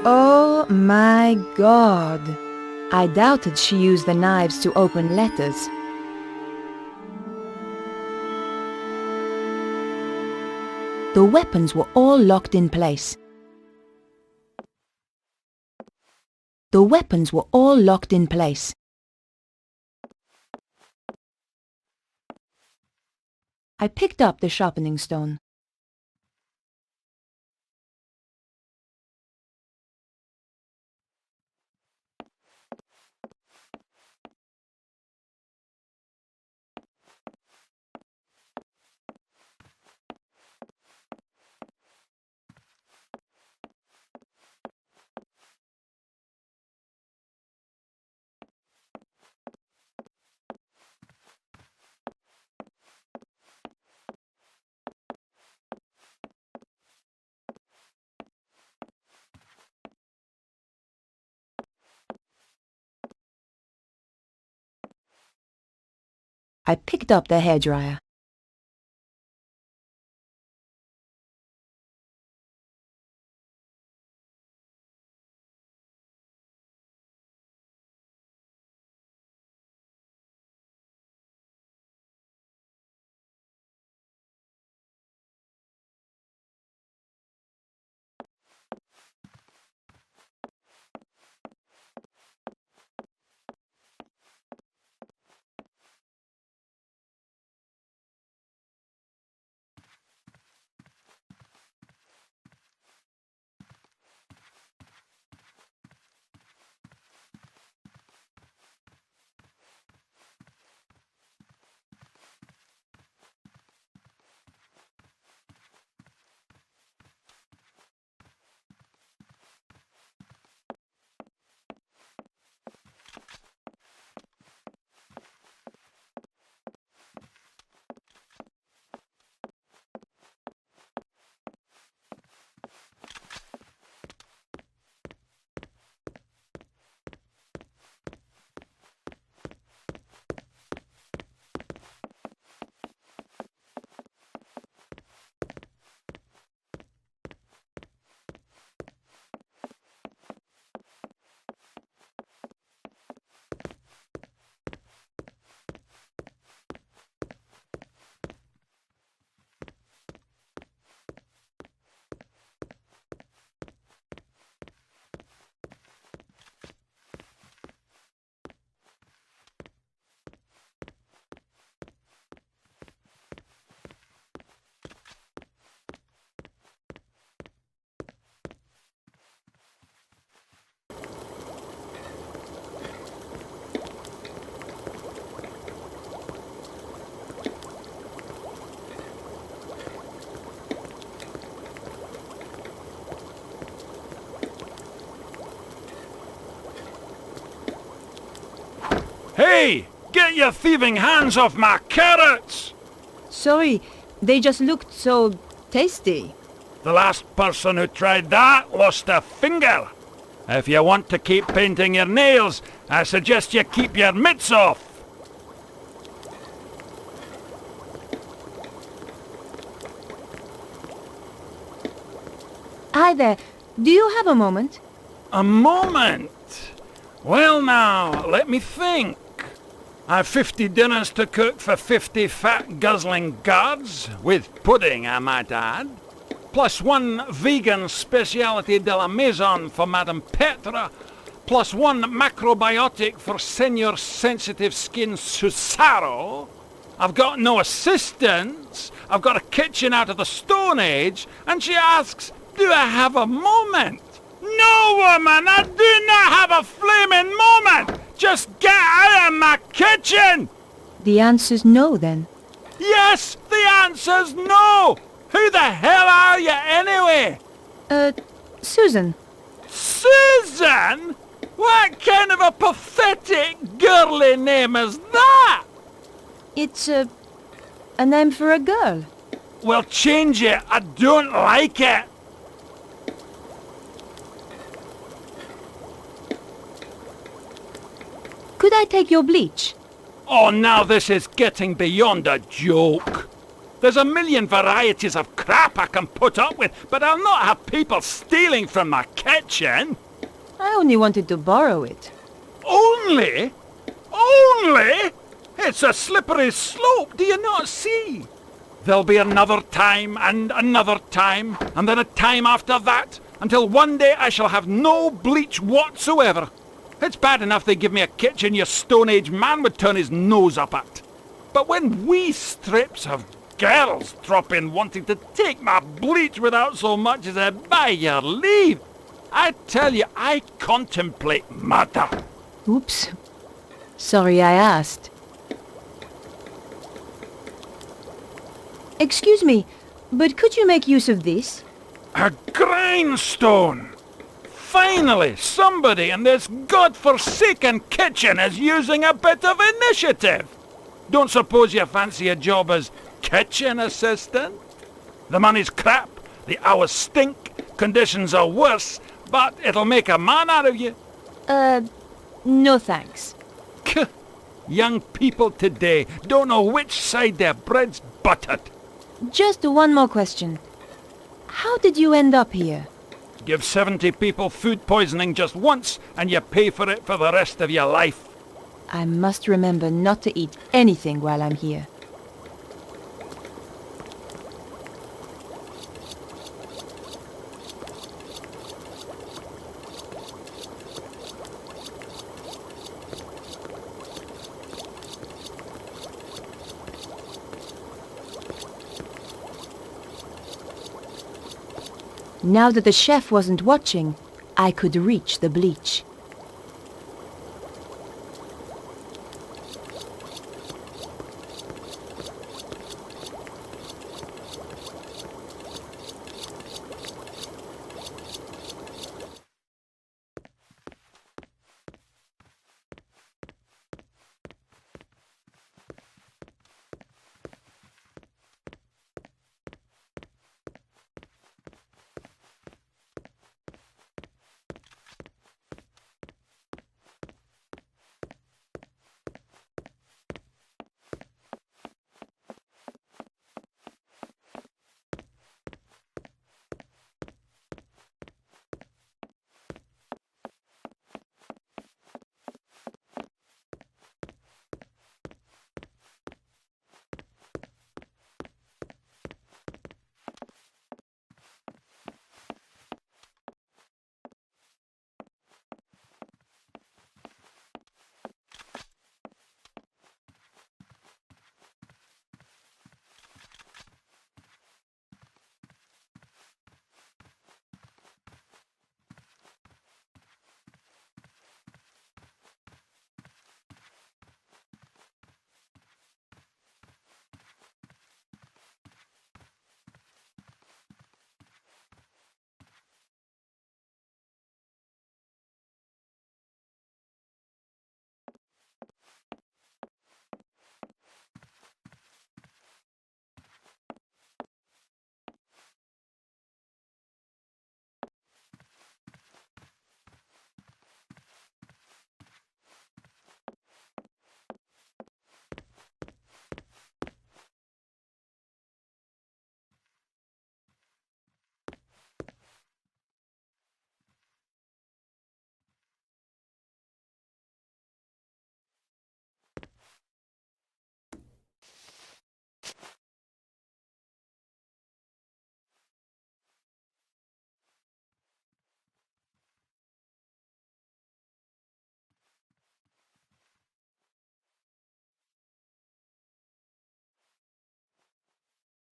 Oh my God! I doubted she used the knives to open letters. The weapons were all locked in place. The weapons were all locked in place. I picked up the sharpening stone. I picked up the hairdryer. Hey! Get your thieving hands off my carrots! Sorry, they just looked so tasty. The last person who tried that lost a finger. If you want to keep painting your nails, I suggest you keep your mitts off. Hi there. Do you have a moment? A moment? Well now, let me think. I've 50 dinners to cook for 50 fat guzzling guards, with pudding I might add, plus one vegan speciality de la maison for Madame Petra, plus one macrobiotic for Senor Sensitive Skin Susaro. I've got no assistants, I've got a kitchen out of the Stone Age, and she asks, do I have a moment? No, woman, I do not have a flaming moment! Just get out of my kitchen! The answer's no, then. Yes, the answer's no! Who the hell are you, anyway? Susan. Susan? What kind of a pathetic, girly name is that? It's a name for a girl. Well, change it. I don't like it. Could I take your bleach? Oh, now this is getting beyond a joke. There's a million varieties of crap I can put up with, but I'll not have people stealing from my kitchen. I only wanted to borrow it. Only? Only? It's a slippery slope, do you not see? There'll be another time, and then a time after that, until one day I shall have no bleach whatsoever. It's bad enough they give me a kitchen your Stone Age man would turn his nose up at. But when wee strips of girls drop in wanting to take my bleach without so much as a by your leave, I tell you, I contemplate murder. Oops. Sorry I asked. Excuse me, but could you make use of this? A grindstone! Finally, somebody in this godforsaken kitchen is using a bit of initiative. Don't suppose you fancy a job as kitchen assistant? The money's crap, the hours stink, conditions are worse, but it'll make a man out of you. No thanks. Young people today don't know which side their bread's buttered. Just one more question. How did you end up here? Give 70 people food poisoning just once, and you pay for it for the rest of your life. I must remember not to eat anything while I'm here. Now that the chef wasn't watching, I could reach the bleach.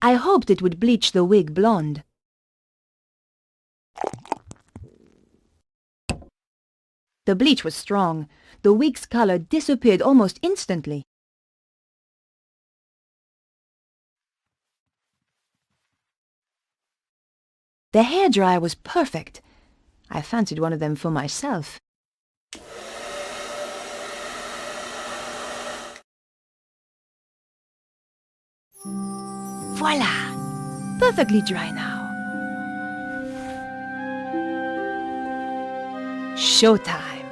I hoped it would bleach the wig blonde. The bleach was strong. The wig's color disappeared almost instantly. The hairdryer was perfect. I fancied one of them for myself. Voila! Perfectly dry now. Showtime.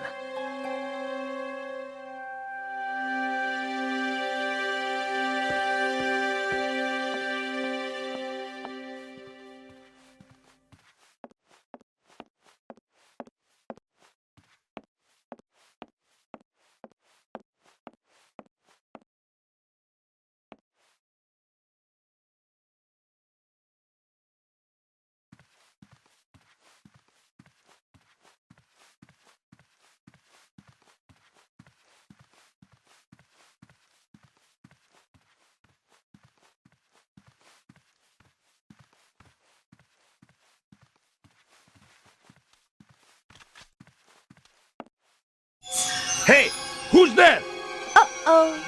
Hey, who's there? Uh-oh.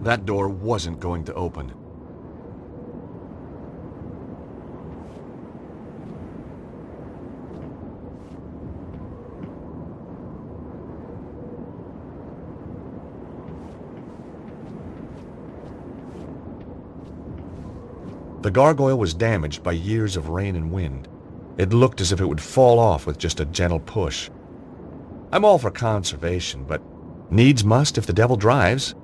That door wasn't going to open. The gargoyle was damaged by years of rain and wind. It looked as if it would fall off with just a gentle push. I'm all for conservation, but needs must if the devil drives.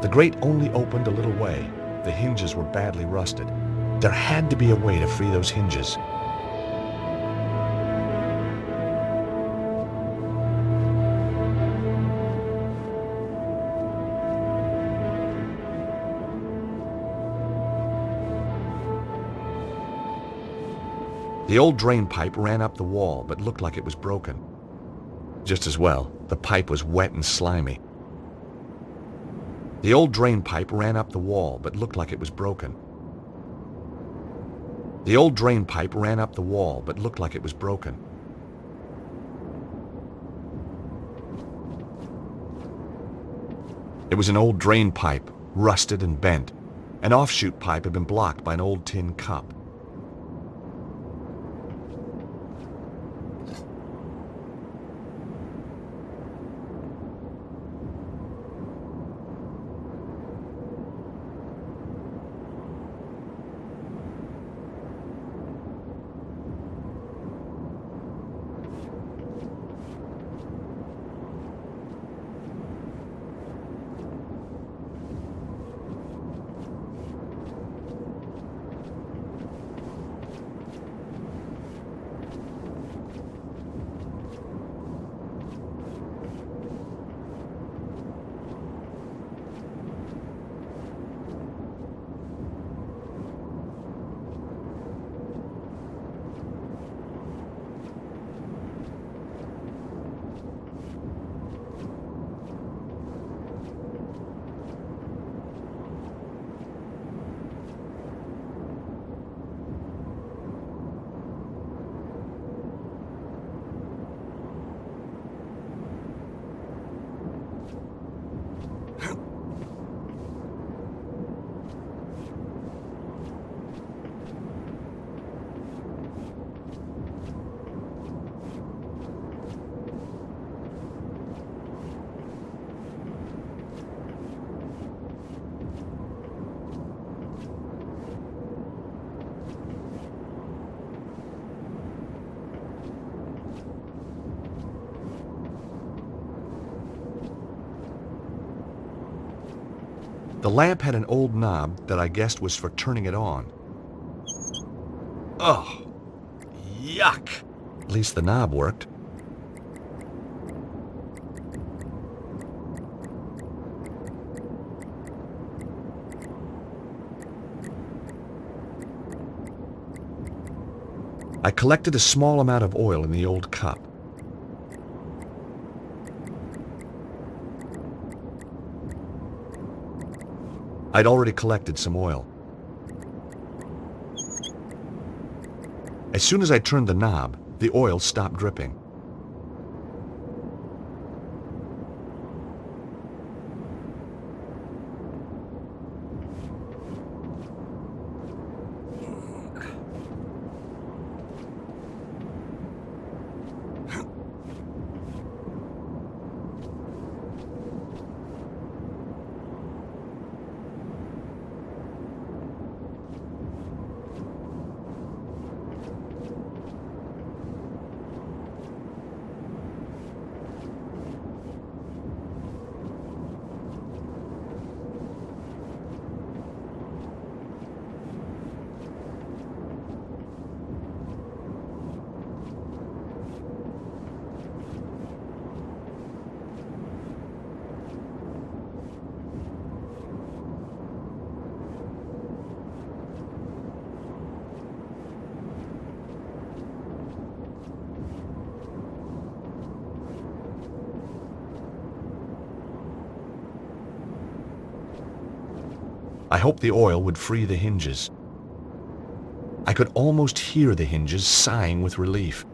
grate only opened a little way. The hinges were badly rusted. There had to be a way to free those hinges. The old drain pipe ran up the wall, but looked like it was broken. Just as well, the pipe was wet and slimy. The old drain pipe ran up the wall, but looked like it was broken. The old drain pipe ran up the wall, but looked like it was broken. It was an old drain pipe, rusted and bent. An offshoot pipe had been blocked by an old tin cup. The lamp had an old knob that I guessed was for turning it on. Oh, yuck! At least the knob worked. I collected a small amount of oil in the old cup. I'd already collected some oil. As soon as I turned the knob, the oil stopped dripping. I hoped the oil would free the hinges. I could almost hear the hinges sighing with relief.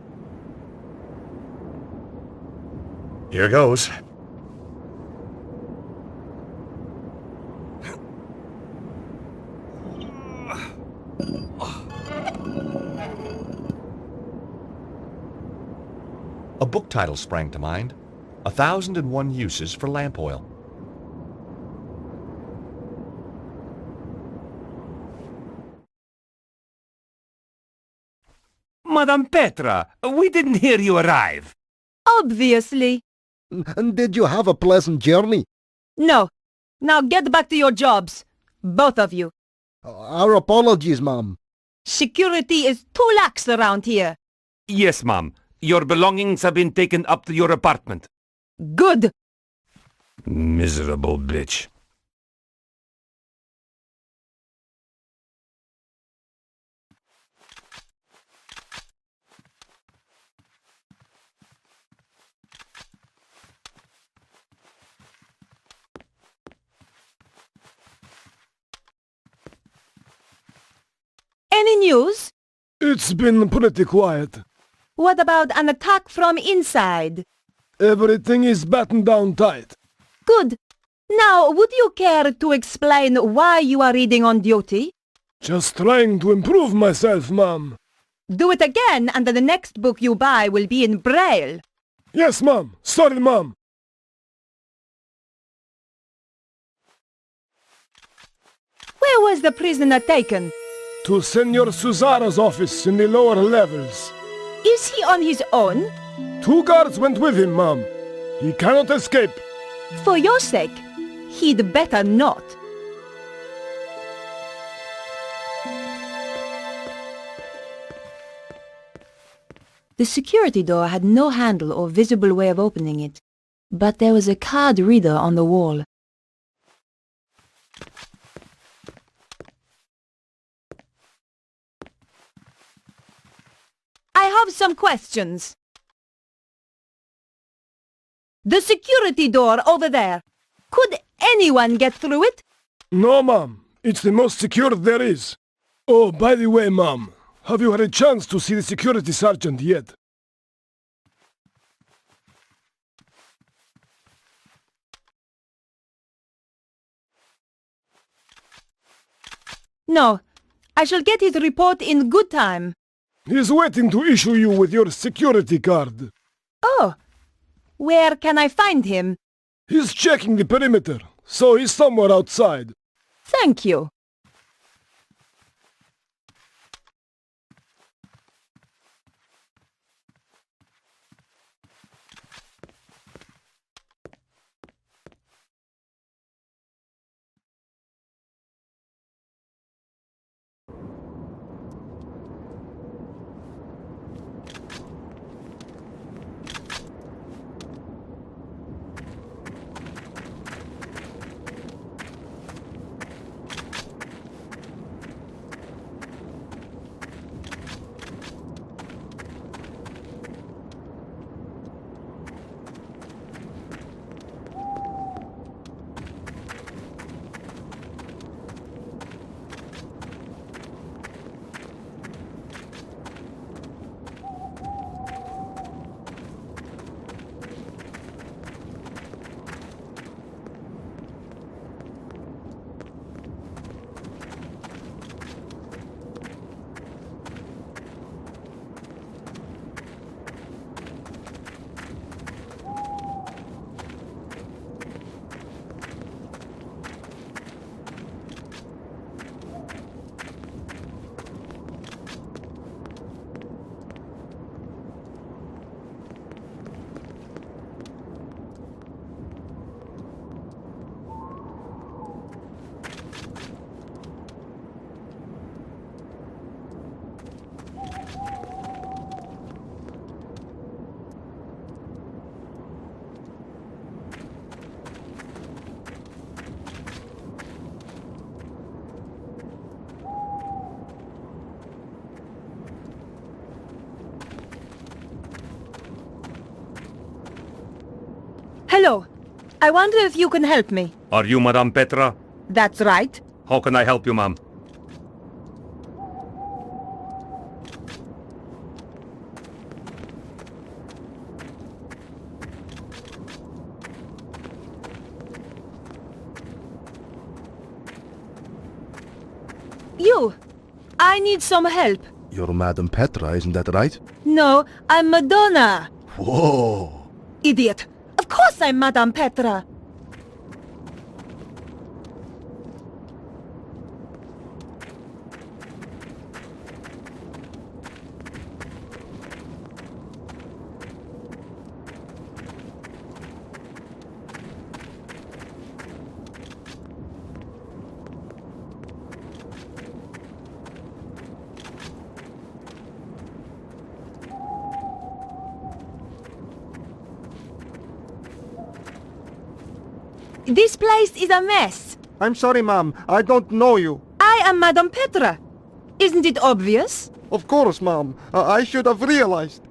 Here goes. A book title sprang to mind. 1,001 Uses for Lamp Oil. Madame Petra, we didn't hear you arrive. Obviously. And did you have a pleasant journey? No. Now get back to your jobs. Both of you. Our apologies, Mum. Security is too lax around here. Yes, ma'am. Your belongings have been taken up to your apartment. Good. Miserable bitch. Any news? It's been pretty quiet. What about an attack from inside? Everything is battened down tight. Good. Now, would you care to explain why you are reading on duty? Just trying to improve myself, Mum. Do it again, and the next book you buy will be in Braille. Yes, Mum. Sorry, Mum. Where was the prisoner taken? To Senor Susara's office in the lower levels. Is he on his own? 2 guards went with him, Mum. He cannot escape. For your sake, he'd better not. The security door had no handle or visible way of opening it, but there was a card reader on the wall. I have some questions. The security door over there. Could anyone get through it? No, Mum. It's the most secure there is. Oh, by the way, Mum, have you had a chance to see the security sergeant yet? No. I shall get his report in good time. He's waiting to issue you with your security card. Oh. Where can I find him? He's checking the perimeter, so he's somewhere outside. Thank you. Hello. I wonder if you can help me. Are you Madame Petra? That's right. How can I help you, ma'am? You. I need some help. You're Madame Petra, isn't that right? No, I'm Madonna. Whoa! Idiot. Of course I'm Madame Petra. This place is a mess. I'm sorry, ma'am. I don't know you. I am Madame Petra. Isn't it obvious? Of course, ma'am. I should have realized.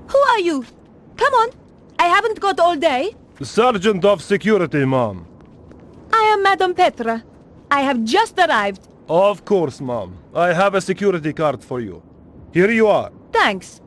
Who are you? Come on. I haven't got all day. Sergeant of Security, ma'am. I am Madame Petra. I have just arrived. Of course, ma'am. I have a security card for you. Here you are. Thanks.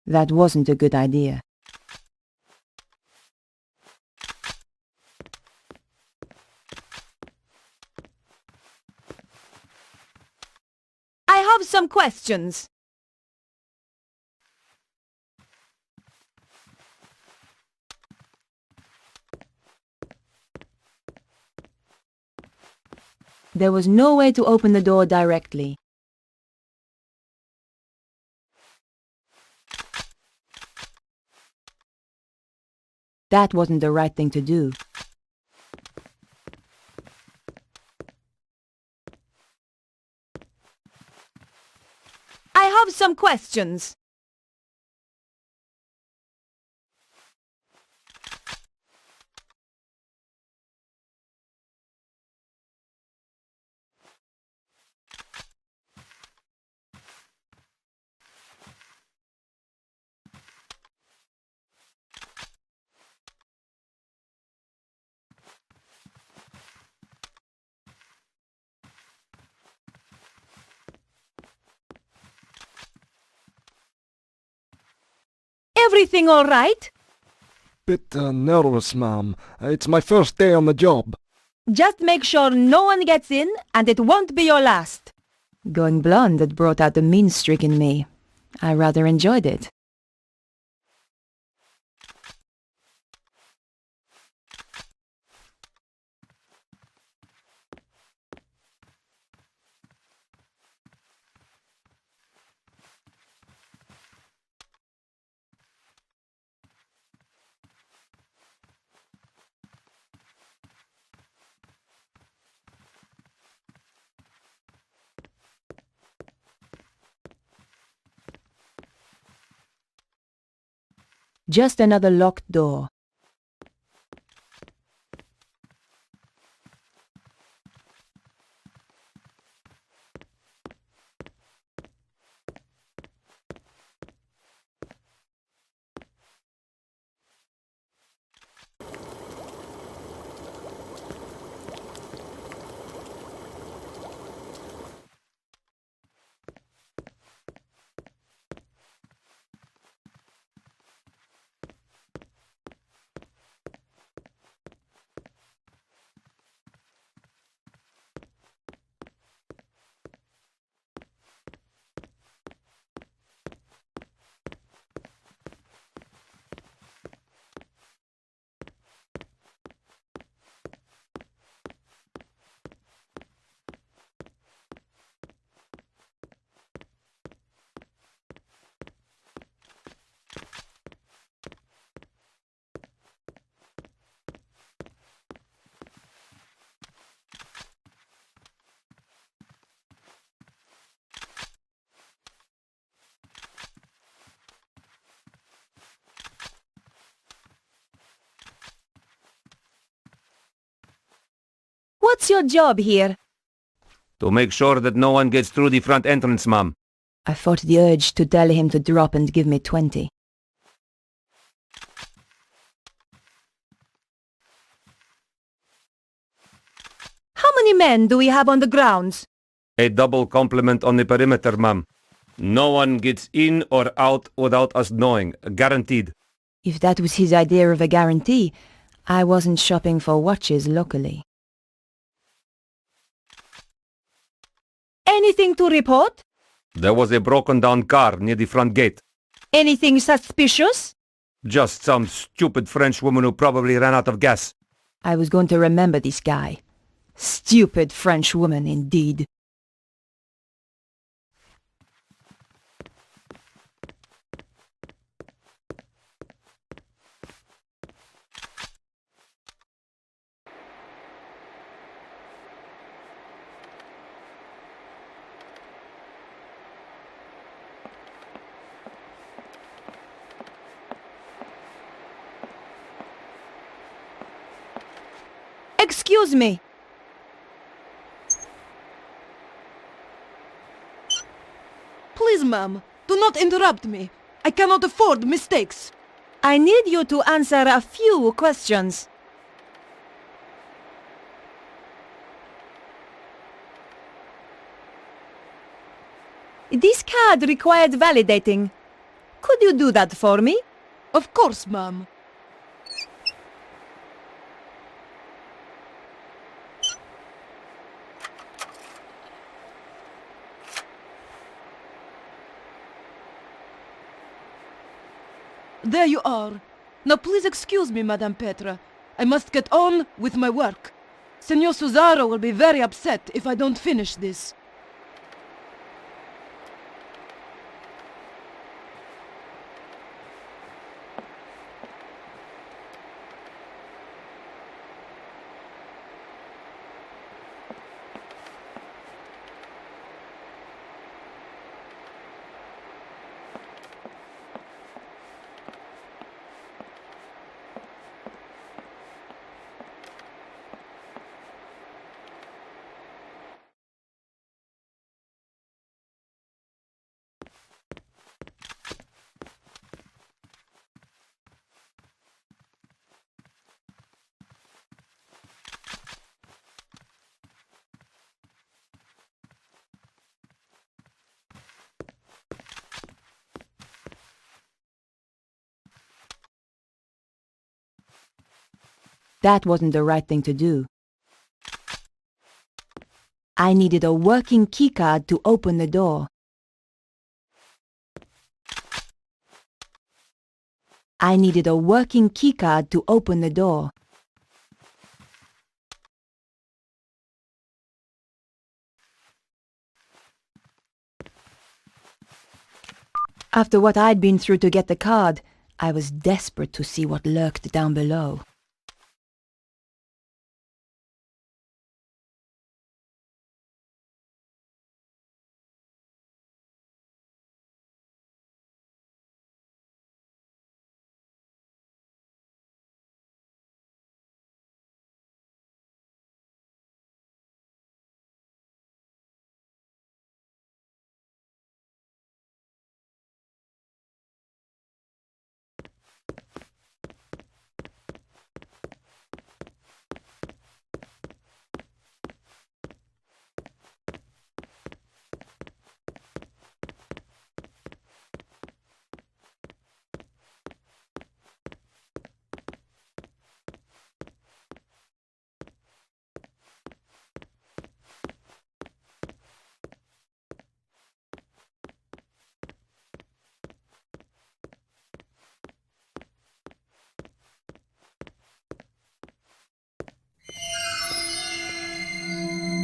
That wasn't a good idea. I have some questions. There was no way to open the door directly. That wasn't the right thing to do. I have some questions. Everything all right? Bit nervous, ma'am. It's my first day on the job. Just make sure no one gets in and it won't be your last. Going blonde had brought out the mean streak in me. I rather enjoyed it. Just another locked door. What's your job here? To make sure that no one gets through the front entrance, ma'am. I fought the urge to tell him to drop and give me 20. How many men do we have on the grounds? A double complement on the perimeter, ma'am. No one gets in or out without us knowing. Guaranteed. If that was his idea of a guarantee, I wasn't shopping for watches locally. Anything to report? There was a broken down car near the front gate. Anything suspicious? Just some stupid French woman who probably ran out of gas. I was going to remember this guy. Stupid French woman, indeed. Excuse me. Please, ma'am, do not interrupt me. I cannot afford mistakes. I need you to answer a few questions. This card required validating. Could you do that for me? Of course, ma'am. There you are. Now please excuse me, Madame Petra. I must get on with my work. Senor Susaro will be very upset if I don't finish this. That wasn't the right thing to do. I needed a working keycard to open the door. I needed a working keycard to open the door. After what I'd been through to get the card, I was desperate to see what lurked down below.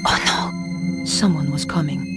Oh no! Someone was coming.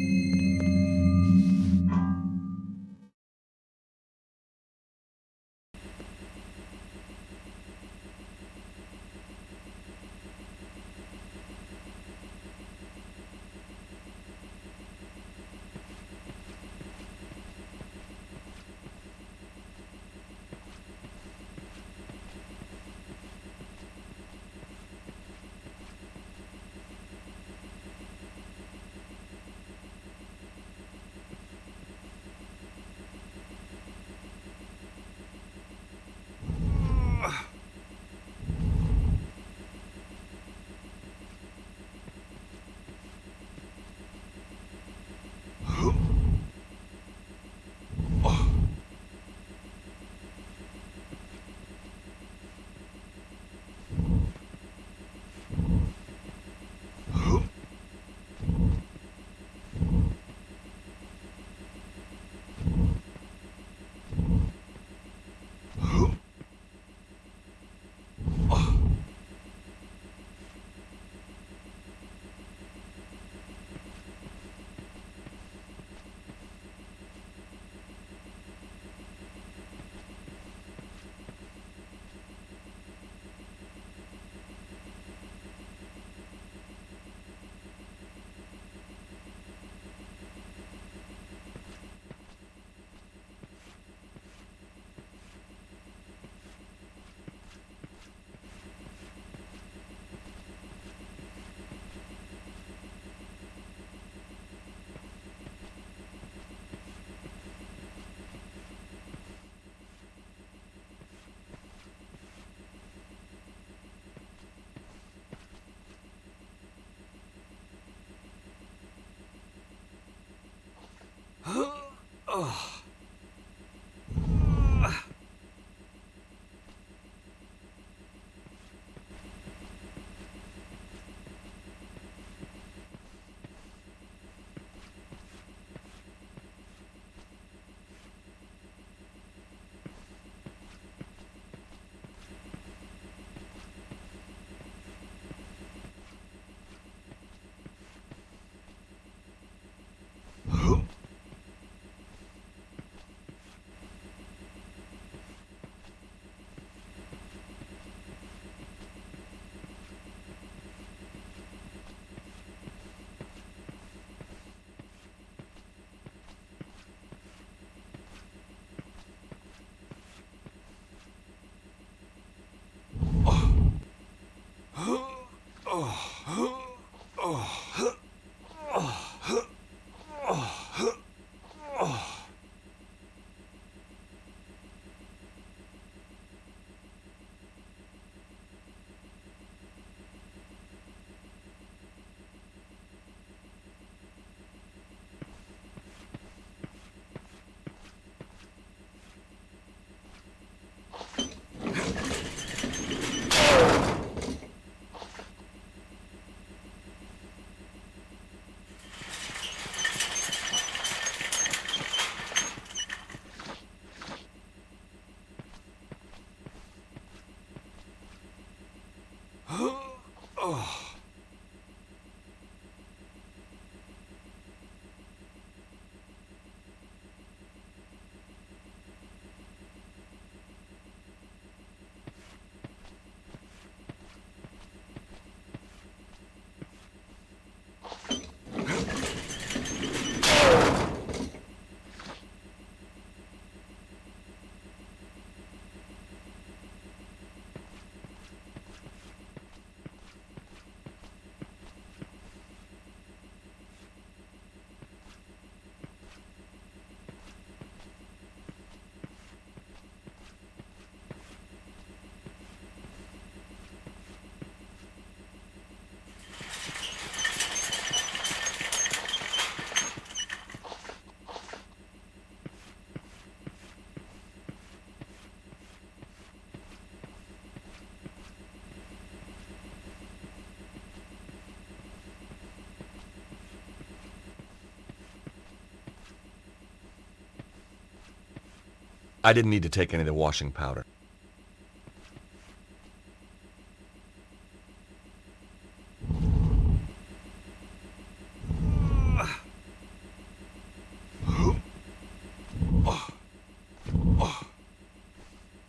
I didn't need to take any of the washing powder.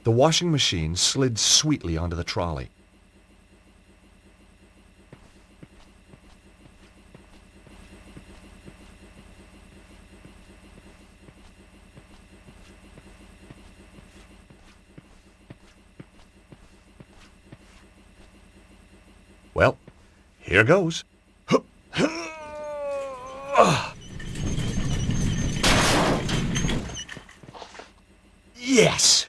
The washing machine slid sweetly onto the trolley. Well, here goes. Yes!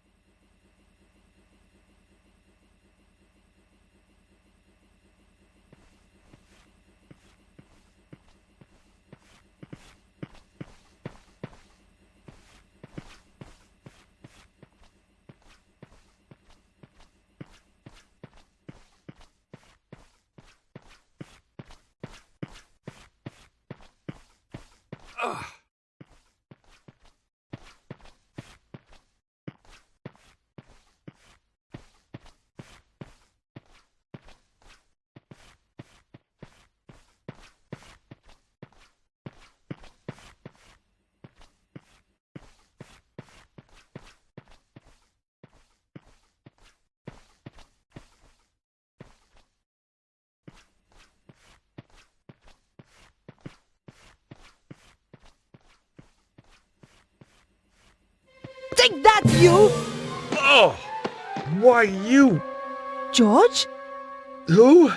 Take that, you! Oh! Why, you... George? Who?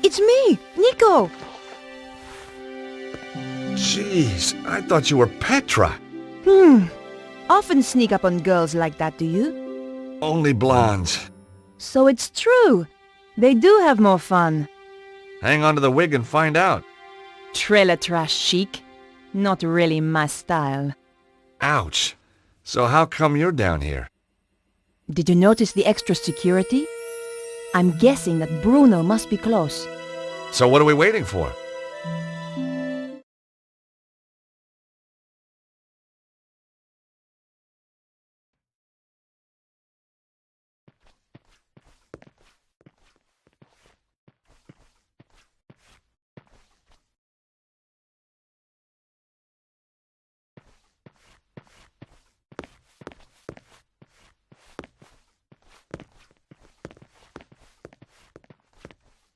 It's me, Nico. Jeez, I thought you were Petra. Often sneak up on girls like that, do you? Only blondes. So it's true. They do have more fun. Hang on to the wig and find out. Trailer trash chic. Not really my style. Ouch. So how come you're down here? Did you notice the extra security? I'm guessing that Bruno must be close. So what are we waiting for?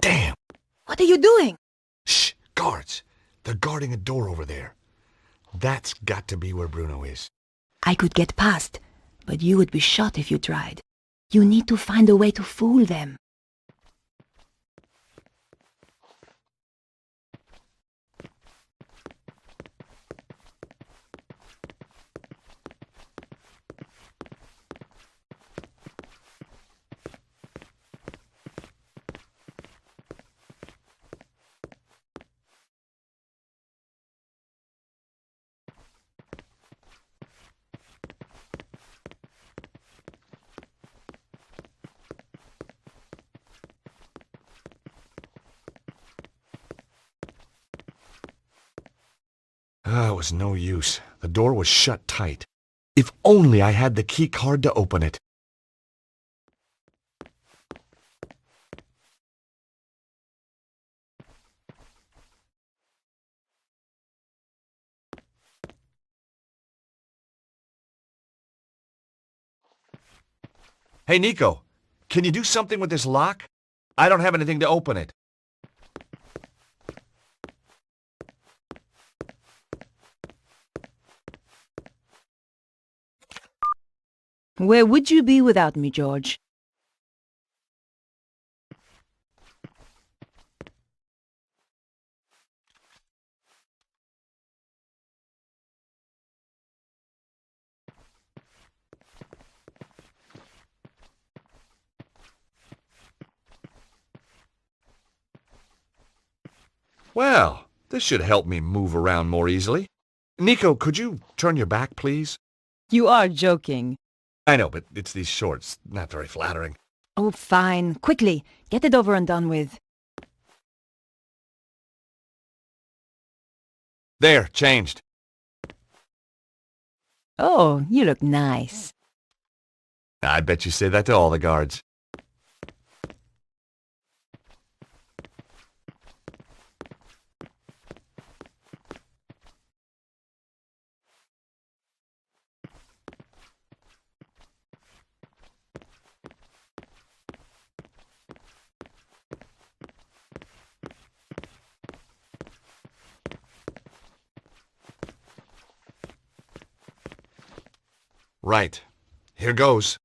Damn! What are you doing? Shh! Guards! They're guarding a door over there. That's got to be where Bruno is. I could get past, but you would be shot if you tried. You need to find a way to fool them. It was no use. The door was shut tight. If only I had the key card to open it. Hey, Nico, can you do something with this lock? I don't have anything to open it. Where would you be without me, George? Well, this should help me move around more easily. Nico, could you turn your back, please? You are joking. I know, but it's these shorts. Not very flattering. Oh, fine. Quickly, get it over and done with. There, changed. Oh, you look nice. I bet you say that to all the guards. Right. Here goes.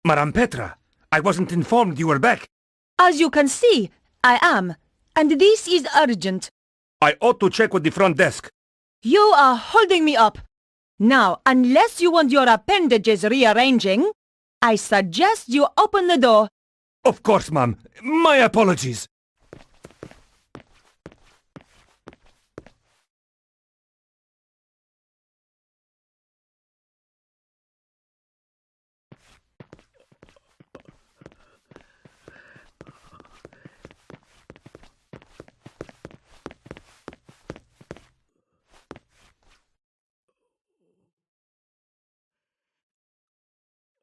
Madame Petra, I wasn't informed you were back. As you can see, I am. And this is urgent. I ought to check with the front desk. You are holding me up. Now, unless you want your appendages rearranging, I suggest you open the door. Of course, ma'am. My apologies.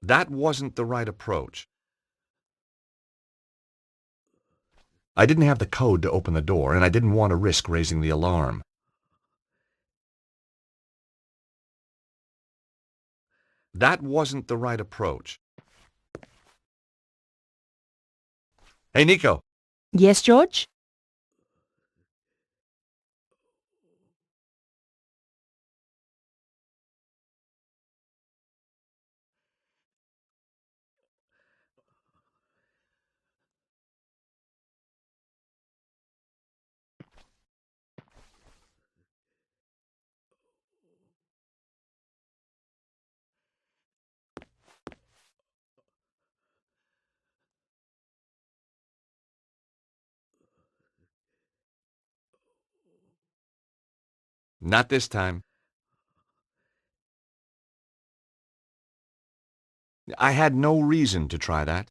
That wasn't the right approach. I didn't have the code to open the door, and I didn't want to risk raising the alarm. That wasn't the right approach. Hey, Nico. Yes, George? Not this time. I had no reason to try that.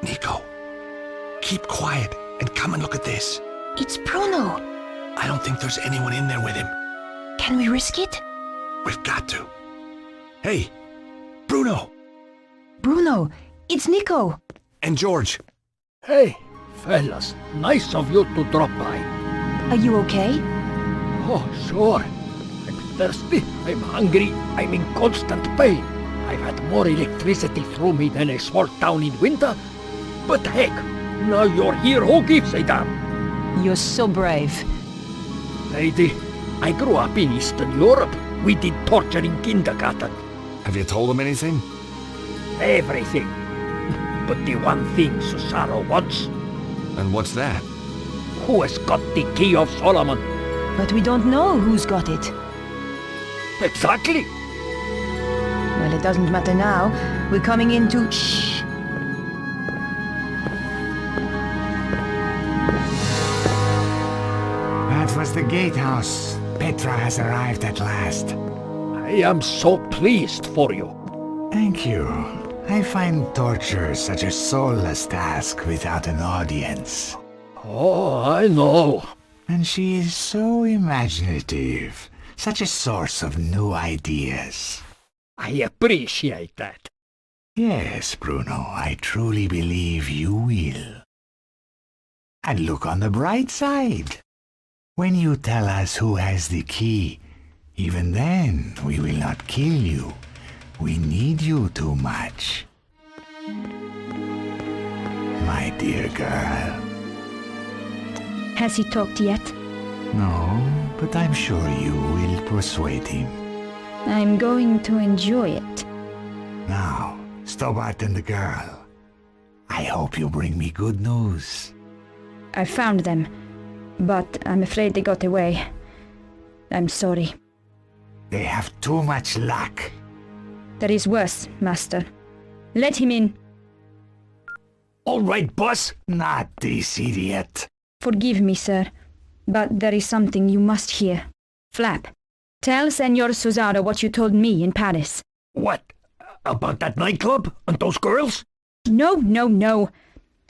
Nico, keep quiet and come and look at this. It's Bruno. I don't think there's anyone in there with him. Can we risk it? We've got to. Hey, Bruno! Bruno, it's Nico. And George. Hey, fellas, nice of you to drop by. Are you okay? Oh, sure. I'm thirsty, I'm hungry, I'm in constant pain. I've had more electricity through me than a small town in winter. But heck, now you're here, who gives a damn? You're so brave. Lady, I grew up in Eastern Europe. We did torture in kindergarten. Have you told him anything? Everything. But the one thing Susano wants... And what's that? Who has got the Key of Solomon? But we don't know who's got it. Exactly. Well, it doesn't matter now. We're coming into... Shh. That was the gatehouse. Petra has arrived at last. I am so pleased for you. Thank you. I find torture such a soulless task without an audience. Oh, I know. And she is so imaginative. Such a source of new ideas. I appreciate that. Yes, Bruno, I truly believe you will. And look on the bright side. When you tell us who has the key, even then we will not kill you. We need you too much. My dear girl. Has he talked yet? No, but I'm sure you will persuade him. I'm going to enjoy it. Now, Stobart and the girl. I hope you bring me good news. I found them, but I'm afraid they got away. I'm sorry. They have too much luck. There is worse, Master. Let him in. All right, boss. Not this idiot. Forgive me, sir, but there is something you must hear. Flap, tell Senor Susano what you told me in Paris. What? About that nightclub and those girls? No.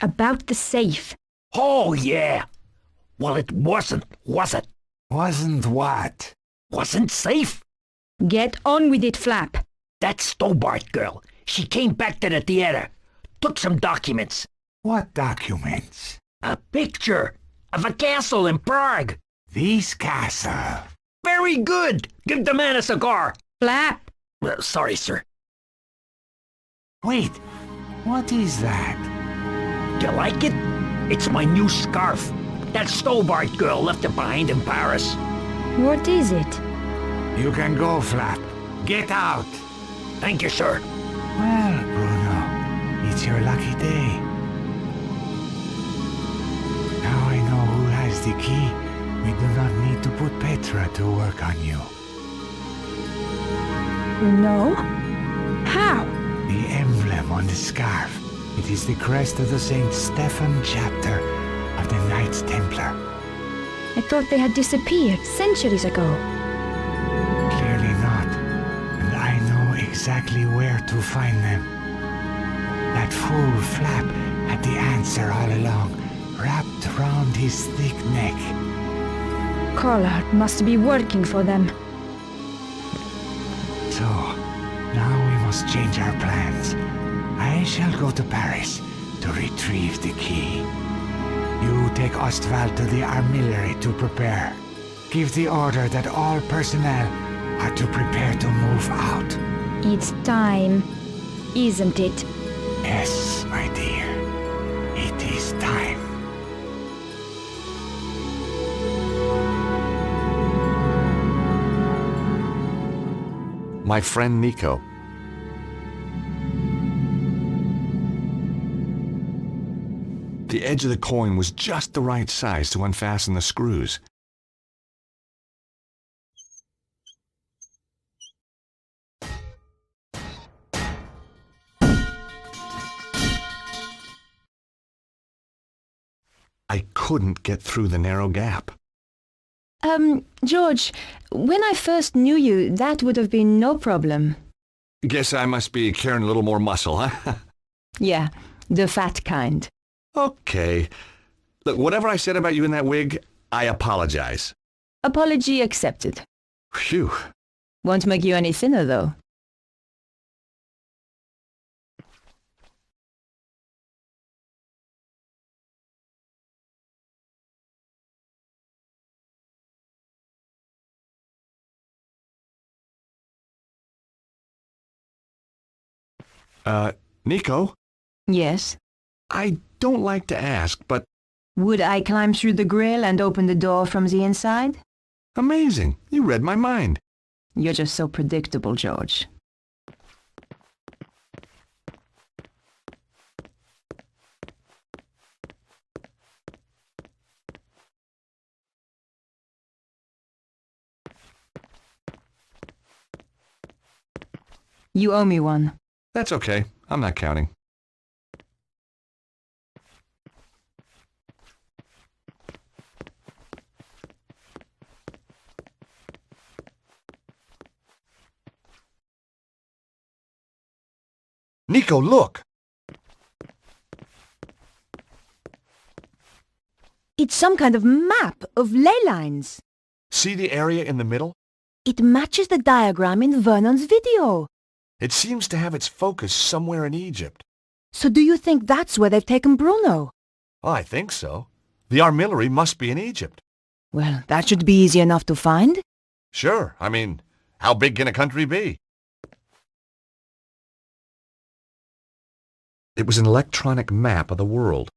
About the safe. Oh, yeah. Well, it wasn't, was it? Wasn't what? Wasn't safe? Get on with it, Flap. That Stobart girl, she came back to the theater, took some documents. What documents? A picture of a castle in Prague. This castle. Very good. Give the man a cigar. Flap. Sorry, sir. Wait, what is that? Do you like it? It's my new scarf. That Stobart girl left it behind in Paris. What is it? You can go, Flap. Get out. Thank you, sir. Well, Bruno, it's your lucky day. Now I know who has the key. We do not need to put Petra to work on you. No? How? The emblem on the scarf. It is the crest of the St. Stephen chapter of the Knights Templar. I thought they had disappeared centuries ago. Clearly not. And I know exactly where to find them. That fool Flap had the answer all along, wrapped round his thick neck. Collard must be working for them. So, now we must change our plans. I shall go to Paris to retrieve the key. You take Ostwald to the armillery to prepare. Give the order that all personnel are to prepare to move out. It's time, isn't it? Yes, my dear. It is time. My friend Nico. The edge of the coin was just the right size to unfasten the screws. I couldn't get through the narrow gap. George, when I first knew you, that would have been no problem. Guess I must be carrying a little more muscle, huh? Yeah, the fat kind. Okay. Look, whatever I said about you in that wig, I apologize. Apology accepted. Phew. Won't make you any thinner, though. Nico? Yes? I don't like to ask, but... Would I climb through the grill and open the door from the inside? Amazing. You read my mind. You're just so predictable, George. You owe me one. That's okay. I'm not counting. Nico, look! It's some kind of map of ley lines. See the area in the middle? It matches the diagram in Vernon's video. It seems to have its focus somewhere in Egypt. So do you think that's where they've taken Bruno? Oh, I think so. The armillery must be in Egypt. Well, that should be easy enough to find. Sure. I mean, how big can a country be? It was an electronic map of the world.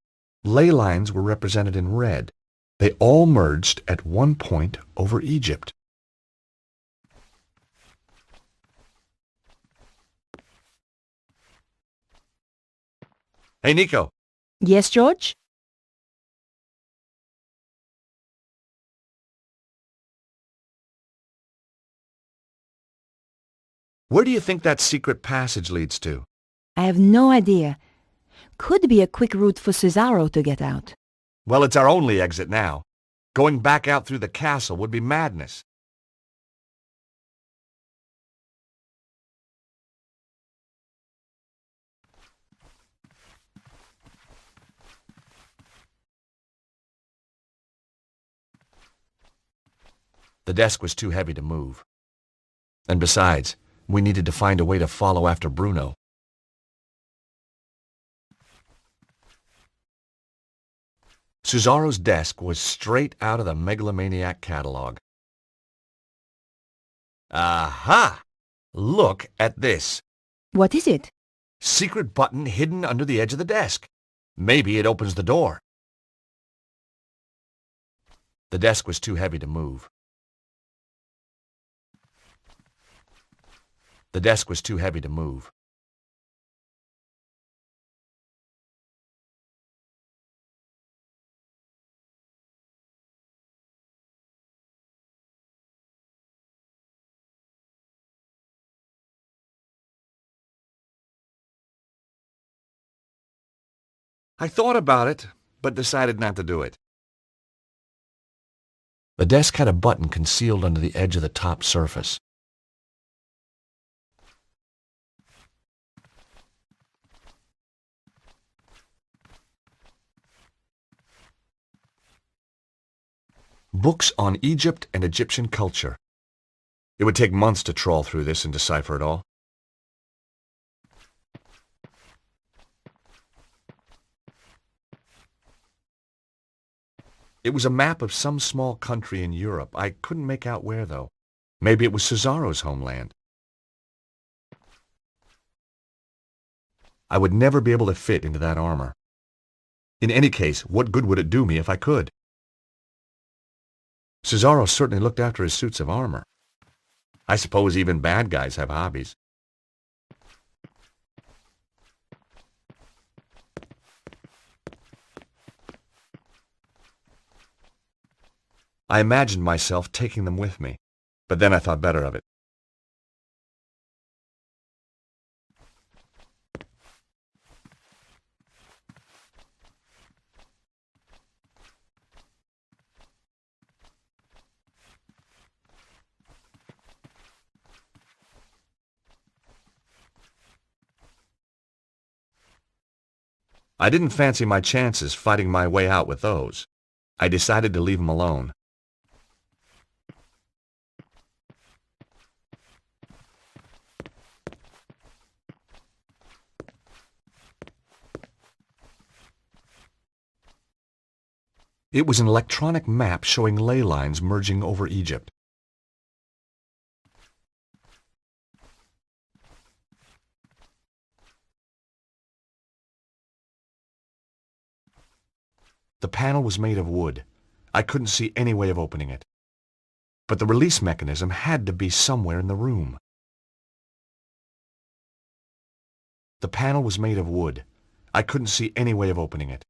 Ley lines were represented in red. They all merged at one point over Egypt. Hey, Nico. Yes, George? Where do you think that secret passage leads to? I have no idea. Could be a quick route for Cesaro to get out. Well, it's our only exit now. Going back out through the castle would be madness. The desk was too heavy to move. And besides, we needed to find a way to follow after Bruno. Cesaro's desk was straight out of the Megalomaniac catalog. Aha! Look at this. What is it? Secret button hidden under the edge of the desk. Maybe it opens the door. The desk was too heavy to move. The desk was too heavy to move. I thought about it, but decided not to do it. The desk had a button concealed under the edge of the top surface. Books on Egypt and Egyptian culture. It would take months to trawl through this and decipher it all. It was a map of some small country in Europe. I couldn't make out where, though. Maybe it was Cesaro's homeland. I would never be able to fit into that armor. In any case, what good would it do me if I could? Cesaro certainly looked after his suits of armor. I suppose even bad guys have hobbies. I imagined myself taking them with me, but then I thought better of it. I didn't fancy my chances fighting my way out with those. I decided to leave them alone. It was an electronic map showing ley lines merging over Egypt. The panel was made of wood. I couldn't see any way of opening it. But the release mechanism had to be somewhere in the room. The panel was made of wood. I couldn't see any way of opening it.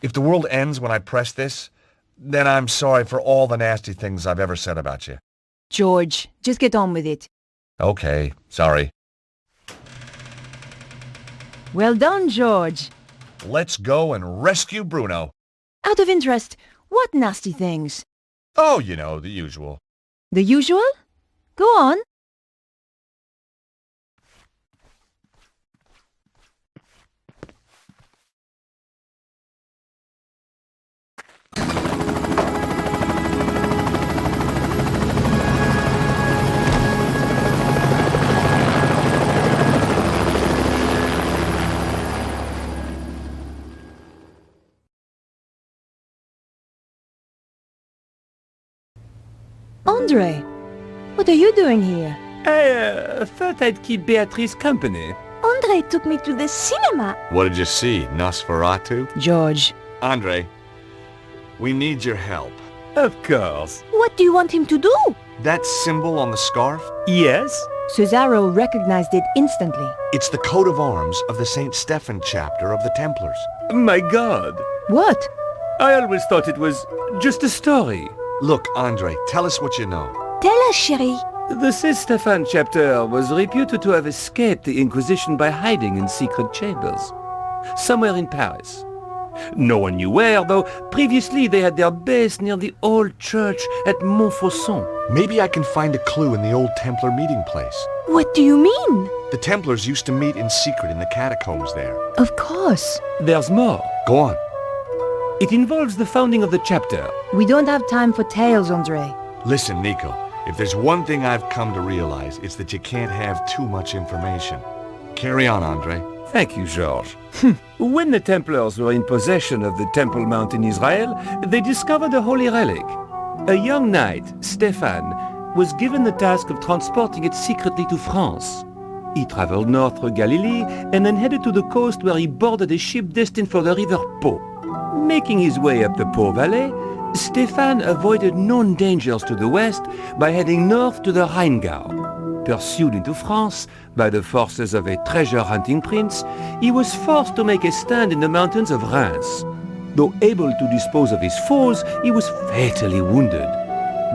If the world ends when I press this, then I'm sorry for all the nasty things I've ever said about you. George, just get on with it. Okay, sorry. Well done, George. Let's go and rescue Bruno. Out of interest, what nasty things? Oh, you know, the usual. The usual? Go on. Andre, what are you doing here? I thought I'd keep Beatrice company. Andre took me to the cinema. What did you see, Nosferatu? George. Andre, we need your help. Of course. What do you want him to do? That symbol on the scarf? Yes? Cesaro recognized it instantly. It's the coat of arms of the St. Stephen chapter of the Templars. My God. What? I always thought it was just a story. Look, Andre, tell us what you know. Tell us, chérie. The St. Stephen chapter was reputed to have escaped the Inquisition by hiding in secret chambers, somewhere in Paris. No one knew where, though previously they had their base near the old church at Montfaucon. Maybe I can find a clue in the old Templar meeting place. What do you mean? The Templars used to meet in secret in the catacombs there. Of course. There's more. Go on. It involves the founding of the chapter. We don't have time for tales, Andre. Listen, Nico, if there's one thing I've come to realize, it's that you can't have too much information. Carry on, Andre. Thank you, George. When the Templars were in possession of the Temple Mount in Israel, they discovered a holy relic. A young knight, Stefan, was given the task of transporting it secretly to France. He traveled north through Galilee and then headed to the coast where he boarded a ship destined for the river Po. Making his way up the Po Valley, Stefan avoided known dangers to the west by heading north to the Rheingau. Pursued into France by the forces of a treasure-hunting prince, he was forced to make a stand in the mountains of Reims. Though able to dispose of his foes, he was fatally wounded.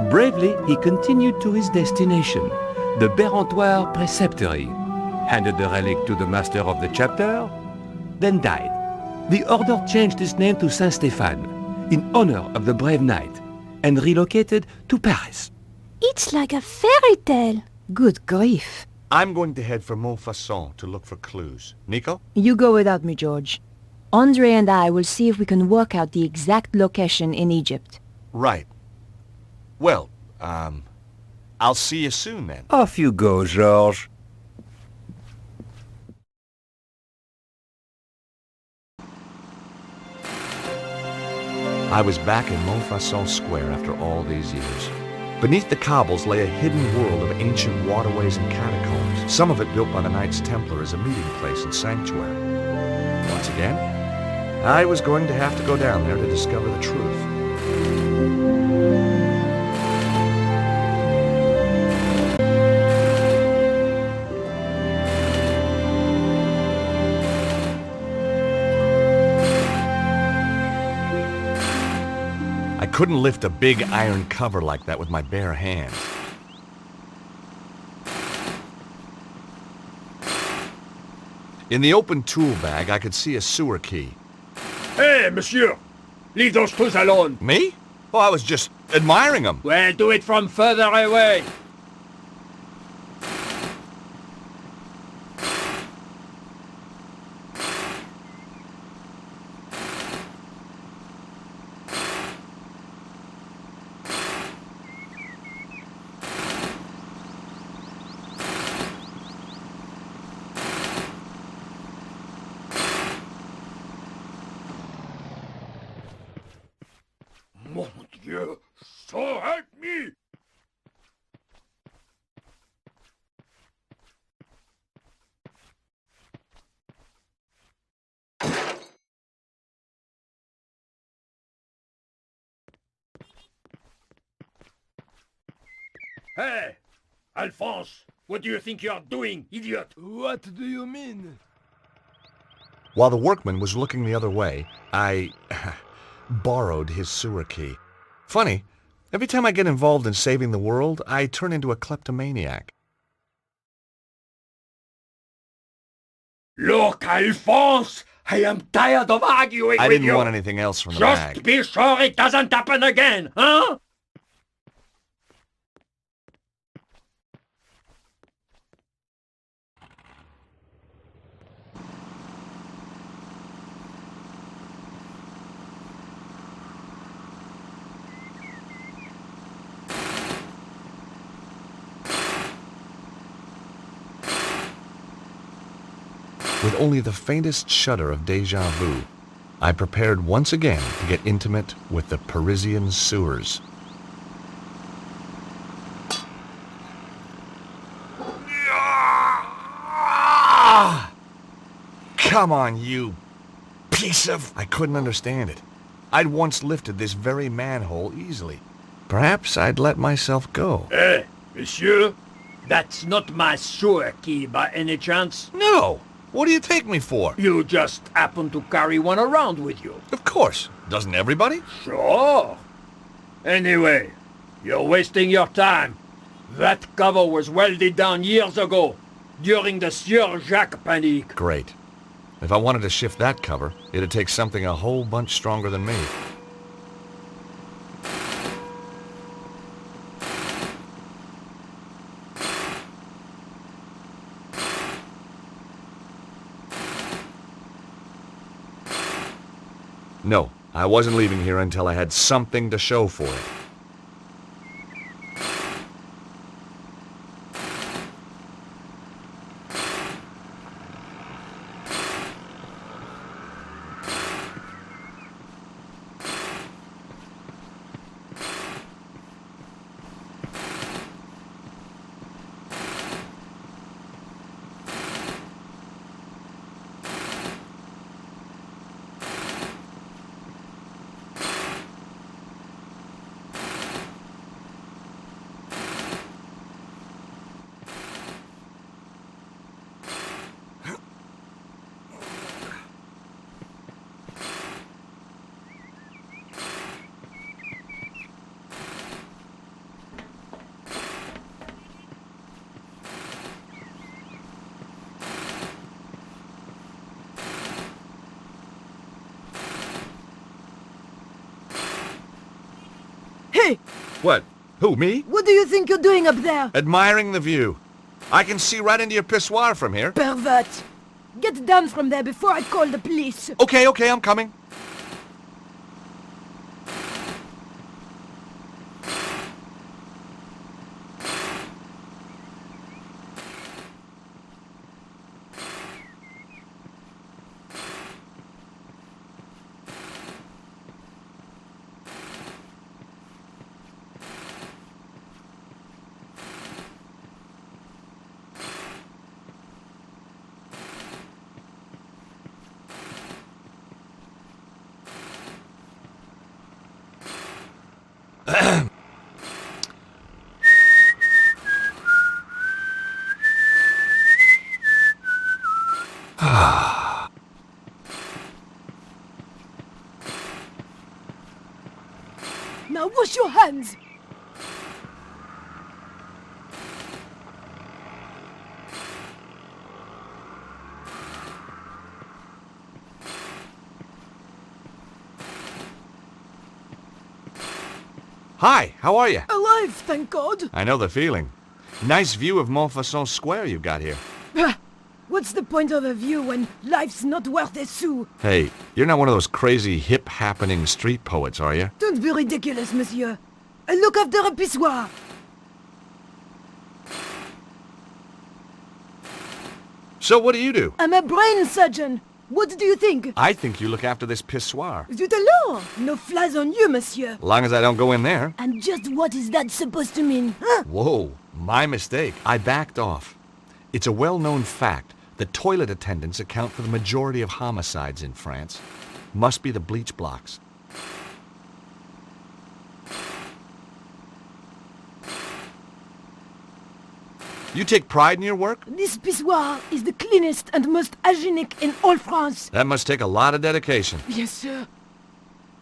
Bravely, he continued to his destination, the Bérentoire Preceptory, handed the relic to the master of the chapter, then died. the Order changed its name to Saint-Stéphane, in honor of the brave knight, and relocated to Paris. It's like a fairy tale. Good grief. I'm going to head for Montfaucon to look for clues. Nico? You go without me, George. Andre and I will see if we can work out the exact location in Egypt. Right. Well, I'll see you soon then. Off you go, Georges. I was back in Montfaucon Square after all these years. Beneath the cobbles lay a hidden world of ancient waterways and catacombs, some of it built by the Knights Templar as a meeting place and sanctuary. Once again, I was going to have to go down there to discover the truth. I couldn't lift a big iron cover like that with my bare hands. In the open tool bag, I could see a sewer key. Hey, monsieur! Leave those tools alone! Me? Oh, I was just admiring them. Well, do it from further away! Mon Dieu! So help me! Hey! Alphonse! What do you think you're doing, idiot? What do you mean? While the workman was looking the other way, I borrowed his sewer key. Funny, every time I get involved in saving the world, I turn into a kleptomaniac. Look, Alphonse! I am tired of arguing I with you! didn't want anything else from the Just bag. be sure it doesn't happen again, huh? With only the faintest shudder of déjà vu, I prepared once again to get intimate with the Parisian sewers. Come on, you piece of... I couldn't understand it. I'd once lifted this very manhole easily. Perhaps I'd let myself go. Hey, monsieur, that's not my sewer key by any chance. No! What do you take me for? You just happen to carry one around with you. Of course. Doesn't everybody? Sure. Anyway, you're wasting your time. That cover was welded down years ago, during the Sieur Jacques Panique. Great. If I wanted to shift that cover, it'd take something a whole bunch stronger than me. No, I wasn't leaving here until I had something to show for it. Hey! What? Who, me? What do you think you're doing up there? Admiring the view. I can see right into your pissoir from here. Pervert! Get down from there before I call the police. Okay, I'm coming. Now wash your hands! Hi, how are you? Alive, thank God! I know the feeling. Nice view of Montfaucon Square you've got here. What's the point of a view when life's not worth a sou? Hey, you're not one of those crazy, hip-happening street poets, are you? Don't be ridiculous, monsieur. I look after a pissoir. So what do you do? I'm a brain surgeon. What do you think? I think you look after this pissoir. Zut alors! No flies on you, monsieur. Long as I don't go in there. And just what is that supposed to mean, huh? Whoa, my mistake. I backed off. It's a well-known fact that toilet attendants account for the majority of homicides in France. Must be the bleach blocks. You take pride in your work? This pissoir is the cleanest and most hygienic in all France. That must take a lot of dedication. Yes, sir.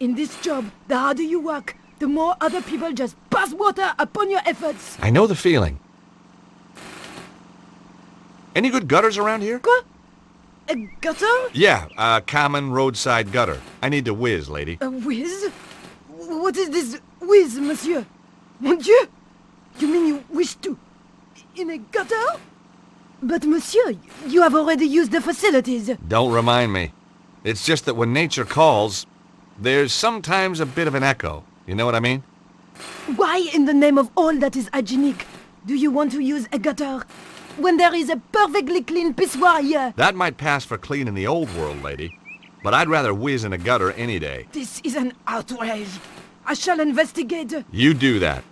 In this job, the harder you work, the more other people just pass water upon your efforts. I know the feeling. Any good gutters around here? Quoi? A gutter? Yeah, a common roadside gutter. I need to whiz, lady. A whiz? What is this whiz, monsieur? Mon Dieu! You mean you wish to... in a gutter? But monsieur, you have already used the facilities. Don't remind me. It's just that when nature calls, there's sometimes a bit of an echo. You know what I mean? Why, in the name of all that is hygienic, do you want to use a gutter when there is a perfectly clean pissoir here? That might pass for clean in the old world, lady. But I'd rather whiz in a gutter any day. This is an outrage. I shall investigate. You do that.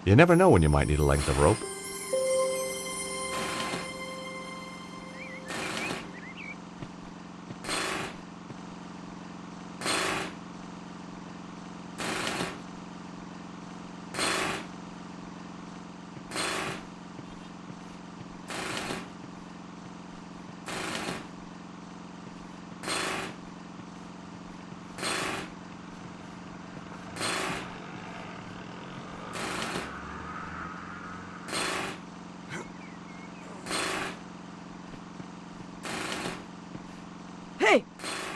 You never know when you might need a length of rope. Hey,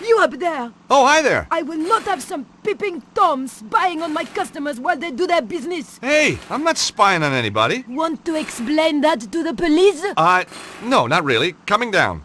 you up there! Oh, hi there! I will not have some peeping Toms spying on my customers while they do their business! Hey, I'm not spying on anybody. Want to explain that to the police? No, not really. Coming down.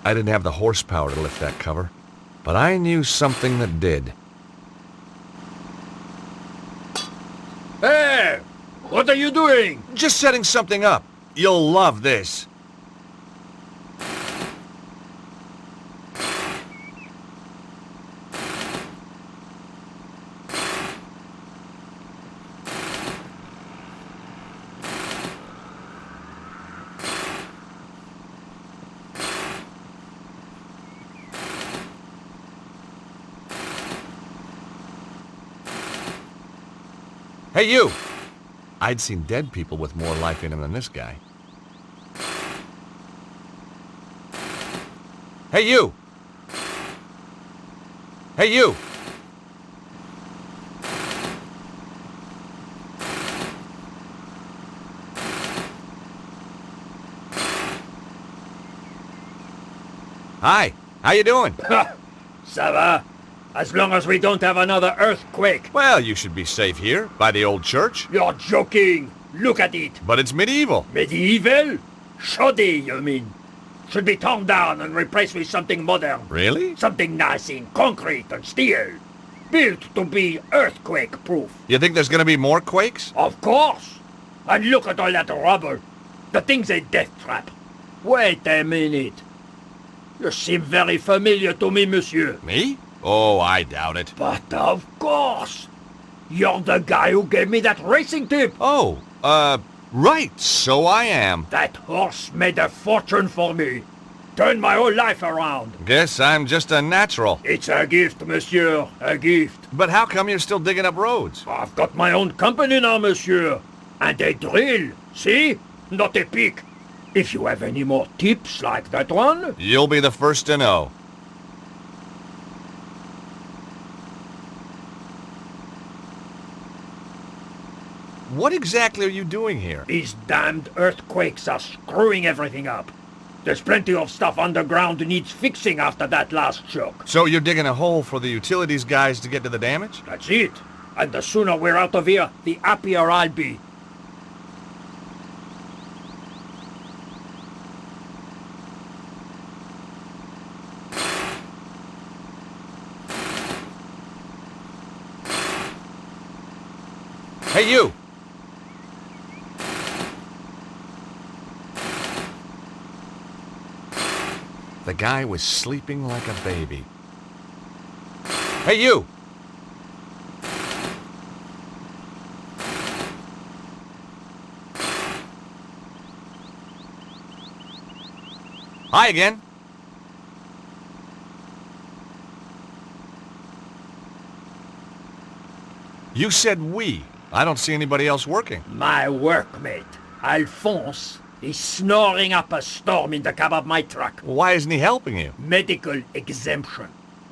I didn't have the horsepower to lift that cover, but I knew something that did. Hey! What are you doing? Just setting something up. You'll love this. Hey, you! I'd seen dead people with more life in them than this guy. Hey, you! Hey, you! Hi, how you doing? Ça va? As long as we don't have another earthquake. Well, you should be safe here, by the old church. You're joking. Look at it. But it's medieval. Medieval? Shoddy, you mean? Should be torn down and replaced with something modern. Really? Something nice in concrete and steel. Built to be earthquake-proof. You think there's gonna be more quakes? Of course. And look at all that rubble. The thing's a death trap. Wait a minute. You seem very familiar to me, monsieur. Me? Oh, I doubt it. But of course. You're the guy who gave me that racing tip. Oh, right, so I am. That horse made a fortune for me. Turned my whole life around. Guess I'm just a natural. It's a gift, monsieur. A gift. But how come you're still digging up roads? I've got my own company now, monsieur. And a drill. See? Not a pick. If you have any more tips like that one... You'll be the first to know. What exactly are you doing here? These damned earthquakes are screwing everything up. There's plenty of stuff underground needs fixing after that last shock. So you're digging a hole for the utilities guys to get to the damage? That's it. And the sooner we're out of here, the happier I'll be. Hey, you! The guy was sleeping like a baby. Hey, you! Hi again. You said we. I don't see anybody else working. My workmate, Alphonse, is snoring up a storm in the cab of my truck. Why isn't he helping you? Medical exemption.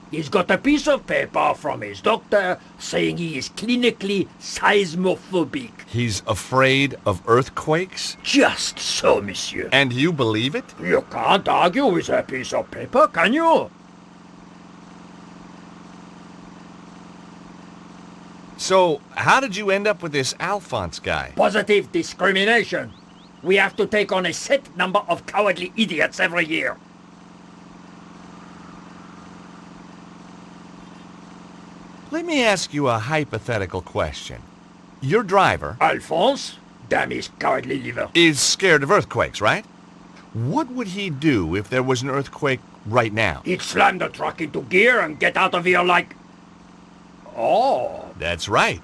He's got a piece of paper from his doctor saying he is clinically seismophobic. He's afraid of earthquakes? Just so, monsieur. And you believe it? You can't argue with a piece of paper, can you? So, how did you end up with this Alphonse guy? Positive discrimination. We have to take on a set number of cowardly idiots every year. Let me ask you a hypothetical question. Your driver, Alphonse, damn his cowardly liver, is scared of earthquakes, right? What would he do if there was an earthquake right now? He'd slam the truck into gear and get out of here like... Oh. That's right.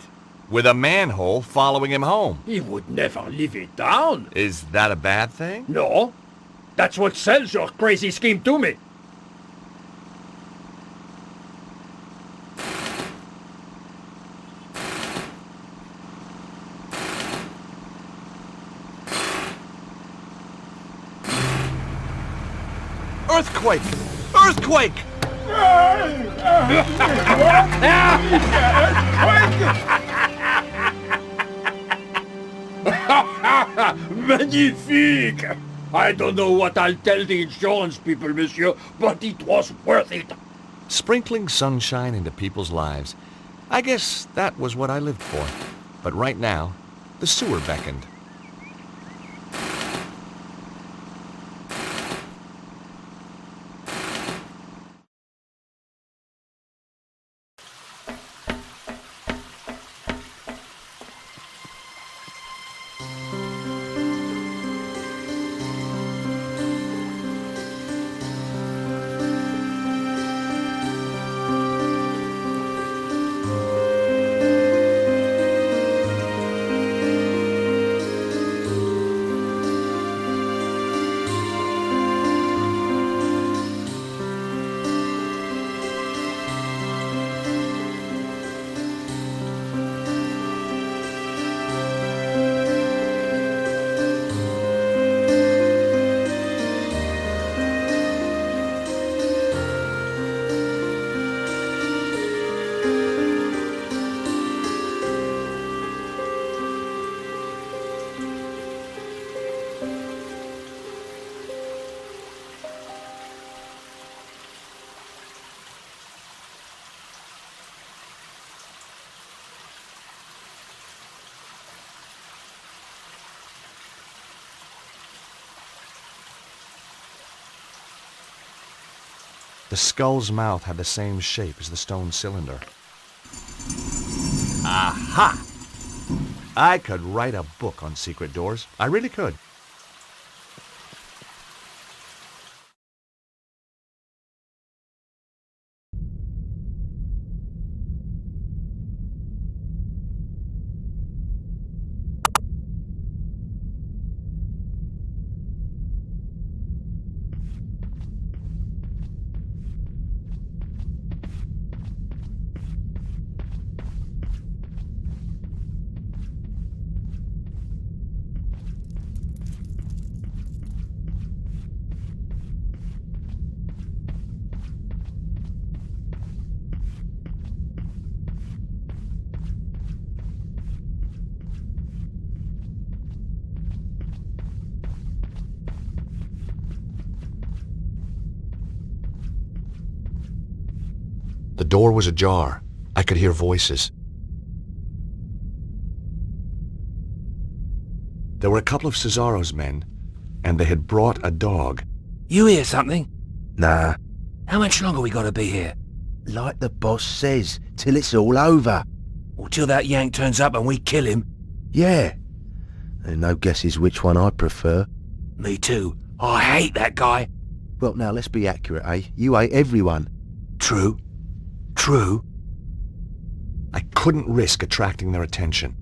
With a manhole following him home. He would never live it down. Is that a bad thing? No. That's what sells your crazy scheme to me. Earthquake! Earthquake! Magnifique! I don't know what I'll tell the insurance people, monsieur, but it was worth it. Sprinkling sunshine into people's lives. I guess that was what I lived for. But right now, the sewer beckoned. The skull's mouth had the same shape as the stone cylinder. Aha! I could write a book on secret doors. I really could. The door was ajar. I could hear voices. There were a couple of Cesaro's men, and they had brought a dog. You hear something? Nah. How much longer we gotta be here? Like the boss says, till it's all over. Or till that yank turns up and we kill him? Yeah. And no guesses which one I prefer. Me too. I hate that guy. Well, now, let's be accurate, eh? You hate everyone. True. True. I couldn't risk attracting their attention.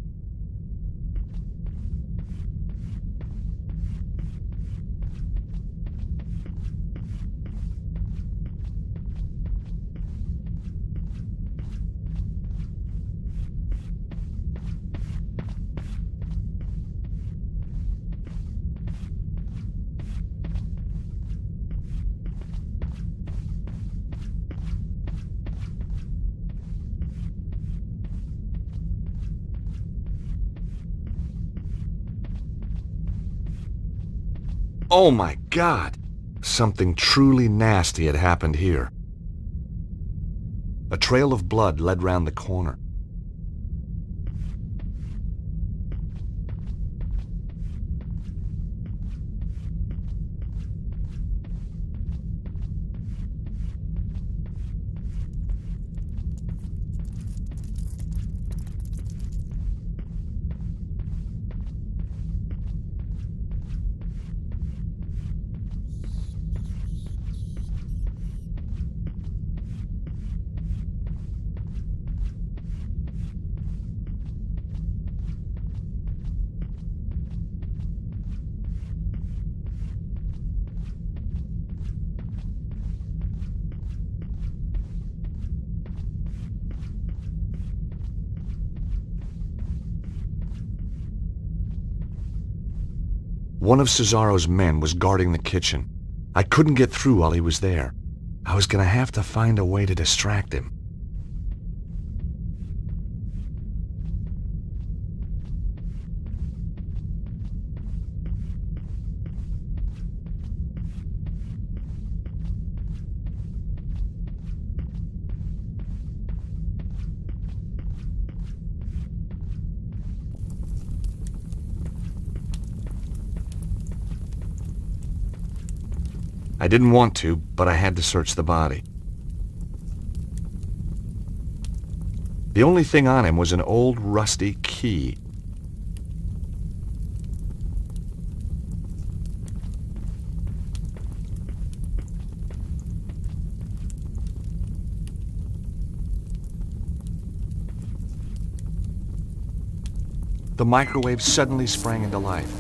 Oh my God! Something truly nasty had happened here. A trail of blood led round the corner. One of Cesaro's men was guarding the kitchen. I couldn't get through while he was there. I was gonna have to find a way to distract him. I didn't want to, but I had to search the body. The only thing on him was an old rusty key. The microwave suddenly sprang into life.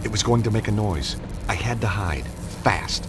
It was going to make a noise. I had to hide, fast.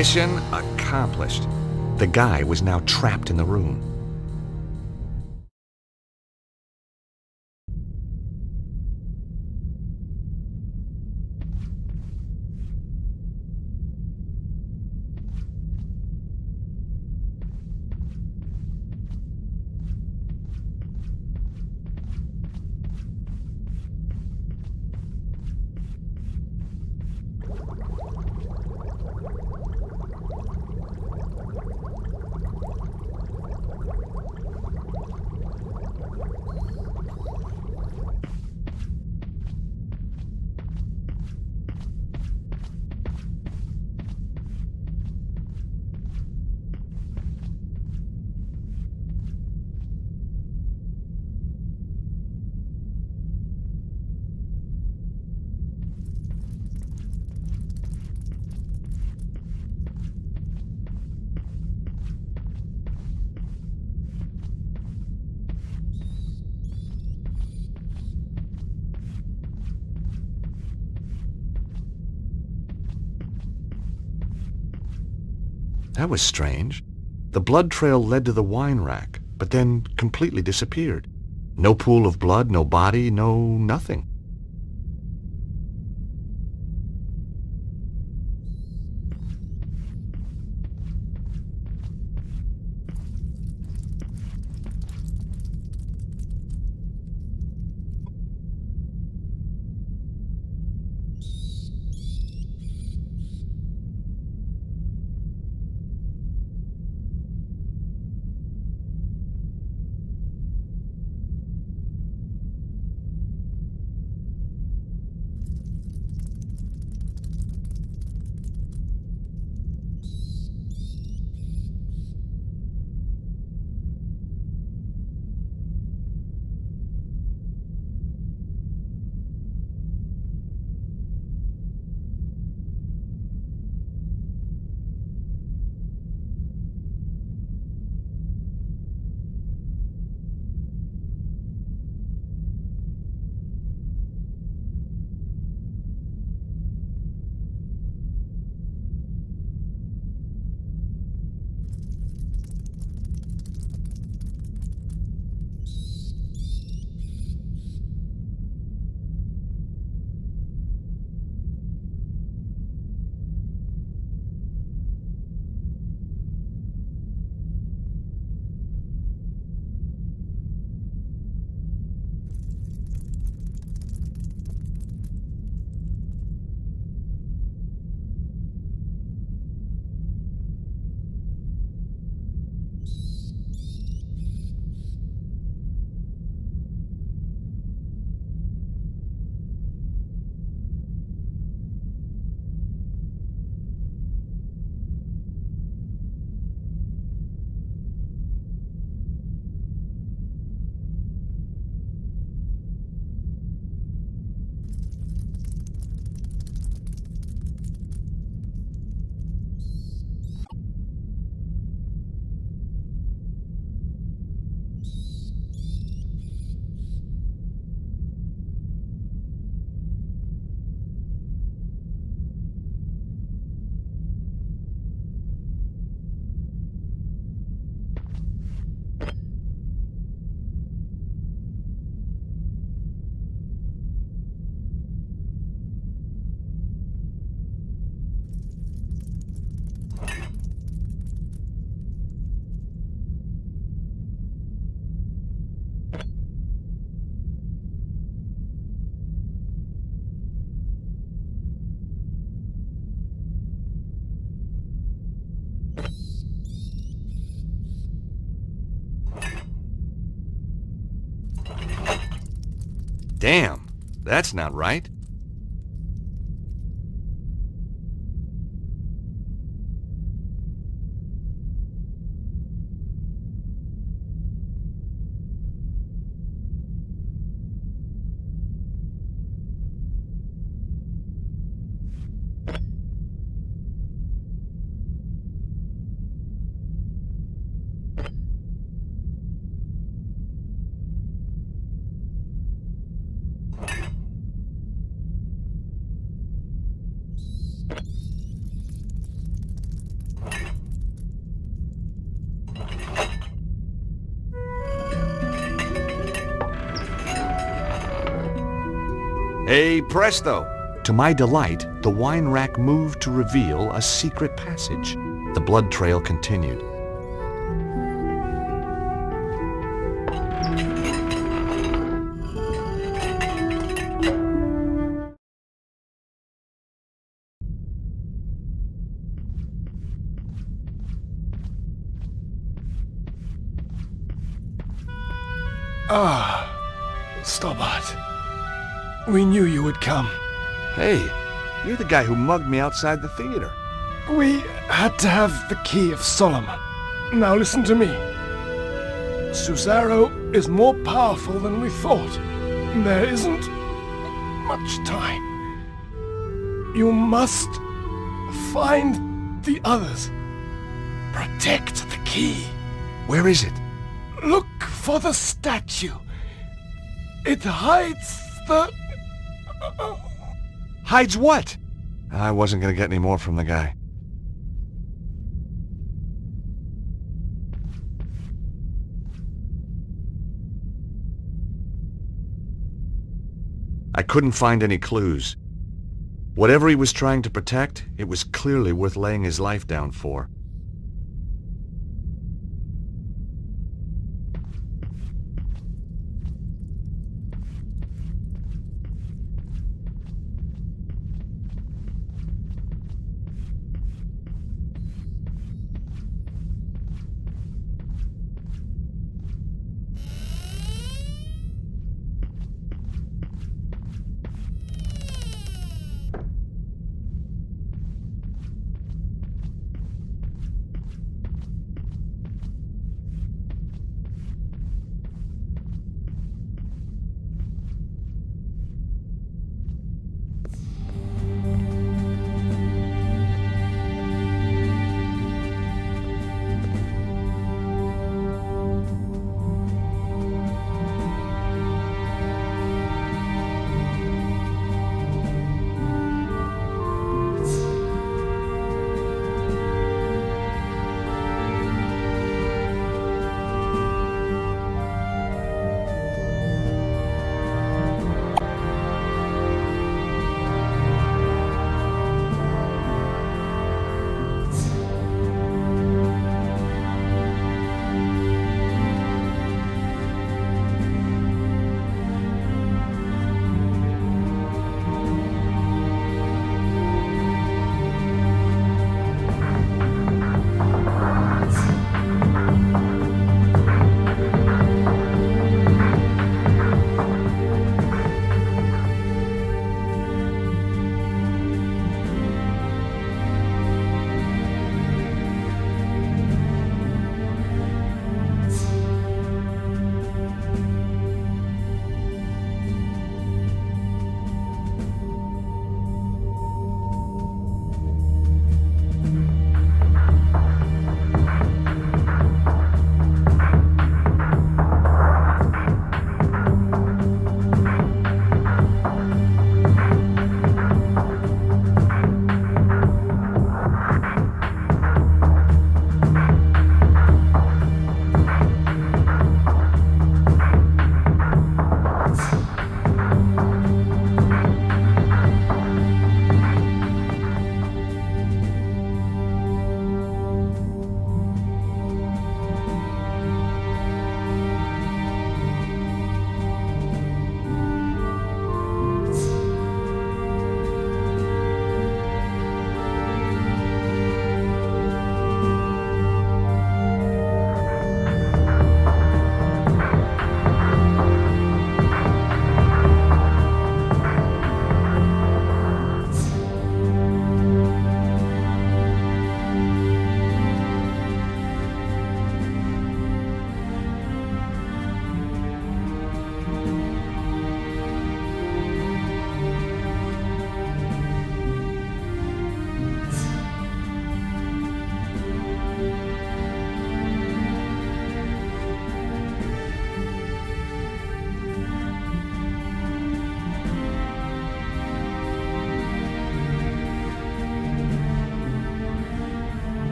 Mission accomplished. The guy was now trapped in the room. That was strange. The blood trail led to the wine rack, but then completely disappeared. No pool of blood, no body, no nothing. Damn, that's not right. Hey, presto! To my delight, the wine rack moved to reveal a secret passage. The blood trail continued. Ah, Stobbart. We knew you would come. Hey, you're the guy who mugged me outside the theater. We had to have the Key of Solomon. Now listen to me. Susaro is more powerful than we thought. There isn't much time. You must find the others. Protect the key. Where is it? Look for the statue. It hides the... Hides what? I wasn't going to get any more from the guy. I couldn't find any clues. Whatever he was trying to protect, it was clearly worth laying his life down for.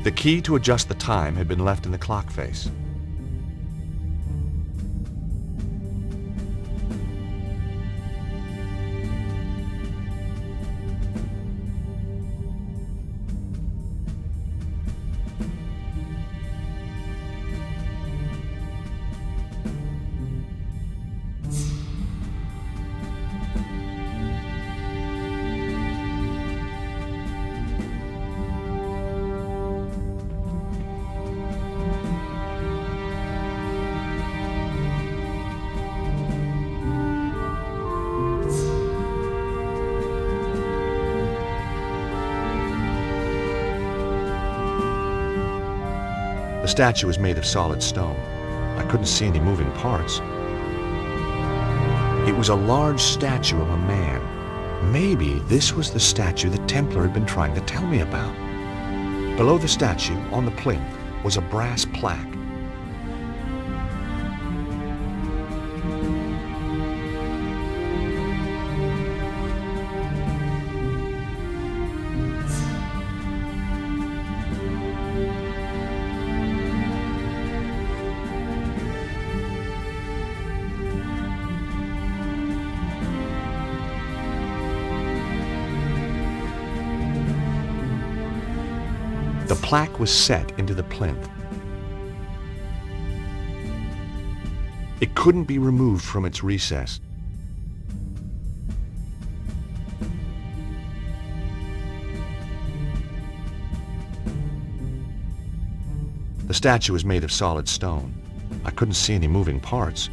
The key to adjust the time had been left in the clock face. The statue was made of solid stone. I couldn't see any moving parts. It was a large statue of a man. Maybe this was the statue the Templar had been trying to tell me about. Below the statue, on the plinth, was a brass plaque. The plaque was set into the plinth. It couldn't be removed from its recess. The statue was made of solid stone. I couldn't see any moving parts.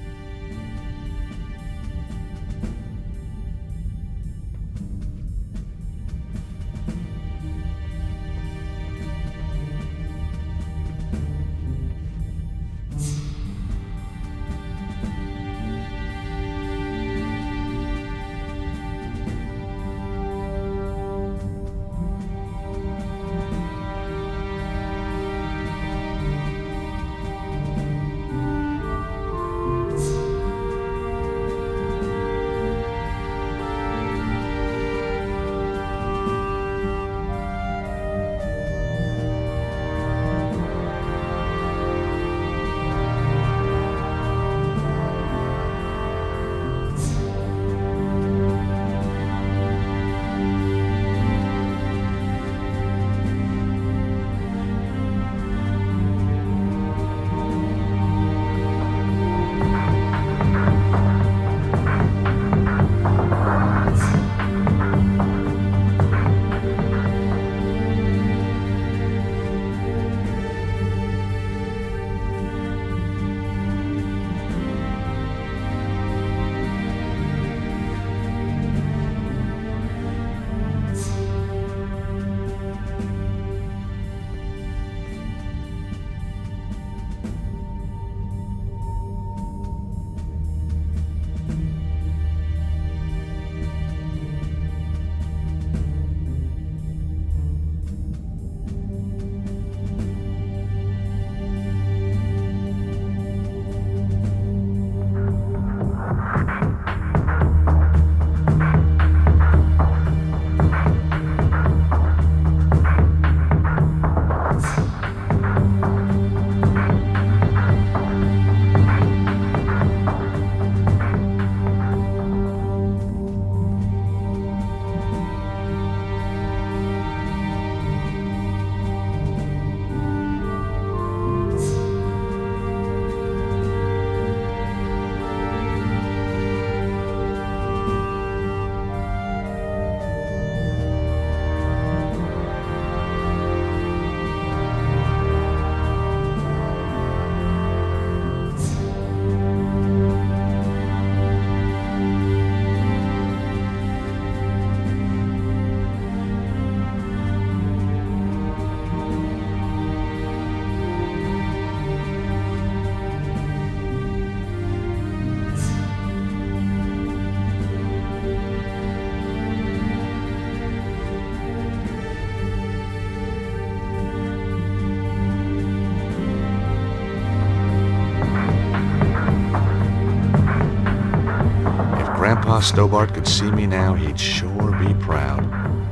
Grandpa Stobart could see me now, he'd sure be proud.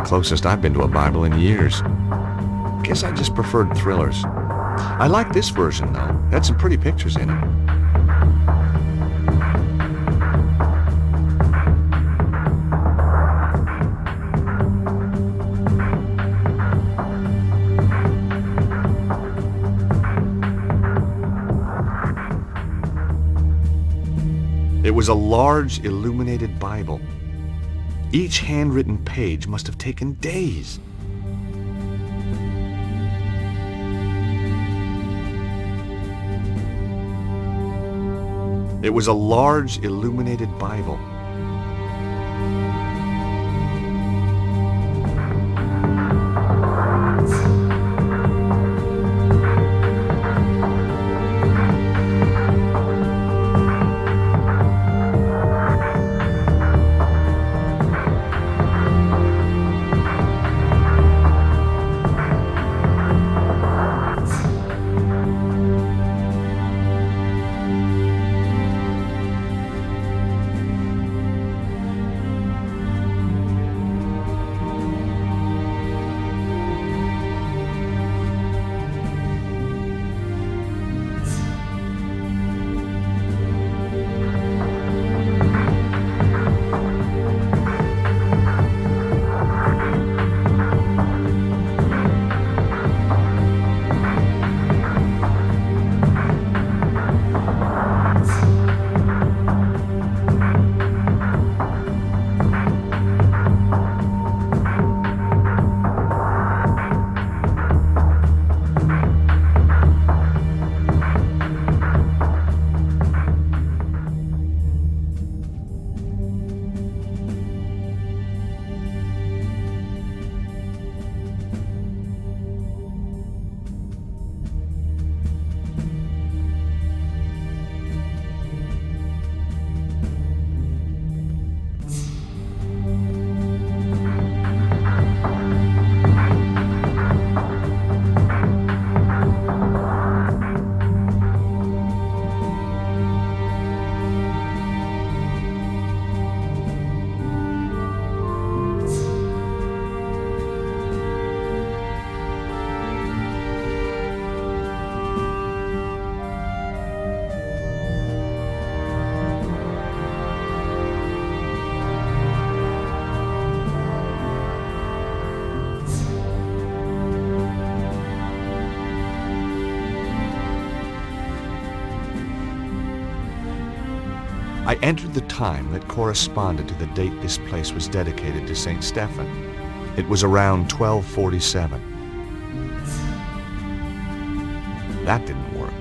Closest I've been to a Bible in years. guess I just preferred thrillers. I like this version, though. It had some pretty pictures in it. It was a large, illuminated Bible. Each handwritten page must have taken days. It was a large, illuminated Bible. I entered the time that corresponded to the date this place was dedicated to St. Stephen. It was around 1247. That didn't work.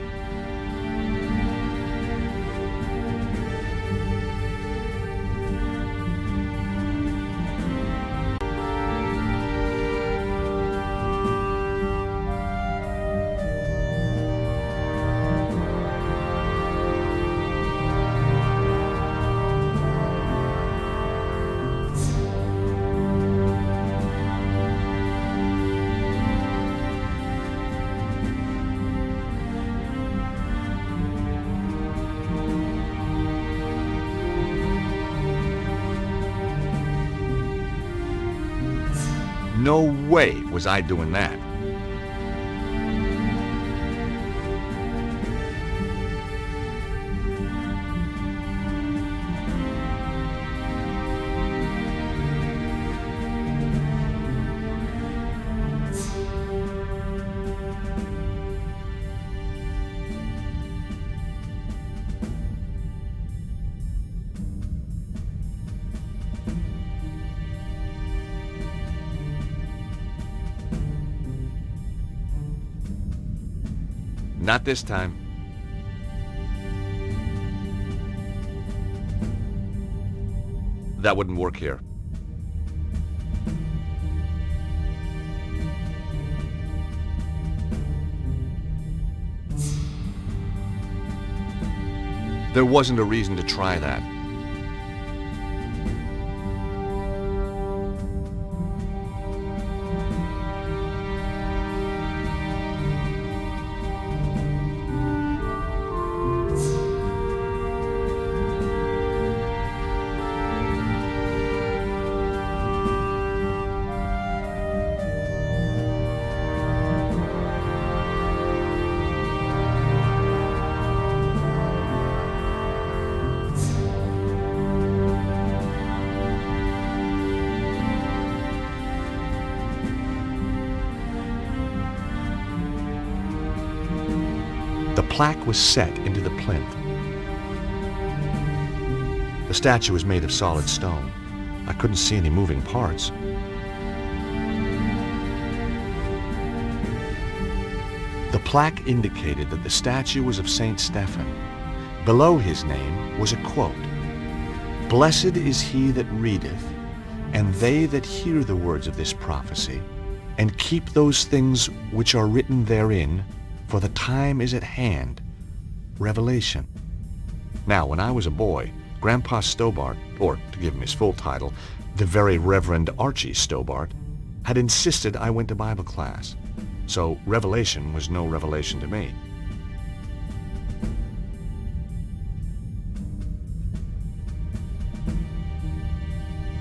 No way was I doing that. Not this time. That wouldn't work here. There wasn't a reason to try that. plaque was set into the plinth. The statue was made of solid stone. I couldn't see any moving parts. The plaque indicated that the statue was of Saint Stephen. Below his name was a quote, "Blessed is he that readeth, and they that hear the words of this prophecy, and keep those things which are written therein, for the time is at hand." Revelation. Now, when I was a boy, Grandpa Stobart, or to give him his full title, the Very Reverend Archie Stobart, had insisted I went to Bible class. So Revelation was no revelation to me.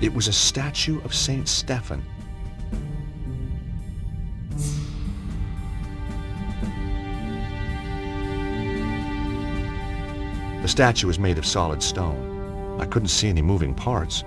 It was a statue of Saint Stephen. The statue was made of solid stone. I couldn't see any moving parts.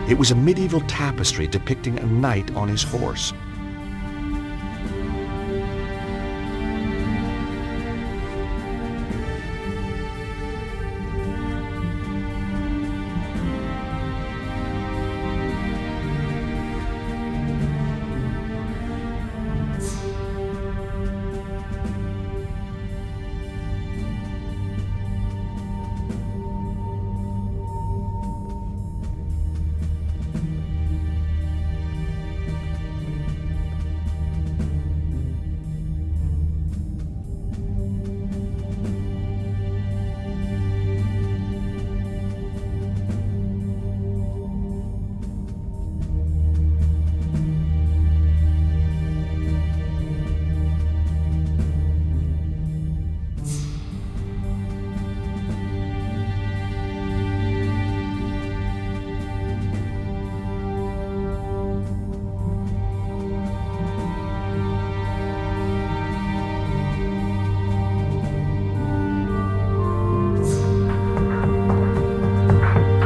It was a medieval tapestry depicting a knight on his horse.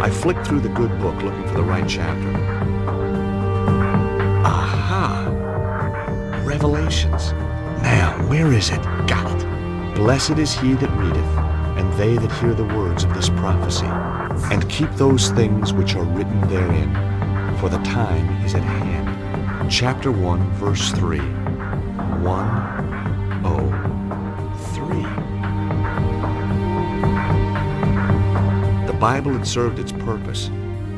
I flicked through the good book looking for the right chapter. Aha! Revelations. Now, where is it? Got it. Blessed is he that readeth, and they that hear the words of this prophecy, and keep those things which are written therein, for the time is at hand. Chapter 1, verse 3. 103. The Bible had served its purpose.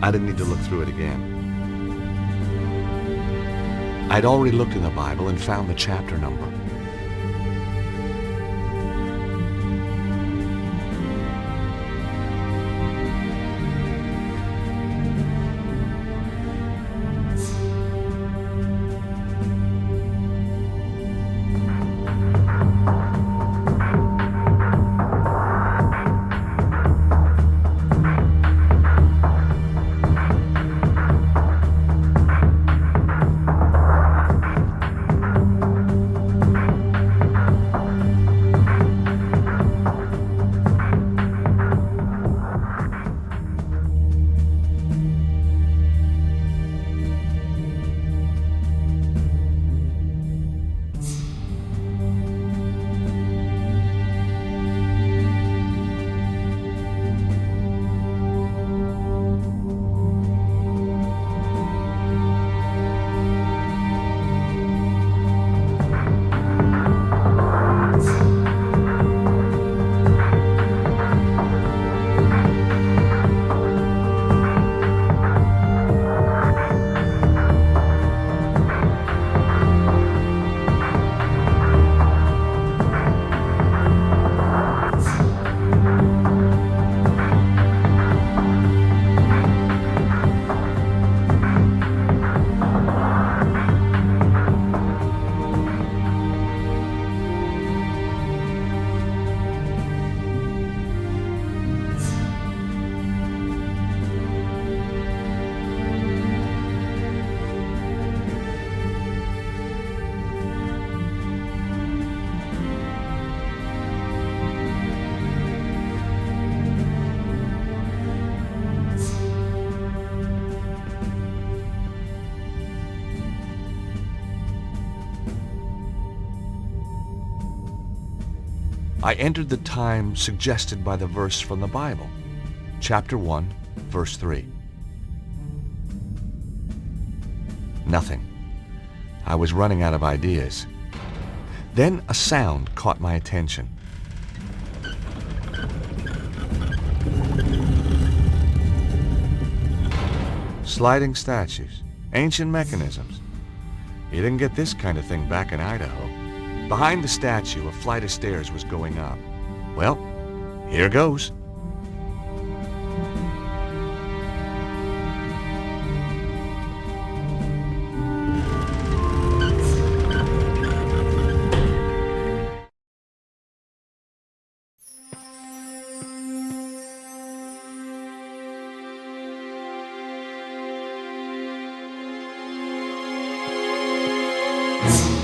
I didn't need to look through it again. I'd already looked in the Bible and found the chapter number. I entered the time suggested by the verse from the Bible, chapter 1, verse 3. Nothing. I was running out of ideas. Then a sound caught my attention. Sliding statues, ancient mechanisms. You didn't get this kind of thing back in Idaho. Behind the statue, a flight of stairs was going up. Well, here goes.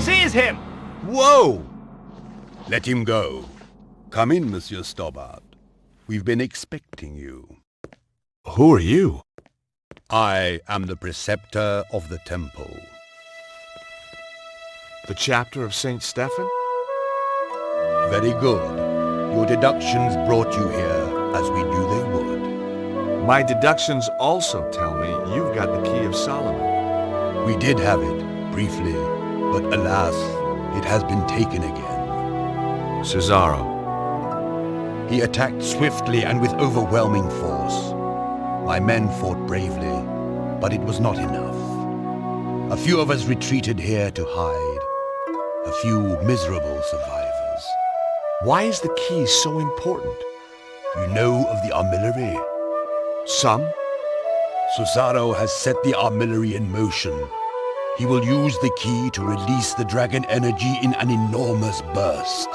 Seize him! Whoa! Let him go. Come in, Monsieur Stobbart. We've been expecting you. Who are you? I am the preceptor of the temple. The chapter of St. Stephen? Very good. Your deductions brought you here, as we knew they would. My deductions also tell me you've got the Key of Solomon. We did have it, briefly, but alas, it has been taken again. Cesaro. He attacked swiftly and with overwhelming force. My men fought bravely, but it was not enough. A few of us retreated here to hide. A few miserable survivors. Why is the key so important? You know of the armillary? Some? Cesaro has set the armillary in motion. He will use the key to release the dragon energy in an enormous burst,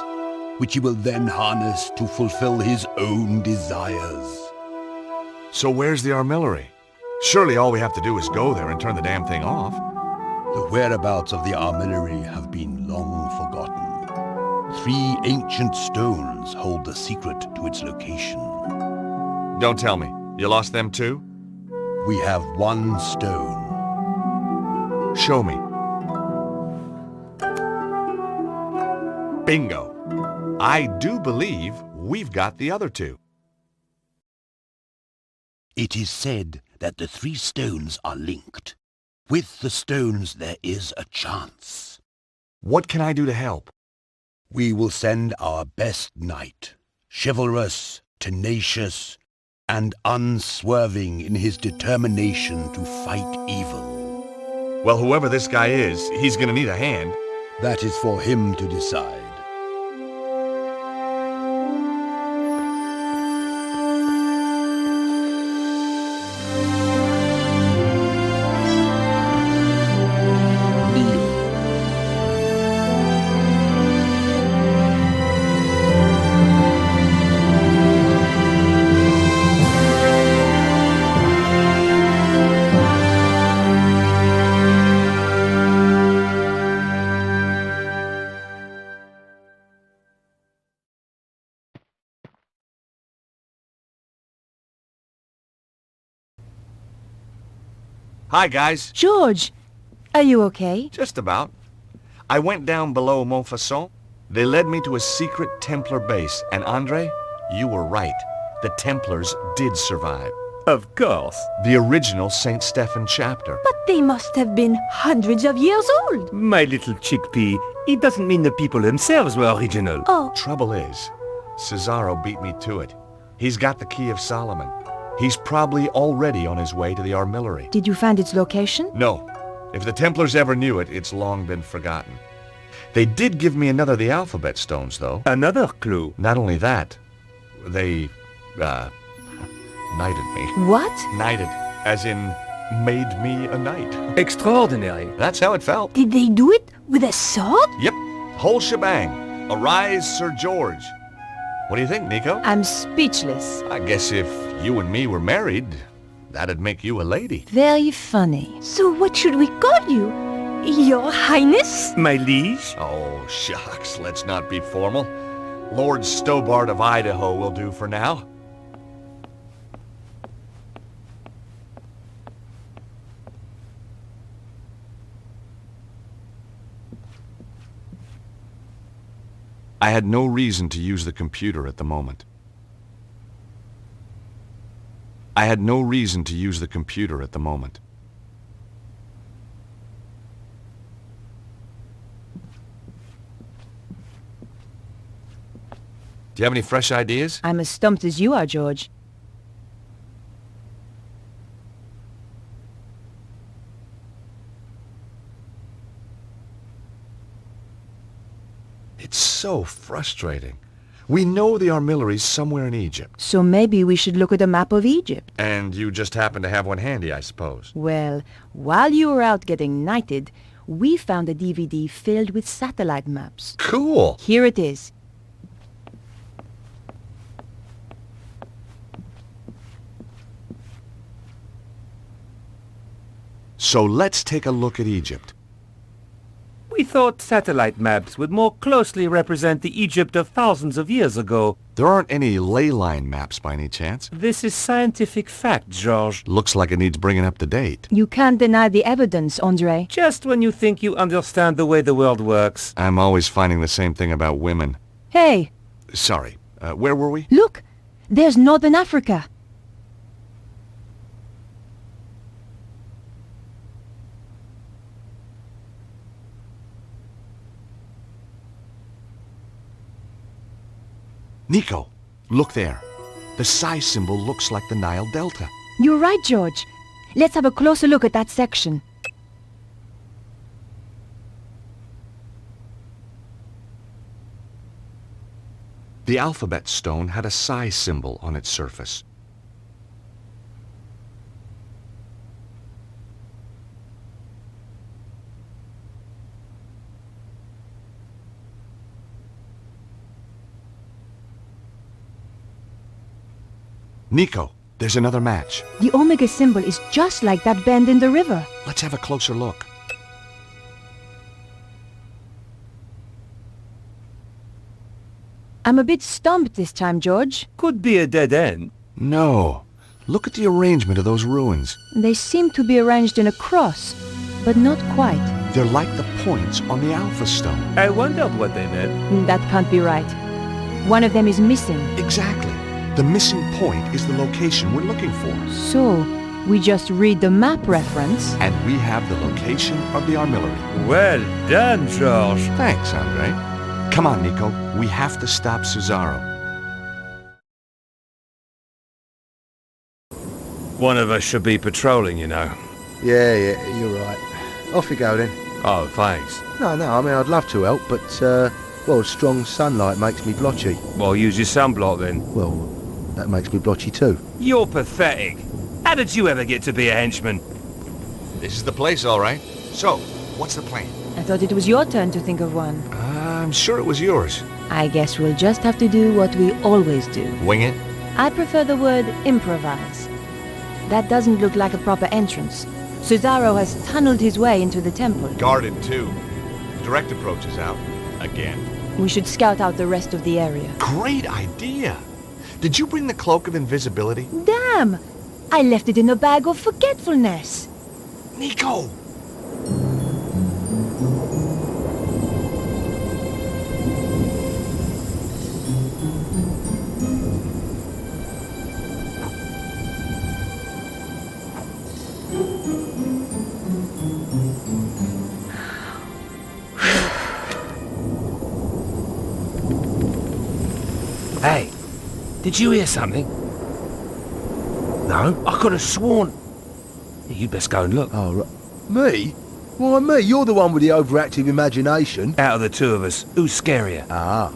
which he will then harness to fulfill his own desires. So where's the armillary? Surely all we have to do is go there and turn the damn thing off. The whereabouts of the armillary have been long forgotten. 3 ancient stones hold the secret to its location. Don't tell me. You lost them too? We have 1 stone. Show me. Bingo. I do believe we've got the other 2. It is said that the 3 stones are linked. With the stones there is a chance. What can I do to help? We will send our best knight, chivalrous, tenacious, and unswerving in his determination to fight evil. Well, whoever this guy is, he's gonna need a hand. That is for him to decide. Hi, guys. George, are you okay? Just about. I went down below Montfaucon. They led me to a secret Templar base, and Andre, you were right. The Templars did survive. Of course. The original St. Stephen chapter. But they must have been hundreds of years old. My little chickpea, it doesn't mean the people themselves were original. Oh. Trouble is, Cesaro beat me to it. He's got the Key of Solomon. He's probably already on his way to the armillary. Did you find its location? No. If the Templars ever knew it, it's long been forgotten. They did give me another of the alphabet stones, though. Another clue. Not only that, they, knighted me. What? Knighted, as in made me a knight. Extraordinary. That's how it felt. Did they do it with a sword? Yep, whole shebang. Arise, Sir George. What do you think, Nico? I'm speechless. I guess if you and me were married, that'd make you a lady. Very funny. So what should we call you? Your Highness? My liege? Oh, shucks, let's not be formal. Lord Stobbart of Idaho will do for now. I had no reason to use the computer at the moment. I had no reason to use the computer at the moment. Do you have any fresh ideas? I'm as stumped as you are, George. It's so frustrating. We know the armillery's somewhere in Egypt. So maybe we should look at a map of Egypt. And you just happen to have one handy, I suppose. Well, while you were out getting knighted, we found a DVD filled with satellite maps. Cool! Here it is. So let's take a look at Egypt. We thought satellite maps would more closely represent the Egypt of thousands of years ago. There aren't any ley line maps by any chance. This is scientific fact, George. Looks like it needs bringing up to date. You can't deny the evidence, André. Just when you think you understand the way the world works. I'm always finding the same thing about women. Hey! Sorry, where were we? Look! There's Northern Africa. Nico, look there. The psi symbol looks like the Nile Delta. You're right, George. Let's have a closer look at that section. The alphabet stone had a psi symbol on its surface. Nico, there's another match. The omega symbol is just like that bend in the river. Let's have a closer look. I'm a bit stumped this time, George. Could be a dead end. No. Look at the arrangement of those ruins. They seem to be arranged in a cross, but not quite. They're like the points on the Alpha Stone. I wondered what they meant. That can't be right. One of them is missing. Exactly. The missing point is the location we're looking for. So, we just read the map reference. And we have the location of the armillery. Well done, George. Thanks, Andre. Come on, Nico. We have to stop Cesaro. One of us should be patrolling, you know. Yeah, you're right. Off you go then. Oh, thanks. No, I mean, I'd love to help, but, well, strong sunlight makes me blotchy. Well, use your sunblock then. Well, that makes me blotchy too. You're pathetic. How did you ever get to be a henchman? This is the place, all right. So, what's the plan? I thought it was your turn to think of one. I'm sure it was yours. I guess we'll just have to do what we always do. Wing it? I prefer the word improvise. That doesn't look like a proper entrance. Cesaro has tunneled his way into the temple. Guarded, too. Direct approach is out. Again. We should scout out the rest of the area. Great idea! Did you bring the Cloak of Invisibility? Damn! I left it in a bag of forgetfulness. Nico! Hey, did you hear something? No? I could have sworn... You'd best go and look. Oh, right. Me? Why me? You're the one with the overactive imagination. Out of the two of us, who's scarier? Ah,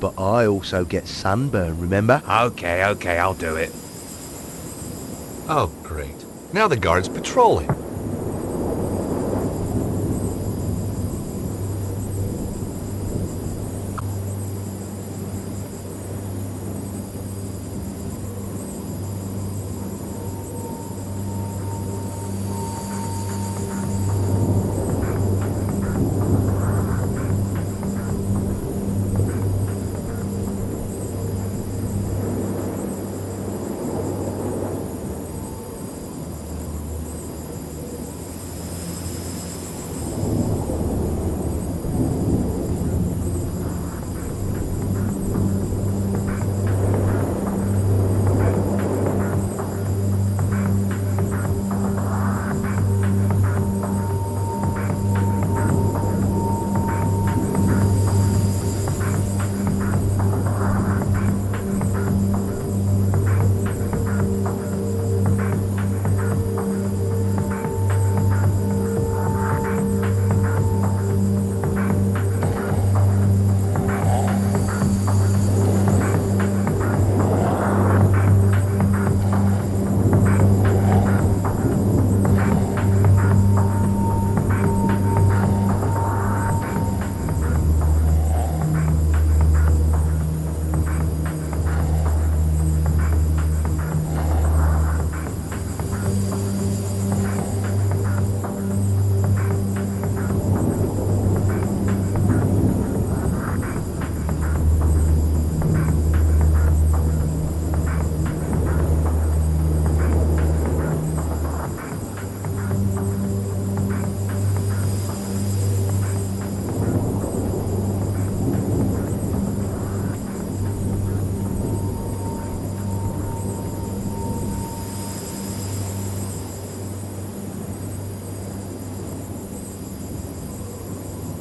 but I also get sunburn, remember? Okay, I'll do it. Oh, great. Now the guard's patrolling.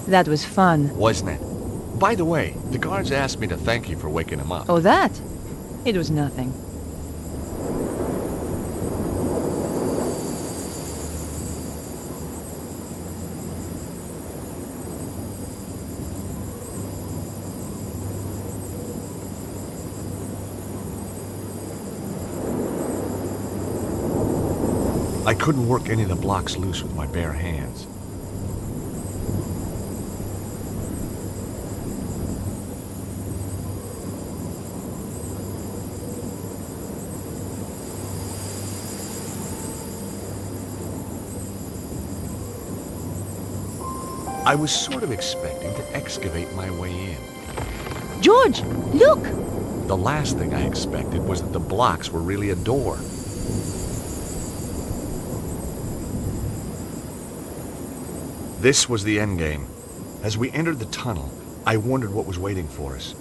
That was fun. Wasn't it? By the way, the guards asked me to thank you for waking him up. Oh, that? It was nothing. I couldn't work any of the blocks loose with my bare hands. I was sort of expecting to excavate my way in. George, look! The last thing I expected was that the blocks were really a door. This was the endgame. As we entered the tunnel, I wondered what was waiting for us.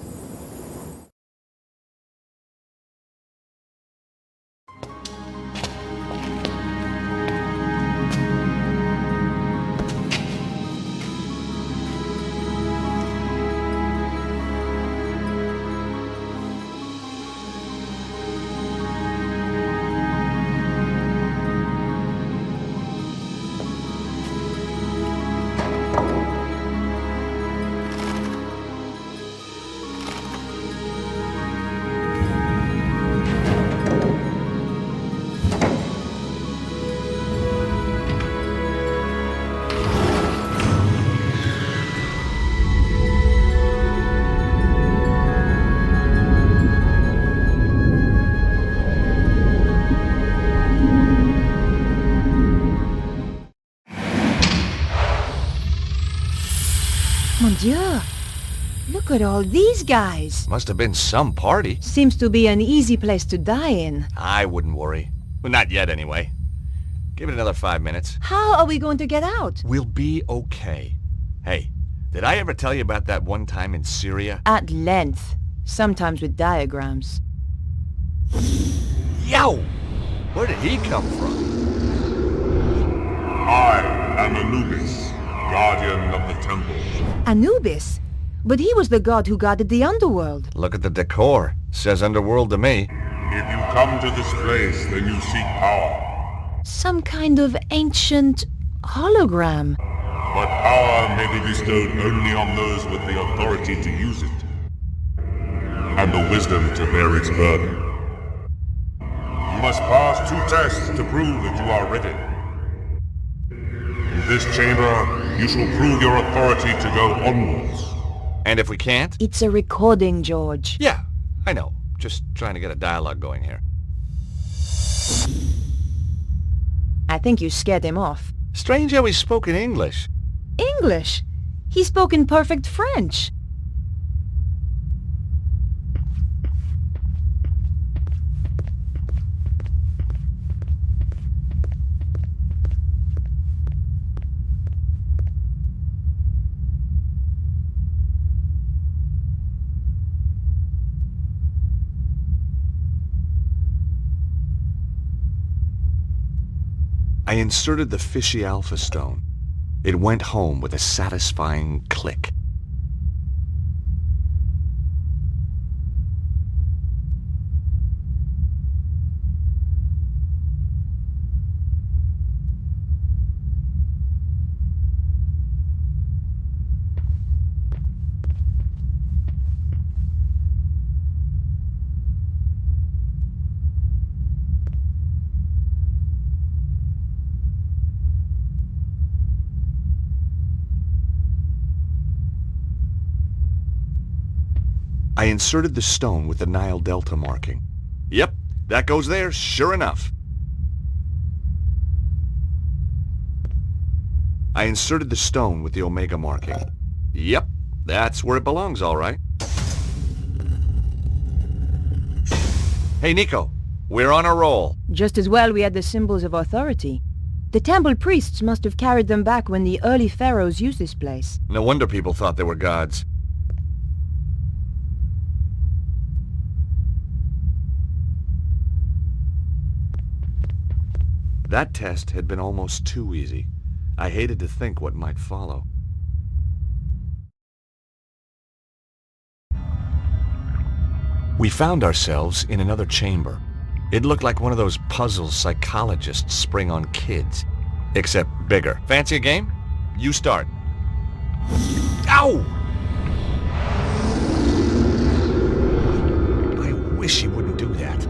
Mon Dieu! Look at all these guys. Must have been some party. Seems to be an easy place to die in. I wouldn't worry. Well, not yet anyway. Give it another 5 minutes. How are we going to get out? We'll be okay. Hey, did I ever tell you about that one time in Syria? At length. Sometimes with diagrams. Yow! Where did he come from? I am Anubis, guardian of the temple. Anubis? But he was the god who guarded the underworld. Look at the decor. Says underworld to me. If you come to this place, then you seek power. Some kind of ancient hologram. But power may be bestowed only on those with the authority to use it, and the wisdom to bear its burden. You must pass 2 tests to prove that you are ready. In this chamber, you shall prove your authority to go onwards. And if we can't? It's a recording, George. Yeah, I know. Just trying to get a dialogue going here. I think you scared him off. Strange how he spoke in English. English? He spoke in perfect French. I inserted the fishy alpha stone. It went home with a satisfying click. I inserted the stone with the Nile Delta marking. Yep, that goes there, sure enough. I inserted the stone with the Omega marking. Yep, that's where it belongs, all right. Hey, Nico, we're on a roll. Just as well we had the symbols of authority. The temple priests must have carried them back when the early pharaohs used this place. No wonder people thought they were gods. That test had been almost too easy. I hated to think what might follow. We found ourselves in another chamber. It looked like one of those puzzles psychologists spring on kids, except bigger. Fancy a game? You start. Ow! I wish he wouldn't do that.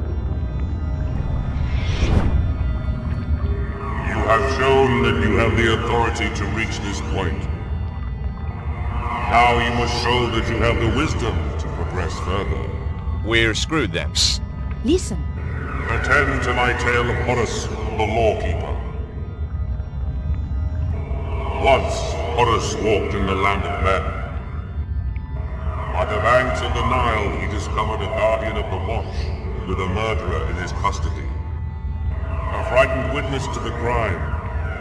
You have shown that you have the authority to reach this point. Now you must show that you have the wisdom to progress further. We're screwed then. Psst. Listen. Attend to my tale of Horus, the Lawkeeper. Once, Horus walked in the land of men. By the banks of the Nile, he discovered a guardian of the watch with a murderer in his custody. A frightened witness to the crime,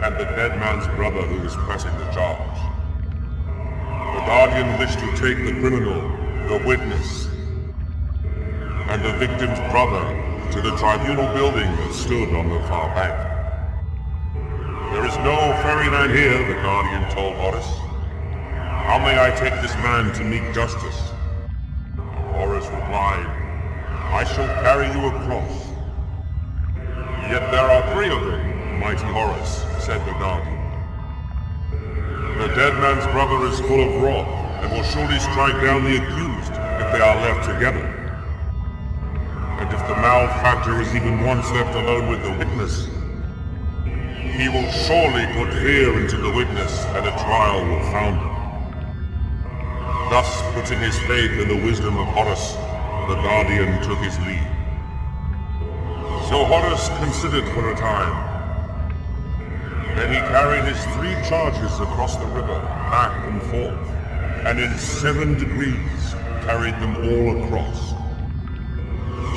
and the dead man's brother who was pressing the charge. The guardian wished to take the criminal, the witness, and the victim's brother to the tribunal building that stood on the far bank. There is no ferryman here, the guardian told Horus. How may I take this man to meet justice? Horus replied, I shall carry you across. Yet there are 3 of them, mighty Horus, said the guardian. The dead man's brother is full of wrath, and will surely strike down the accused if they are left together. And if the malefactor is even once left alone with the witness, he will surely put fear into the witness, and a trial will founder. Thus, putting his faith in the wisdom of Horus, the guardian took his leave. So Horus considered for a time. Then he carried his 3 charges across the river, back and forth, and in 7 degrees carried them all across,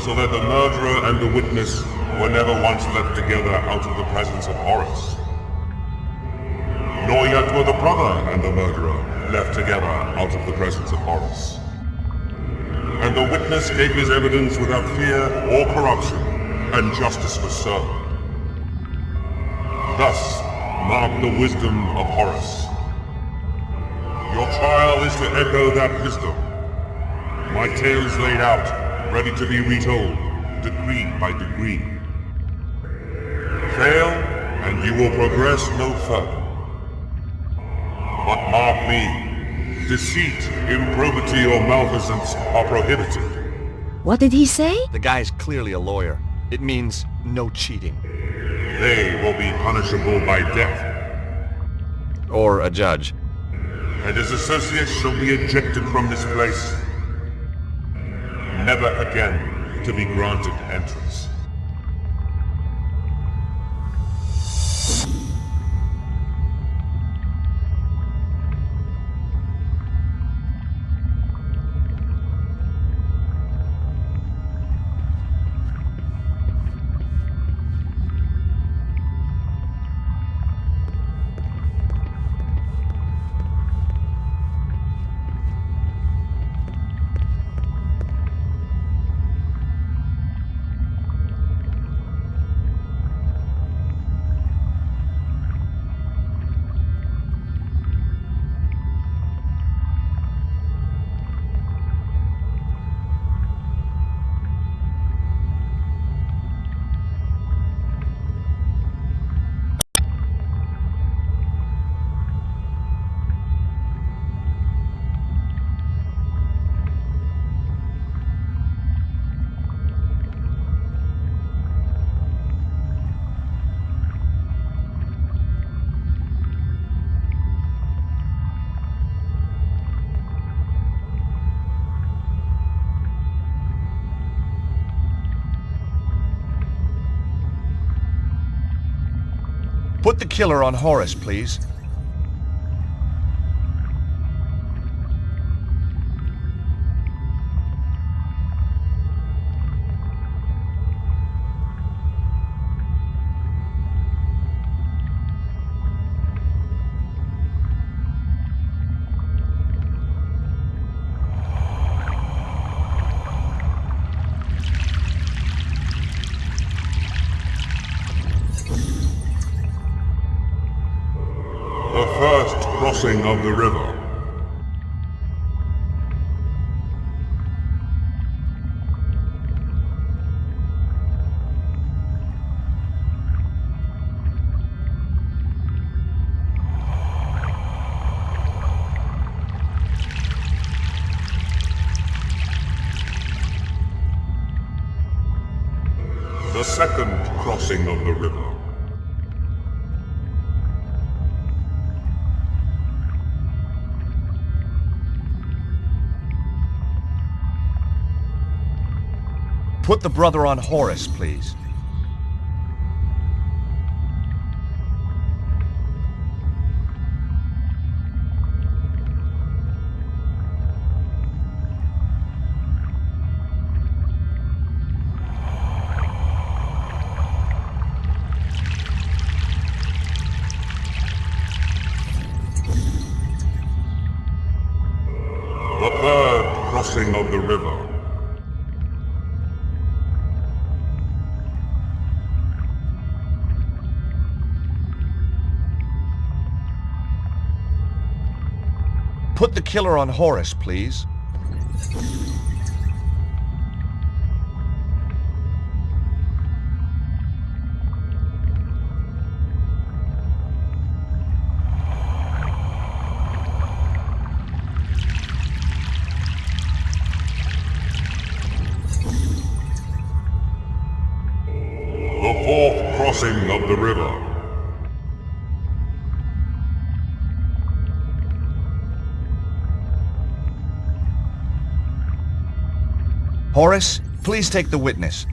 so that the murderer and the witness were never once left together out of the presence of Horus. Nor yet were the brother and the murderer left together out of the presence of Horus. And the witness gave his evidence without fear or corruption, and justice was served. Thus mark the wisdom of Horus. Your trial is to echo that wisdom. My tale is laid out, ready to be retold, degree by degree. Fail, and you will progress no further. But mark me, deceit, improbity, or malfeasance are prohibited. What did he say? The guy's clearly a lawyer. It means no cheating. They will be punishable by death. Or a judge. And his associates shall be ejected from this place, never again to be granted entrance. Put the killer on Horus, please. Crossing of the river. The second crossing of the river. Put the brother on Horus, please. The third crossing of the river. Put the killer on Horus, please. The fourth crossing of the river. Horus, please take the witness.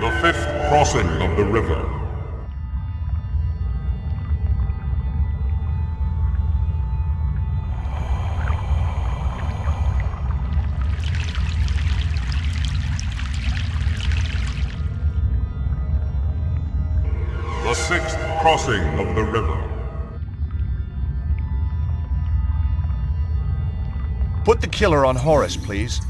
The fifth crossing of the river. The sixth crossing of the river. Put the killer on Horus, please.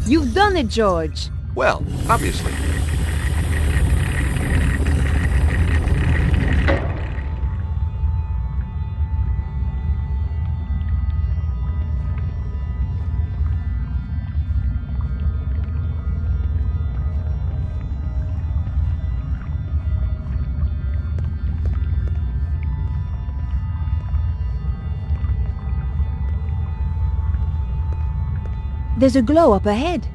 You've done it, George. Well, obviously. There's a glow up ahead.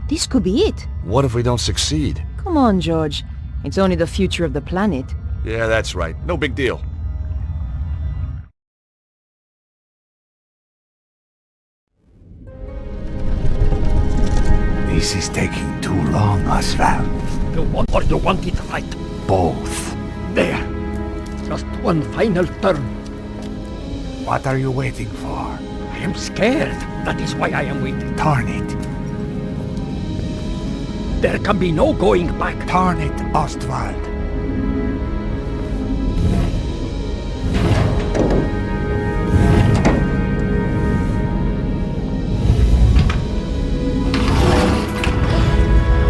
This could be it. What if we don't succeed? Come on, George. It's only the future of the planet. Yeah, that's right. No big deal. This is taking too long, Oswald. You want or you want it right? Both. There. Just one final turn. What are you waiting for? I am scared. That is why I am waiting. Turn it. There can be no going back. Turn it, Ostwald.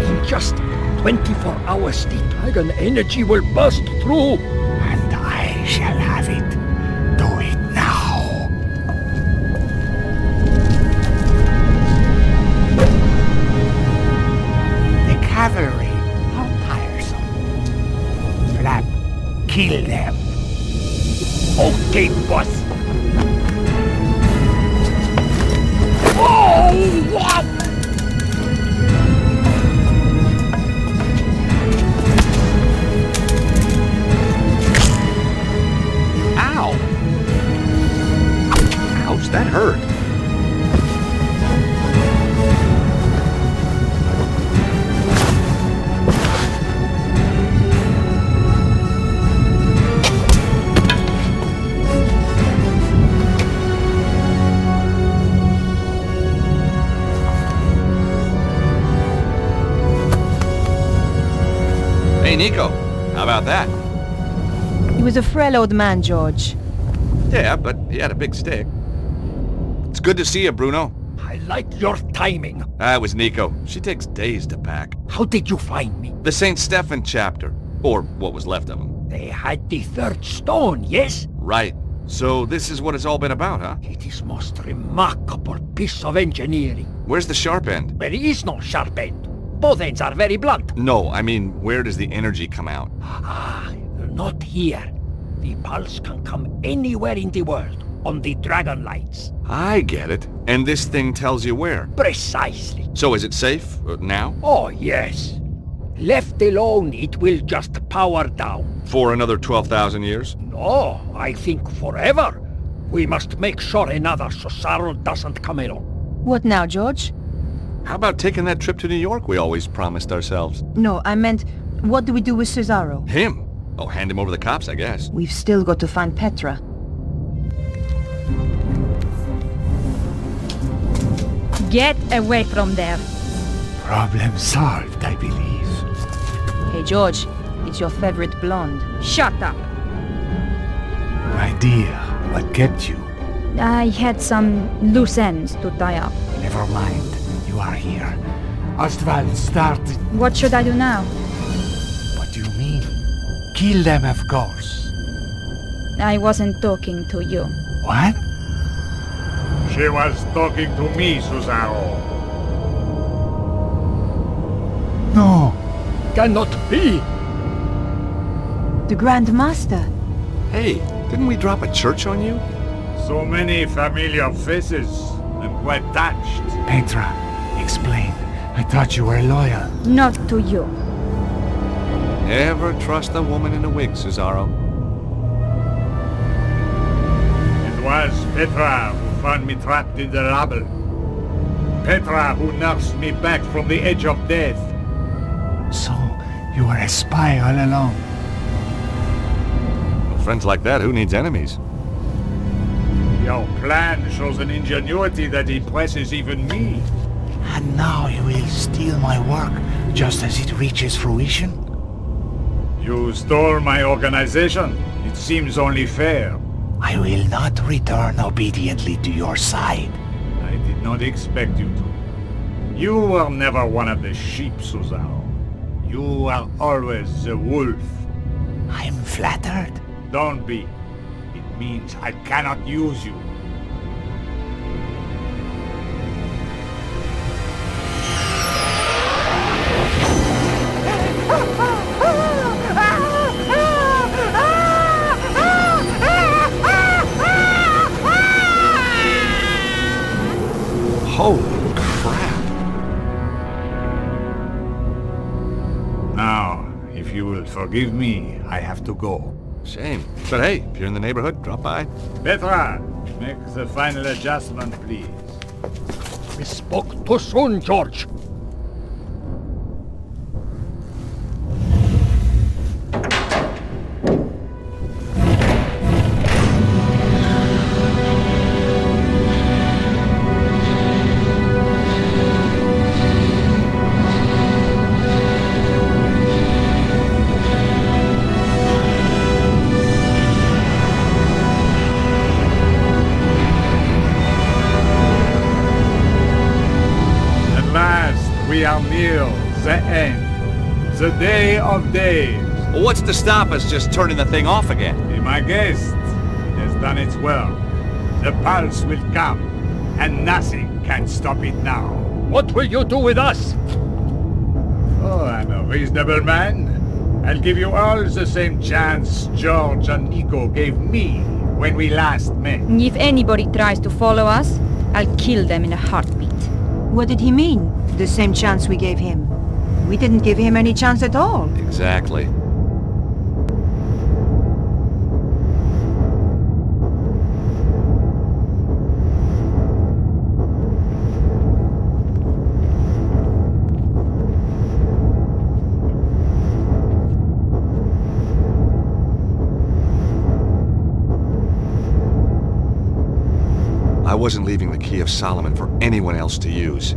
In just 24 hours, the dragon energy will burst through. And I shall have it. Do it now. Cavalry, how tiresome. Flap, kill them. Okay, boss. Oh, what? Ow! Ouch, that hurt. Hey, Nico. How about that? He was a frail old man, George. Yeah, but he had a big stick. It's good to see you, Bruno. I like your timing. That was Nico. She takes days to pack. How did you find me? The St. Stephen chapter. Or what was left of them. They had the third stone, yes? Right. So this is what it's all been about, huh? It is most remarkable piece of engineering. Where's the sharp end? There is no sharp end. Both ends are very blunt. No, I mean, where does the energy come out? Not here. The pulse can come anywhere in the world, on the dragon lights. I get it. And this thing tells you where? Precisely. So is it safe, now? Oh, yes. Left alone, it will just power down. For another 12,000 years? No, I think forever. We must make sure another Susaro doesn't come along. What now, George? How about taking that trip to New York we always promised ourselves? No, I meant, what do we do with Cesaro? Him? Oh, hand him over to the cops, I guess. We've still got to find Petra. Get away from there. Problem solved, I believe. Hey, George, it's your favorite blonde. Shut up. My dear, what kept you? I had some loose ends to tie up. Never mind. You are here. Ostwald started... What should I do now? What do you mean? Kill them, of course. I wasn't talking to you. What? She was talking to me, Susaro. No. Cannot be. The Grand Master. Hey, didn't we drop a church on you? So many familiar faces. I'm quite touched. Petra, explain. I thought you were loyal. Not to you. Never trust a woman in a wig, Cesaro. It was Petra who found me trapped in the rubble. Petra who nursed me back from the edge of death. So, you were a spy all along. With friends like that, who needs enemies? Your plan shows an ingenuity that impresses even me. And now you will steal my work just as it reaches fruition? You stole my organization. It seems only fair. I will not return obediently to your side. I did not expect you to. You were never one of the sheep, Susaro. You were always the wolf. I'm flattered. Don't be. It means I cannot use you. Holy crap. Now, if you will forgive me, I have to go. Shame. But hey, if you're in the neighborhood, drop by. Petra, make the final adjustment, please. We spoke too soon, George. We are near the end. The day of days. Well, what's to stop us just turning the thing off again? Be my guest. It has done its work. The pulse will come, and nothing can stop it now. What will you do with us? Oh, I'm a reasonable man. I'll give you all the same chance George and Nico gave me when we last met. If anybody tries to follow us, I'll kill them in a heartbeat. What did he mean? The same chance we gave him. We didn't give him any chance at all. Exactly. I wasn't leaving the Key of Solomon for anyone else to use.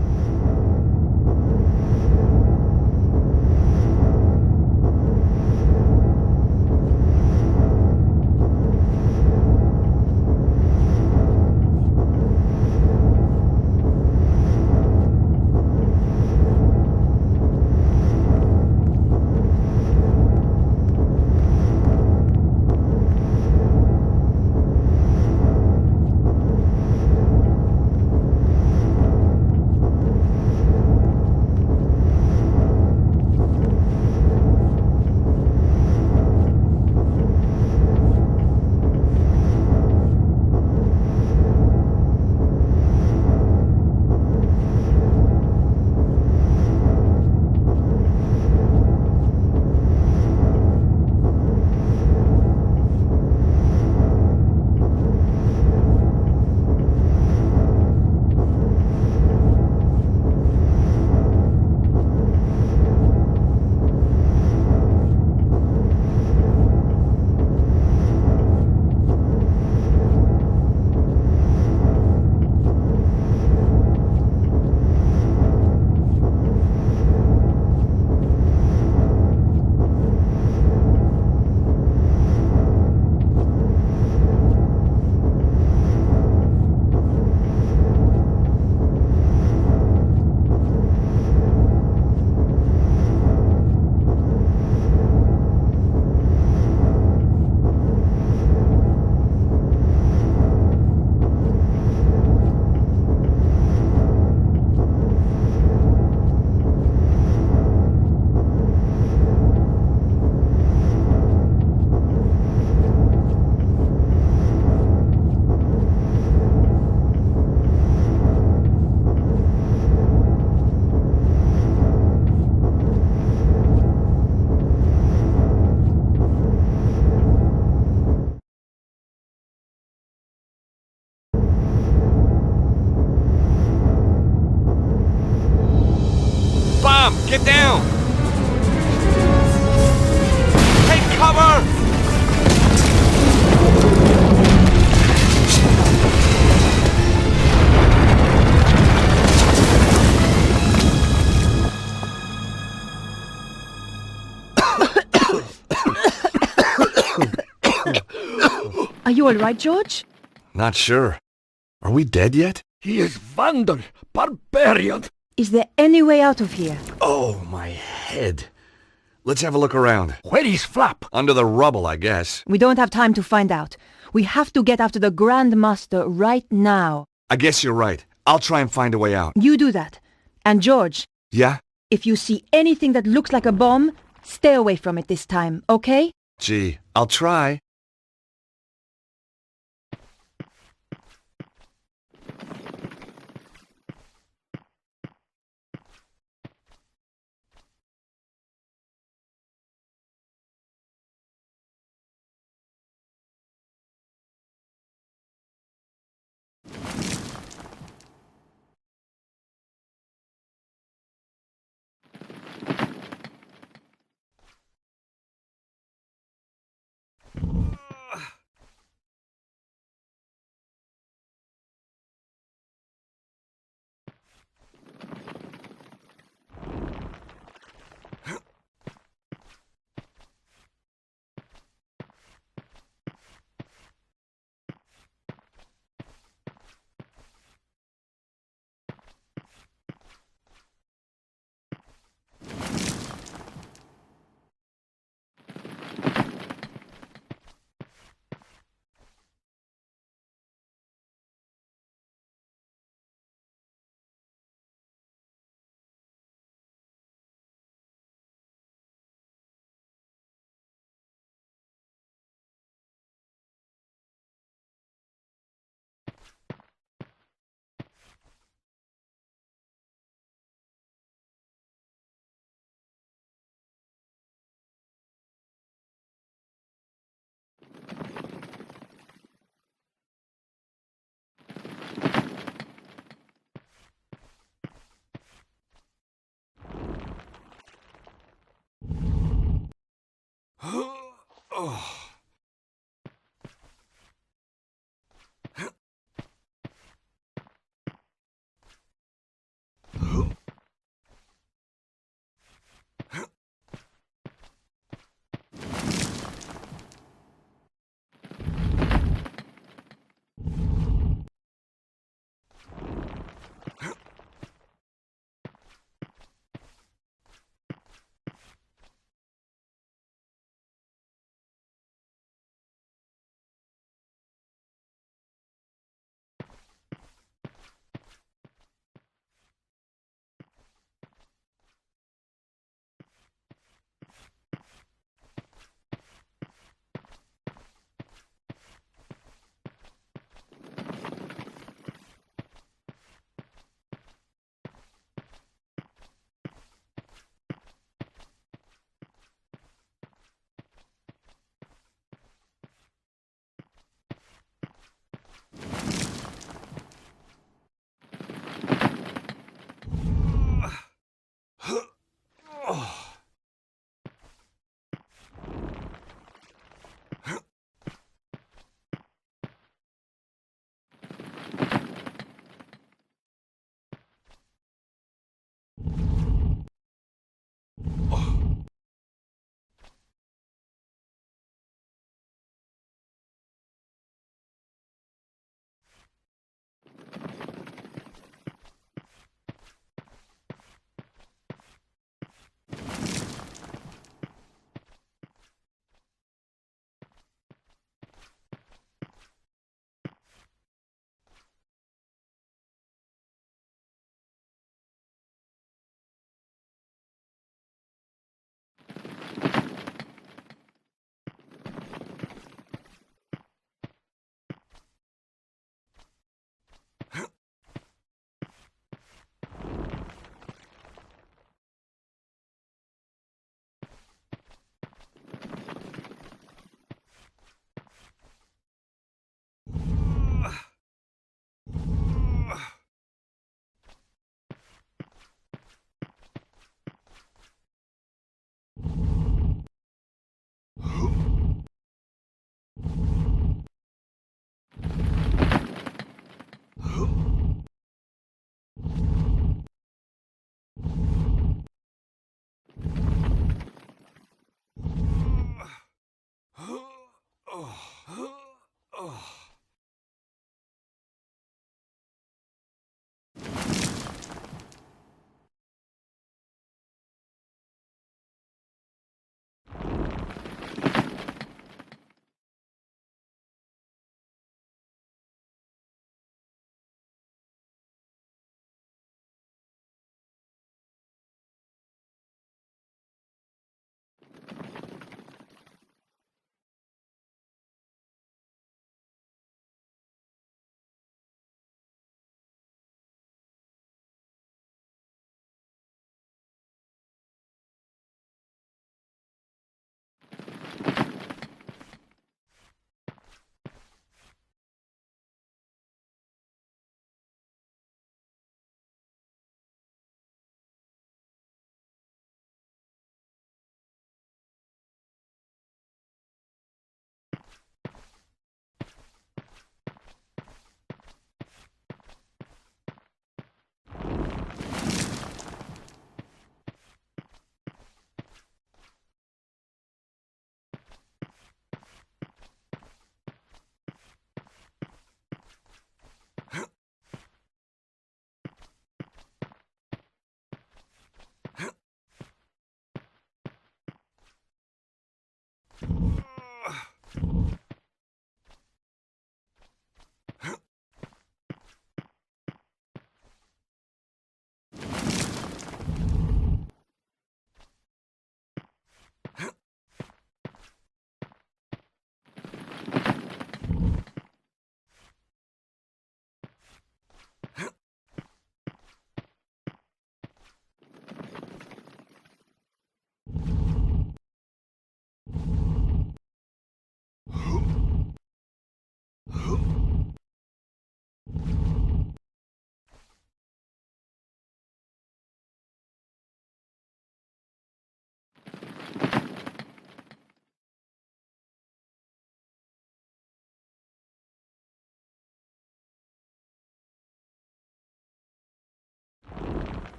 Get down! Take cover! Are you all right, George? Not sure. Are we dead yet? He is Vandal, barbarian. Is there any way out of here? Oh, my head. Let's have a look around. Where is Flap? Under the rubble, I guess. We don't have time to find out. We have to get after the Grand Master right now. I guess you're right. I'll try and find a way out. You do that. And George, Yeah? if you see anything that looks like a bomb, stay away from it this time, okay? Gee, I'll try.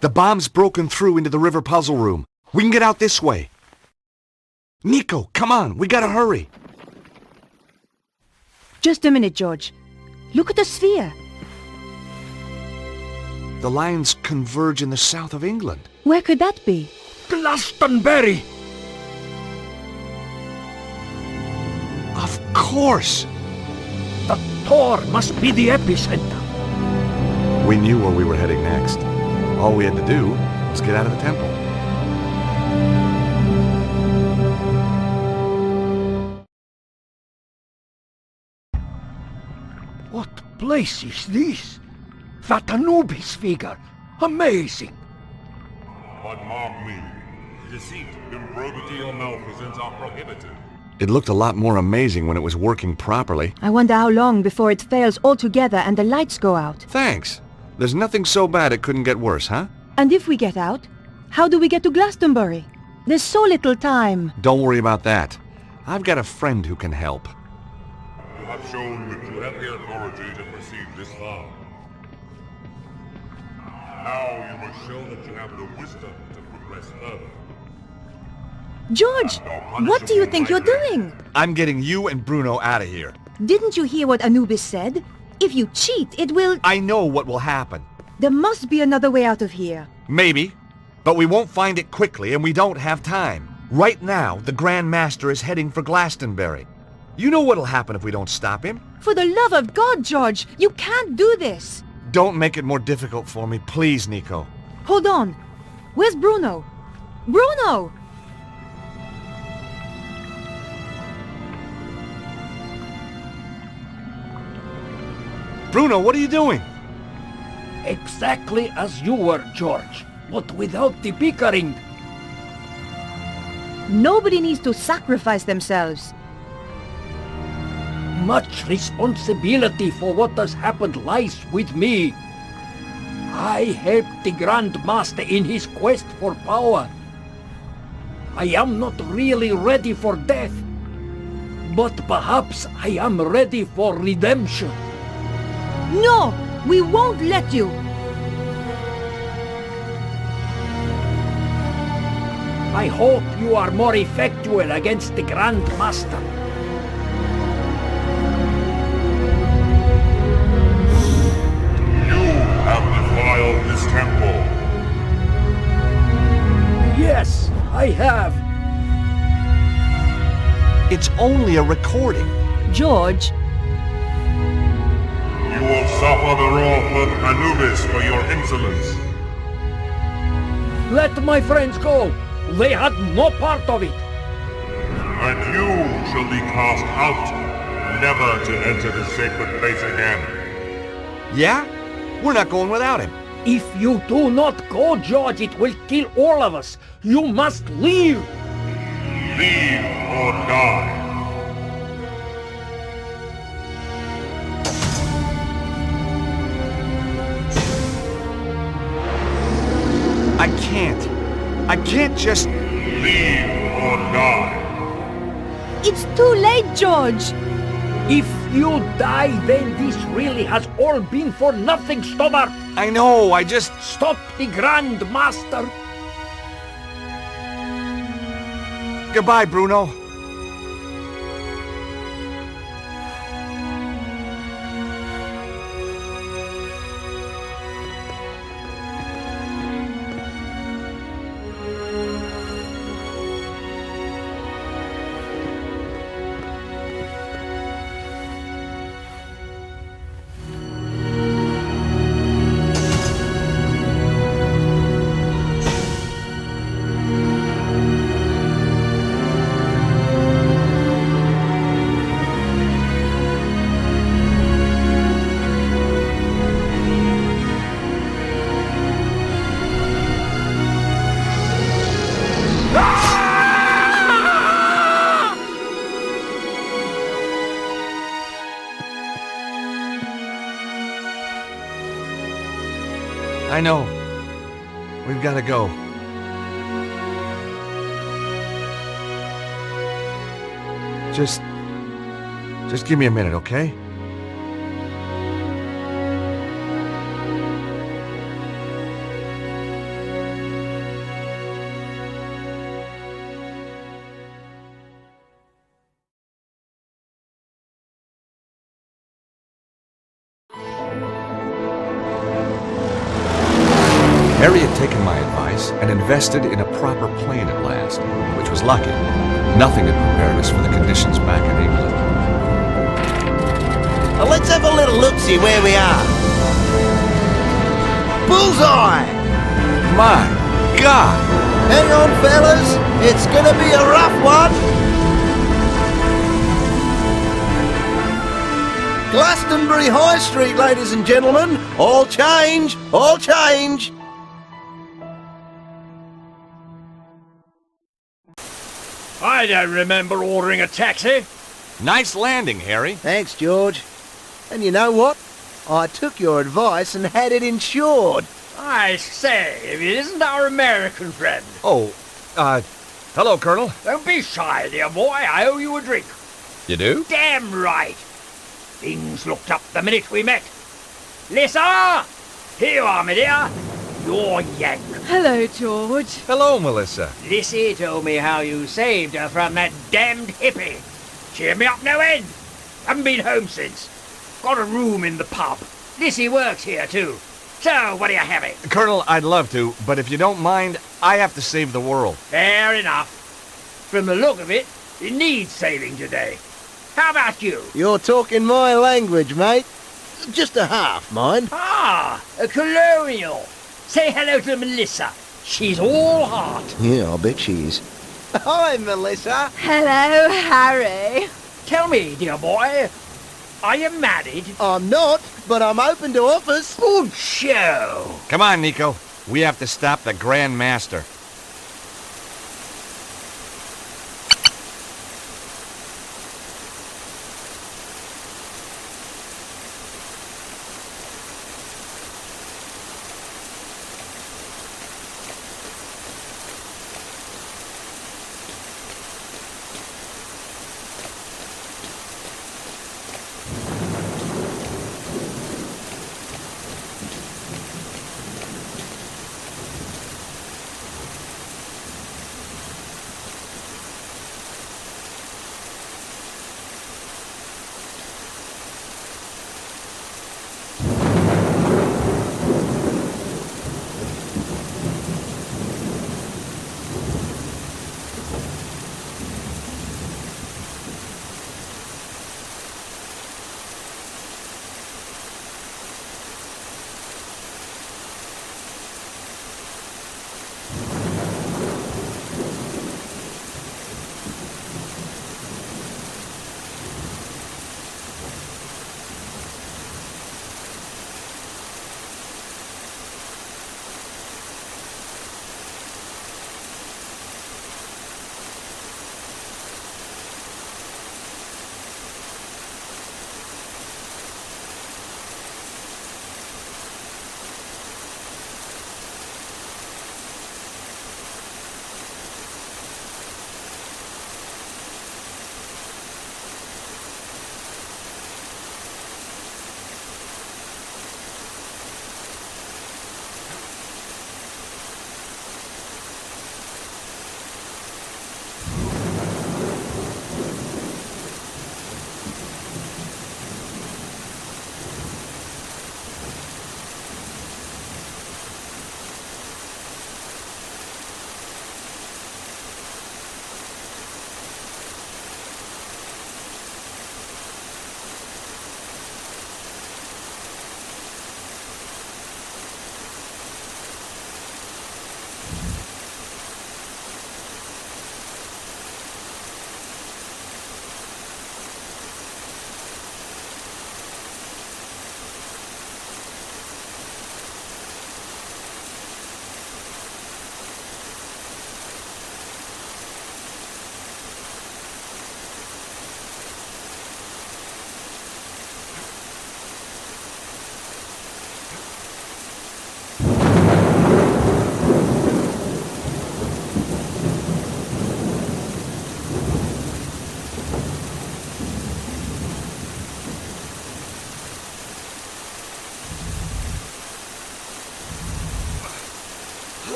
The bomb's broken through into the river puzzle room. We can get out this way. Nico, come on, we gotta hurry. Just a minute, George. Look at the sphere. The lines converge in the south of England. Where could that be? Glastonbury! Of course! The Tor must be the epicenter. We knew where we were heading next. All we had to do was get out of the temple. What place is this? That Anubis figure. Amazing. But mark me. Deceit, improbity, or malfeasance are prohibited. It looked a lot more amazing when it was working properly. I wonder how long before it fails altogether and the lights go out. Thanks. There's nothing so bad it couldn't get worse, huh? And if we get out, how do we get to Glastonbury? There's so little time. Don't worry about that. I've got a friend who can help. You have shown that you have the authority to proceed this far. Now you must show that you have the wisdom to progress further. George, what do you think you're doing? I'm getting you and Bruno out of here. Didn't you hear what Anubis said? If you cheat, it will... I know what will happen. There must be another way out of here. Maybe. But we won't find it quickly, and we don't have time. Right now, the Grand Master is heading for Glastonbury. You know what'll happen if we don't stop him? For the love of God, George, you can't do this. Don't make it more difficult for me, please, Nico. Hold on. Where's Bruno? Bruno! Bruno, what are you doing? Exactly as you were, George, but without the bickering. Nobody needs to sacrifice themselves. Much responsibility for what has happened lies with me. I helped the Grand Master in his quest for power. I am not really ready for death, but perhaps I am ready for redemption. No! We won't let you! I hope you are more effectual against the Grand Master. You have defiled this temple. Yes, I have. It's only a recording. George. You will suffer the wrath of Anubis for your insolence. Let my friends go. They had no part of it. And you shall be cast out, never to enter the sacred place again. Yeah? We're not going without him. If you do not go, George, it will kill all of us. You must leave. Leave or die. I can't just... Leave or die. It's too late, George. If you die, then this really has all been for nothing, Stoddart. I know, I just... Stop the Grand Master. Goodbye, Bruno. I know. We've got to go. Just give me a minute, okay? Harry had taken my advice and invested in a proper plane at last, which was lucky. Nothing had prepared us for the conditions back in England. Well, let's have a little look-see where we are. Bullseye! My God! Hang on, fellas. It's gonna be a rough one. Glastonbury High Street, ladies and gentlemen. All change, all change. I don't remember ordering a taxi. Nice landing, Harry. Thanks, George. And you know what? I took your advice and had it insured. I say, if it isn't our American friend. Oh, hello, Colonel. Don't be shy, dear boy. I owe you a drink. You do? Damn right. Things looked up the minute we met. Lisa! Here you are, my dear. You're Yank. Hello, George. Hello, Melissa. Lissy told me how you saved her from that damned hippie. Cheered me up no end. Haven't been home since. Got a room in the pub. Lissy works here, too. So, what are you having? Colonel, I'd love to, but if you don't mind, I have to save the world. Fair enough. From the look of it, it needs saving today. How about you? You're talking my language, mate. Just a half, mind. Ah, a colonial. Say hello to Melissa. She's all heart. Yeah, I bet she is. Hi, Melissa. Hello, Harry. Tell me, dear boy, are you married? I'm not, but I'm open to offers. Good show. Come on, Nico. We have to stop the Grand Master.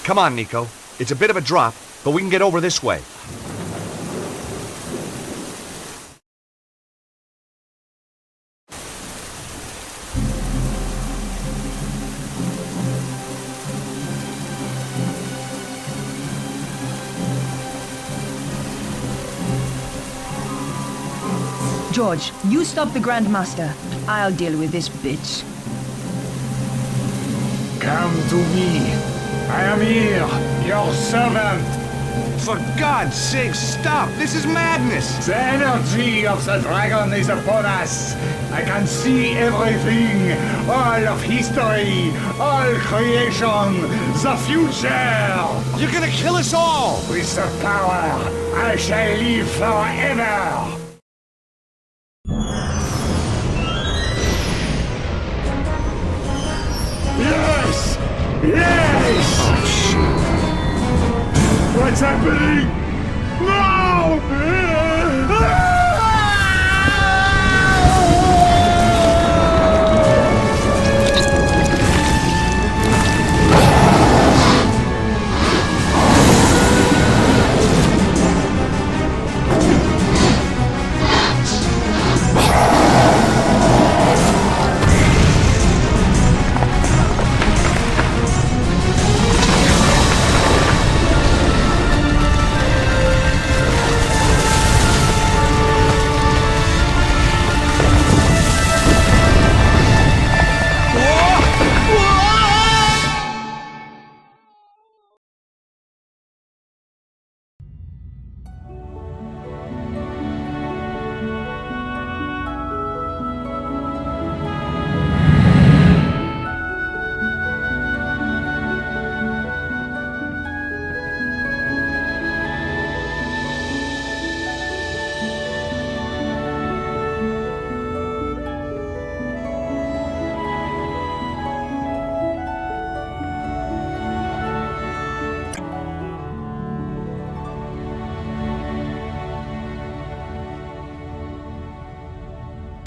Come on, Nico. It's a bit of a drop, but we can get over this way. George, you stop the Grandmaster. I'll deal with this bitch. Come to me. I am here, your servant. For God's sake, stop! This is madness! The energy of the dragon is upon us. I can see everything, all of history, all creation, the future. You're gonna kill us all! With the power, I shall live forever. Yes! Yes! Oh, shit. What's happening? No!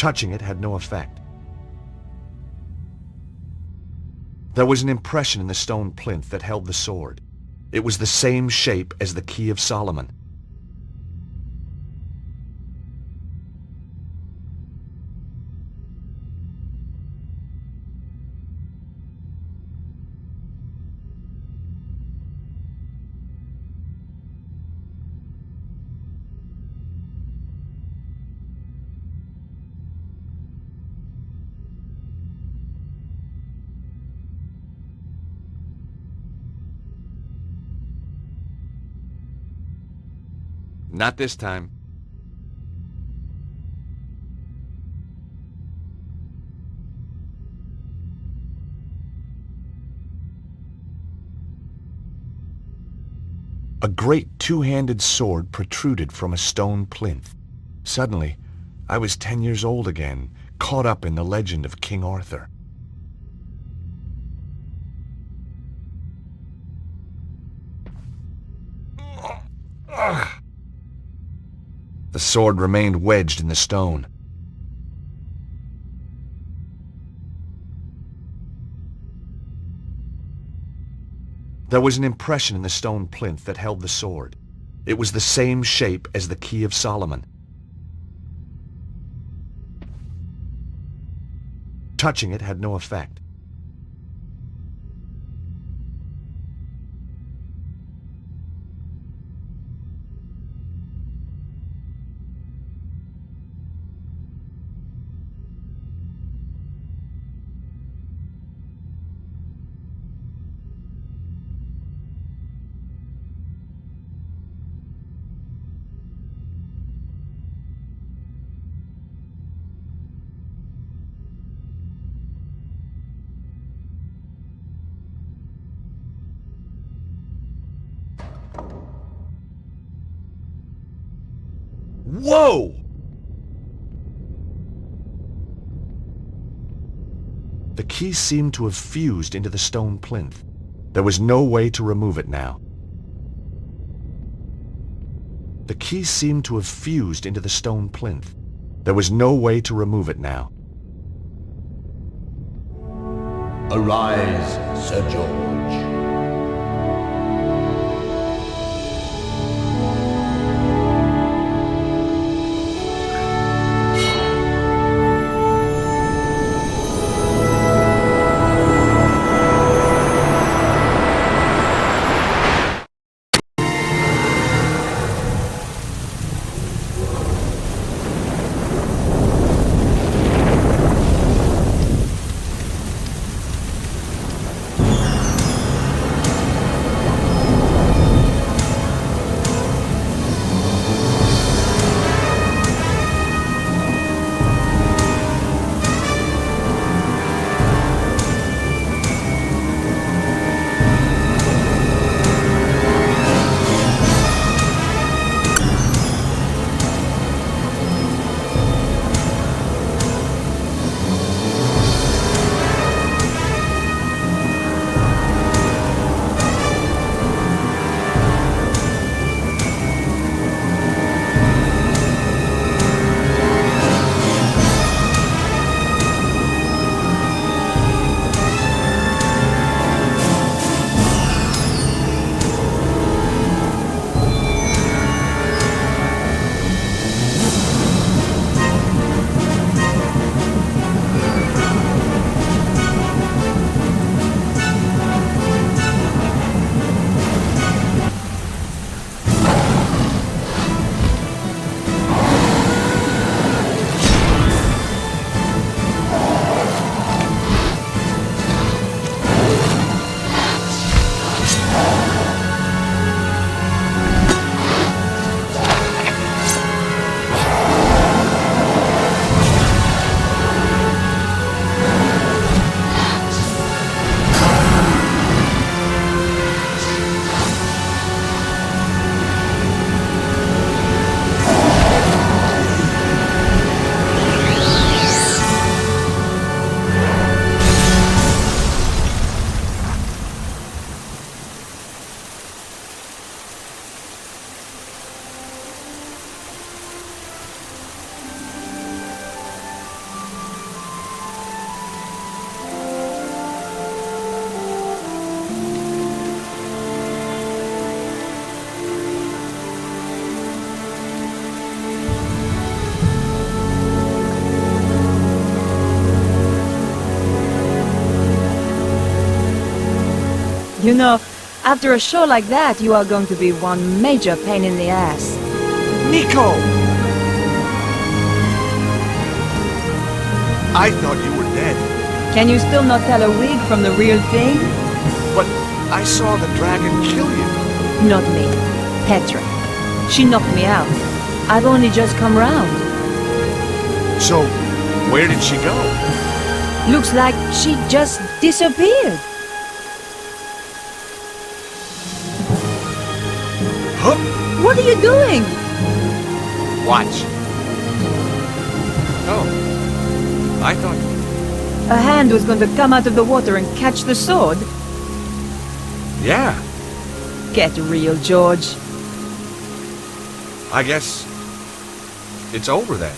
Touching it had no effect. There was an impression in the stone plinth that held the sword. It was the same shape as the Key of Solomon. Not this time. A great two-handed sword protruded from a stone plinth. Suddenly, I was 10 years old again, caught up in the legend of King Arthur. The sword remained wedged in the stone. There was an impression in the stone plinth that held the sword. It was the same shape as the Key of Solomon. Touching it had no effect. Whoa! The key seemed to have fused into the stone plinth. There was no way to remove it now. The key seemed to have fused into the stone plinth. There was no way to remove it now. Arise, Sir George. You know, after a show like that, you are going to be one major pain in the ass. Nico! I thought you were dead. Can you still not tell a wig from the real thing? But I saw the dragon kill you. Not me. Petra. She knocked me out. I've only just come round. So, where did she go? Looks like she just disappeared. Huh? What are you doing? Watch. Oh. I thought... A hand was going to come out of the water and catch the sword. Yeah. Get real, George. I guess... it's over then.